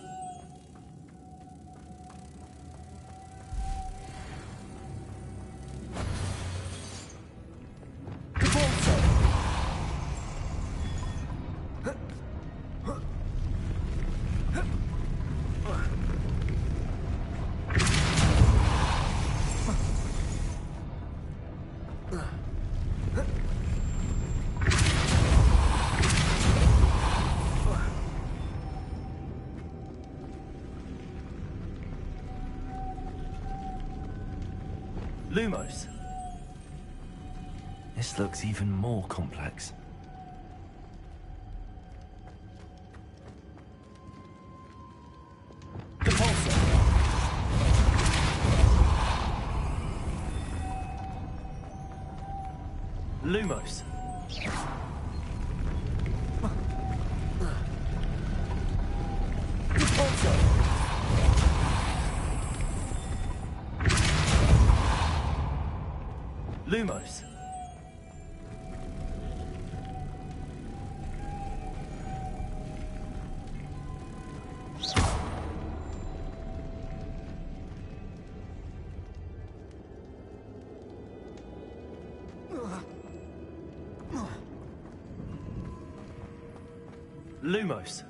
Lumos. This looks even more complex. Lumos. Lumos. Lumos.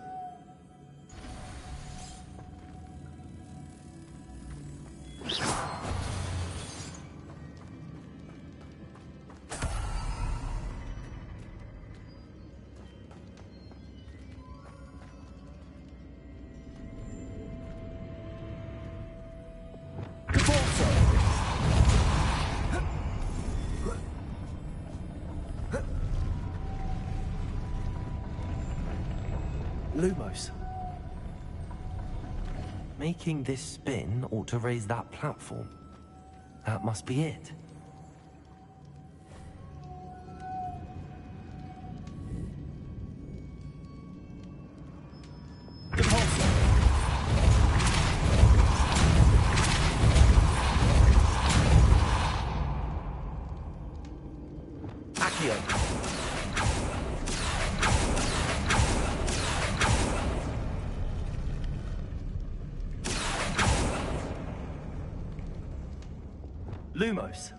Lumos. Making this spin ought to raise that platform. That must be it. Lumos.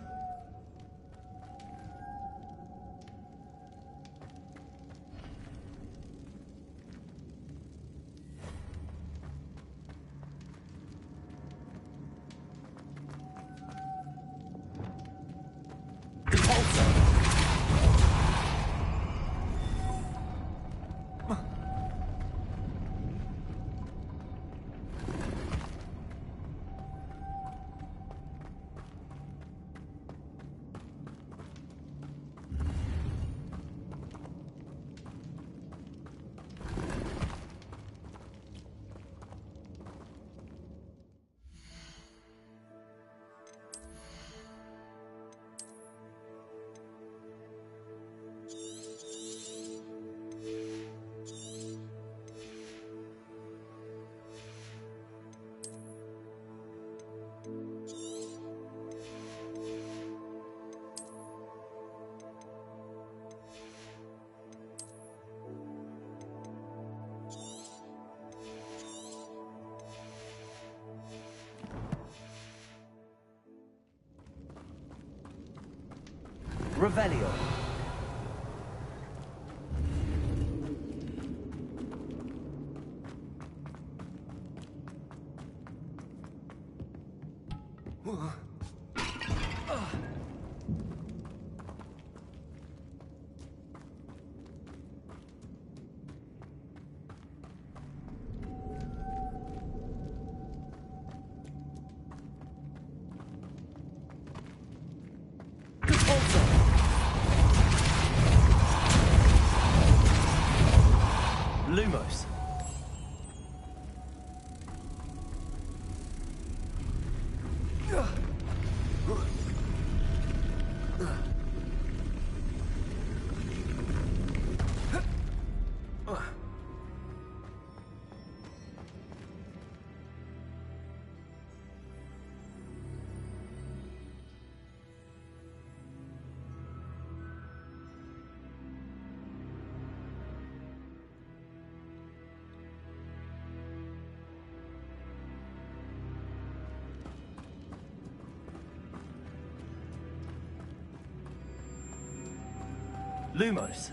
Revelio. Lumos. Lumos.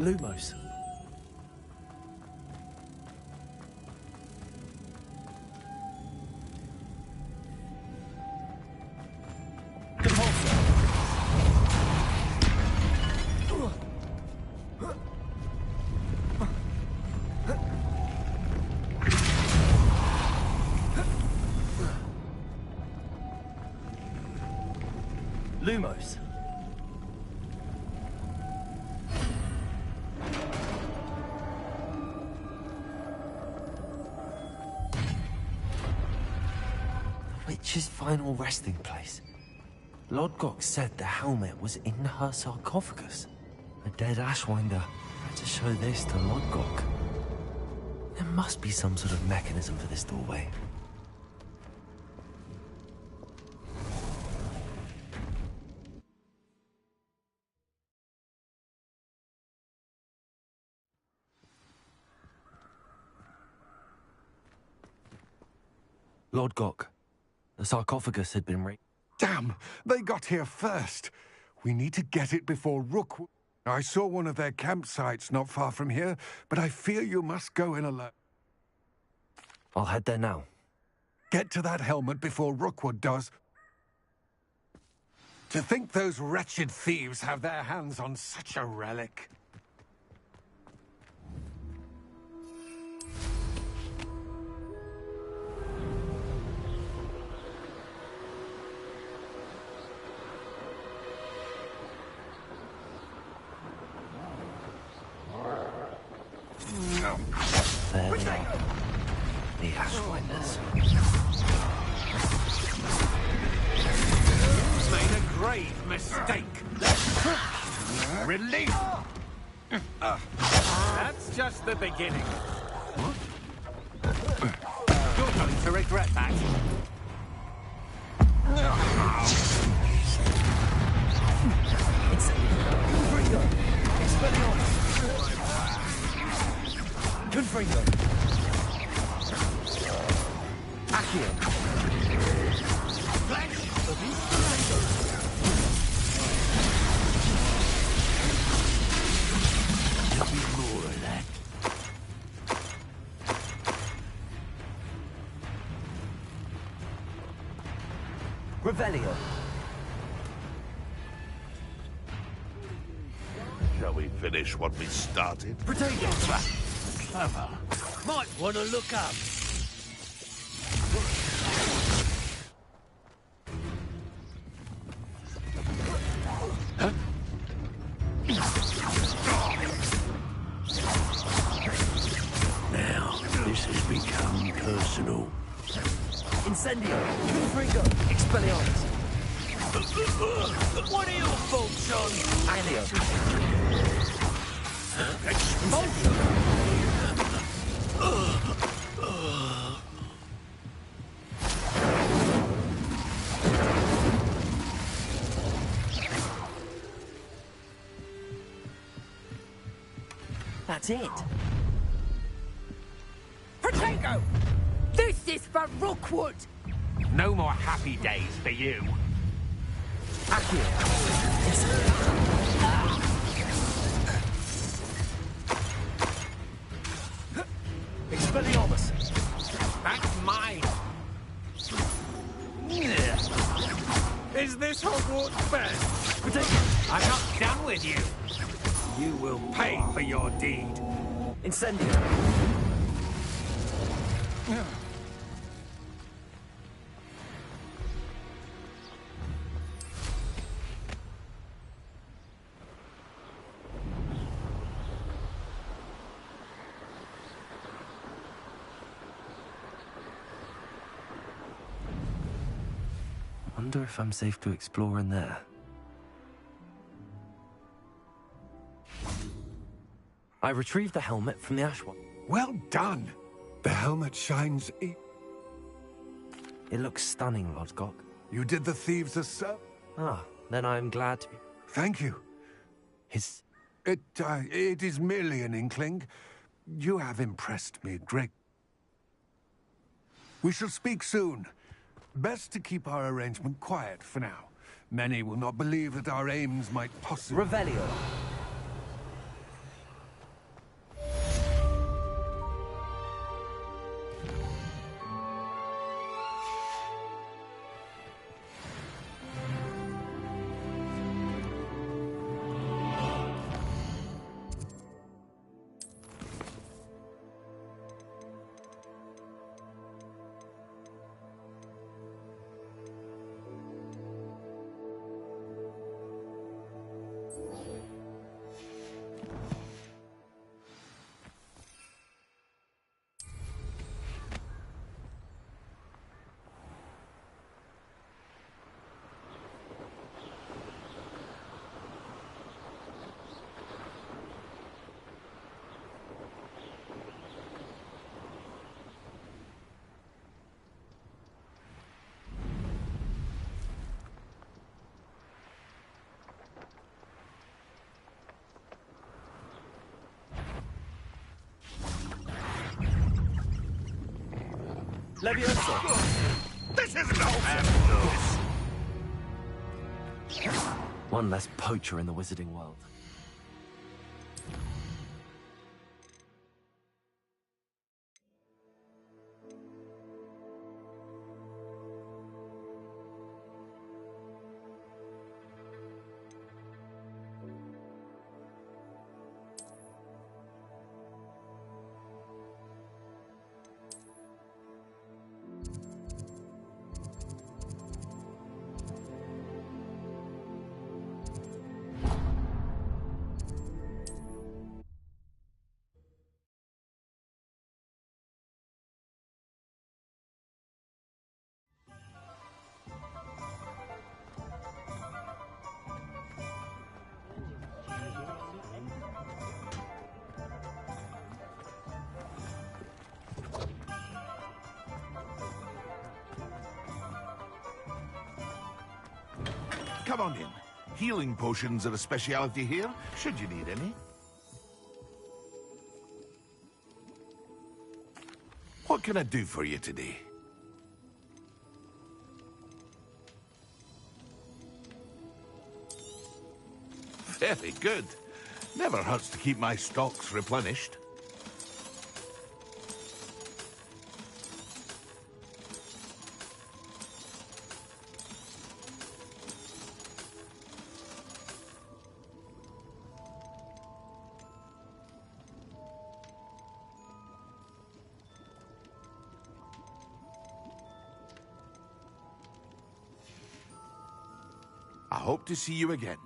Lumos. Lumos. The witch's final resting place. Lodgok said the helmet was in her sarcophagus. A dead Ashwinder had to show this to Lodgok. There must be some sort of mechanism for this doorway. Lodgok, the sarcophagus had been Damn! They got here first. We need to get it before Rookwood. I saw one of their campsites not far from here, but I fear you must go in alone. I'll head there now. Get to that helmet before Rookwood does. To think those wretched thieves have their hands on such a relic. There they are. The Ashwinders. Made a grave mistake. Relief! That's just the beginning. You're going to regret that. It's Confringo. Expelliarmus. Confringo. Accio. Flash of Inspirator. There'll be more of that. Revelio. Shall we finish what we started? Protego. Clever. Might want to look up. Now, this has become personal. Incendio. Confringo. Expelliarmus. What are your thoughts on Accio. expulsion? That's it. Protego! This is for Rookwood! No more happy days for you. Accio. Expelliarmus. That's mine. Is this Hogwarts best? I'm not done with you. You will pay for your deed. Incendio. Wonder if I'm safe to explore in there. I retrieved the helmet from the Ashwan. Well done! The helmet shines. It looks stunning, Lodgok. You did the thieves a service. Ah, then I'm glad to be. Thank you. It is merely an inkling. You have impressed me, Drake. We shall speak soon. Best to keep our arrangement quiet for now. Many will not believe that our aims might possibly... Revelio. Leviosa! This is nonsense! One less poacher in the wizarding world. Come on in. Healing potions are a speciality here, should you need any. What can I do for you today? Very good. Never hurts to keep my stocks replenished. I hope to see you again.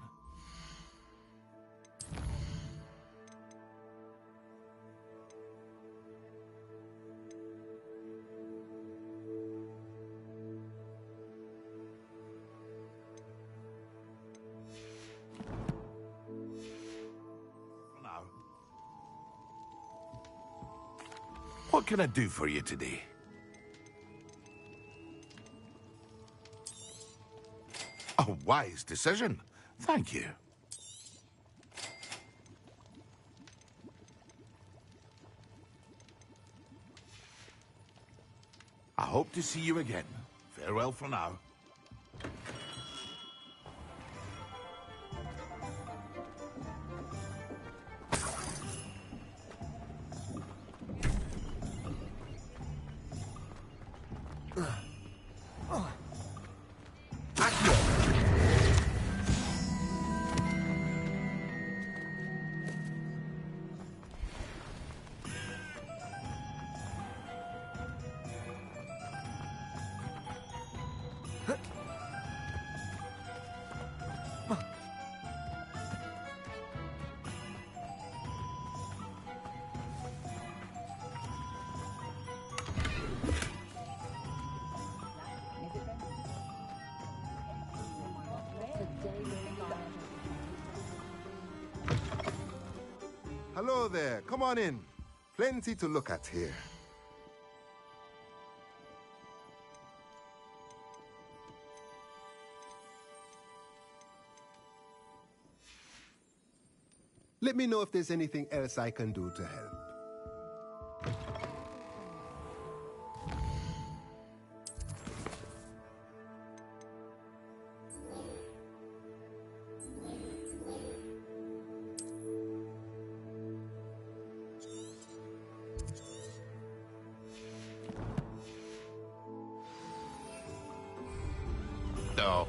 For now. What can I do for you today? A wise decision. Thank you. I hope to see you again. Farewell for now. Hello there. Come on in. Plenty to look at here. Let me know if there's anything else I can do to help. No.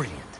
Brilliant.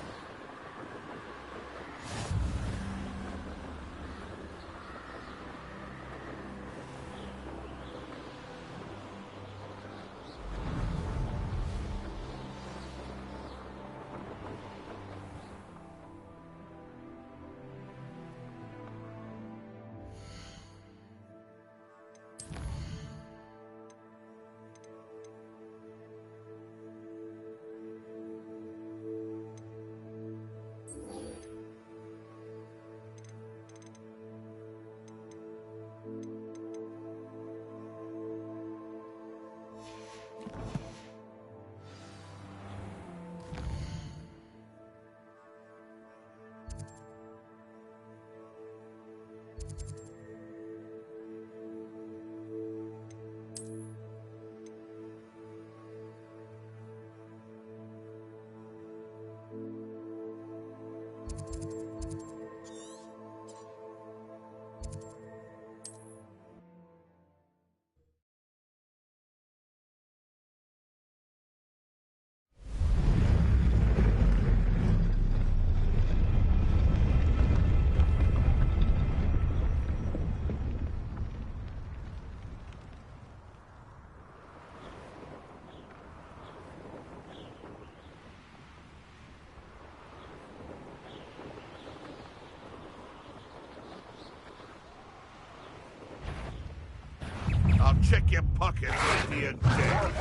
I'll check your pockets after you're dead.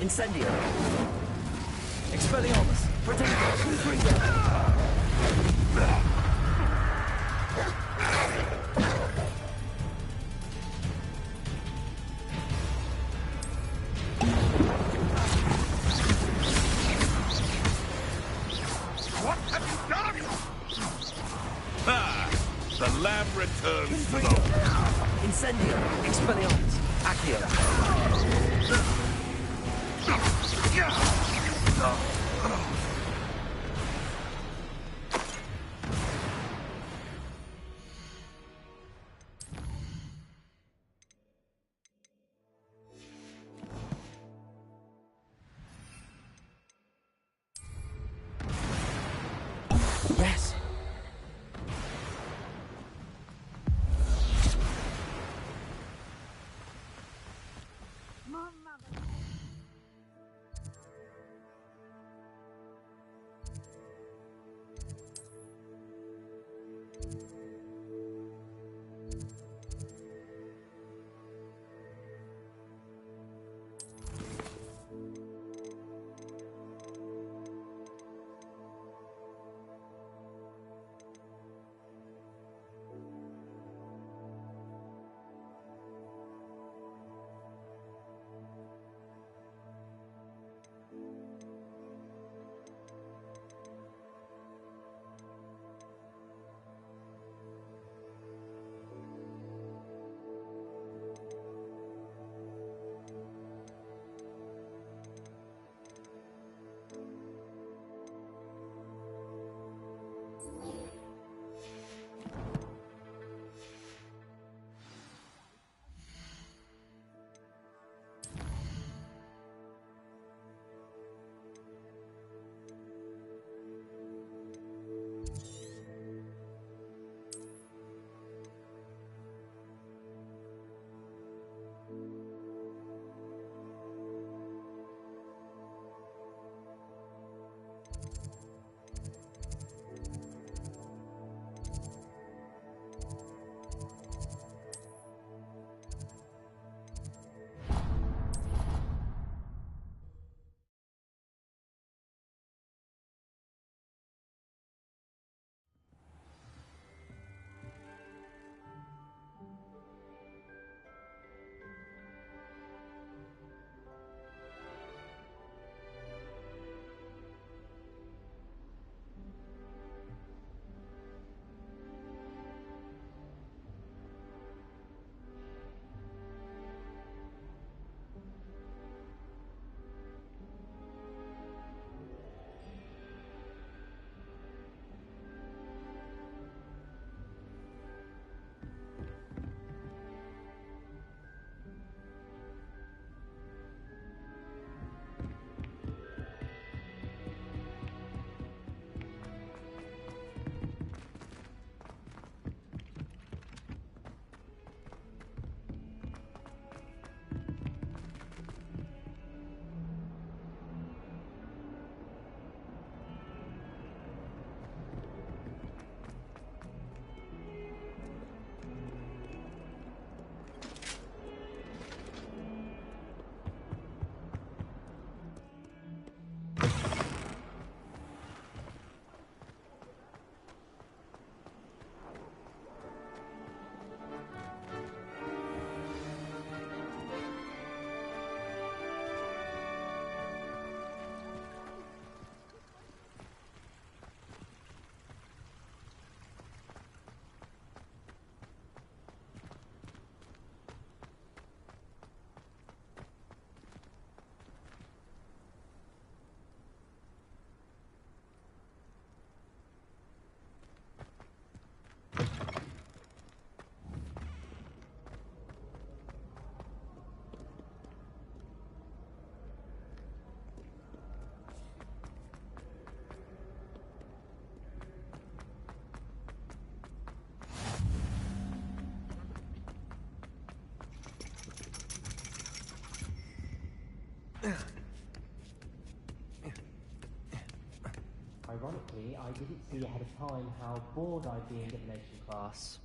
Incendio. Expelliarmus. Protector. Trigger. What have you done? Ah, the lamb returns to the... Incendio. Expelliarmus. Accio. Yes. Ironically, I didn't see ahead of time how bored I'd be in divination class.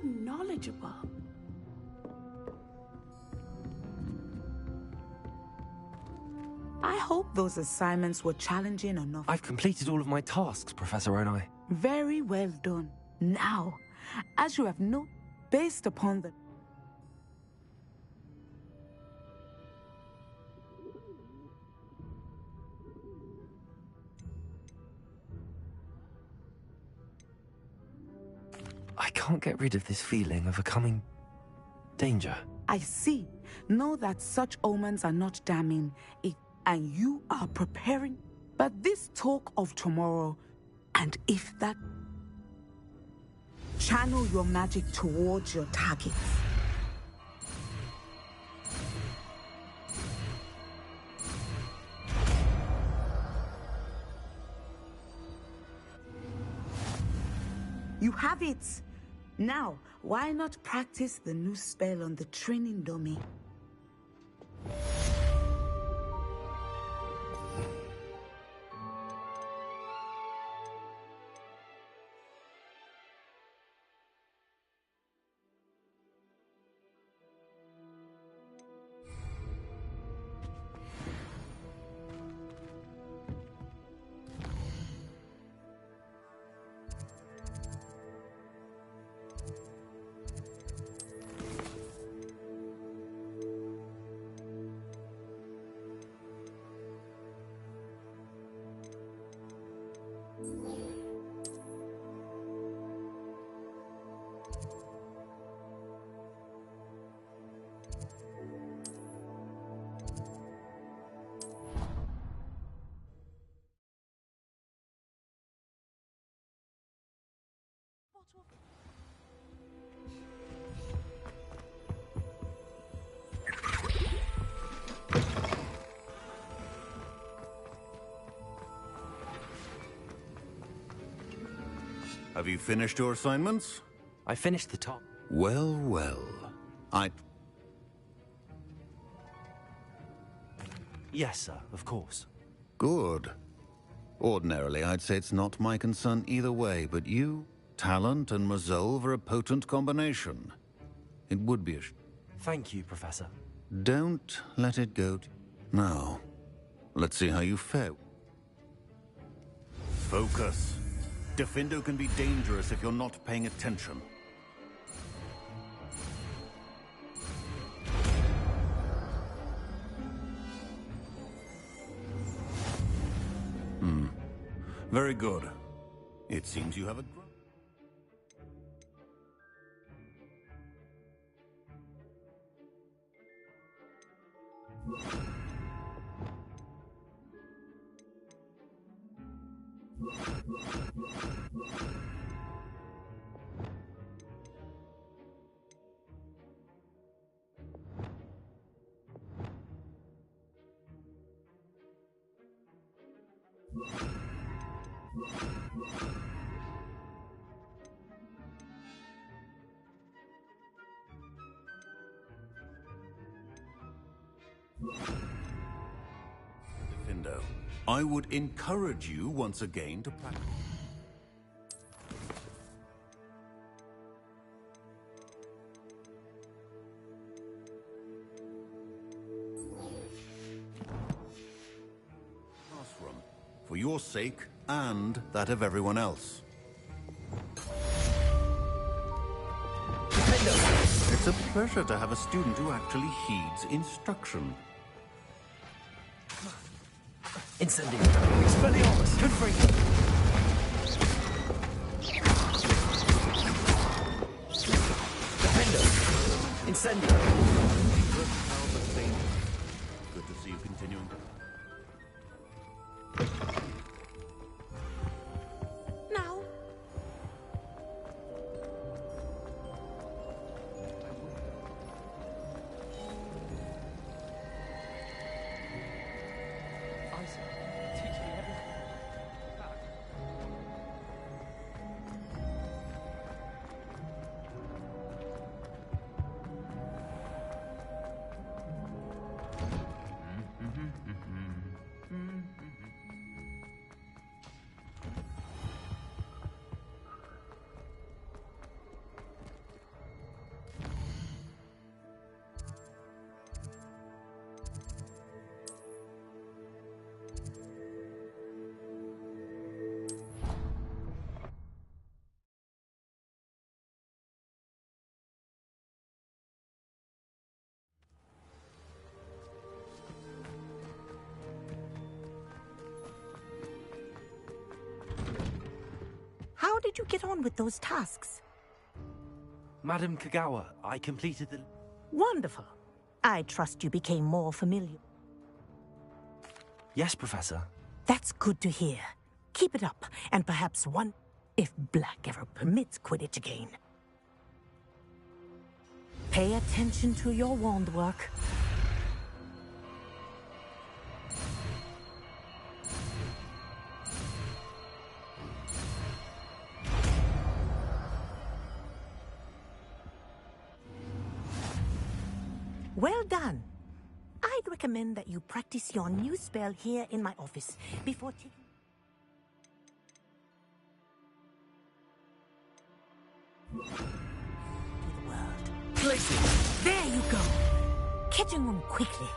Knowledgeable. I hope those assignments were challenging enough. I've completed all of my tasks, Professor Onai. Very well done. Now, as you have known, based upon the... I can't get rid of this feeling of a coming danger. I see. Know that such omens are not damning, and you are preparing. But this talk of tomorrow, and if that... Channel your magic towards your targets. You have it! Now, why not practice the new spell on the training dummy? Have you finished your assignments? I finished the top. Well, well. Yes, sir, of course. Good. Ordinarily, I'd say it's not my concern either way, but you, talent, and resolve are a potent combination. It would be a Thank you, Professor. Don't let it go. Now, let's see how you fare. Focus. Defendo can be dangerous if you're not paying attention. Very good. It seems you have a... Defendo, I would encourage you once again to practice. for your sake and that of everyone else. It's a pleasure to have a student who actually heeds instruction. Incendio. Expelliarmus. Confringo. Defendo. Incendio. Good to see you continuing. Now. How did you get on with those tasks? Madam Kagawa, I completed the... Wonderful. I trust you became more familiar. Yes, Professor. That's good to hear. Keep it up, and perhaps one, if Black ever permits Quidditch again. Pay attention to your wand work. Well done. I'd recommend that you practice your new spell here in my office before taking... to the world. Places! There you go. Catching on quickly.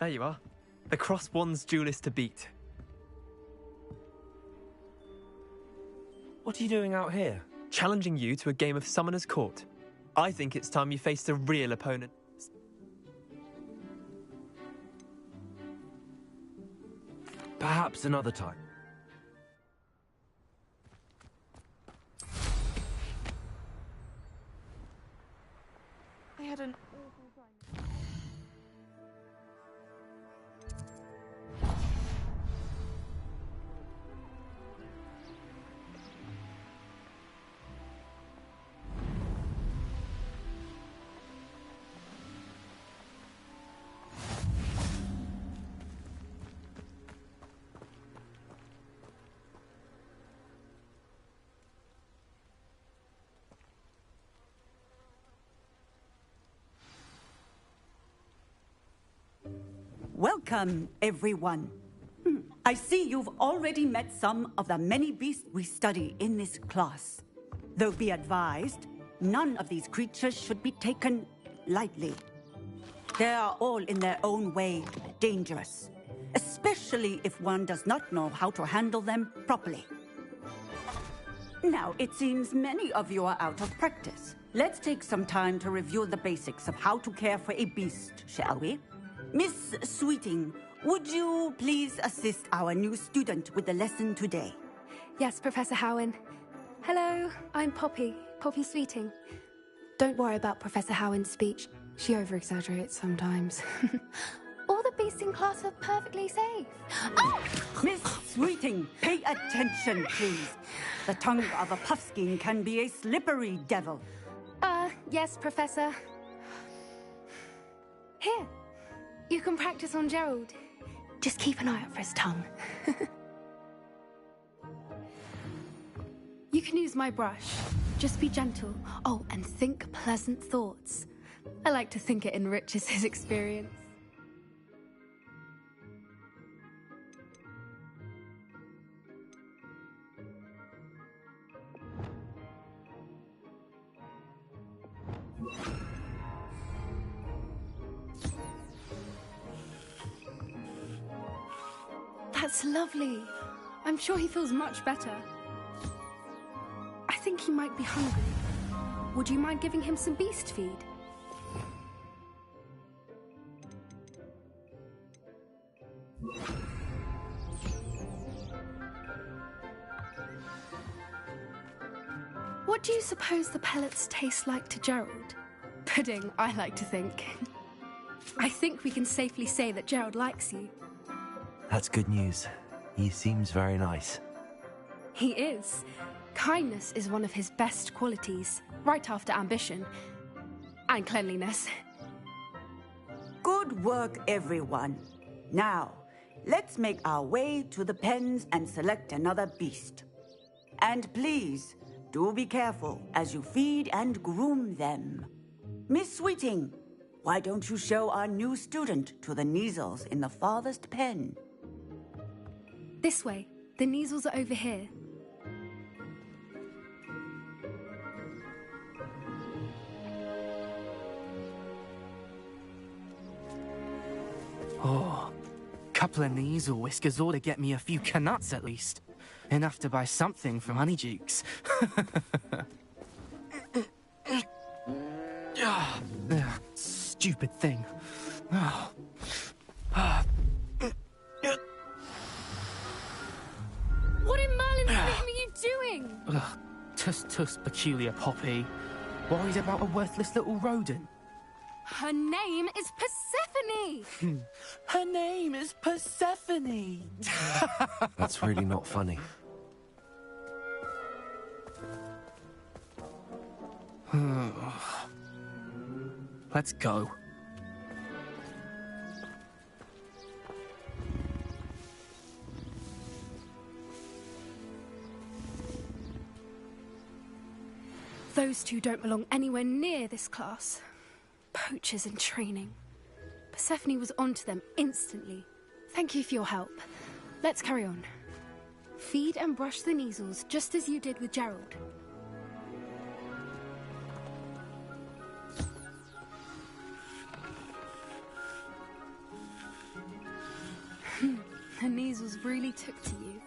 There you are. The Cross Wands duelist to beat. What are you doing out here? Challenging you to a game of Summoner's Court. I think it's time you faced a real opponent. Perhaps another time. I had an awful time. Welcome, everyone. I see you've already met some of the many beasts we study in this class. Though be advised, none of these creatures should be taken lightly. They are all in their own way dangerous, especially if one does not know how to handle them properly. Now, it seems many of you are out of practice. Let's take some time to review the basics of how to care for a beast, shall we? Miss Sweeting, would you please assist our new student with the lesson today? Yes, Professor Howen. Hello, I'm Poppy Sweeting. Don't worry about Professor Howen's speech. She over-exaggerates sometimes. All the beasts in class are perfectly safe. Oh! Miss Sweeting, pay attention, please. The tongue of a puffskein can be a slippery devil. Yes, Professor. Here. You can practice on Gerald. Just keep an eye out for his tongue. You can use my brush. Just be gentle. Oh, and think pleasant thoughts. I like to think it enriches his experience. That's lovely. I'm sure he feels much better. I think he might be hungry. Would you mind giving him some beast feed? What do you suppose the pellets taste like to Gerald? Pudding, I like to think. I think we can safely say that Gerald likes you. That's good news. He seems very nice. He is. Kindness is one of his best qualities, right after ambition. And cleanliness. Good work, everyone. Now, let's make our way to the pens and select another beast. And please, do be careful as you feed and groom them. Miss Sweeting, why don't you show our new student to the Kneazles in the farthest pen? This way. The Kneazles are over here. Oh, couple of Kneazle whiskers ought to get me a few canuts at least. Enough to buy something from Honeydukes. Stupid thing. What in Merlin's name are you doing? Tuss, peculiar Poppy. Worried about a worthless little rodent. Her name is Persephone! Her name is Persephone! That's really not funny. Let's go. Those two don't belong anywhere near this class. Poachers in training. Persephone was onto them instantly. Thank you for your help. Let's carry on. Feed and brush the Kneazles just as you did with Gerald. The Kneazles really took to you.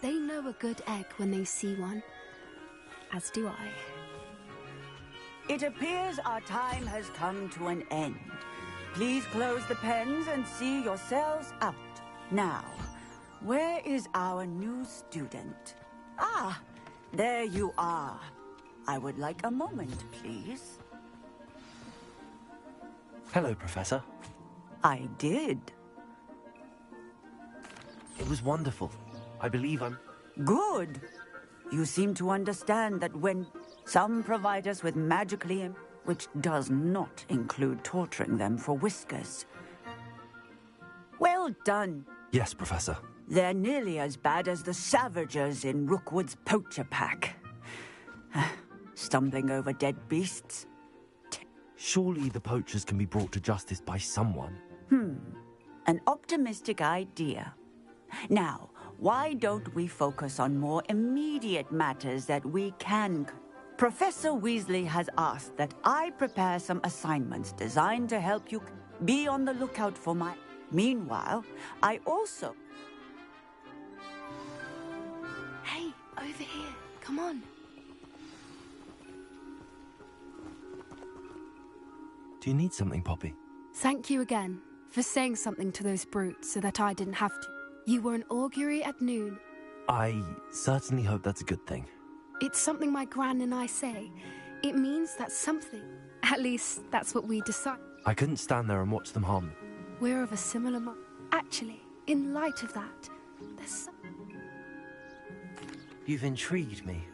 They know a good egg when they see one. As do I. It appears our time has come to an end. Please close the pens and see yourselves out. Now, where is our new student? Ah, there you are. I would like a moment, please. Hello, Professor. I did. It was wonderful. I believe I'm... Good. You seem to understand that when some provide us with magically, which does not include torturing them for whiskers. Well done. Yes, Professor. They're nearly as bad as the Savagers in Rookwood's poacher pack. Stumbling over dead beasts. Surely the poachers can be brought to justice by someone. An optimistic idea. Now, why don't we focus on more immediate matters that we can... Professor Weasley has asked that I prepare some assignments designed to help you be on the lookout for my... Meanwhile, I also... Hey, over here. Come on. Do you need something, Poppy? Thank you again for saying something to those brutes so that I didn't have to. You were an augury at noon. I certainly hope that's a good thing. It's something my gran and I say. It means that something. At least, that's what we decide. I couldn't stand there and watch them harm me. We're of a similar Actually, in light of that, there's some... You've intrigued me.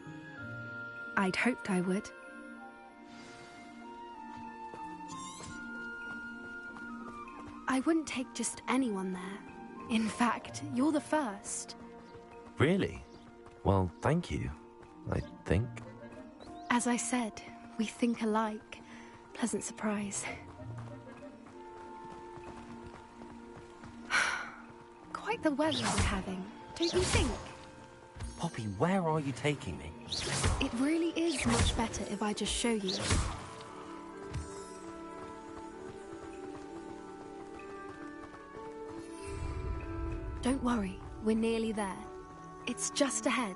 I'd hoped I would. I wouldn't take just anyone there. In fact, you're the first. Really? Well, thank you. I think? As I said, we think alike. Pleasant surprise. Quite the weather we're having, don't you think? Poppy, where are you taking me? It really is much better if I just show you. Don't worry, we're nearly there. It's just ahead.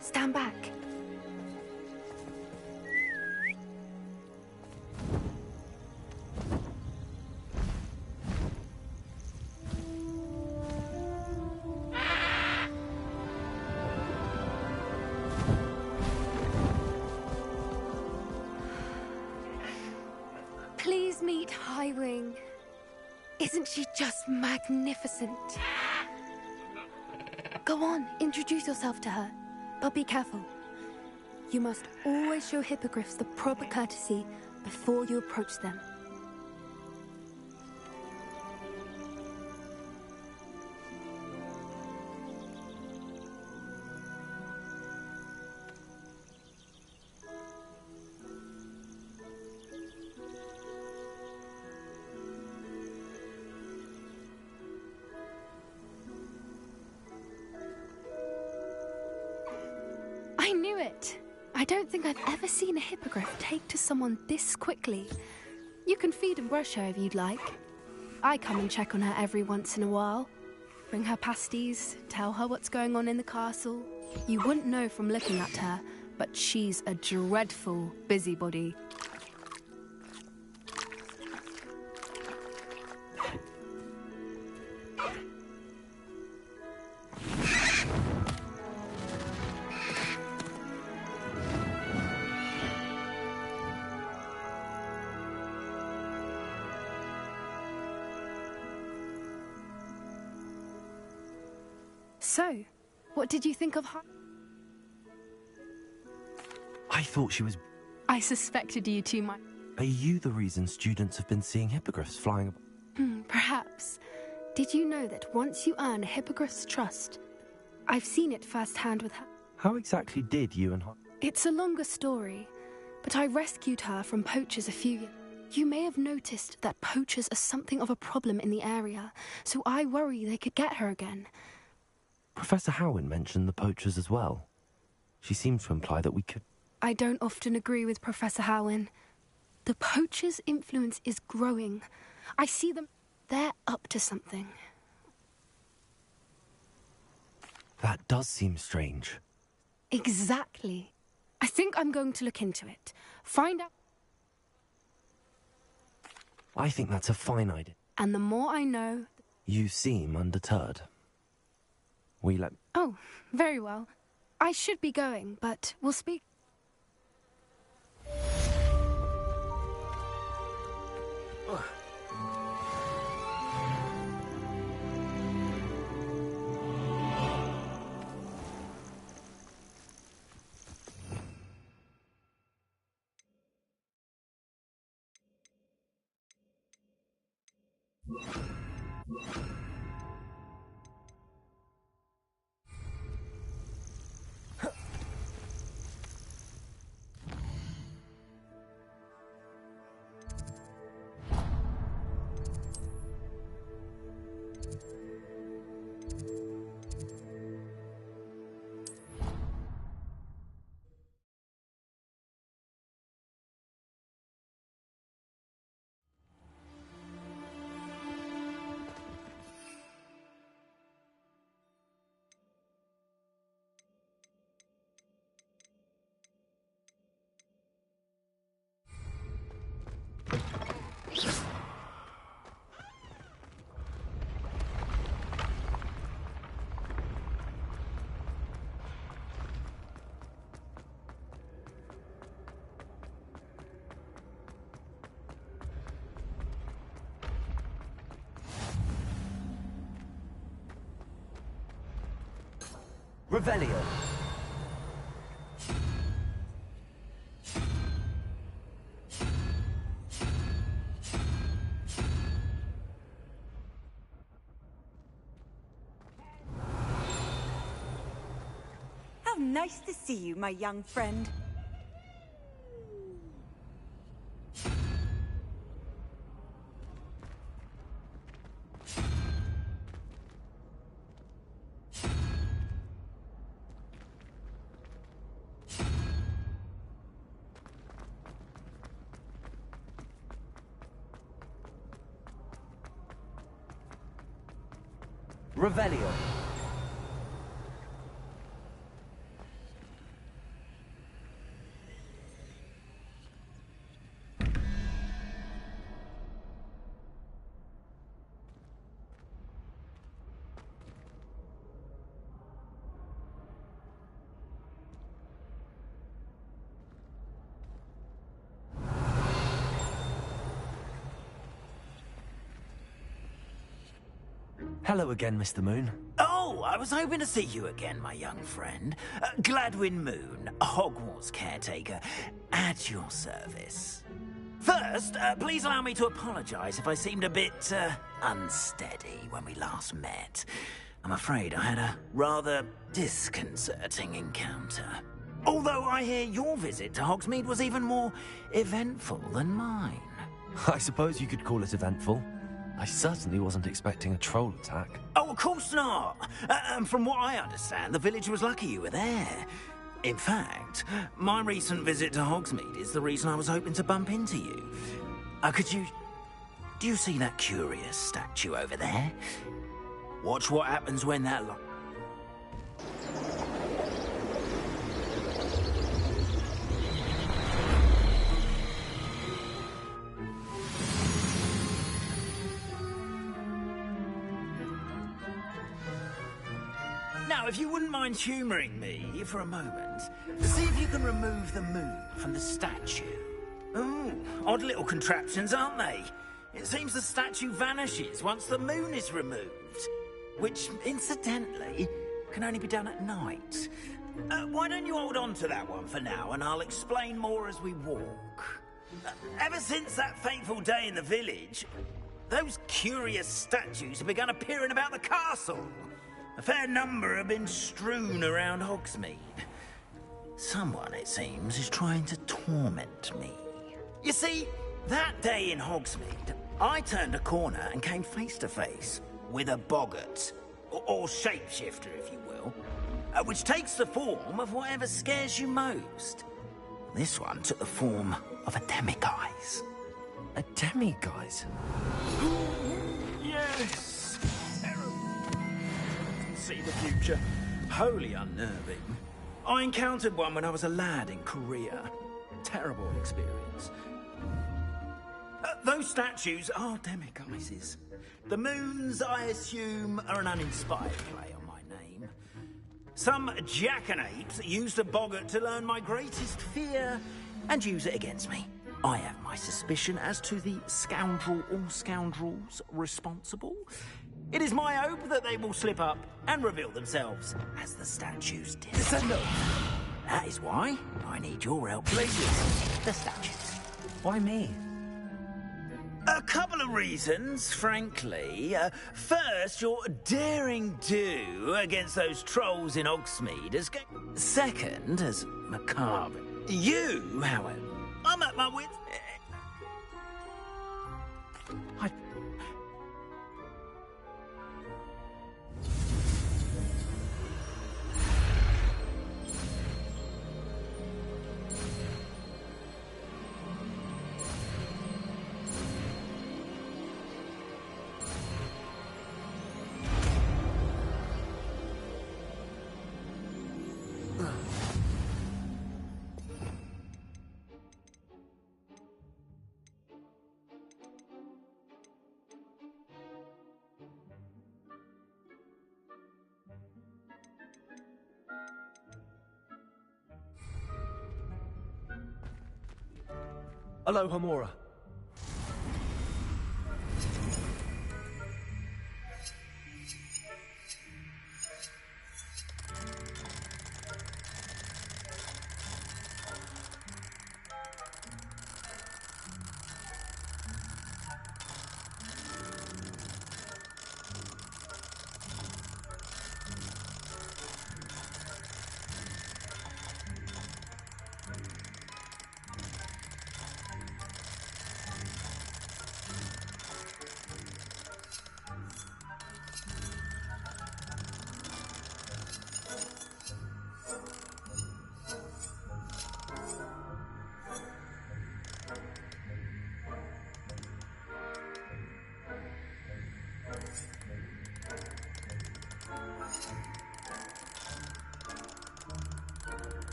Stand back. Please meet Highwing. Isn't she just magnificent? Go on, introduce yourself to her. But be careful. You must always show hippogriffs the proper courtesy before you approach them. I knew it! I don't think I've ever seen a hippogriff take to someone this quickly. You can feed and brush her if you'd like. I come and check on her every once in a while. Bring her pasties, tell her what's going on in the castle. You wouldn't know from looking at her, but she's a dreadful busybody. So, what did you think of her? I thought she was... I suspected you too much. Are you the reason students have been seeing hippogriffs flying about? Perhaps. Did you know that once you earn a hippogriff's trust, I've seen it firsthand with her. How exactly did you and... It's a longer story, but I rescued her from poachers a few years. You may have noticed that poachers are something of a problem in the area, so I worry they could get her again. Professor Howen mentioned the poachers as well. She seemed to imply that we could... I don't often agree with Professor Howen. The poachers' influence is growing. I see them... They're up to something. That does seem strange. Exactly. I think I'm going to look into it. Find out... I think that's a fine idea. And the more I know... You seem undeterred. Oh, very well. I should be going, but we'll speak. Revelio. Nice to see you, my young friend. Revelio. Hello again, Mr. Moon. Oh, I was hoping to see you again, my young friend. Gladwin Moon, Hogwarts caretaker, at your service. First, please allow me to apologize if I seemed a bit unsteady when we last met. I'm afraid I had a rather disconcerting encounter. Although I hear your visit to Hogsmeade was even more eventful than mine. I suppose you could call it eventful. I certainly wasn't expecting a troll attack. Oh, of course not. From what I understand, the village was lucky you were there. In fact, my recent visit to Hogsmeade is the reason I was hoping to bump into you. Do you see that curious statue over there? Watch what happens when that Now, if you wouldn't mind humouring me for a moment, see if you can remove the moon from the statue. Ooh, odd little contraptions, aren't they? It seems the statue vanishes once the moon is removed, which, incidentally, can only be done at night. Why don't you hold on to that one for now, and I'll explain more as we walk. Ever since that fateful day in the village, those curious statues have begun appearing about the castle. A fair number have been strewn around Hogsmeade. Someone, it seems, is trying to torment me. You see, that day in Hogsmeade, I turned a corner and came face to face with a boggart, or shapeshifter, if you will, which takes the form of whatever scares you most. This one took the form of a demiguise. A demiguise? Yes! See the future. Wholly unnerving. I encountered one when I was a lad in Korea. Terrible experience. Those statues are demiguises. The moons, I assume, are an uninspired play on my name. Some jackanapes used a boggart to learn my greatest fear and use it against me. I have my suspicion as to the scoundrel or scoundrels responsible. It is my hope that they will slip up and reveal themselves as the statues did. That is why I need your help to resist the statues. Why me? A couple of reasons, frankly. First, your daring do against those trolls in Hogsmeade is... Second, as macabre. You, however, I'm at my wits... Hello, Homura.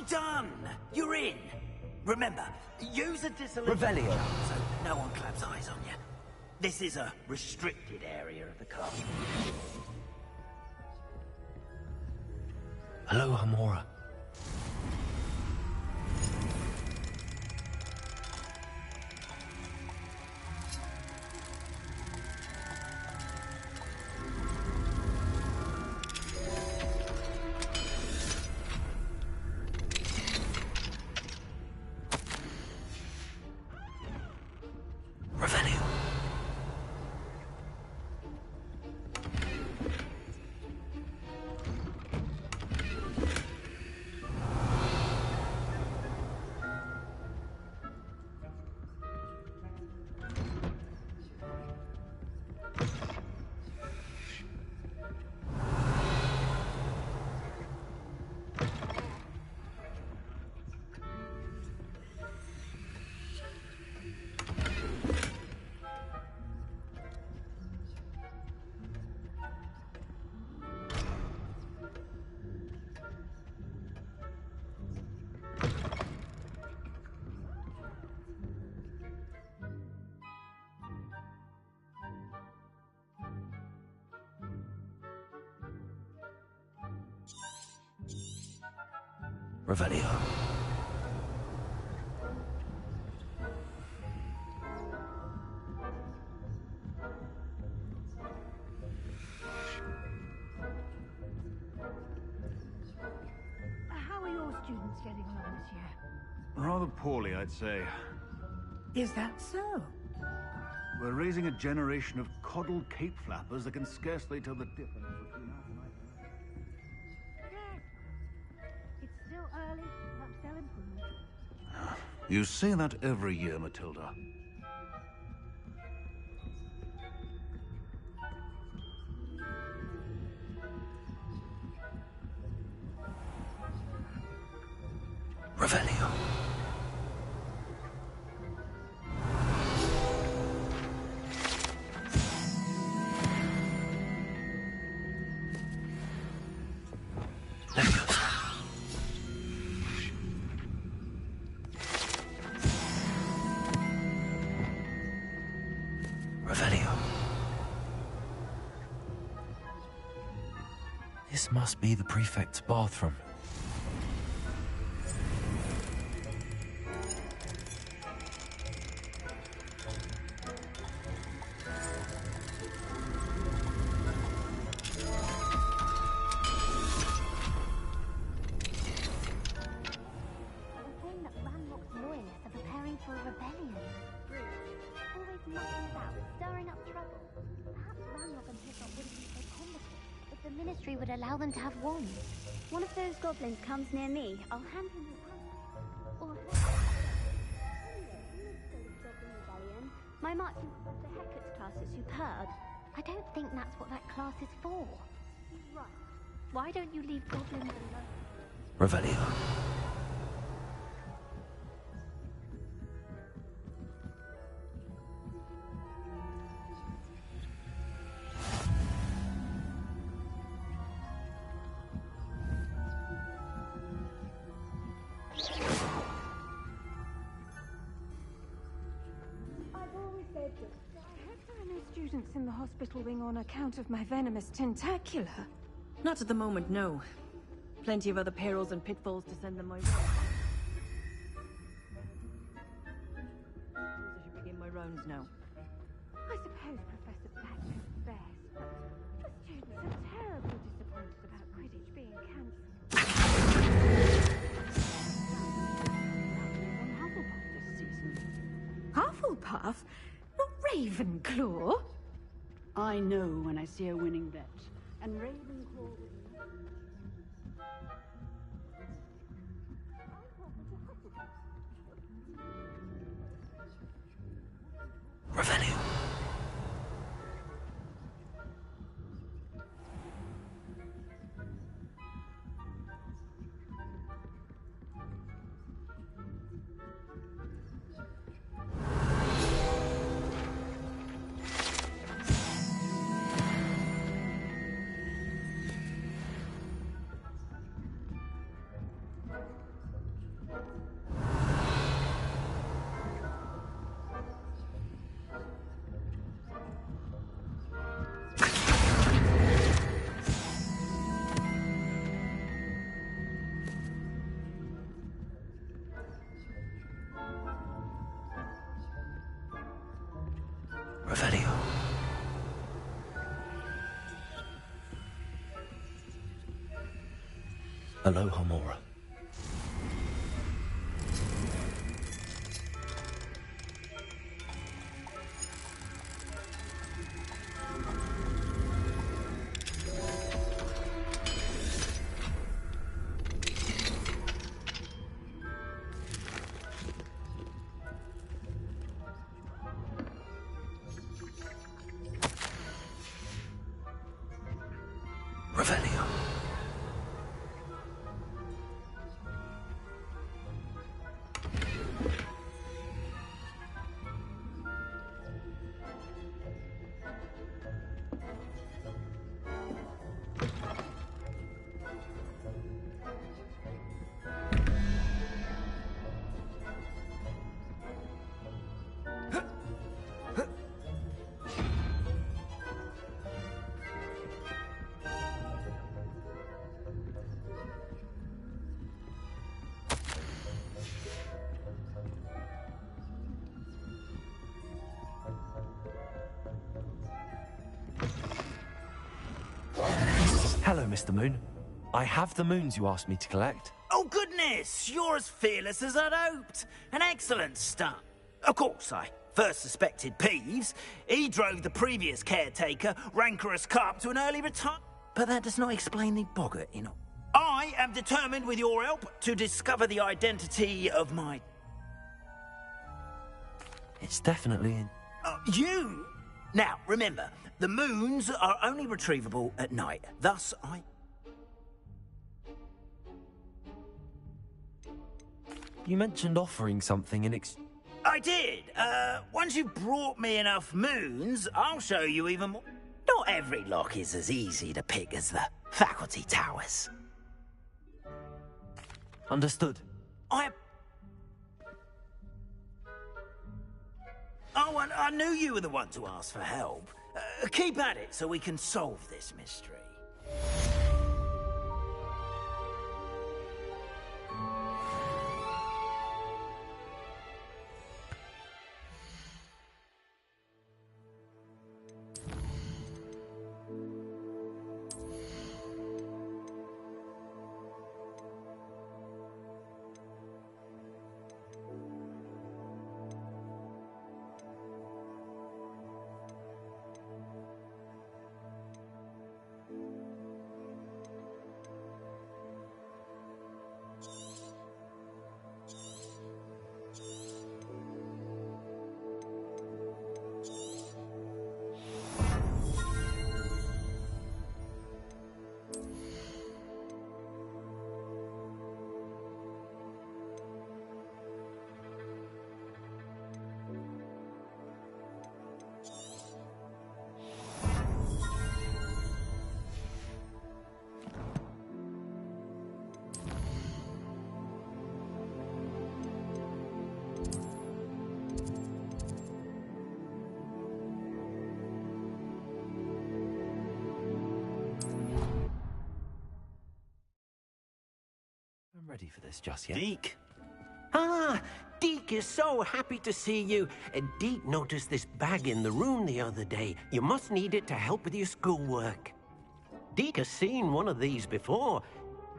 done! You're in! Remember, use a discipline Revelio. so no one claps eyes on you. This is a restricted area of the castle. Hello, Hamora. Revelio. How are your students getting along this year? Rather poorly, I'd say. Is that so? We're raising a generation of coddled cape flappers that can scarcely tell the difference between us and Yes. It's still early. Perhaps they'll improve. You say that every year, Matilda. Revelio. Revelio. This must be the prefect's bathroom. Would allow them to have wands. One of those goblins comes near me, I'll hand him the or rebellion. My marching the Hecat's class is superb. I don't think that's what that class is for. Right. Why don't you leave goblins alone? Revelio. Students in the hospital wing on account of my venomous tentacula. Not at the moment, no. Plenty of other perils and pitfalls to send them my way. I should begin my rounds now. I suppose Professor Black knows best, but the students are terribly disappointed about Quidditch being cancelled. Hufflepuff this season. Hufflepuff? Not Ravenclaw? I know when I see a winning bet. And Ravenclaw... Revelio. Aloha, Mora. Revelio. Hello, Mr. Moon. I have the moons you asked me to collect. Oh, goodness! You're as fearless as I'd hoped. An excellent start. Of course, I first suspected Peeves. He drove the previous caretaker, Rancorous Carp, to an early retirement. But that does not explain the boggart, you know. I am determined, with your help, to discover the identity of my... It's definitely... You! Now, remember, the moons are only retrievable at night. Thus, You mentioned offering something in I did. Once you've brought me enough moons, I'll show you even more. Not every lock is as easy to pick as the faculty towers. Understood. Oh, I knew you were the one to ask for help. Keep at it so we can solve this mystery. Ready for this just yet. Deke. Ah, Deke is so happy to see you. Deke noticed this bag in the room the other day. You must need it to help with your schoolwork. Deke has seen one of these before.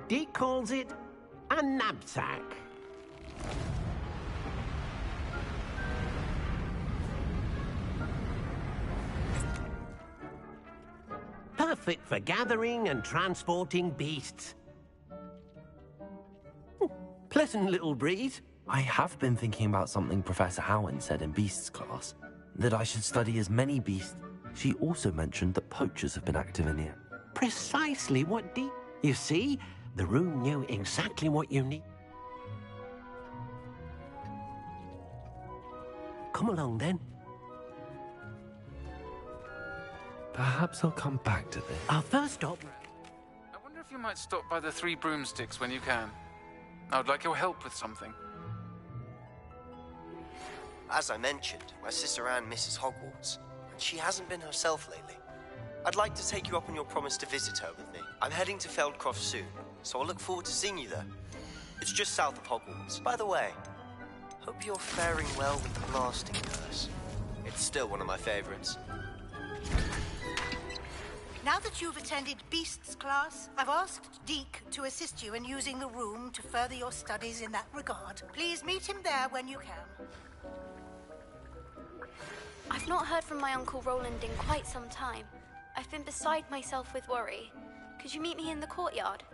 Deke calls it a knapsack. Perfect for gathering and transporting beasts. Pleasant little breeze. I have been thinking about something Professor Howen said in Beasts class. That I should study as many beasts. She also mentioned that poachers have been active in here. Precisely what Deke... You see, the room knew exactly what you need. Come along, then. Perhaps I'll come back to this. Our first stop... I wonder if you might stop by the Three Broomsticks when you can. I would like your help with something. As I mentioned, my sister Anne misses Hogwarts, and she hasn't been herself lately. I'd like to take you up on your promise to visit her with me. I'm heading to Feldcroft soon, so I'll look forward to seeing you there. It's just south of Hogwarts. By the way, hope you're faring well with the blasting curse. It's still one of my favorites. Now that you've attended Beasts class, I've asked Deke to assist you in using the room to further your studies in that regard. Please meet him there when you can. I've not heard from my Uncle Roland in quite some time. I've been beside myself with worry. Could you meet me in the courtyard?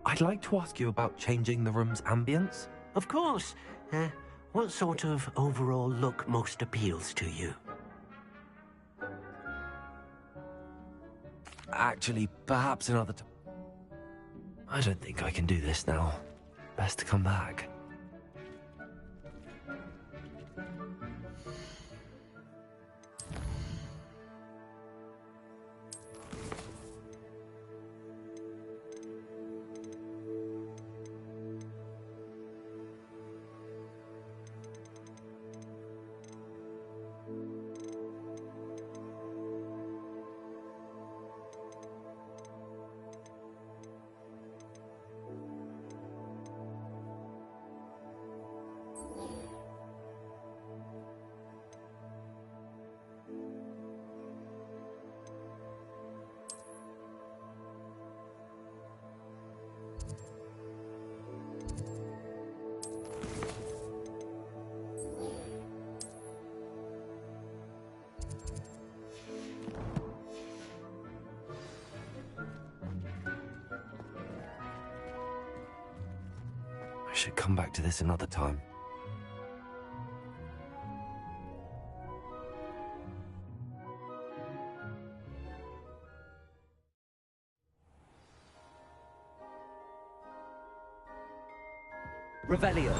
I'd like to ask you about changing the room's ambience. Of course. What sort of overall look most appeals to you? Actually, perhaps another time. I don't think I can do this now. Best to come back. I should come back to this another time. Revelio.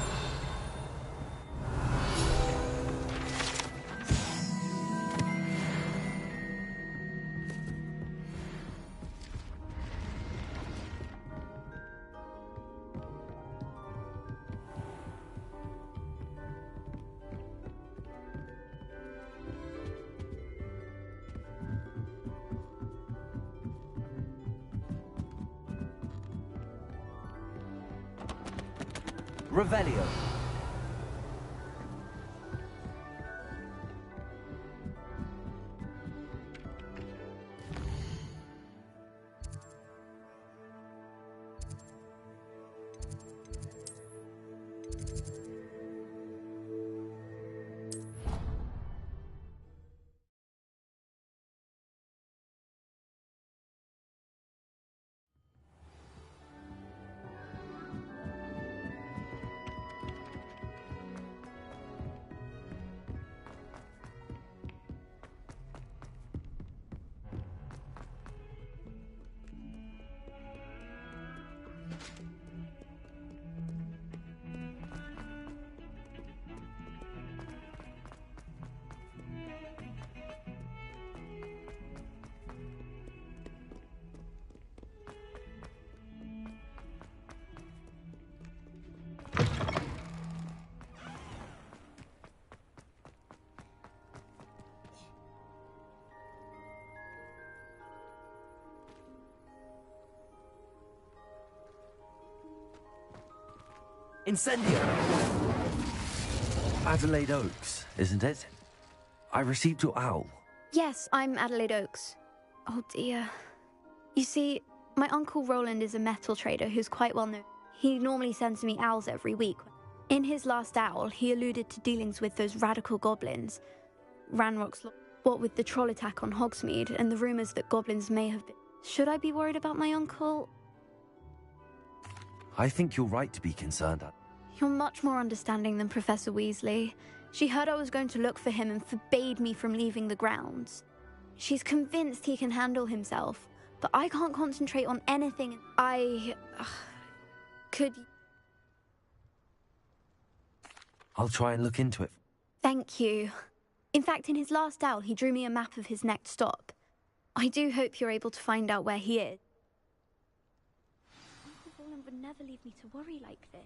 Revelio. Incendio! Adelaide Oaks, isn't it? I received your owl. Yes, I'm Adelaide Oaks. Oh dear. You see, my Uncle Roland is a metal trader who's quite well known. He normally sends me owls every week. In his last owl, he alluded to dealings with those radical goblins. Ranrock's what with the troll attack on Hogsmeade and the rumours that goblins may have been. Should I be worried about my uncle? I think you're right to be concerned. You're much more understanding than Professor Weasley. She heard I was going to look for him and forbade me from leaving the grounds. She's convinced he can handle himself, but I can't concentrate on anything. Could... I'll try and look into it. Thank you. In fact, in his last owl, he drew me a map of his next stop. I do hope you're able to find out where he is. Uncle Roland would never leave me to worry like this.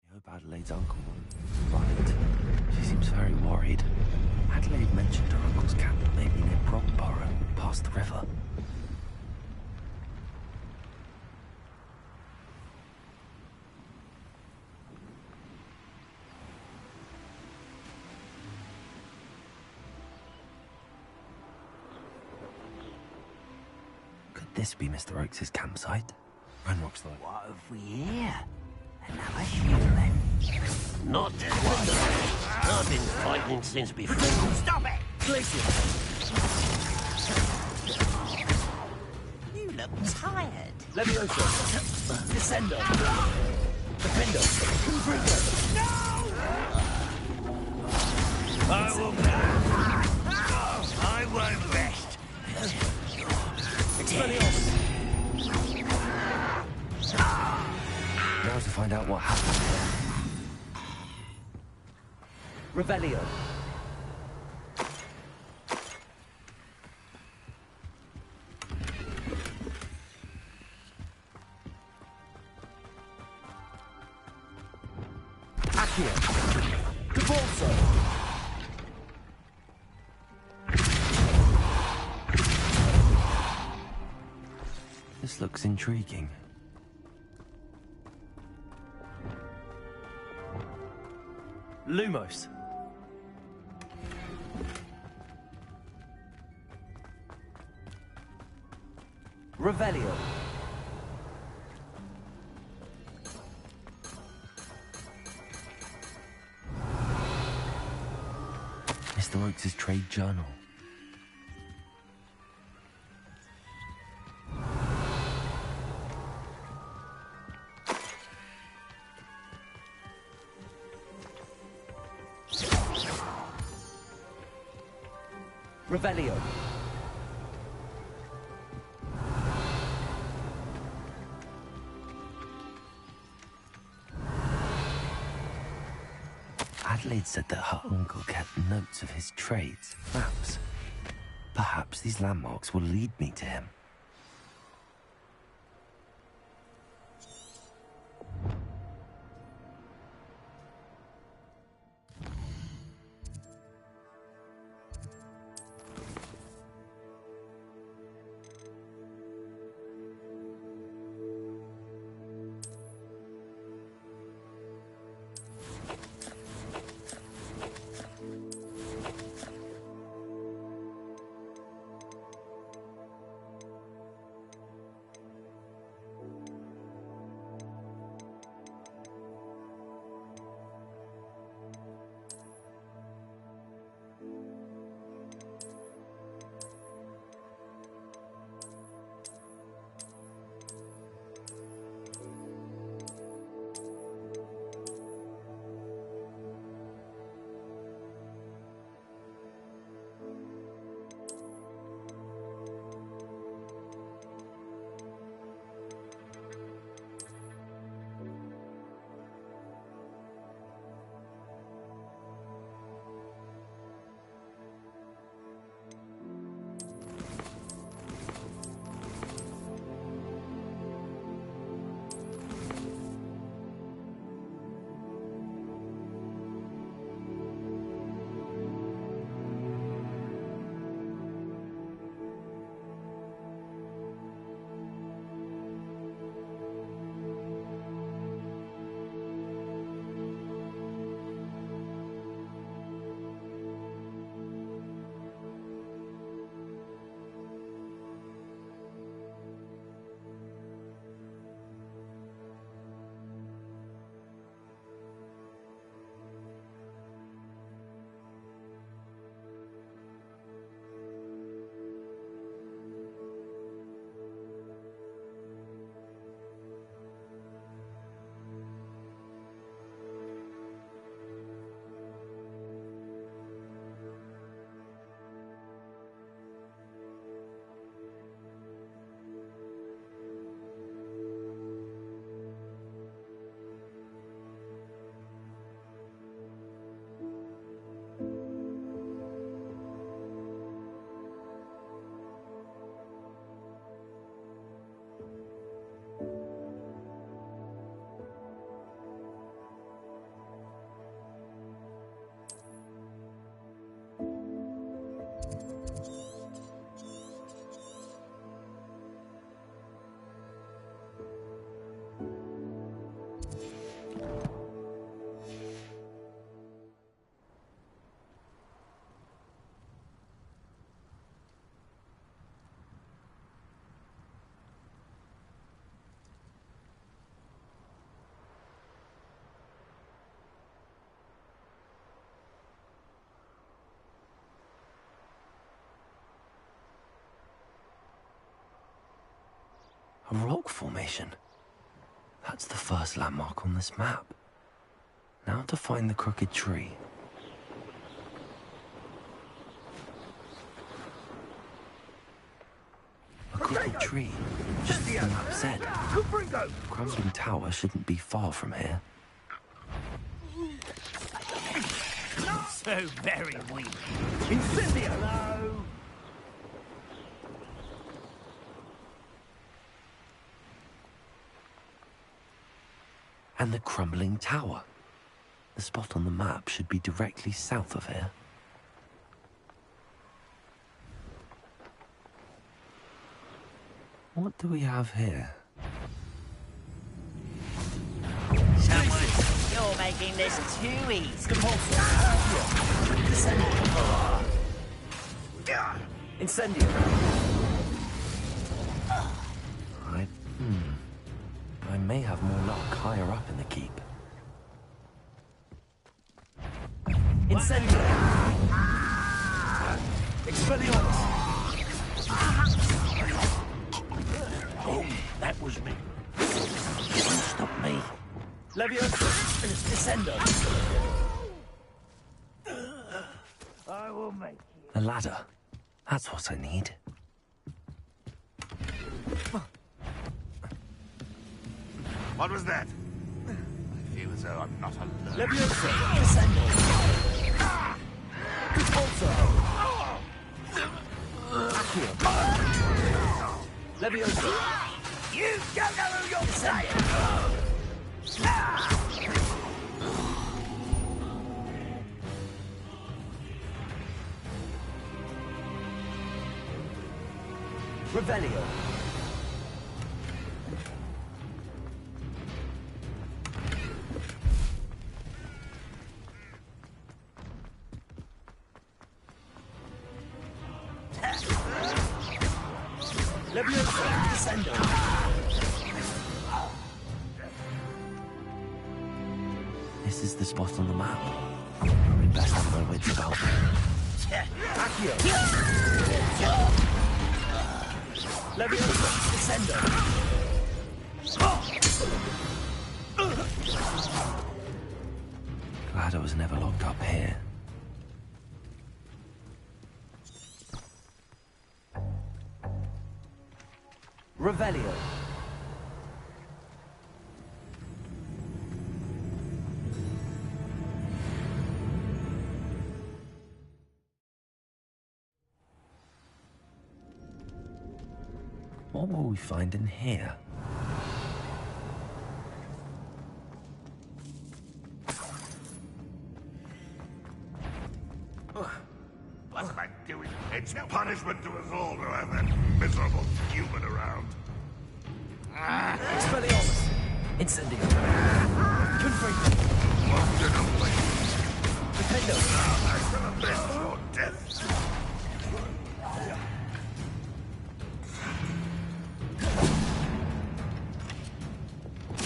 I hope Adelaide's uncle won't mind. She seems very worried. Adelaide mentioned her uncle's camp may be near Brockborough, past the river. Could this be Mr. Oakes' campsite? Ranrock's like... What have we here? Another human. Not one. I've been fighting since before. Stop it! Glacius! You look tired. Levioso! Descendo! Defendo! Confringo! No! I won't rest. Expelliarmus! Now to find out what happened. Revelio. Accio. Cabalso. This looks intriguing. Lumos. Revelio. Mr. Oakes' trade journal. Revelio. Adelaide said that her uncle kept notes of his trades, maps. Perhaps these landmarks will lead me to him. A rock formation. That's the first landmark on this map. Now to find the crooked tree. A crooked tree, just as the map said. Crumbling tower shouldn't be far from here. So very weak. Incendio! Hello? And the crumbling tower. The spot on the map should be directly south of here. What do we have here? You're making this too easy. Incendio! I may have more luck higher up in the keep. Incendio! Expelliarmus! Oh, that was me. Don't stop me. Leviosa! Descendo! I will make you. A ladder. That's what I need. What was that? I feel as though I'm not alone. Leviosa! Descendo! Repulsor! Accio! Leviosa! You don't know who you're saying! Revelio. Leviosa, descendo. This is the spot on the map. We best have my wits about me. Accio. Leviosa, descendo. Glad I was never locked up here. Revelio. What will we find in here? What am I doing? It's punishment to us all to have that miserable human around. Expelliarmus. Incendio. Confringo. Locked in a place. Defendo. I shall avenge your death.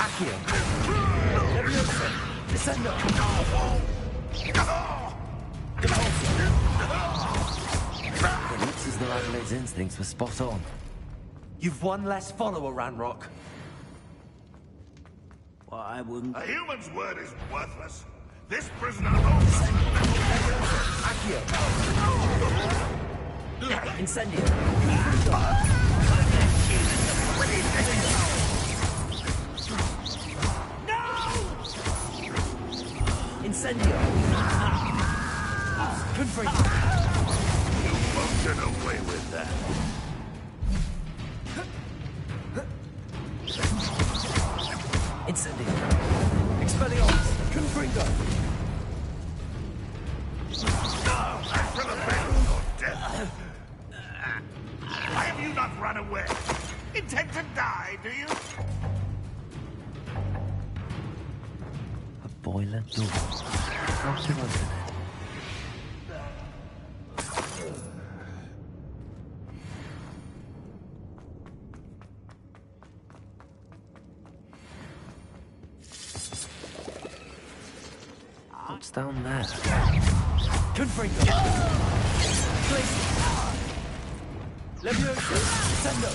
Accio. Leviosa. Descendo. It looks as though Adelaide's instincts were spot on. You've one less follower, Ranrock. Well, I wouldn't. A human's word is worthless. This prisoner owns us. Accio. Incendio. Incendio. Confringo. You won't get away with that. Incendio. Expelliarmus. Confringo. I shall avenge your death. Why have you not run away? Intend to die, do you? A boiler door. How to open it? What's down there? Confringo. Place. Leviosa. Descendo.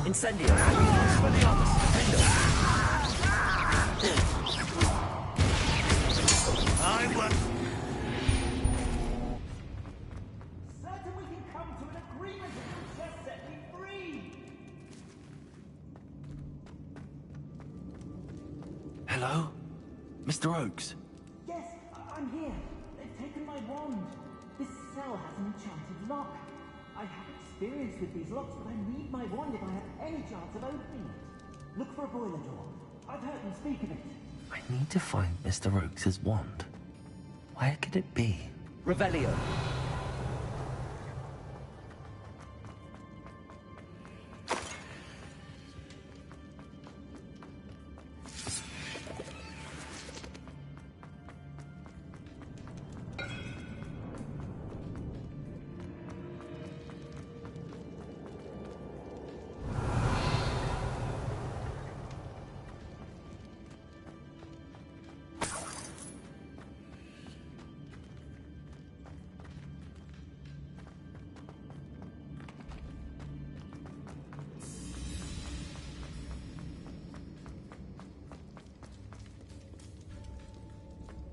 Incendio. Expelliarmus. I want... Certain we can come to an agreement if you just set me free! Hello? Mr. Oakes? Yes, I'm here. They've taken my wand. This cell has an enchanted lock. I have experience with these locks, but I need my wand if I have any chance of opening it. Look for a boiler door. I've heard them speak of it. I need to find Mr. Oakes' wand. Where could it be? Revelio.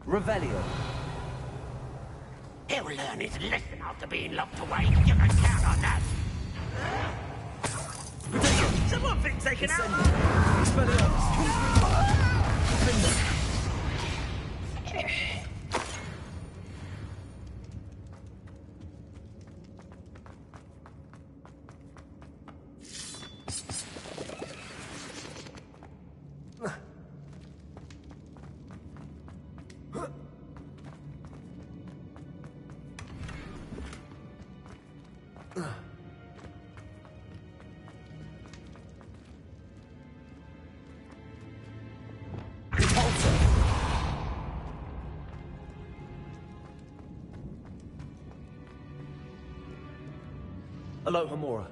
Revelio. He'll learn his lesson after being locked away. You can count on that. Someone been taken out! Expelliarmus. Confringo. Aloha Mora.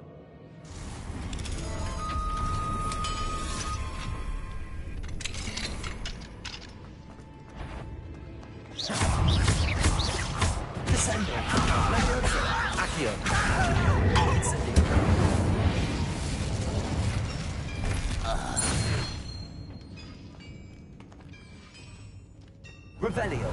Descendo. Leviosa. Accio. Incendio. Revelio.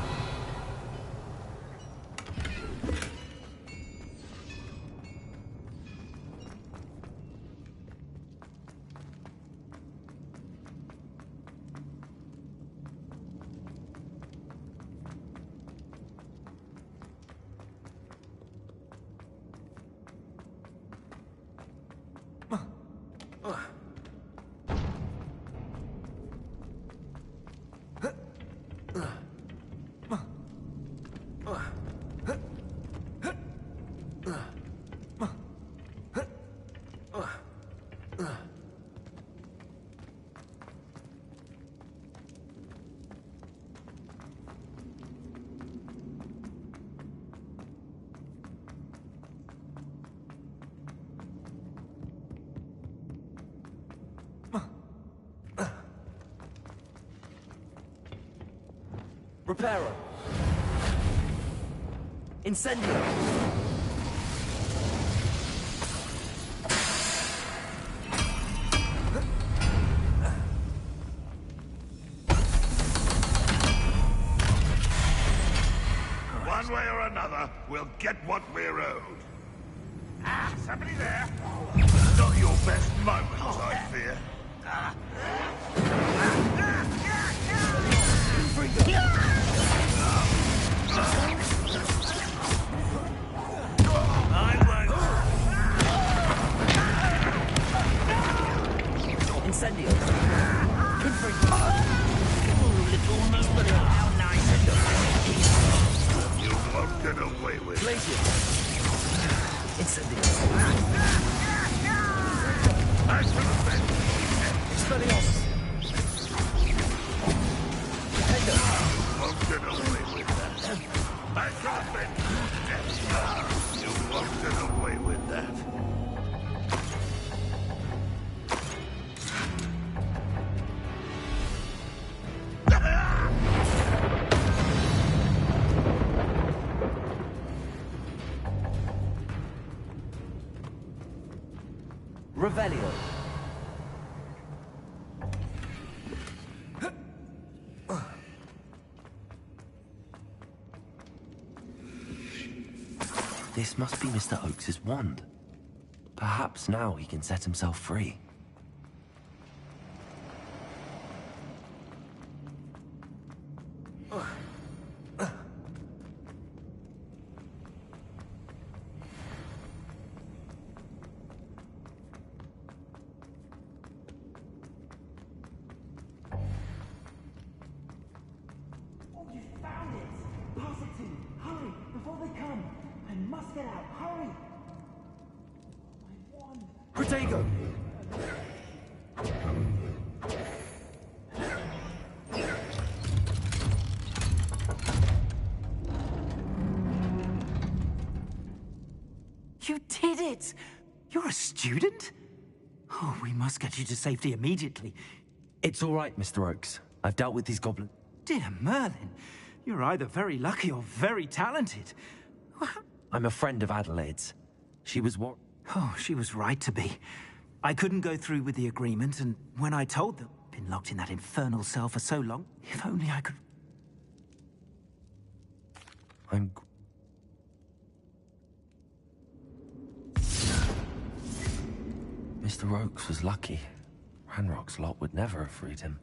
Reparo. Incendio. One way or another, we'll get what we're owed. Ah, somebody there? Not your best moment, I fear. Incendio. Little movement. How nice of You won't get away with it. Glacier. Incendio. Expelliarmus. You won't get away with that. Back up it. You won't get away with that. Revelio. This must be Mr. Oakes's wand. Perhaps now he can set himself free. Protego! You did it! You're a student? Oh, we must get you to safety immediately. It's all right, Mr. Oakes. I've dealt with these goblins. Dear Merlin, you're either very lucky or very talented. I'm a friend of Adelaide's. She was what? Oh, she was right to be. I couldn't go through with the agreement, and when I told them, been locked in that infernal cell for so long, if only I could... Mr. Oakes was lucky. Ranrock's lot would never have freed him.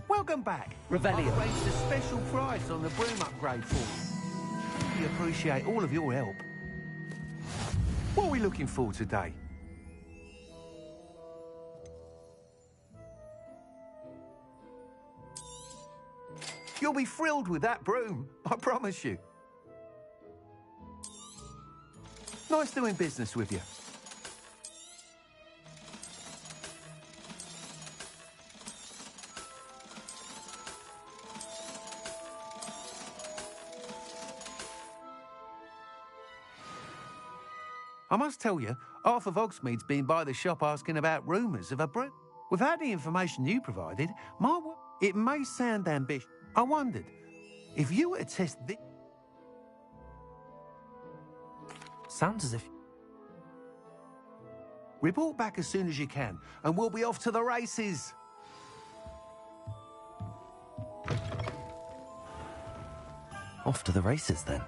Welcome back. Revelio. I've arranged a special price on the broom upgrade for you. We appreciate all of your help. What are we looking for today? You'll be thrilled with that broom, I promise you. Nice doing business with you. I must tell you, half of Hogsmeade's been by the shop asking about rumours of a broom. Without the information you provided, it may sound ambitious. I wondered, if you were to test this... Sounds as if... Report back as soon as you can, and we'll be off to the races. Off to the races, then.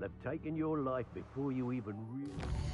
I'll have taken your life before you even realize.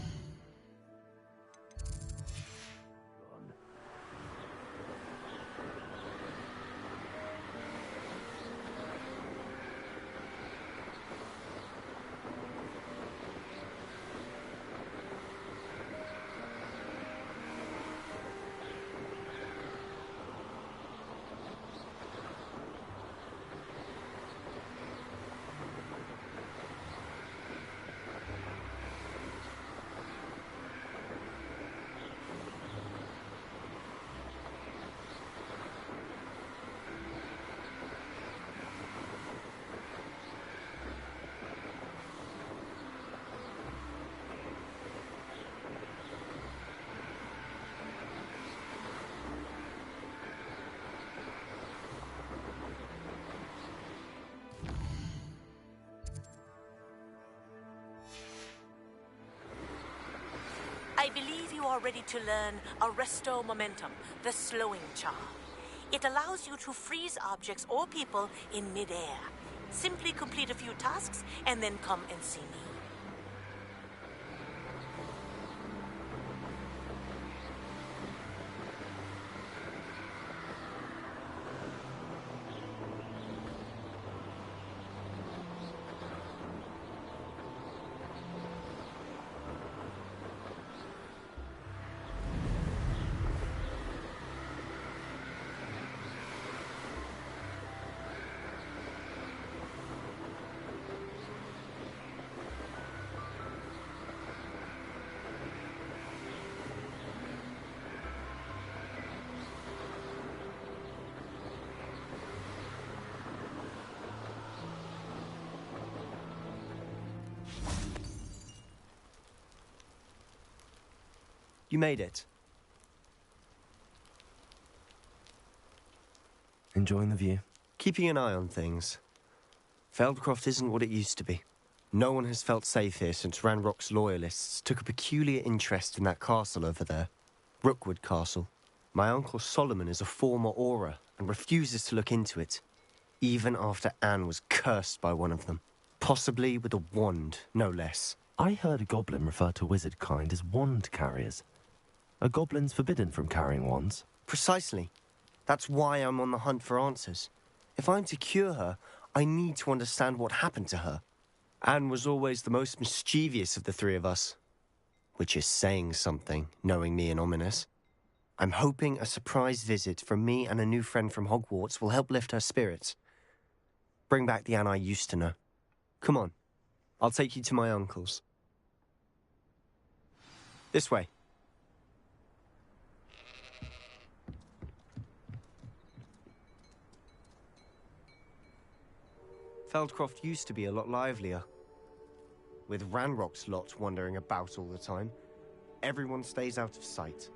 I believe you are ready to learn Arresto Momentum, the slowing charm. It allows you to freeze objects or people in midair. Simply complete a few tasks and then come and see me. You made it. Enjoying the view? Keeping an eye on things. Feldcroft isn't what it used to be. No one has felt safe here since Ranrock's loyalists took a peculiar interest in that castle over there. Rookwood Castle. My uncle Solomon is a former Auror and refuses to look into it, even after Anne was cursed by one of them. Possibly with a wand, no less. I heard a goblin refer to wizard kind as wand carriers. Are goblins forbidden from carrying wands? Precisely. That's why I'm on the hunt for answers. If I'm to cure her, I need to understand what happened to her. Anne was always the most mischievous of the three of us. Which is saying something, knowing me and Ominous. I'm hoping a surprise visit from me and a new friend from Hogwarts will help lift her spirits. Bring back the Anne I used to know. Come on. I'll take you to my uncle's. This way. Feldcroft used to be a lot livelier. With Ranrock's lot wandering about all the time, everyone stays out of sight.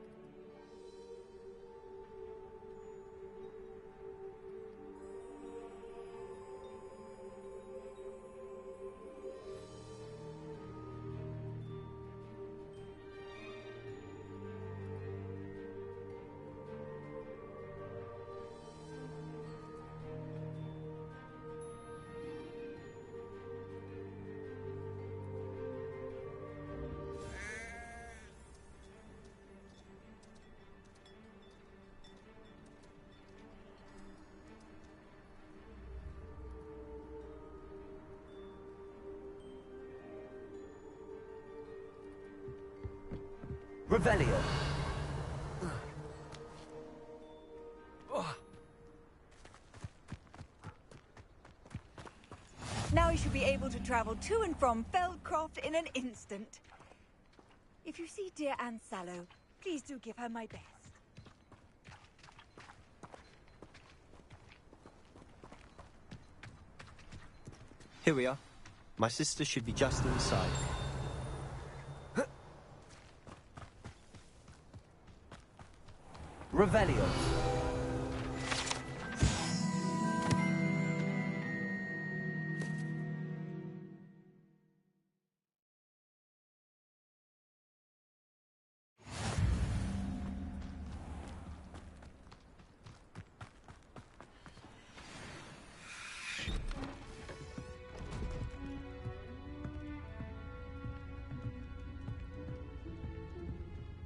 Revelio. Now you should be able to travel to and from Feldcroft in an instant. If you see dear Anne Sallow, please do give her my best. Here we are. My sister should be just inside. Revelio.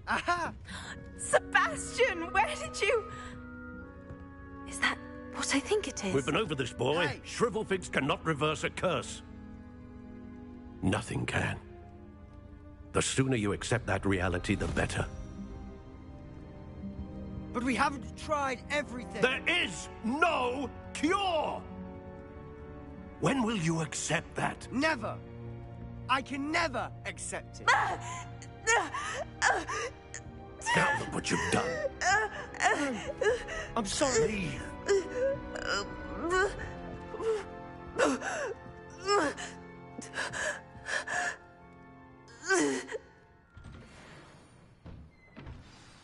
Aha! Sebastian, where did you... Is that what I think it is? We've been over this, boy. Hey. Shrivelfigs cannot reverse a curse. Nothing can. The sooner you accept that reality, the better. But we haven't tried everything. There is no cure! When will you accept that? Never! I can never accept it. Now look what you've done. I'm sorry.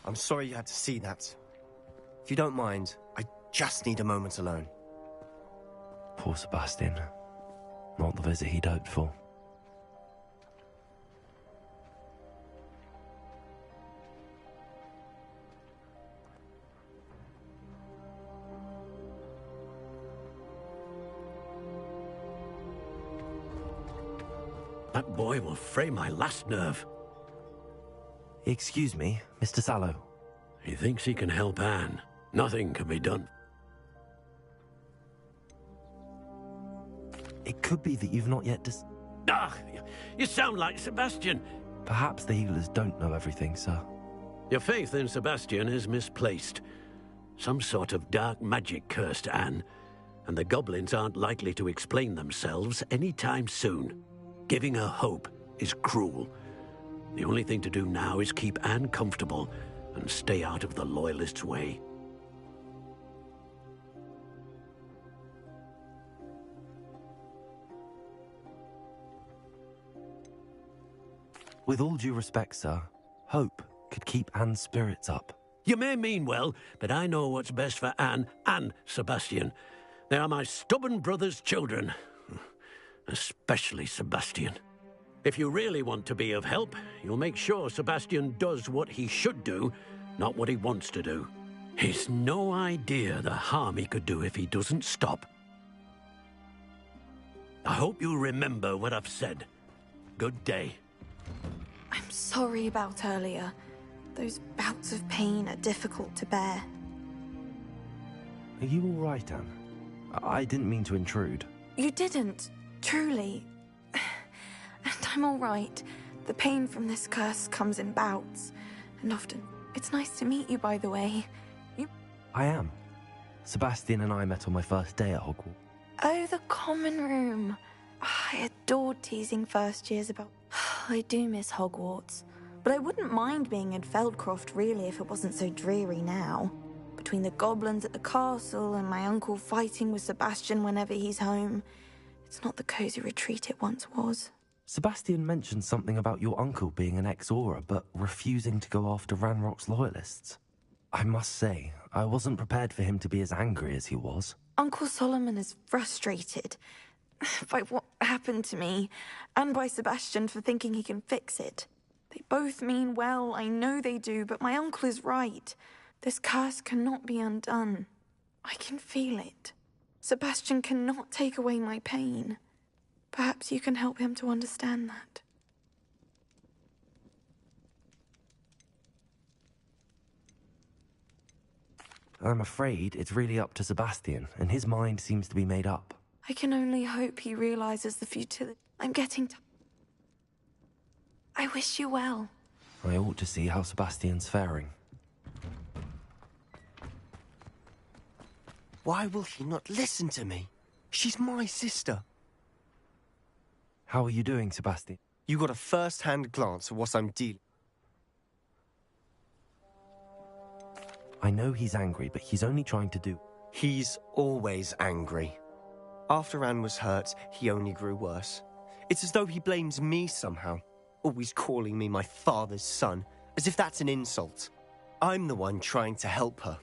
I'm sorry you had to see that. If you don't mind, I just need a moment alone. Poor Sebastian. Not the visit he'd hoped for. That boy will fray my last nerve. Excuse me, Mr. Sallow. He thinks he can help Anne. Nothing can be done. It could be that you've not yet Ah, you sound like Sebastian. Perhaps the healers don't know everything, sir. Your faith in Sebastian is misplaced. Some sort of dark magic cursed Anne, and the goblins aren't likely to explain themselves anytime soon. Giving her hope is cruel. The only thing to do now is keep Anne comfortable and stay out of the Loyalists' way. With all due respect, sir, hope could keep Anne's spirits up. You may mean well, but I know what's best for Anne and Sebastian. They are my stubborn brother's children. Especially Sebastian. If you really want to be of help, you'll make sure Sebastian does what he should do, not what he wants to do. He's no idea the harm he could do if he doesn't stop. I hope you'll remember what I've said. Good day. I'm sorry about earlier. Those bouts of pain are difficult to bear. Are you all right, Anne? I didn't mean to intrude. You didn't, truly. And I'm all right. The pain from this curse comes in bouts, and often. It's nice to meet you, by the way. I am. Sebastian and I met on my first day at Hogwarts. Oh, the common room. I adored teasing first years about... I do miss Hogwarts. But I wouldn't mind being in Feldcroft, really, if it wasn't so dreary now. Between the goblins at the castle and my uncle fighting with Sebastian whenever he's home, it's not the cozy retreat it once was. Sebastian mentioned something about your uncle being an ex-Auror, but refusing to go after Ranrock's loyalists. I must say, I wasn't prepared for him to be as angry as he was. Uncle Solomon is frustrated by what happened to me, and by Sebastian for thinking he can fix it. They both mean well, I know they do, but my uncle is right. This curse cannot be undone. I can feel it. Sebastian cannot take away my pain. Perhaps you can help him to understand that. I'm afraid it's really up to Sebastian, and his mind seems to be made up. I can only hope he realizes the futility. I'm getting I wish you well. I ought to see how Sebastian's faring. Why will he not listen to me? She's my sister. How are you doing, Sebastian? You got a first-hand glance at what I'm dealing. I know he's angry, but he's only trying to do... He's always angry. After Anne was hurt, he only grew worse. It's as though he blames me somehow. Always calling me my father's son, as if that's an insult. I'm the one trying to help her.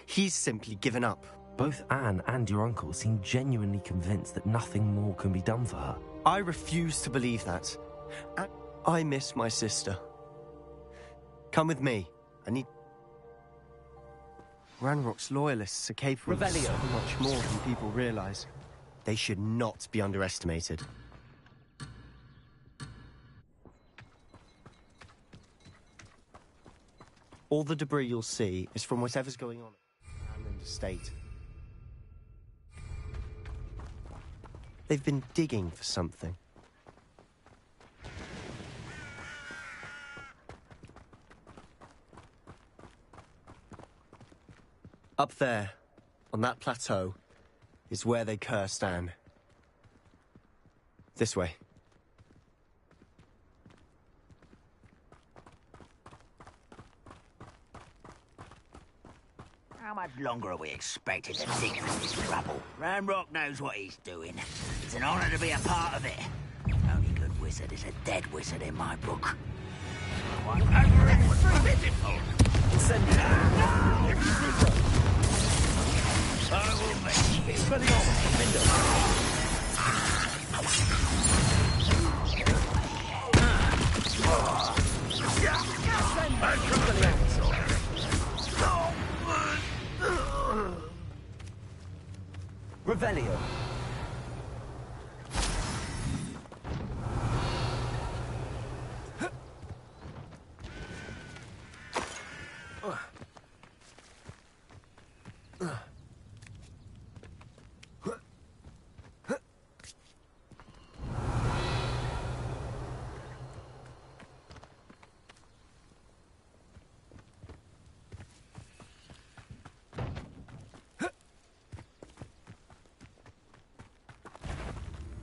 He's simply given up. Both Anne and your uncle seem genuinely convinced that nothing more can be done for her. I refuse to believe that. And I miss my sister. Come with me. I need... Ranrock's loyalists are capable of so much more than people realize. They should not be underestimated. All the debris you'll see is from whatever's going on at the Hammond estate. They've been digging for something. Up there, on that plateau, is where they cursed Anne. This way. How much longer are we expected to dig through this rubble? Ranrock knows what he's doing. It's an honor to be a part of it. Only good wizard is a dead wizard in my book. Send it out. I will make it. Spelling off. Window. Revelio.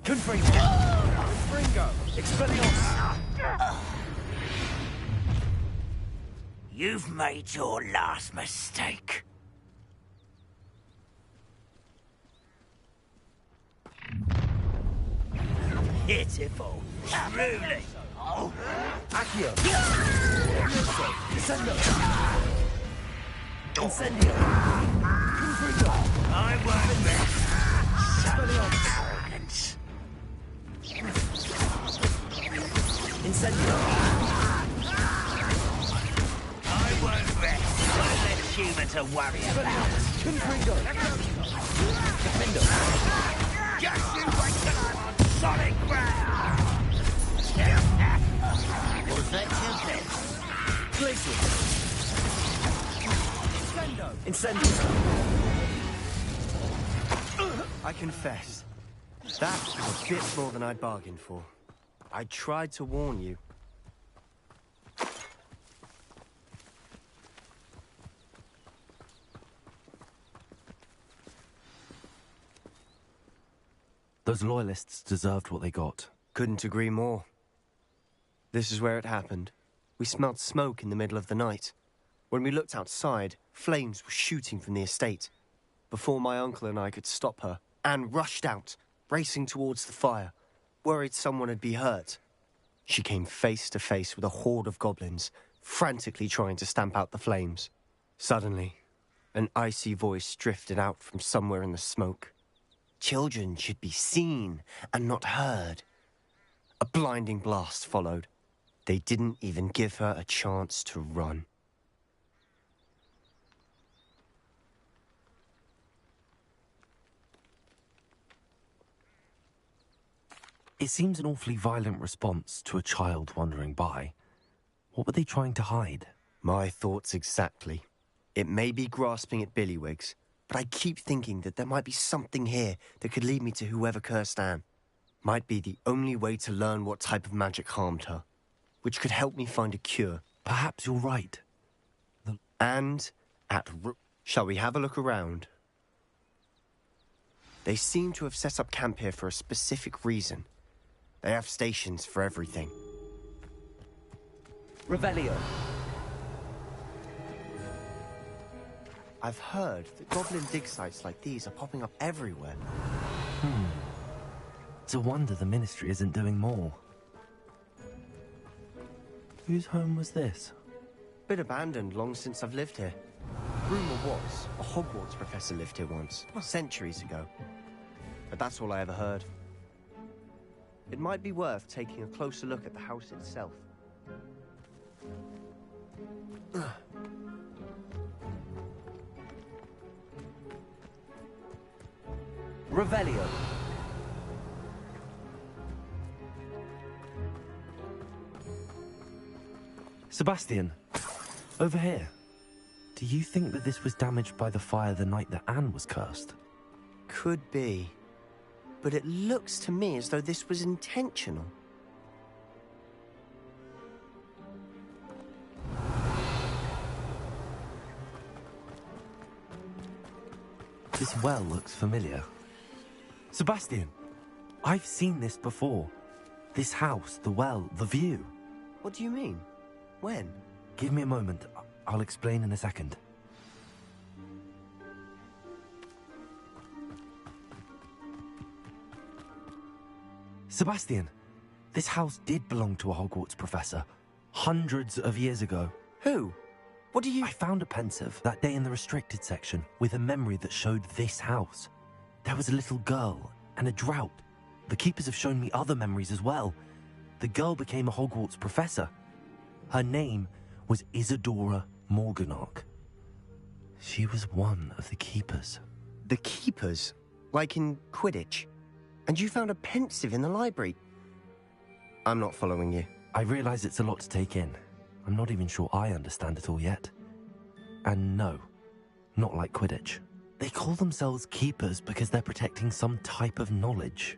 Confringo. Expelliarmus. You've made your last mistake. Pitiful. Truly. Accio! Descendo! Incendio! Confringo! I won't rest. Arrogance. Incendio! I won't rest. I'll let Human to worry about. Confringo! Defendo! Just you wait till I'm on solid ground. Was that your best? Glacier! Incendio! I confess, that was a bit more than I'd bargained for. I tried to warn you. Those loyalists deserved what they got. Couldn't agree more. This is where it happened. We smelled smoke in the middle of the night. When we looked outside, flames were shooting from the estate. Before my uncle and I could stop her, Anne rushed out, racing towards the fire, worried someone had been hurt. She came face to face with a horde of goblins, frantically trying to stamp out the flames. Suddenly, an icy voice drifted out from somewhere in the smoke. Children should be seen and not heard. A blinding blast followed. They didn't even give her a chance to run. It seems an awfully violent response to a child wandering by. What were they trying to hide? My thoughts exactly. It may be grasping at Billywigs, but I keep thinking that there might be something here that could lead me to whoever cursed Anne. Might be the only way to learn what type of magic harmed her, which could help me find a cure. Perhaps you're right. And shall we have a look around? They seem to have set up camp here for a specific reason. They have stations for everything. Revelio. I've heard that goblin dig sites like these are popping up everywhere. It's a wonder the Ministry isn't doing more. Whose home was this? Been abandoned long since I've lived here. Rumour was a Hogwarts professor lived here once, centuries ago. But that's all I ever heard. It might be worth taking a closer look at the house itself. Revelio. Sebastian, over here. Do you think that this was damaged by the fire the night that Anne was cursed? Could be. But it looks to me as though this was intentional. This well looks familiar. Sebastian, I've seen this before. This house, the well, the view. What do you mean? When? Give me a moment. I'll explain in a second. Sebastian, this house did belong to a Hogwarts professor. Hundreds of years ago. Who? What do you... I found a pensive that day in the restricted section with a memory that showed this house. There was a little girl and a drought. The keepers have shown me other memories as well. The girl became a Hogwarts professor. Her name was Isadora Morganach. She was one of the keepers. The keepers? Like in Quidditch? And you found a pensive in the library? I'm not following you. I realize it's a lot to take in. I'm not even sure I understand it all yet. And no, not like Quidditch. They call themselves keepers because they're protecting some type of knowledge.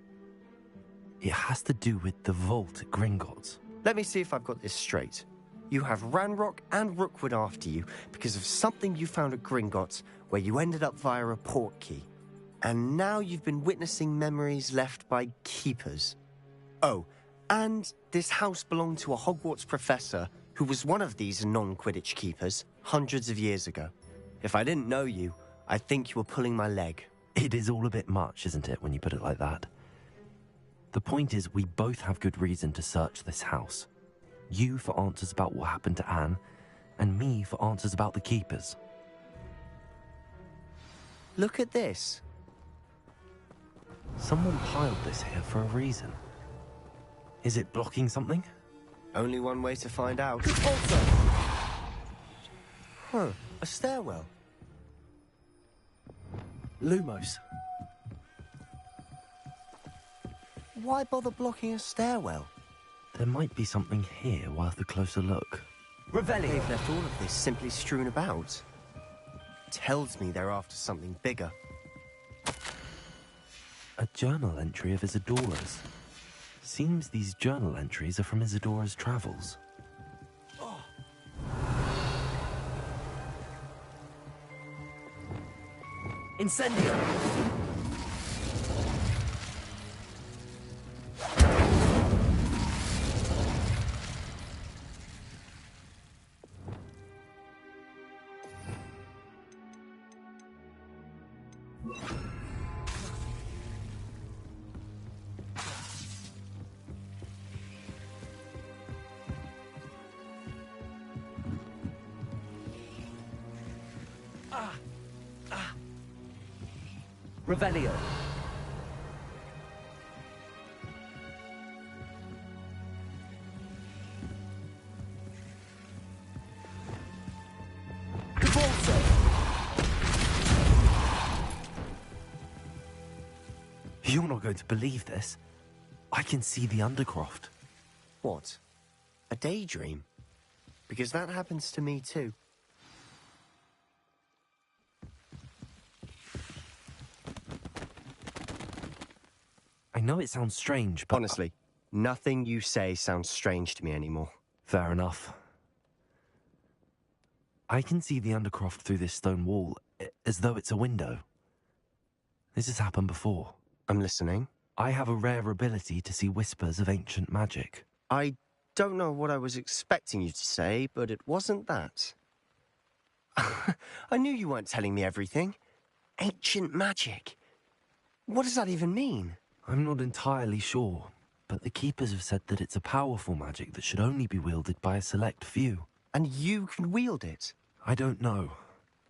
It has to do with the vault at Gringotts. Let me see if I've got this straight. You have Ranrock and Rookwood after you because of something you found at Gringotts where you ended up via a port key. And now you've been witnessing memories left by keepers. Oh, and this house belonged to a Hogwarts professor who was one of these non-Quidditch keepers hundreds of years ago. If I didn't know you, I think you were pulling my leg. It is all a bit much, isn't it, when you put it like that? The point is, we both have good reason to search this house. You for answers about what happened to Anne, and me for answers about the Keepers. Look at this. Someone piled this here for a reason. Is it blocking something? Only one way to find out. Huh, a stairwell. Lumos. Why bother blocking a stairwell? There might be something here worth a closer look. Revelio. They've left all of this simply strewn about. Tells me they're after something bigger. A journal entry of Isadora's. Seems these journal entries are from Isadora's travels. Incendio! Revelio. You're not going to believe this. I can see the Undercroft. What? A daydream? Because that happens to me too. I know it sounds strange, but... Honestly, nothing you say sounds strange to me anymore. Fair enough. I can see the Undercroft through this stone wall, as though it's a window. This has happened before. I'm listening. I have a rare ability to see whispers of ancient magic. I don't know what I was expecting you to say, but it wasn't that. I knew you weren't telling me everything. Ancient magic. What does that even mean? I'm not entirely sure, but the Keepers have said that it's a powerful magic that should only be wielded by a select few. And you can wield it? I don't know,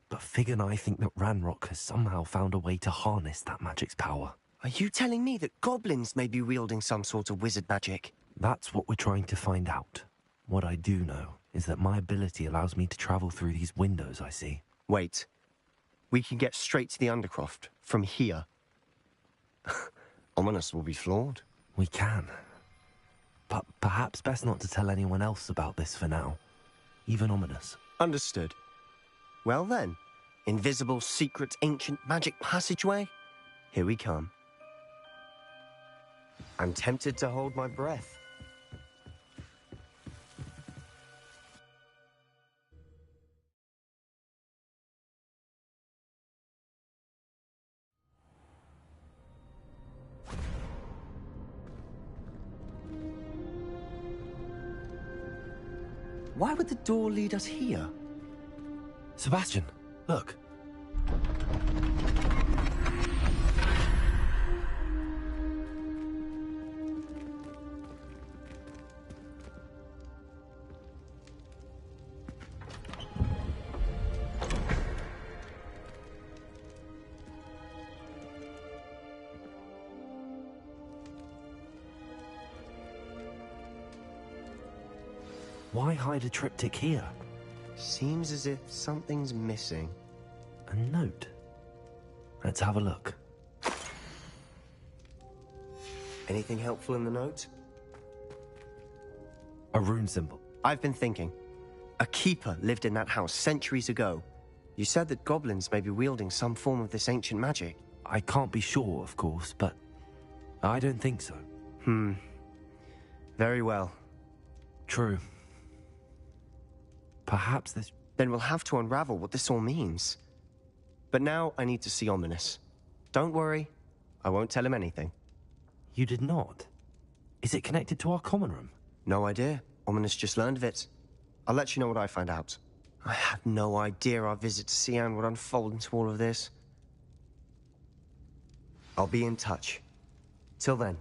but Fig and I think that Ranrock has somehow found a way to harness that magic's power. Are you telling me that goblins may be wielding some sort of wizard magic? That's what we're trying to find out. What I do know is that my ability allows me to travel through these windows I see. Wait. We can get straight to the Undercroft from here. Ominous will be flawed. We can. But perhaps best not to tell anyone else about this for now. Even Ominous. Understood. Well then, invisible, secret, ancient magic passageway? Here we come. I'm tempted to hold my breath. Why would the door lead us here? Sebastian, look. Why hide a triptych here? Seems as if something's missing. A note. Let's have a look. Anything helpful in the note? A rune symbol. I've been thinking. A keeper lived in that house centuries ago. You said that goblins may be wielding some form of this ancient magic. I can't be sure, of course, but I don't think so. Very well. True. Perhaps this... Then we'll have to unravel what this all means. But now I need to see Ominous. Don't worry, I won't tell him anything. You did not? Is it connected to our common room? No idea. Ominous just learned of it. I'll let you know what I find out. I had no idea our visit to Cian would unfold into all of this. I'll be in touch. Till then.